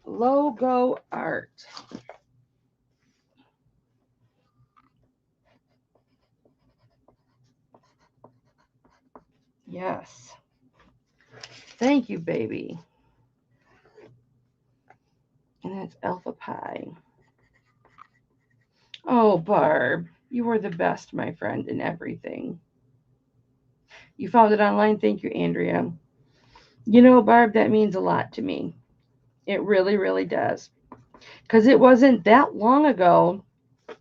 Logo art. Yes. Thank you, baby. And that's Alpha Pie. Oh, Barb, you were the best, my friend, in everything. You found it online. Thank you, Andrea. You know, Barb, that means a lot to me. It really, really does. Because it wasn't that long ago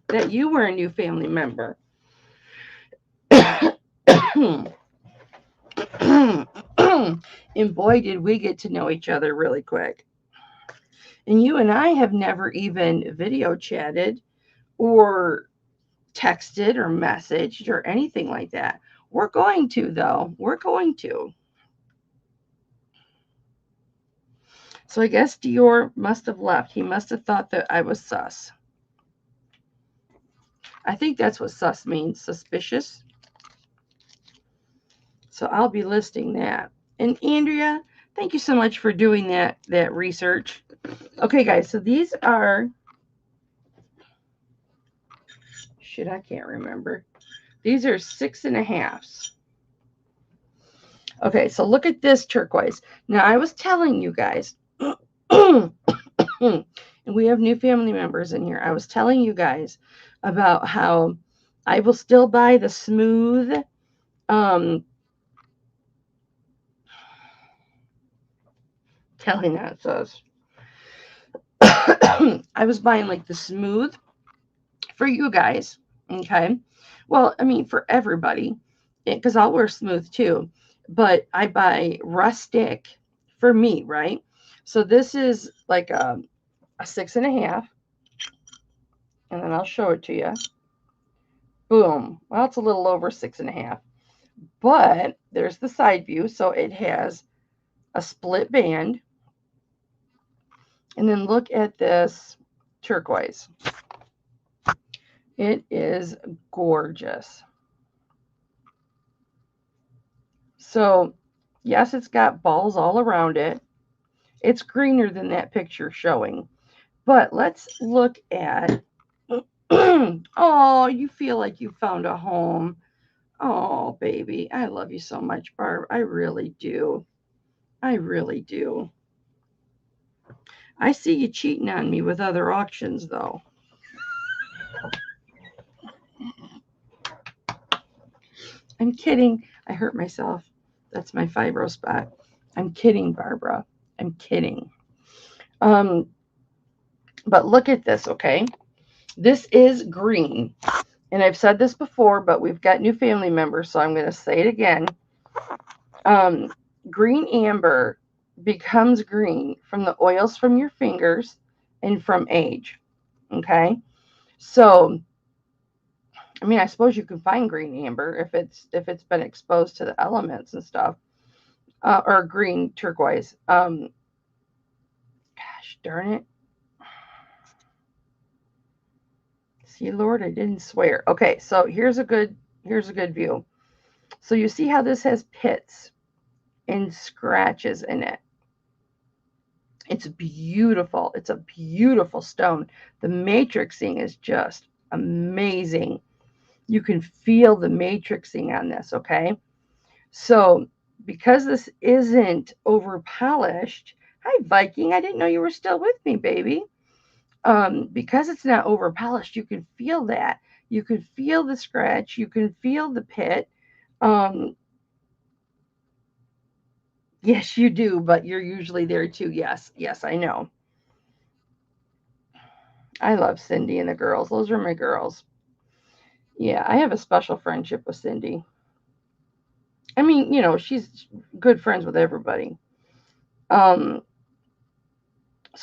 that you were a new family member. And boy, did we get to know each other really quick. And you and I have never even video chatted or texted or messaged or anything like that. We're going to, though. We're going to. So I guess Dior must have left. He must have thought that I was sus. I think that's what sus means, suspicious. So I'll be listing that. And Andrea, thank you so much for doing that research. Okay, guys, so these are, shit, I can't remember. These are 6.5s. Okay, so look at this turquoise. Now, I was telling you guys, and we have new family members in here. I was telling you guys about how I will still buy the smooth, telling that it says, I was buying like the smooth for you guys, okay? Well, I mean, for everybody, because I'll wear smooth too, but I buy rustic for me, right? So this is like a 6.5, and then I'll show it to you. Boom. Well, it's a little over 6.5, but there's the side view, so it has a split band. And then look at this turquoise. It is gorgeous. So, yes, it's got balls all around it. It's greener than that picture showing. But let's look at, oh, you feel like you found a home. Oh, baby, I love you so much, Barb. I really do. I really do. I see you cheating on me with other auctions, though. I'm kidding. I hurt myself. That's my fibro spot. I'm kidding, Barbara. I'm kidding. But look at this, okay? This is green. And I've said this before, but we've got new family members, so I'm going to say it again. Green amber becomes green from the oils from your fingers and from age. Okay? So, I mean, I suppose you can find green amber if it's been exposed to the elements and stuff, or green turquoise. Gosh darn it! See, Lord, I didn't swear. Okay, so here's a good view. So you see how this has pits and scratches in it. It's beautiful. It's a beautiful stone. The matrixing is just amazing. You can feel the matrixing on this, okay? So because this isn't over polished, hi Viking, I didn't know you were still with me, baby. Because it's not over polished, you can feel that. You can feel the scratch. You can feel the pit. Yes, you do, but you're usually there too. Yes, I know. I love Cindy and the girls. Those are my girls. Yeah, I have a special friendship with Cindy. I mean, you know, she's good friends with everybody. So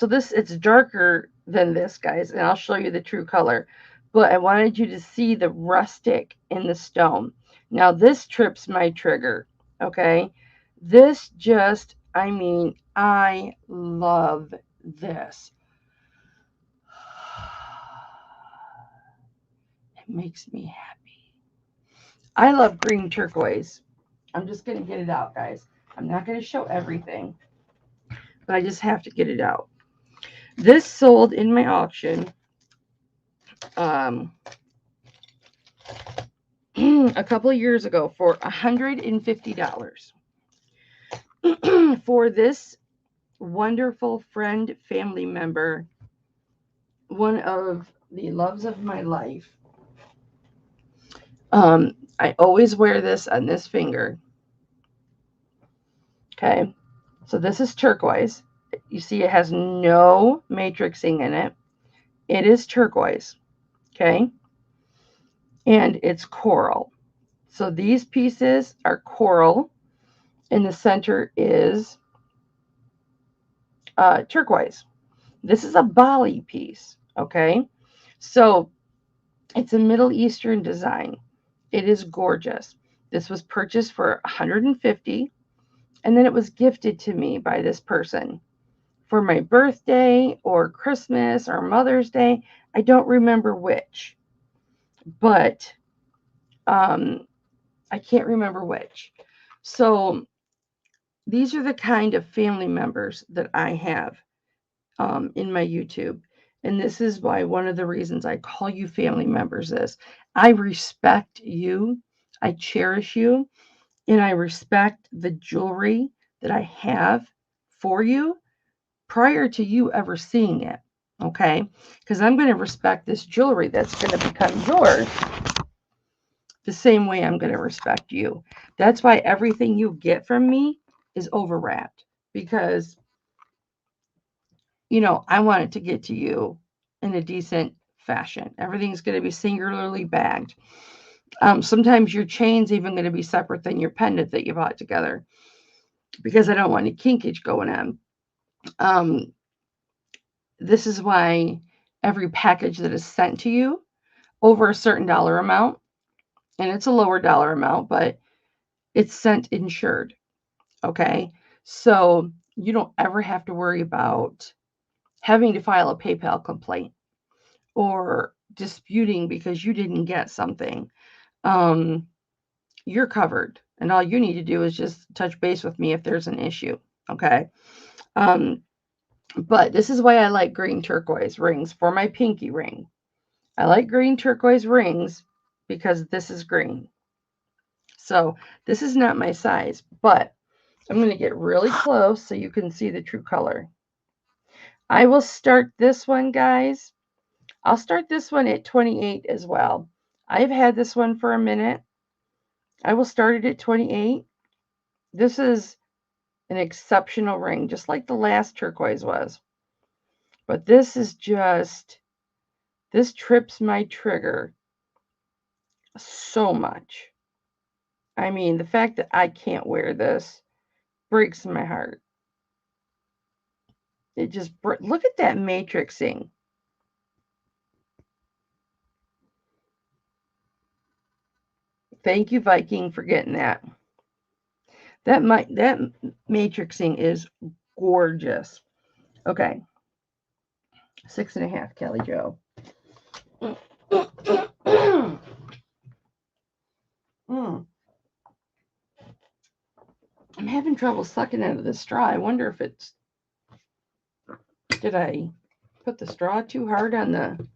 it's darker than this, guys, and I'll show you the true color. But I wanted you to see the rustic in the stone. Now, this trips my trigger, okay? This just, I mean, I love this. It makes me happy. I love green turquoise. I'm just going to get it out, guys. I'm not going to show everything, but I just have to get it out. This sold in my auction a couple of years ago for $150 for this wonderful friend, family member, one of the loves of my life. I always wear this on this finger. Okay, so this is turquoise. You see it has no matrixing in it. It is turquoise. Okay, and it's coral. So these pieces are coral. In the center is turquoise. This is a Bali piece. Okay, so it's a Middle Eastern design. It is gorgeous. This was purchased for $150, and then it was gifted to me by this person for my birthday or Christmas or Mother's Day. I don't remember which, but I can't remember which. So these are the kind of family members that I have in my YouTube. And this is why one of the reasons I call you family members is I respect you, I cherish you, and I respect the jewelry that I have for you prior to you ever seeing it. Okay? Because I'm going to respect this jewelry that's going to become yours the same way I'm going to respect you. That's why everything you get from me is overwrapped, because I want it to get to you in a decent fashion. Everything's going to be singularly bagged. Sometimes your chain's even going to be separate than your pendant that you bought together, because I don't want any kinkage going on. This is why every package that is sent to you over a certain dollar amount, and it's a lower dollar amount, but it's sent insured. Okay. So you don't ever have to worry about having to file a PayPal complaint or disputing because you didn't get something. You're covered, and all you need to do is just touch base with me if there's an issue. Okay. But this is why I like green turquoise rings for my pinky ring. I like green turquoise rings because this is green. So this is not my size, but I'm going to get really close so you can see the true color. I will start this one, guys. I'll start this one at 28 as well. I've had this one for a minute. I will start it at 28. This is an exceptional ring, just like the last turquoise was. But this is just, this trips my trigger so much. I mean, the fact that I can't wear this breaks my heart. It just, look at that matrixing. Thank you, Viking, for getting that. That matrixing is gorgeous. Okay. 6.5, Kelly Joe. I'm having trouble sucking out of this straw. I wonder if it's, did I put the straw too hard on the,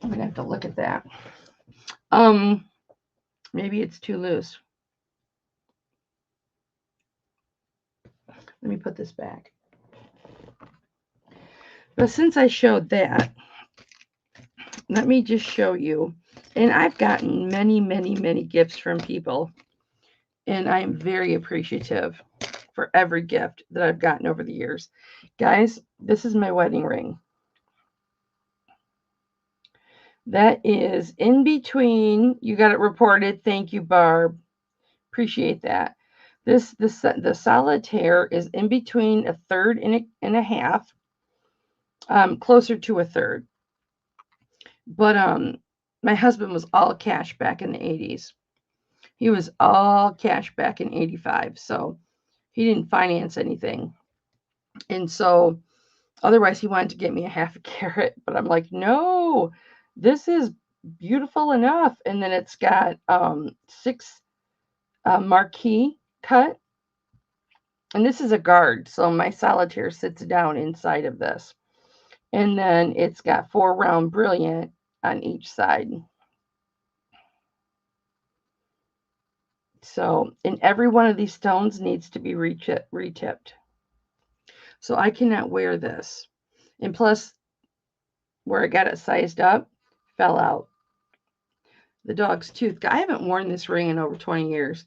I'm gonna have to look at that. Maybe it's too loose. Let me put this back. But since I showed that, let me just show you. And I've gotten many, many, many gifts from people, and I'm very appreciative for every gift that I've gotten over the years. Guys, this is my wedding ring. That is in between. You got it reported. Thank you, Barb. Appreciate that. The solitaire is in between a third and a half, closer to a third. But my husband was all cash back in the 80s. He was all cash back in 85, so he didn't finance anything. And so otherwise he wanted to get me a half a carat, but I'm like, no, this is beautiful enough. And then it's got 6 marquee cut. And this is a guard, so my solitaire sits down inside of this. And then it's got 4 round brilliant on each side. So, and every one of these stones needs to be retipped. So I cannot wear this. And plus, where I got it sized up, fell out. The dog's tooth, I haven't worn this ring in over 20 years.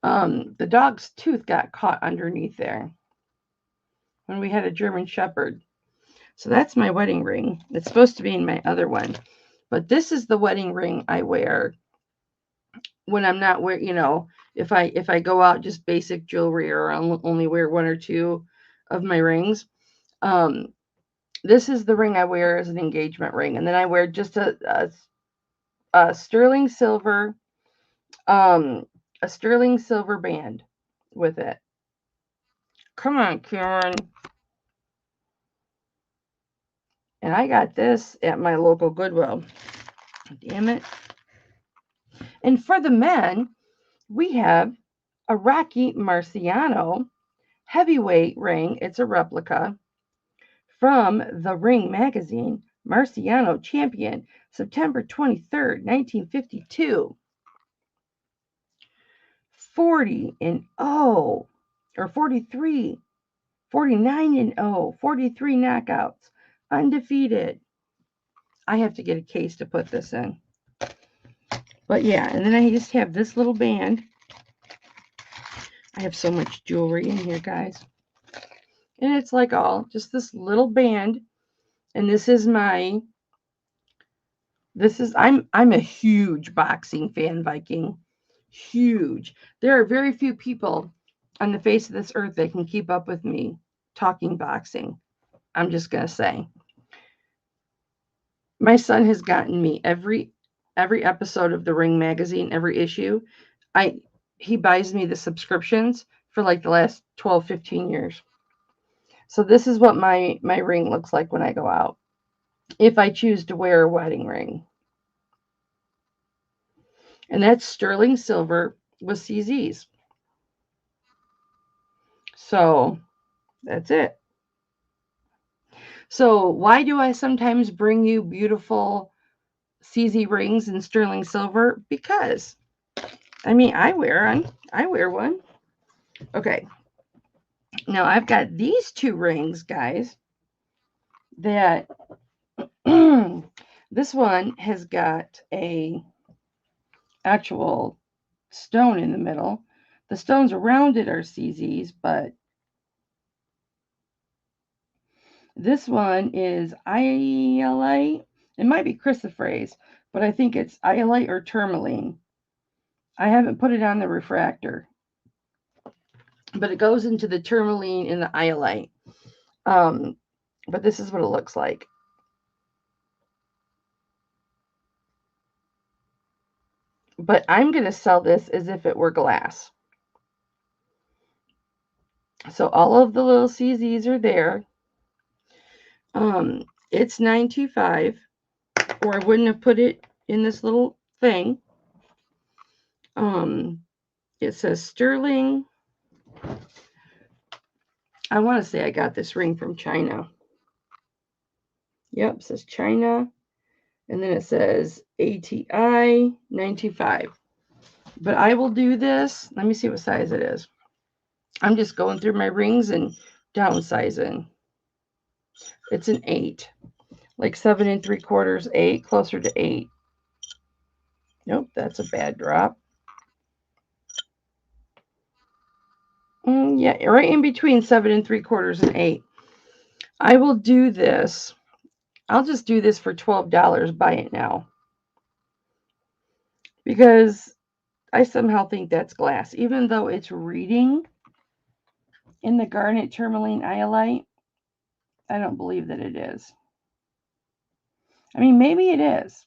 The dog's tooth got caught underneath there when we had a German Shepherd. So that's my wedding ring. It's supposed to be in my other one. But this is the wedding ring I wear when I'm not wearing, if I go out just basic jewelry or I'll only wear 1 or 2 of my rings. This is the ring I wear as an engagement ring. And then I wear just a sterling silver, a sterling silver band with it. Come on, Karen. And I got this at my local Goodwill. Damn it. And for the men, we have a Rocky Marciano heavyweight ring. It's a replica from the Ring magazine. Marciano champion, September 23rd, 1952. 40-0, or 43, 49-0, 43 knockouts, undefeated. I have to get a case to put this in. But yeah, and then I just have this little band. I have so much jewelry in here, guys. And it's like just this little band. And this is I'm a huge boxing fan, Viking. Huge. There are very few people on the face of this earth that can keep up with me talking boxing. I'm just going to say. My son has gotten me every episode of the Ring magazine, every issue. He buys me the subscriptions for like the last 12, 15 years. So this is what my ring looks like when I go out, if I choose to wear a wedding ring. And that's sterling silver with CZs. So that's it. So why do I sometimes bring you beautiful CZ rings in sterling silver? Because, I wear one. Okay. Now I've got these 2 rings, guys, that this one has got a actual stone in the middle. The stones around it are CZs, but this one is iolite. It might be chrysoprase, but I think it's iolite or tourmaline. I haven't put it on the refractor, but it goes into the tourmaline and the iolite. But this is what it looks like. But I'm going to sell this as if it were glass. So all of the little CZs are there. It's $9.25, or I wouldn't have put it in this little thing. It says sterling. I want to say I got this ring from China. Yep, it says China. And then it says ATI 925. But I will do this. Let me see what size it is. I'm just going through my rings and downsizing. It's an 8. Like 7 3/4, 8, closer to 8. Nope, that's a bad drop. Yeah, right in between 7 3/4 and 8. I will do this. I'll just do this for $12. Buy it now. Because I somehow think that's glass. Even though it's reading in the garnet tourmaline iolite, I don't believe that it is. I mean, maybe it is.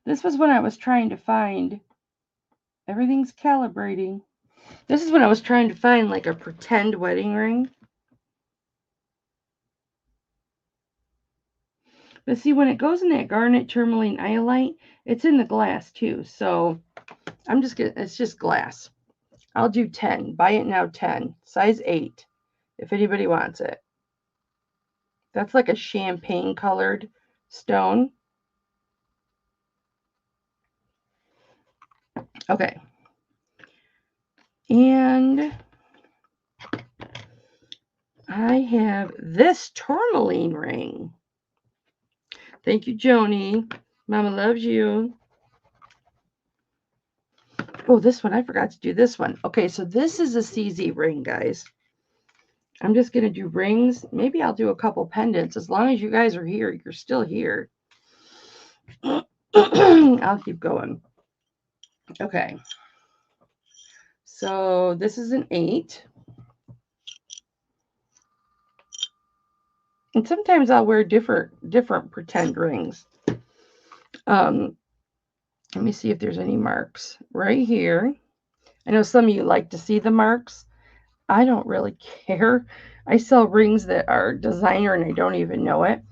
This was when I was trying to find, everything's calibrating. This is when I was trying to find like a pretend wedding ring. But see, when it goes in that garnet tourmaline iolite, it's in the glass too. So I'm just gonna, it's just glass. I'll do 10. Buy it now, 10. Size 8. If anybody wants it. That's like a champagne colored stone. Okay. And I have this tourmaline ring. Thank you, Joni. Mama loves you. Oh, this one. I forgot to do this one. Okay, so this is a CZ ring, guys. I'm just going to do rings. Maybe I'll do a couple pendants. As long as you guys are here, you're still here. I'll keep going. Okay. So this is an 8. And sometimes I'll wear different pretend rings. Let me see if there's any marks right here. I know some of you like to see the marks. I don't really care. I sell rings that are designer and I don't even know it,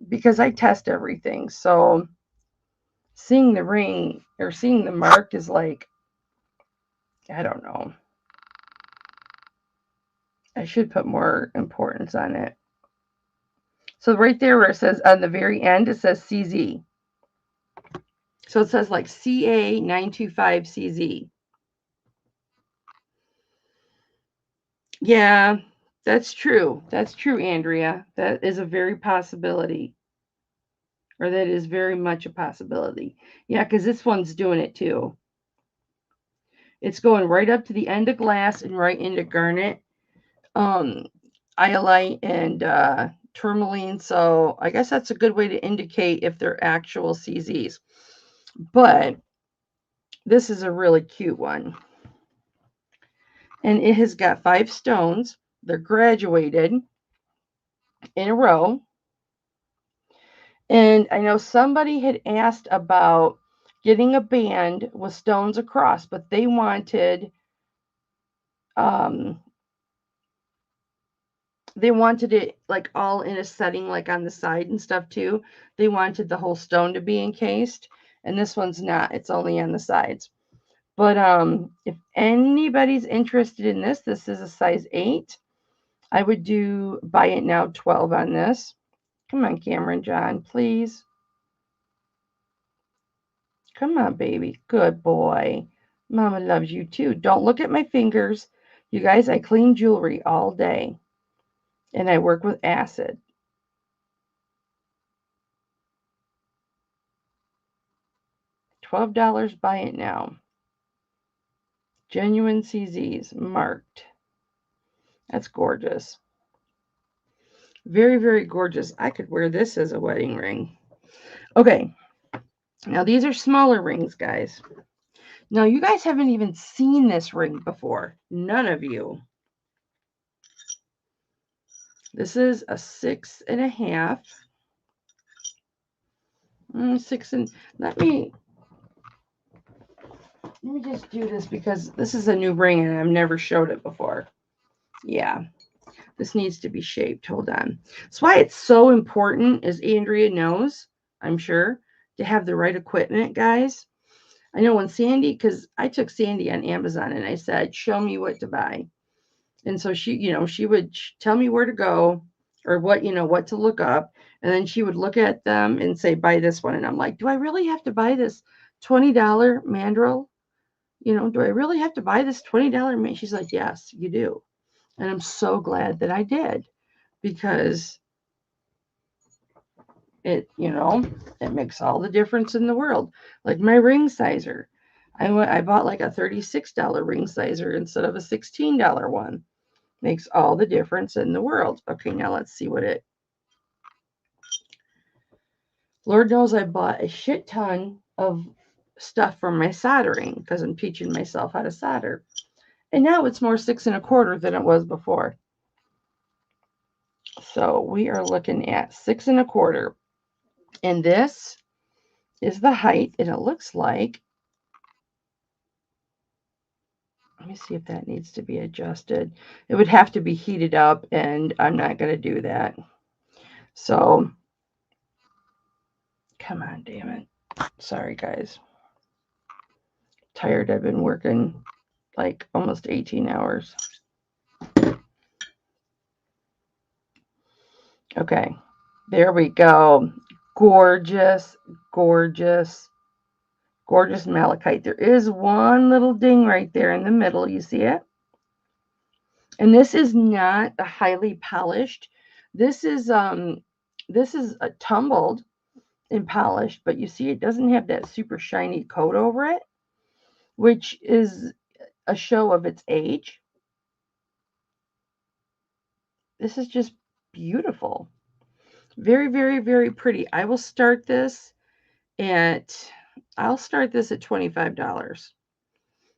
because I test everything. So seeing the ring or seeing the mark is like, I don't know. I should put more importance on it. So right there where it says on the very end, it says CZ. So it says like CA925CZ. Yeah, that's true. That's true, Andrea. That is a very possibility. Or that is very much a possibility. Yeah, because this one's doing it too. It's going right up to the end of glass and right into garnet, iolite, and tourmaline. So I guess that's a good way to indicate if they're actual CZs. But this is a really cute one. And it has got 5 stones. They're graduated in a row. And I know somebody had asked about getting a band with stones across, but they wanted it like all in a setting, like on the side and stuff too. They wanted the whole stone to be encased, and this one's not. It's only on the sides. But if anybody's interested in this, this is a size 8. I would do buy it now 12 on this. Come on, Cameron John, please. Come on, baby. Good boy. Mama loves you too. Don't look at my fingers. You guys, I clean jewelry all day. And I work with acid. $12, buy it now. Genuine CZs, marked. That's gorgeous. Very, very gorgeous. I could wear this as a wedding ring. Okay. Now, these are smaller rings, guys. Now, you guys haven't even seen this ring before. None of you. This is a 6.5. 6 and let me just do this because this is a new ring and I've never showed it before. Yeah, this needs to be shaped. Hold on. That's why it's so important, as Andrea knows, I'm sure, to have the right equipment, guys. I know when Sandy, because I took Sandy on Amazon and I said, show me what to buy. And so she, she would tell me where to go or what, what to look up. And then she would look at them and say, buy this one. And I'm like, do I really have to buy this $20 mandrel? Do I really have to buy this $20? She's like, yes, you do. And I'm so glad that I did, because it makes all the difference in the world. Like my ring sizer. I bought like a $36 ring sizer instead of a $16 one. Makes all the difference in the world. Okay, now let's see what it. Lord knows I bought a shit ton of stuff for my soldering because I'm teaching myself how to solder. And now it's more 6 1/4 than it was before. So we are looking at 6 1/4. And this is the height. And it looks like, let me see if that needs to be adjusted. It would have to be heated up, and I'm not going to do that. So Come on, damn it. Sorry, guys. Tired. I've been working like almost 18 hours. Okay. There we go. Gorgeous, gorgeous, gorgeous malachite. There is one little ding right there in the middle. You see it? And this is not a highly polished. This is a tumbled and polished, but you see it doesn't have that super shiny coat over it, which is a show of its age. This is just beautiful. Very, very, very pretty. I'll start this at $25.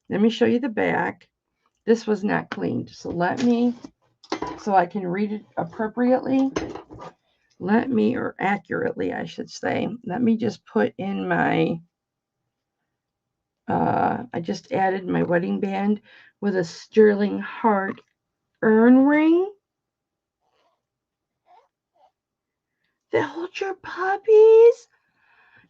Let me show you the back. This was not cleaned, so I can read it appropriately. Or accurately, I should say. Let me just put in my, I just added my wedding band with a sterling heart urn ring. That holds your puppies.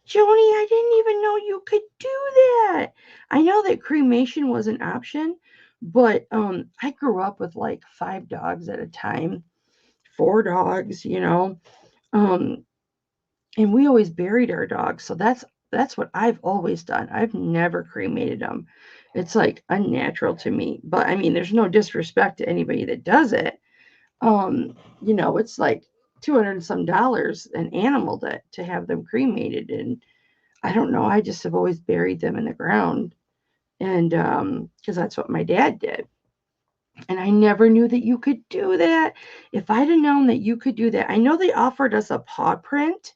Joni, I didn't even know you could do that. I know that cremation was an option, but I grew up with like 5 dogs at a time, 4 dogs, and we always buried our dogs. So that's what I've always done. I've never cremated them. It's like unnatural to me. But I mean, there's no disrespect to anybody that does it. It's like $200 and some an animal to have them cremated, and I don't know. I just have always buried them in the ground, and because that's what my dad did. And I never knew that you could do that. If I'd have known that you could do that, I know they offered us a paw print.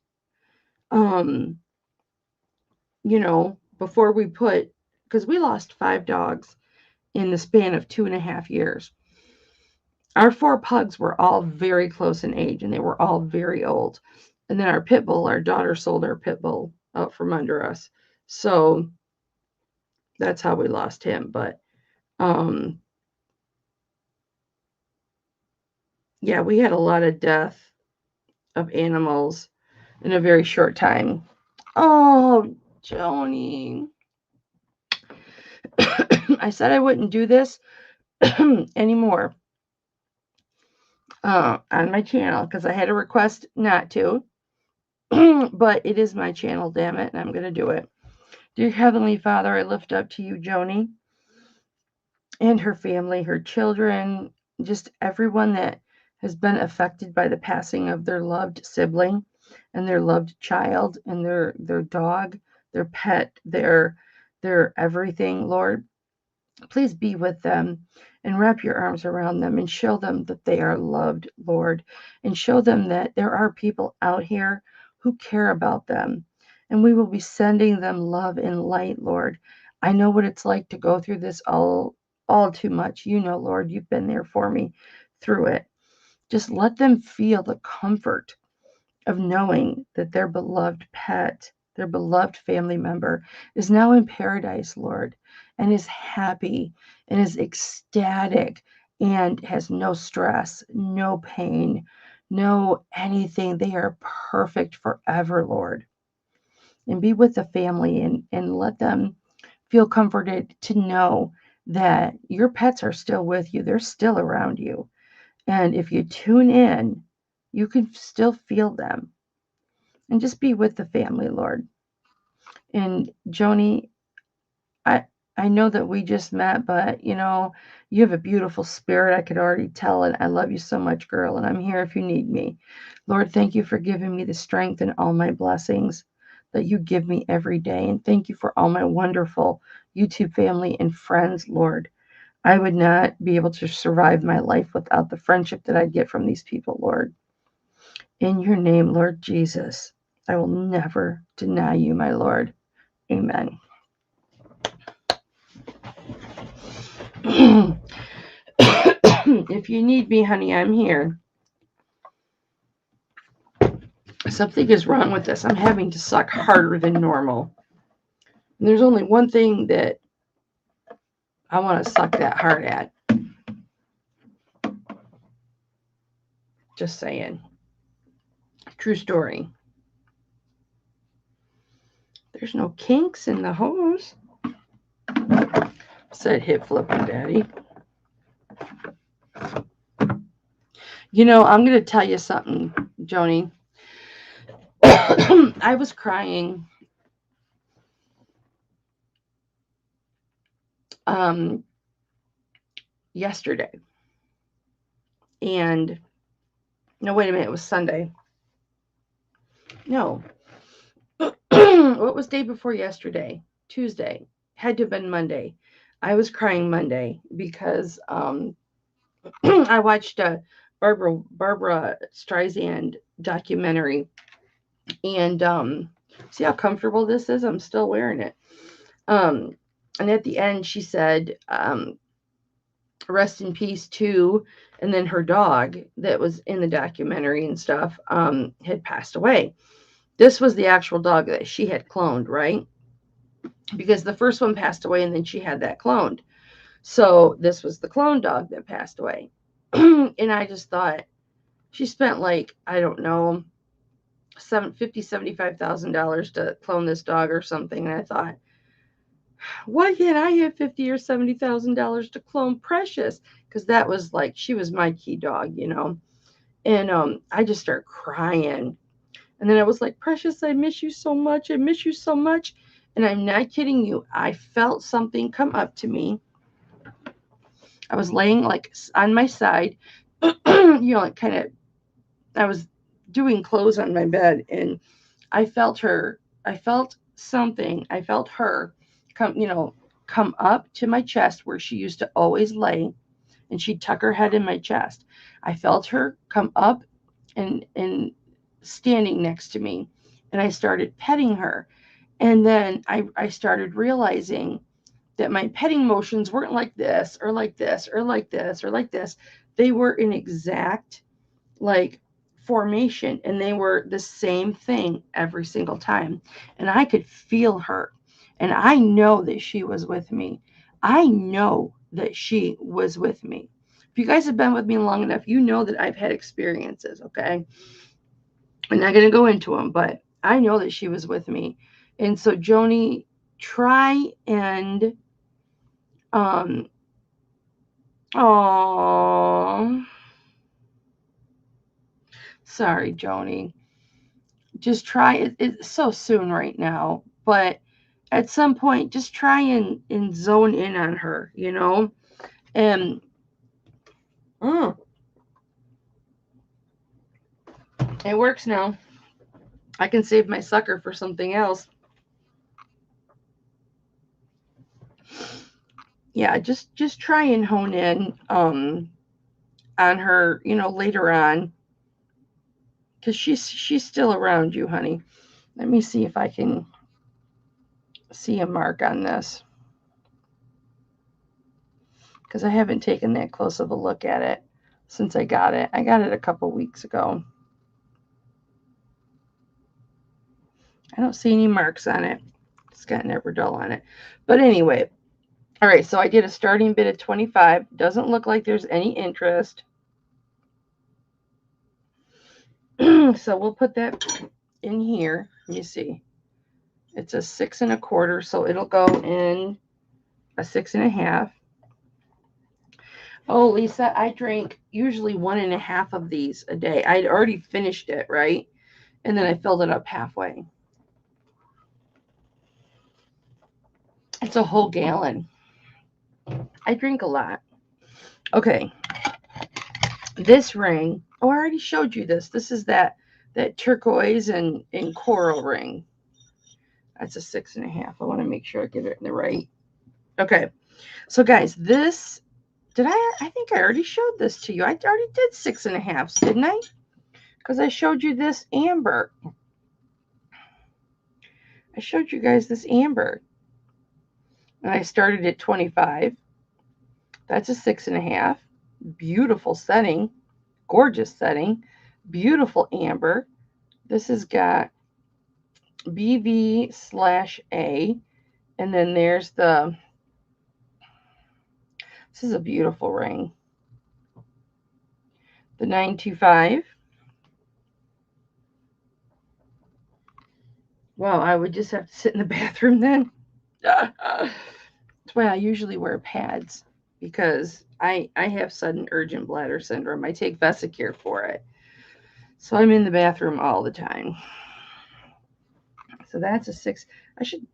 Before because we lost 5 dogs in the span of 2.5 years. Our 4 pugs were all very close in age, and they were all very old. And then our pit bull, our daughter sold our pit bull out from under us. So that's how we lost him. But yeah, we had a lot of death of animals in a very short time. Oh, Joni. I said I wouldn't do this anymore on my channel because I had a request not to. But it is my channel, damn it, and I'm going to do it. Dear Heavenly Father, I lift up to you Joni and her family, her children, just everyone that has been affected by the passing of their loved sibling and their loved child and their dog, their pet, their everything. Lord, please be with them and wrap your arms around them and show them that they are loved, Lord, and show them that there are people out here who care about them, and we will be sending them love and light, Lord. I know what it's like to go through this all too much. You know, Lord, you've been there for me through it. Just let them feel the comfort of knowing that their beloved pet, their beloved family member is now in paradise, Lord, and is happy and is ecstatic and has no stress, no pain, no anything. They are perfect forever, Lord. And be with the family and let them feel comforted to know that your pets are still with you. They're still around you. And if you tune in, you can still feel them. And just be with the family, Lord. And Joni, I know that we just met, but you have a beautiful spirit. I could already tell it. I love you so much, girl, and I'm here if you need me. Lord, thank you for giving me the strength and all my blessings that you give me every day. And thank you for all my wonderful YouTube family and friends, Lord. I would not be able to survive my life without the friendship that I get from these people, Lord. In your name, Lord Jesus, I will never deny you, my Lord. Amen. If you need me, honey, I'm here. Something is wrong with this. I'm having to suck harder than normal. And there's only one thing that I want to suck that hard at. Just saying. True story. There's no kinks in the hose, said Hipflippin Daddy. You know, I'm going to tell you something, Joni. I was crying yesterday. And, no, wait a minute. It was Sunday. No. What was day before yesterday? Tuesday. Had to have been Monday. I was crying Monday because I watched a Barbara Streisand documentary, and see how comfortable this is? I'm still wearing it. And at the end, she said, "Rest in peace" too. And then her dog that was in the documentary and stuff had passed away. This was the actual dog that she had cloned, right? Because the first one passed away, and then she had that cloned. So this was the clone dog that passed away. And I just thought, she spent like, I don't know, $75,000 to clone this dog or something. And I thought, why can't I have $50,000 or $70,000 to clone Precious? Because that was like, she was my key dog, you know. And I just started crying. And then I was like, Precious, I miss you so much. I miss you so much. And I'm not kidding you. I felt something come up to me. I was laying like on my side, you know, like kind of, I was doing clothes on my bed, and I felt her. I felt something. I felt her come up to my chest where she used to always lay, and she'd tuck her head in my chest. I felt her come up and standing next to me, and I started petting her. And then I started realizing that my petting motions weren't like this or like this or like this or like this. They were in exact like formation, and they were the same thing every single time. And I could feel her, and I know that she was with me. I know that she was with me. If you guys have been with me long enough, you know that I've had experiences, okay? I'm not going to go into them, but I know that she was with me. And so, Joni, try and oh, sorry, Joni. Just try it. It's so soon right now, but at some point, just try and zone in on her, you know? And it works now. I can save my sucker for something else. Yeah, just try and hone in on her, you know, later on, because she's still around you, honey. Let me see if I can see a mark on this, because I haven't taken that close of a look at it since I got it. I got it a couple weeks ago. I don't see any marks on it. It's got Everdell on it. But anyway, all right, so I did a starting bid of 25. Doesn't look like there's any interest. So we'll put that in here. Let me see. It's a 6 1/4, so it'll go in a 6 1/2. Oh, Lisa, I drink usually 1 1/2 of these a day. I'd already finished it, right? And then I filled it up halfway. It's a whole gallon. I drink a lot. Okay. This ring, oh, I already showed you this. This is that turquoise and coral ring. That's a 6 1/2. I want to make sure I get it in the right. Okay. So guys, this, I think I already showed this to you. I already did 6 1/2, didn't I? Because I showed you this amber. I showed you guys this amber. And I started at 25. That's a 6 1/2. Beautiful setting. Gorgeous setting. Beautiful amber. This has got BV/A. And then there's this is a beautiful ring. The 925. Well, I would just have to sit in the bathroom then. That's why I usually wear pads because I have sudden urgent bladder syndrome. I take Vesicare for it. So I'm in the bathroom all the time. So that's a 6.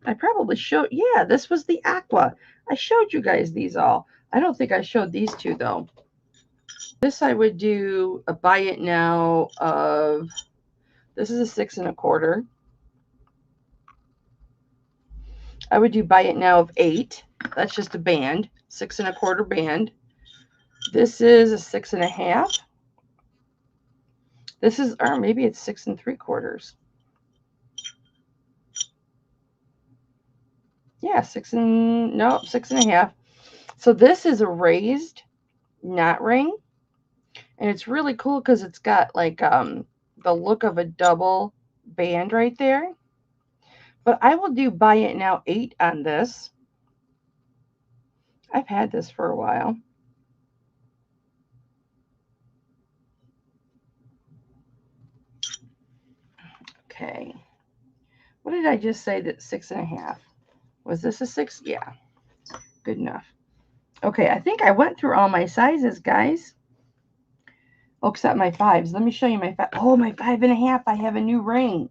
I probably showed, yeah, this was the aqua. I showed you guys these all. I don't think I showed these two though. This I would do a buy it now of, this is a 6 1/4. I would do buy it now of 8. That's just a band, 6 1/4 band. This is a 6 1/2. This is, or maybe it's 6 3/4. Yeah, 6 1/2. So this is a raised knot ring, and it's really cool because it's got like the look of a double band right there. But I will do buy it now 8 on this. I've had this for a while. Okay. What did I just say? That 6 1/2. Was this a 6? Yeah. Good enough. Okay, I think I went through all my sizes, guys. Oh, except my 5s. Let me show you my 5. Oh, my 5 1/2. I have a new ring.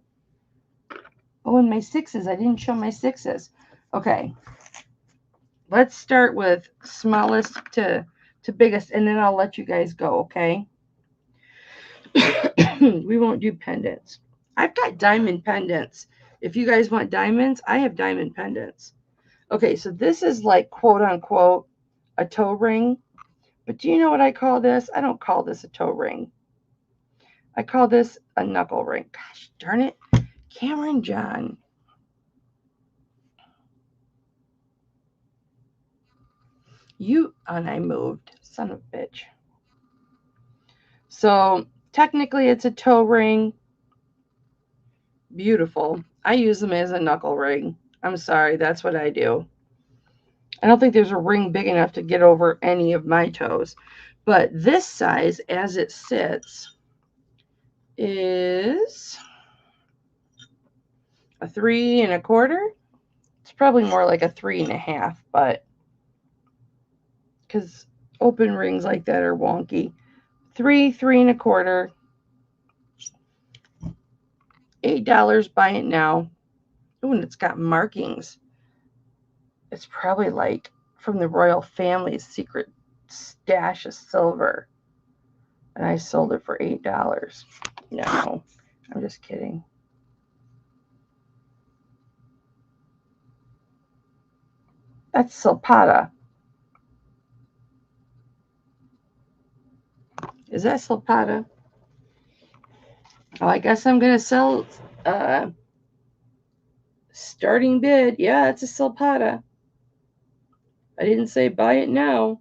Oh, and my 6s. I didn't show my 6s. Okay. Let's start with smallest to biggest, and then I'll let you guys go, okay? We won't do pendants. I've got diamond pendants. If you guys want diamonds, I have diamond pendants. Okay, so this is like quote unquote a toe ring. But do you know what I call this? I don't call this a toe ring. I call this a knuckle ring. Gosh darn it. Cameron John. And I moved. Son of a bitch. So technically it's a toe ring. Beautiful. I use them as a knuckle ring. I'm sorry, that's what I do. I don't think there's a ring big enough to get over any of my toes. But this size, as it sits, is a 3 1/4. It's probably more like a 3 1/2, but because open rings like that are wonky. 3 1/4. $8. Buy it now. Oh, and it's got markings. It's probably like from the royal family's secret stash of silver. And I sold it for $8. No, I'm just kidding. That's Silpata. Is that Silpata? Oh, I guess I'm going to sell starting bid. Yeah, it's a Silpata. I didn't say buy it now.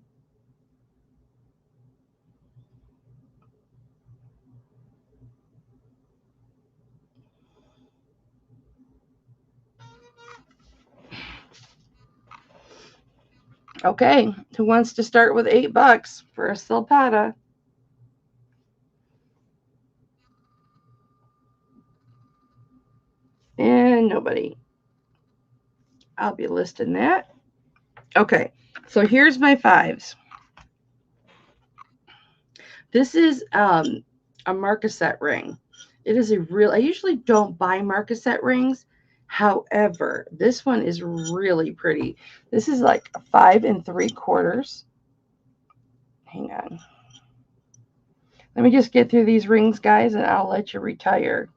Okay, who wants to start with $8 for a Silpata? And nobody. I'll be listing that. Okay, so here's my 5s. This is a marcassette ring. It is a real, I usually don't buy marcassette rings. However, this one is really pretty. This is like a 5 3/4. Hang on. Let me just get through these rings, guys, and I'll let you retire.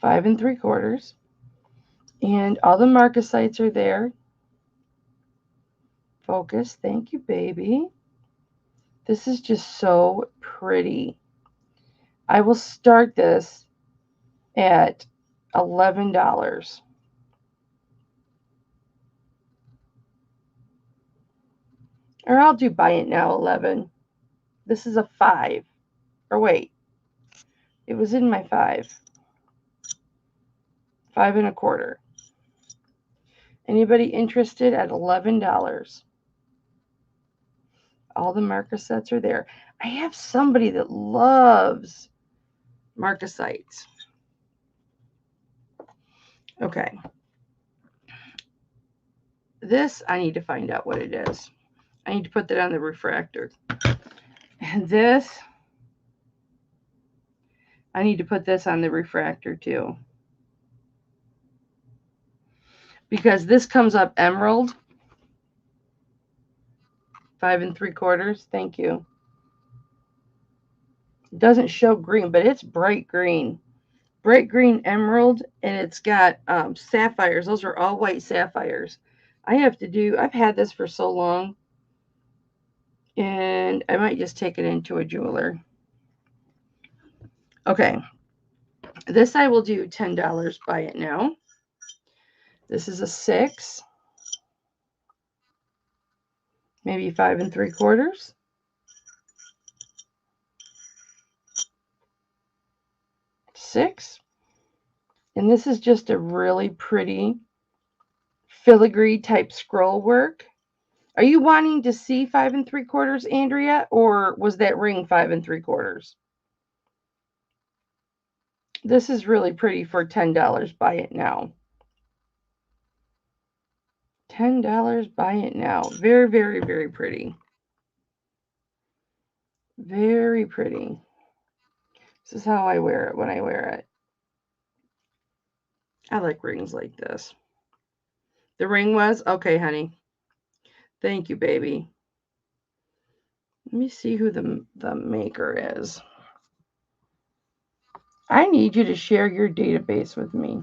Five 3/4. And all the marcasites are there. Focus. Thank you, baby. This is just so pretty. I will start this at $11. Or I'll do buy it now 11. This is a 5. Or wait. It was in my 5. 5 1/4. Anybody interested at $11? All the marcasites are there. I have somebody that loves marcasites. Okay. This, I need to find out what it is. I need to put that on the refractor. And this, I need to put this on the refractor too. Because this comes up emerald. 5 3/4. Thank you. It doesn't show green, but it's bright green. Bright green emerald, and it's got sapphires. Those are all white sapphires. I've had this for so long, and I might just take it into a jeweler. Okay. This I will do $10. Buy it now. This is a 6. Maybe 5 3/4. 6. And this is just a really pretty filigree type scroll work. Are you wanting to see 5 3/4, Andrea, or was that ring 5 3/4? This is really pretty for $10. Buy it now. $10. Buy it now. Very, very, very pretty. Very pretty. This is how I wear it when I wear it. I like rings like this. The ring was? Okay, honey. Thank you, baby. Let me see who the maker is. I need you to share your database with me.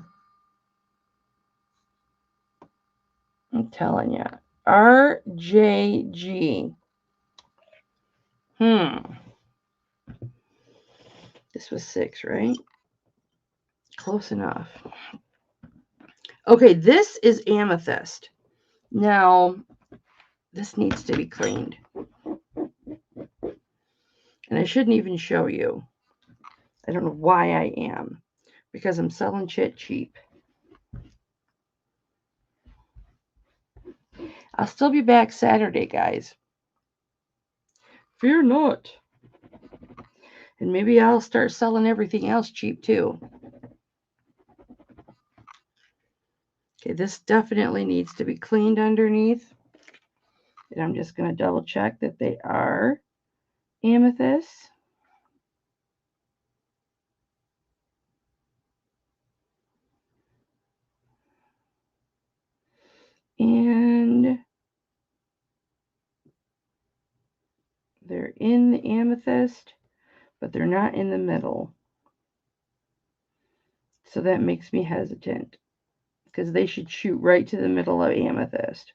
I'm telling you. RJG. This was 6, right? Close enough. Okay, this is amethyst. Now, this needs to be cleaned. And I shouldn't even show you. I don't know why I am. Because I'm selling shit cheap. I'll still be back Saturday, guys. Fear not. And maybe I'll start selling everything else cheap too. Okay, this definitely needs to be cleaned underneath. And I'm just going to double check that they are amethyst. And they're in the amethyst, but they're not in the middle. So that makes me hesitant because they should shoot right to the middle of amethyst.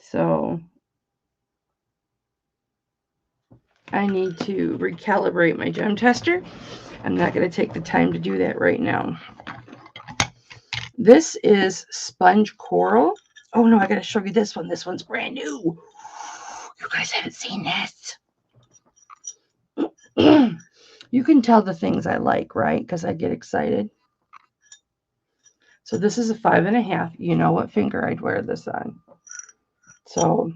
So I need to recalibrate my gem tester. I'm not going to take the time to do that right now. This is sponge coral. Oh no, I got to show you this one. This one's brand new. You guys haven't seen this. You can tell the things I like, right? Because I get excited. So this is a 5 1/2. You know what finger I'd wear this on. So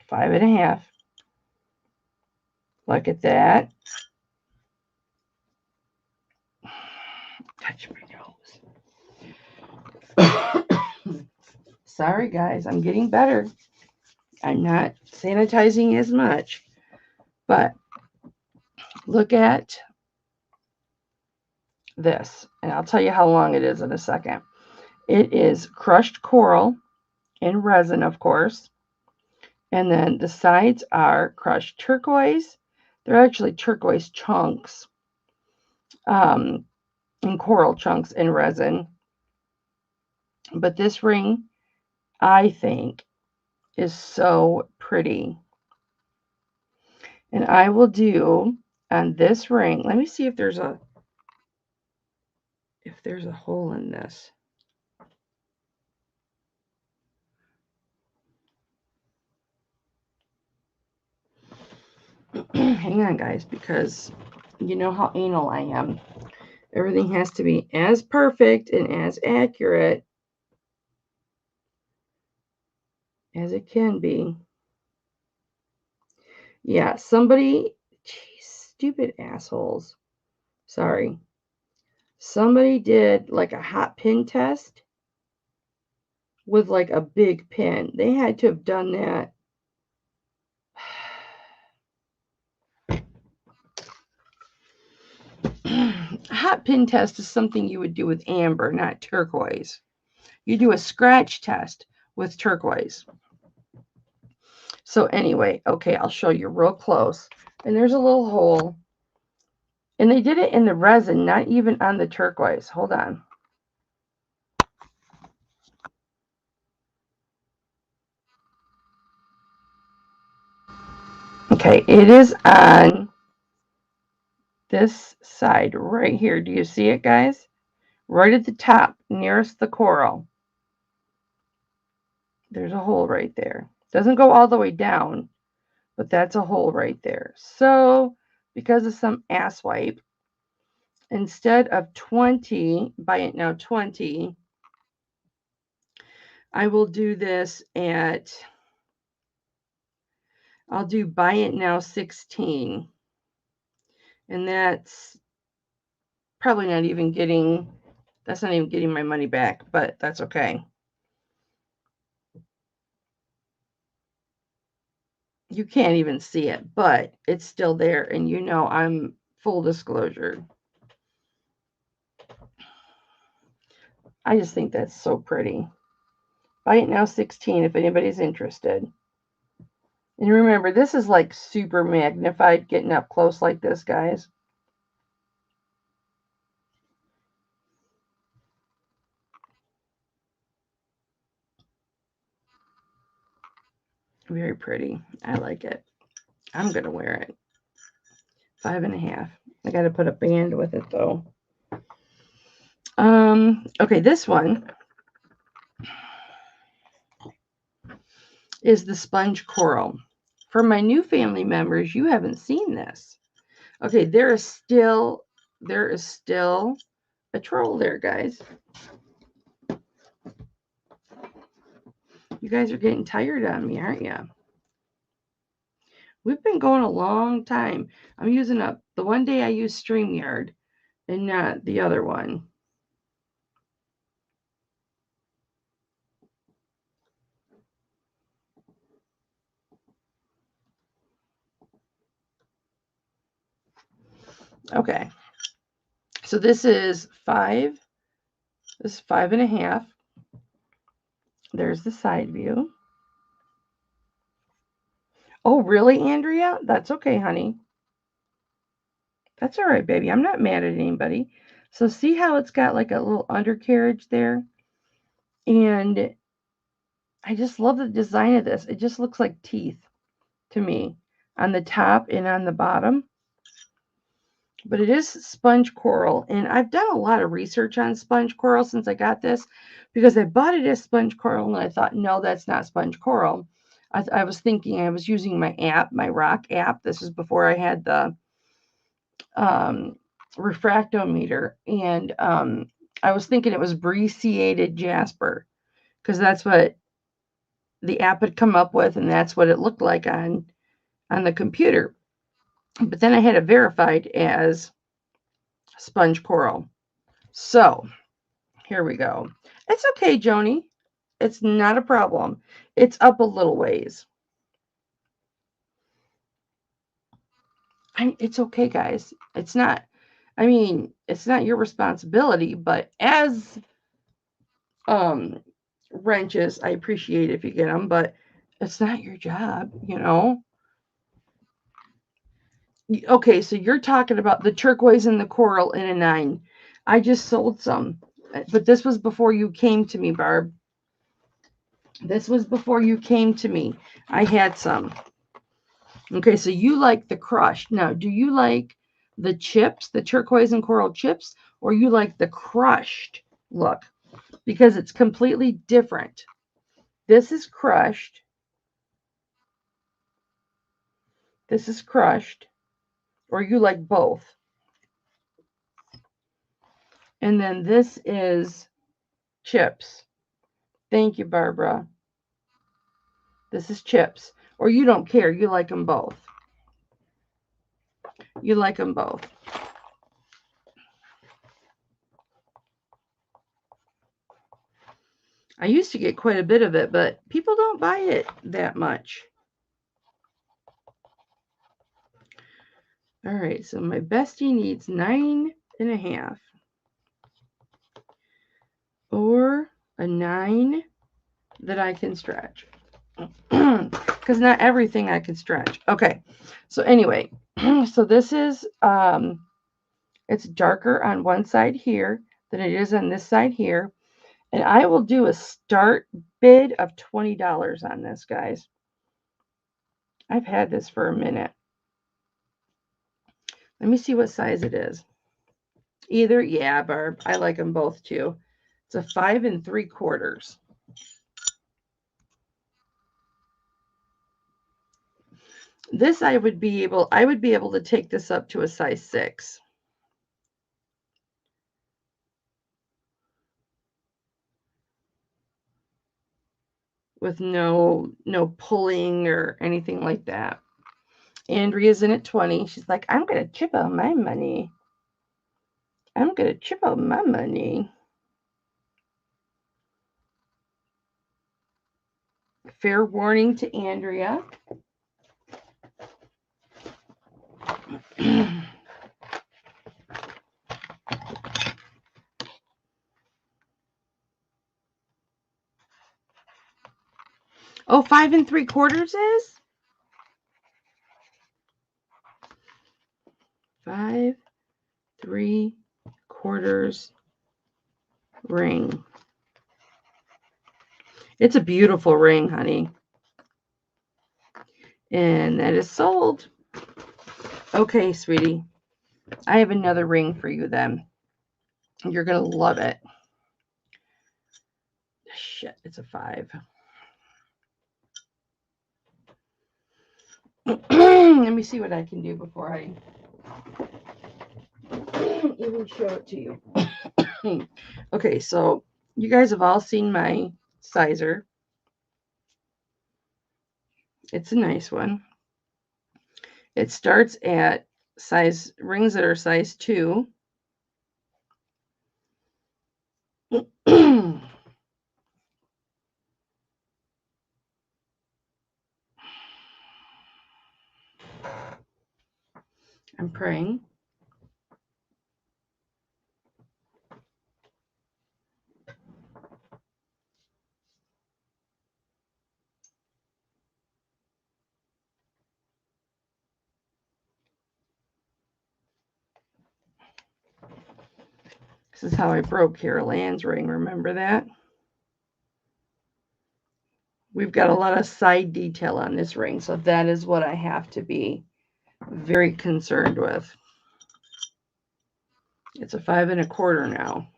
5 1/2. Look at that. Touch my nose. Sorry, guys. I'm getting better. I'm not sanitizing as much. But look at this. And I'll tell you how long it is in a second. It is crushed coral in resin, of course. And then the sides are crushed turquoise. They're actually turquoise chunks. And coral chunks in resin. But this ring, I think, is so pretty. And I will do on this ring, let me see if there's a hole in this. Hang on, guys, because you know how anal I am. Everything has to be as perfect and as accurate as it can be. Yeah, somebody, geez, stupid assholes. Sorry. Somebody did like a hot pin test with like a big pin. They had to have done that. Hot pin test is something you would do with amber, not turquoise. You do a scratch test with turquoise. So anyway, okay, I'll show you real close. And there's a little hole. And they did it in the resin, not even on the turquoise. Hold on. Okay, it is on this side right here. Do you see it, guys? Right at the top, nearest the coral. There's a hole right there. Doesn't go all the way down, but that's a hole right there. So, because of some asswipe, instead of 20, buy it now 20, I will do this at, I'll do buy it now 16. And that's probably not even getting, that's not even getting my money back, but that's okay. You can't even see it, but it's still there. And you know, I'm full disclosure. I just think that's so pretty. Buy it now 16 if anybody's interested. And remember, this is like super magnified, getting up close like this, guys. Very pretty. I like it. I'm going to wear it. 5.5. I got to put a band with it though. Okay, this one is the sponge coral. For my new family members, you haven't seen this. Okay, there is still a troll there, guys. You guys are getting tired on me, aren't you? We've been going a long time. I'm using up the one day I use StreamYard and not the other one. Okay. So this is 5. This is 5.5. There's the side view. Oh, really, Andrea? That's okay, honey. That's all right, baby. I'm not mad at anybody. So see how it's got like a little undercarriage there? And I just love the design of this. It just looks like teeth to me on the top and on the bottom. But it is sponge coral. And I've done a lot of research on sponge coral since I got this because I bought it as sponge coral and I thought, no, that's not sponge coral. I was thinking I was using my app, my rock app. This is before I had the refractometer. And I was thinking it was brecciated jasper because that's what the app had come up with and that's what it looked like on the computer. But then I had it verified as sponge coral. So here we go. It's okay, Joni. It's not a problem. It's up a little ways. It's okay, guys. It's not, I mean, it's not your responsibility, but as wrenches, I appreciate if you get them, but it's not your job, you know. Okay, so you're talking about the turquoise and the coral in a 9. I just sold some, but this was before you came to me, Barb. This was before you came to me. I had some. Okay, so you like the crushed. Now, do you like the chips, the turquoise and coral chips, or you like the crushed look? Because it's completely different. This is crushed. This is crushed. Or you like both. And then this is chips. Thank you, Barbara. This is chips. Or you don't care. You like them both. You like them both. I used to get quite a bit of it, but people don't buy it that much. All right, so my bestie needs 9.5. Or a 9 that I can stretch. Because not everything I can stretch. Okay, so anyway, so this is, it's darker on one side here than it is on this side here. And I will do a start bid of $20 on this, guys. I've had this for a minute. Let me see what size it is. Either, yeah, Barb. I like them both too. It's a 5 3/4. This I would be able to take this up to a size 6. With no pulling or anything like that. Andrea's in at 20. She's like, I'm gonna chip out my money. I'm gonna chip out my money. Fair warning to Andrea. Oh, 5 3/4 is? 5 3/4 ring. It's a beautiful ring, honey. And that is sold. Okay, sweetie. I have another ring for you then. You're going to love it. Shit, it's a 5. Let me see what I can do before I even show it to you. Okay, so you guys have all seen my sizer. It's a nice one. It starts at rings that are size 2. I'm praying. This is how I broke Carol Ann's ring. Remember that? We've got a lot of side detail on this ring, so that is what I have to be very concerned with. It's a 5 1/4 now.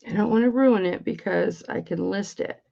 I don't want to ruin it because I can list it.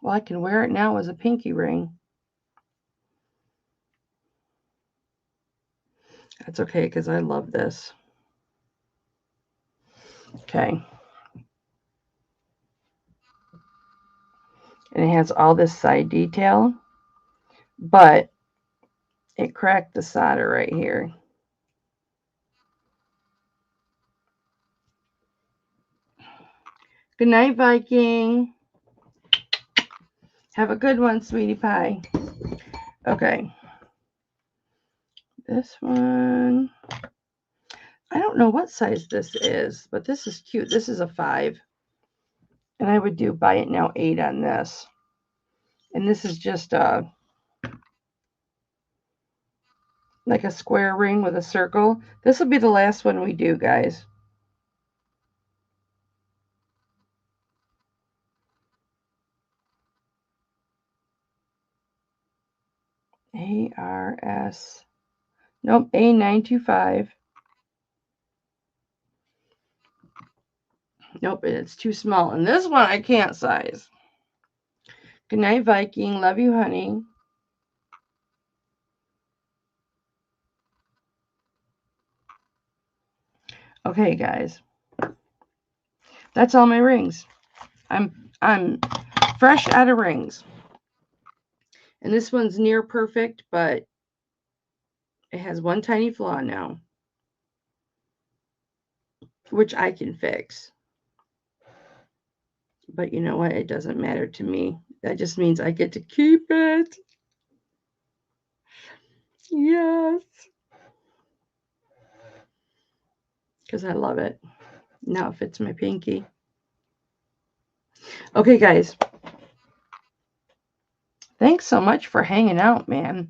Well, I can wear it now as a pinky ring. That's okay because I love this. Okay. And it has all this side detail, but it cracked the solder right here. Good night, Viking. Have a good one, sweetie pie. Okay. This one, I don't know what size this is, but this is cute. This is a 5. And I would do buy it now 8 on this. And this is just like a square ring with a circle. This will be the last one we do, guys. ARS. Nope, A925. Nope, it's too small. And this one I can't size. Good night, Viking. Love you, honey. Okay, guys. That's all my rings. I'm fresh out of rings. And this one's near perfect, but it has one tiny flaw now, which I can fix. But you know what? It doesn't matter to me. That just means I get to keep it. Yes. Because I love it. Now it fits my pinky. Okay, guys. Thanks so much for hanging out, man.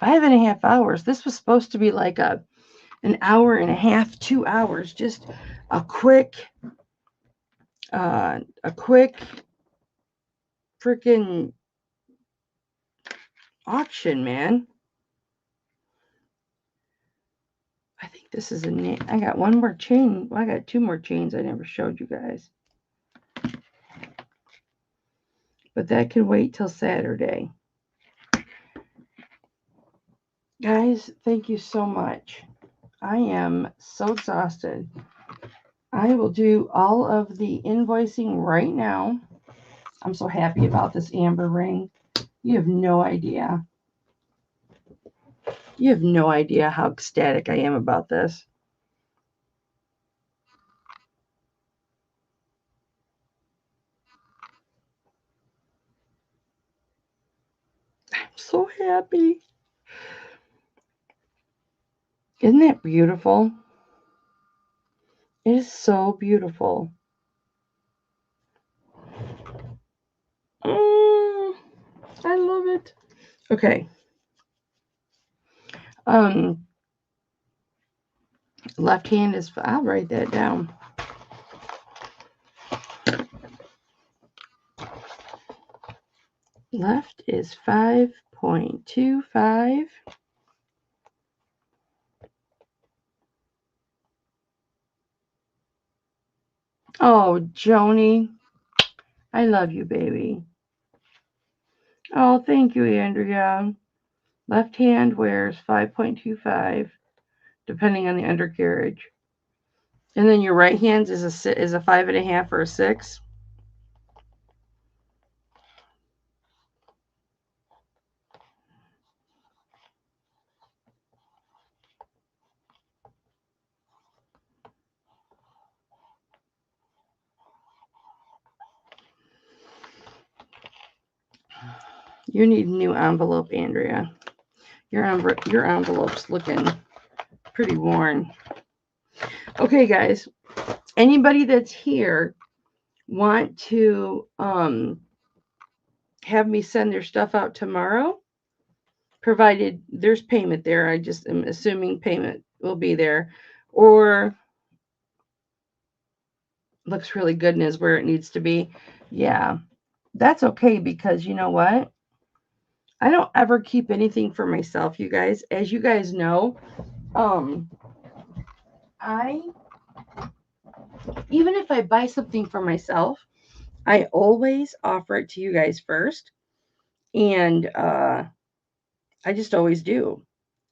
5.5 hours. This was supposed to be like an hour and a half, 2 hours. Just a quick freaking auction, man. I think this is I got one more chain. Well, I got 2 more chains I never showed you guys. But that can wait till Saturday. Guys, thank you so much. I am so exhausted. I will do all of the invoicing right now. I'm so happy about this amber ring. You have no idea. You have no idea how ecstatic I am about this. I'm so happy. Isn't that beautiful? It is so beautiful. I love it. Okay. Left hand is, I'll write that down. Left is 5.25. Oh, Joni, I love you, baby. Oh, thank you, Andrea. Left hand wears 5.25, depending on the undercarriage. And then your right hand is a 5.5 or a 6. You need a new envelope, Andrea. Your envelope's looking pretty worn. Okay, guys. Anybody that's here want to have me send their stuff out tomorrow, provided there's payment there. I just am assuming payment will be there. Or looks really good and is where it needs to be. Yeah, that's okay, because you know what? I don't ever keep anything for myself, you guys. As you guys know, even if I buy something for myself, I always offer it to you guys first. And I just always do.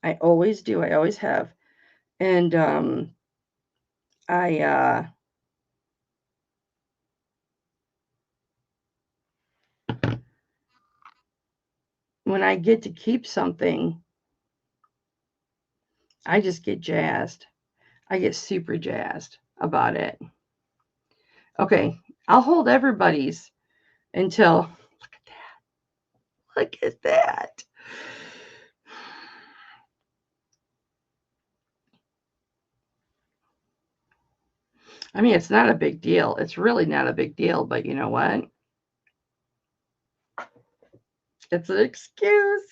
I always do. I always have. And when I get to keep something, I just get jazzed. I get super jazzed about it. Okay, I'll hold everybody's until, look at that. Look at that. I mean, it's not a big deal. It's really not a big deal, but you know what? It's an excuse.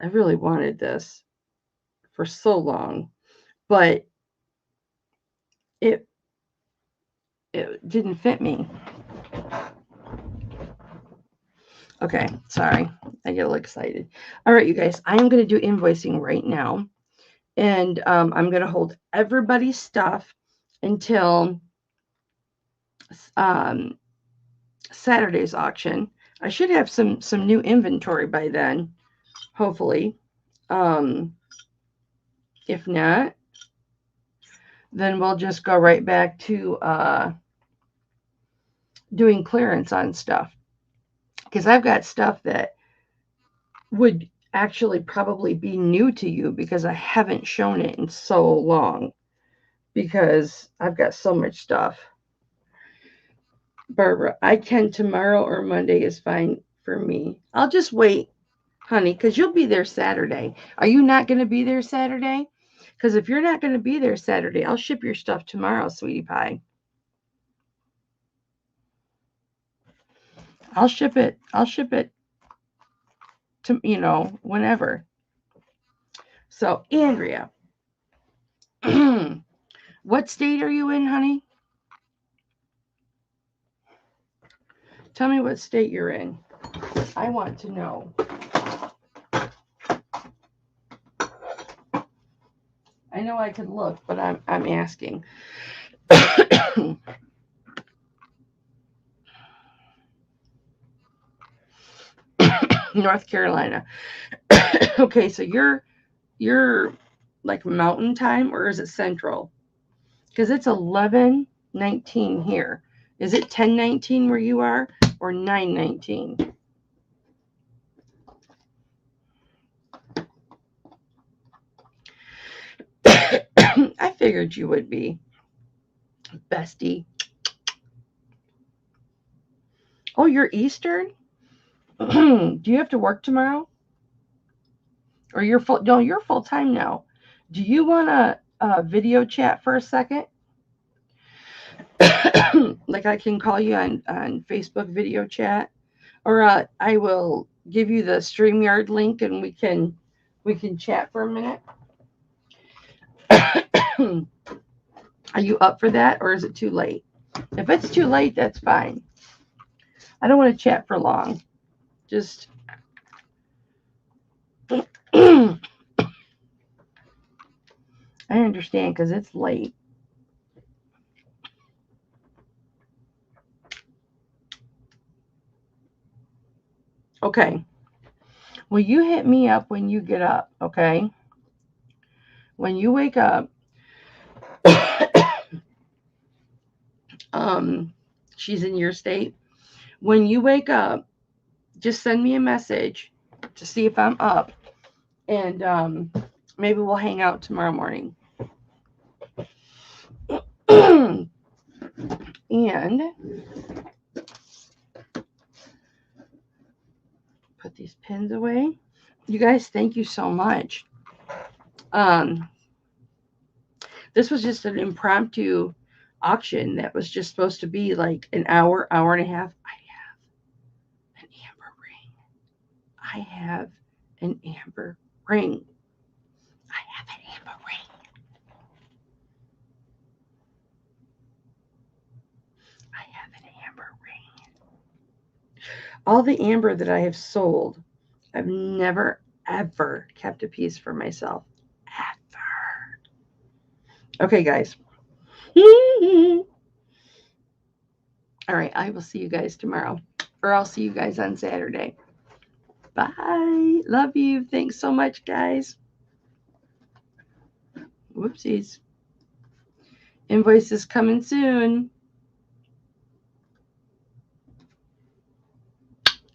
I really wanted this for so long, but it didn't fit me. Okay, sorry. I get a little excited. All right, you guys, I am going to do invoicing right now. And I'm going to hold everybody's stuff until Saturday's auction. I should have some new inventory by then, hopefully. If not, then we'll just go right back to doing clearance on stuff. Because I've got stuff that would actually probably be new to you because I haven't shown it in so long. Because I've got so much stuff. Barbara, I can tomorrow or Monday is fine for me. I'll just wait, honey, because you'll be there Saturday. Are you not going to be there Saturday? Because if you're not going to be there Saturday, I'll ship your stuff tomorrow, sweetie pie. I'll ship it to, whenever. So, Andrea, what state are you in, honey? Tell me what state you're in. I want to know. I know I could look, but I'm asking. North Carolina. Okay, so you're like mountain time, or is it central? Because it's 11:19 here. Is it 10:19 where you are, or 9:19? I figured you would be, bestie. Oh, you're Eastern? Do you have to work tomorrow? Or you're full? No, you're full time now. Do you want to video chat for a second? Like I can call you on Facebook video chat, or I will give you the StreamYard link and we can chat for a minute. Are you up for that, or is it too late? If it's too late, that's fine. I don't want to chat for long. Just I understand because it's late. Okay. Well, you hit me up when you get up, okay? When you wake up, she's in your state. When you wake up, just send me a message to see if I'm up, and maybe we'll hang out tomorrow morning. And put these pins away. You guys, thank you so much. This was just an impromptu auction that was just supposed to be like an hour and a half. I have an amber ring. I have an amber ring. All the amber that I have sold, I've never, ever kept a piece for myself. Ever. Okay, guys. All right, I will see you guys tomorrow. Or I'll see you guys on Saturday. Bye. Love you. Thanks so much, guys. Whoopsies. Invoices coming soon.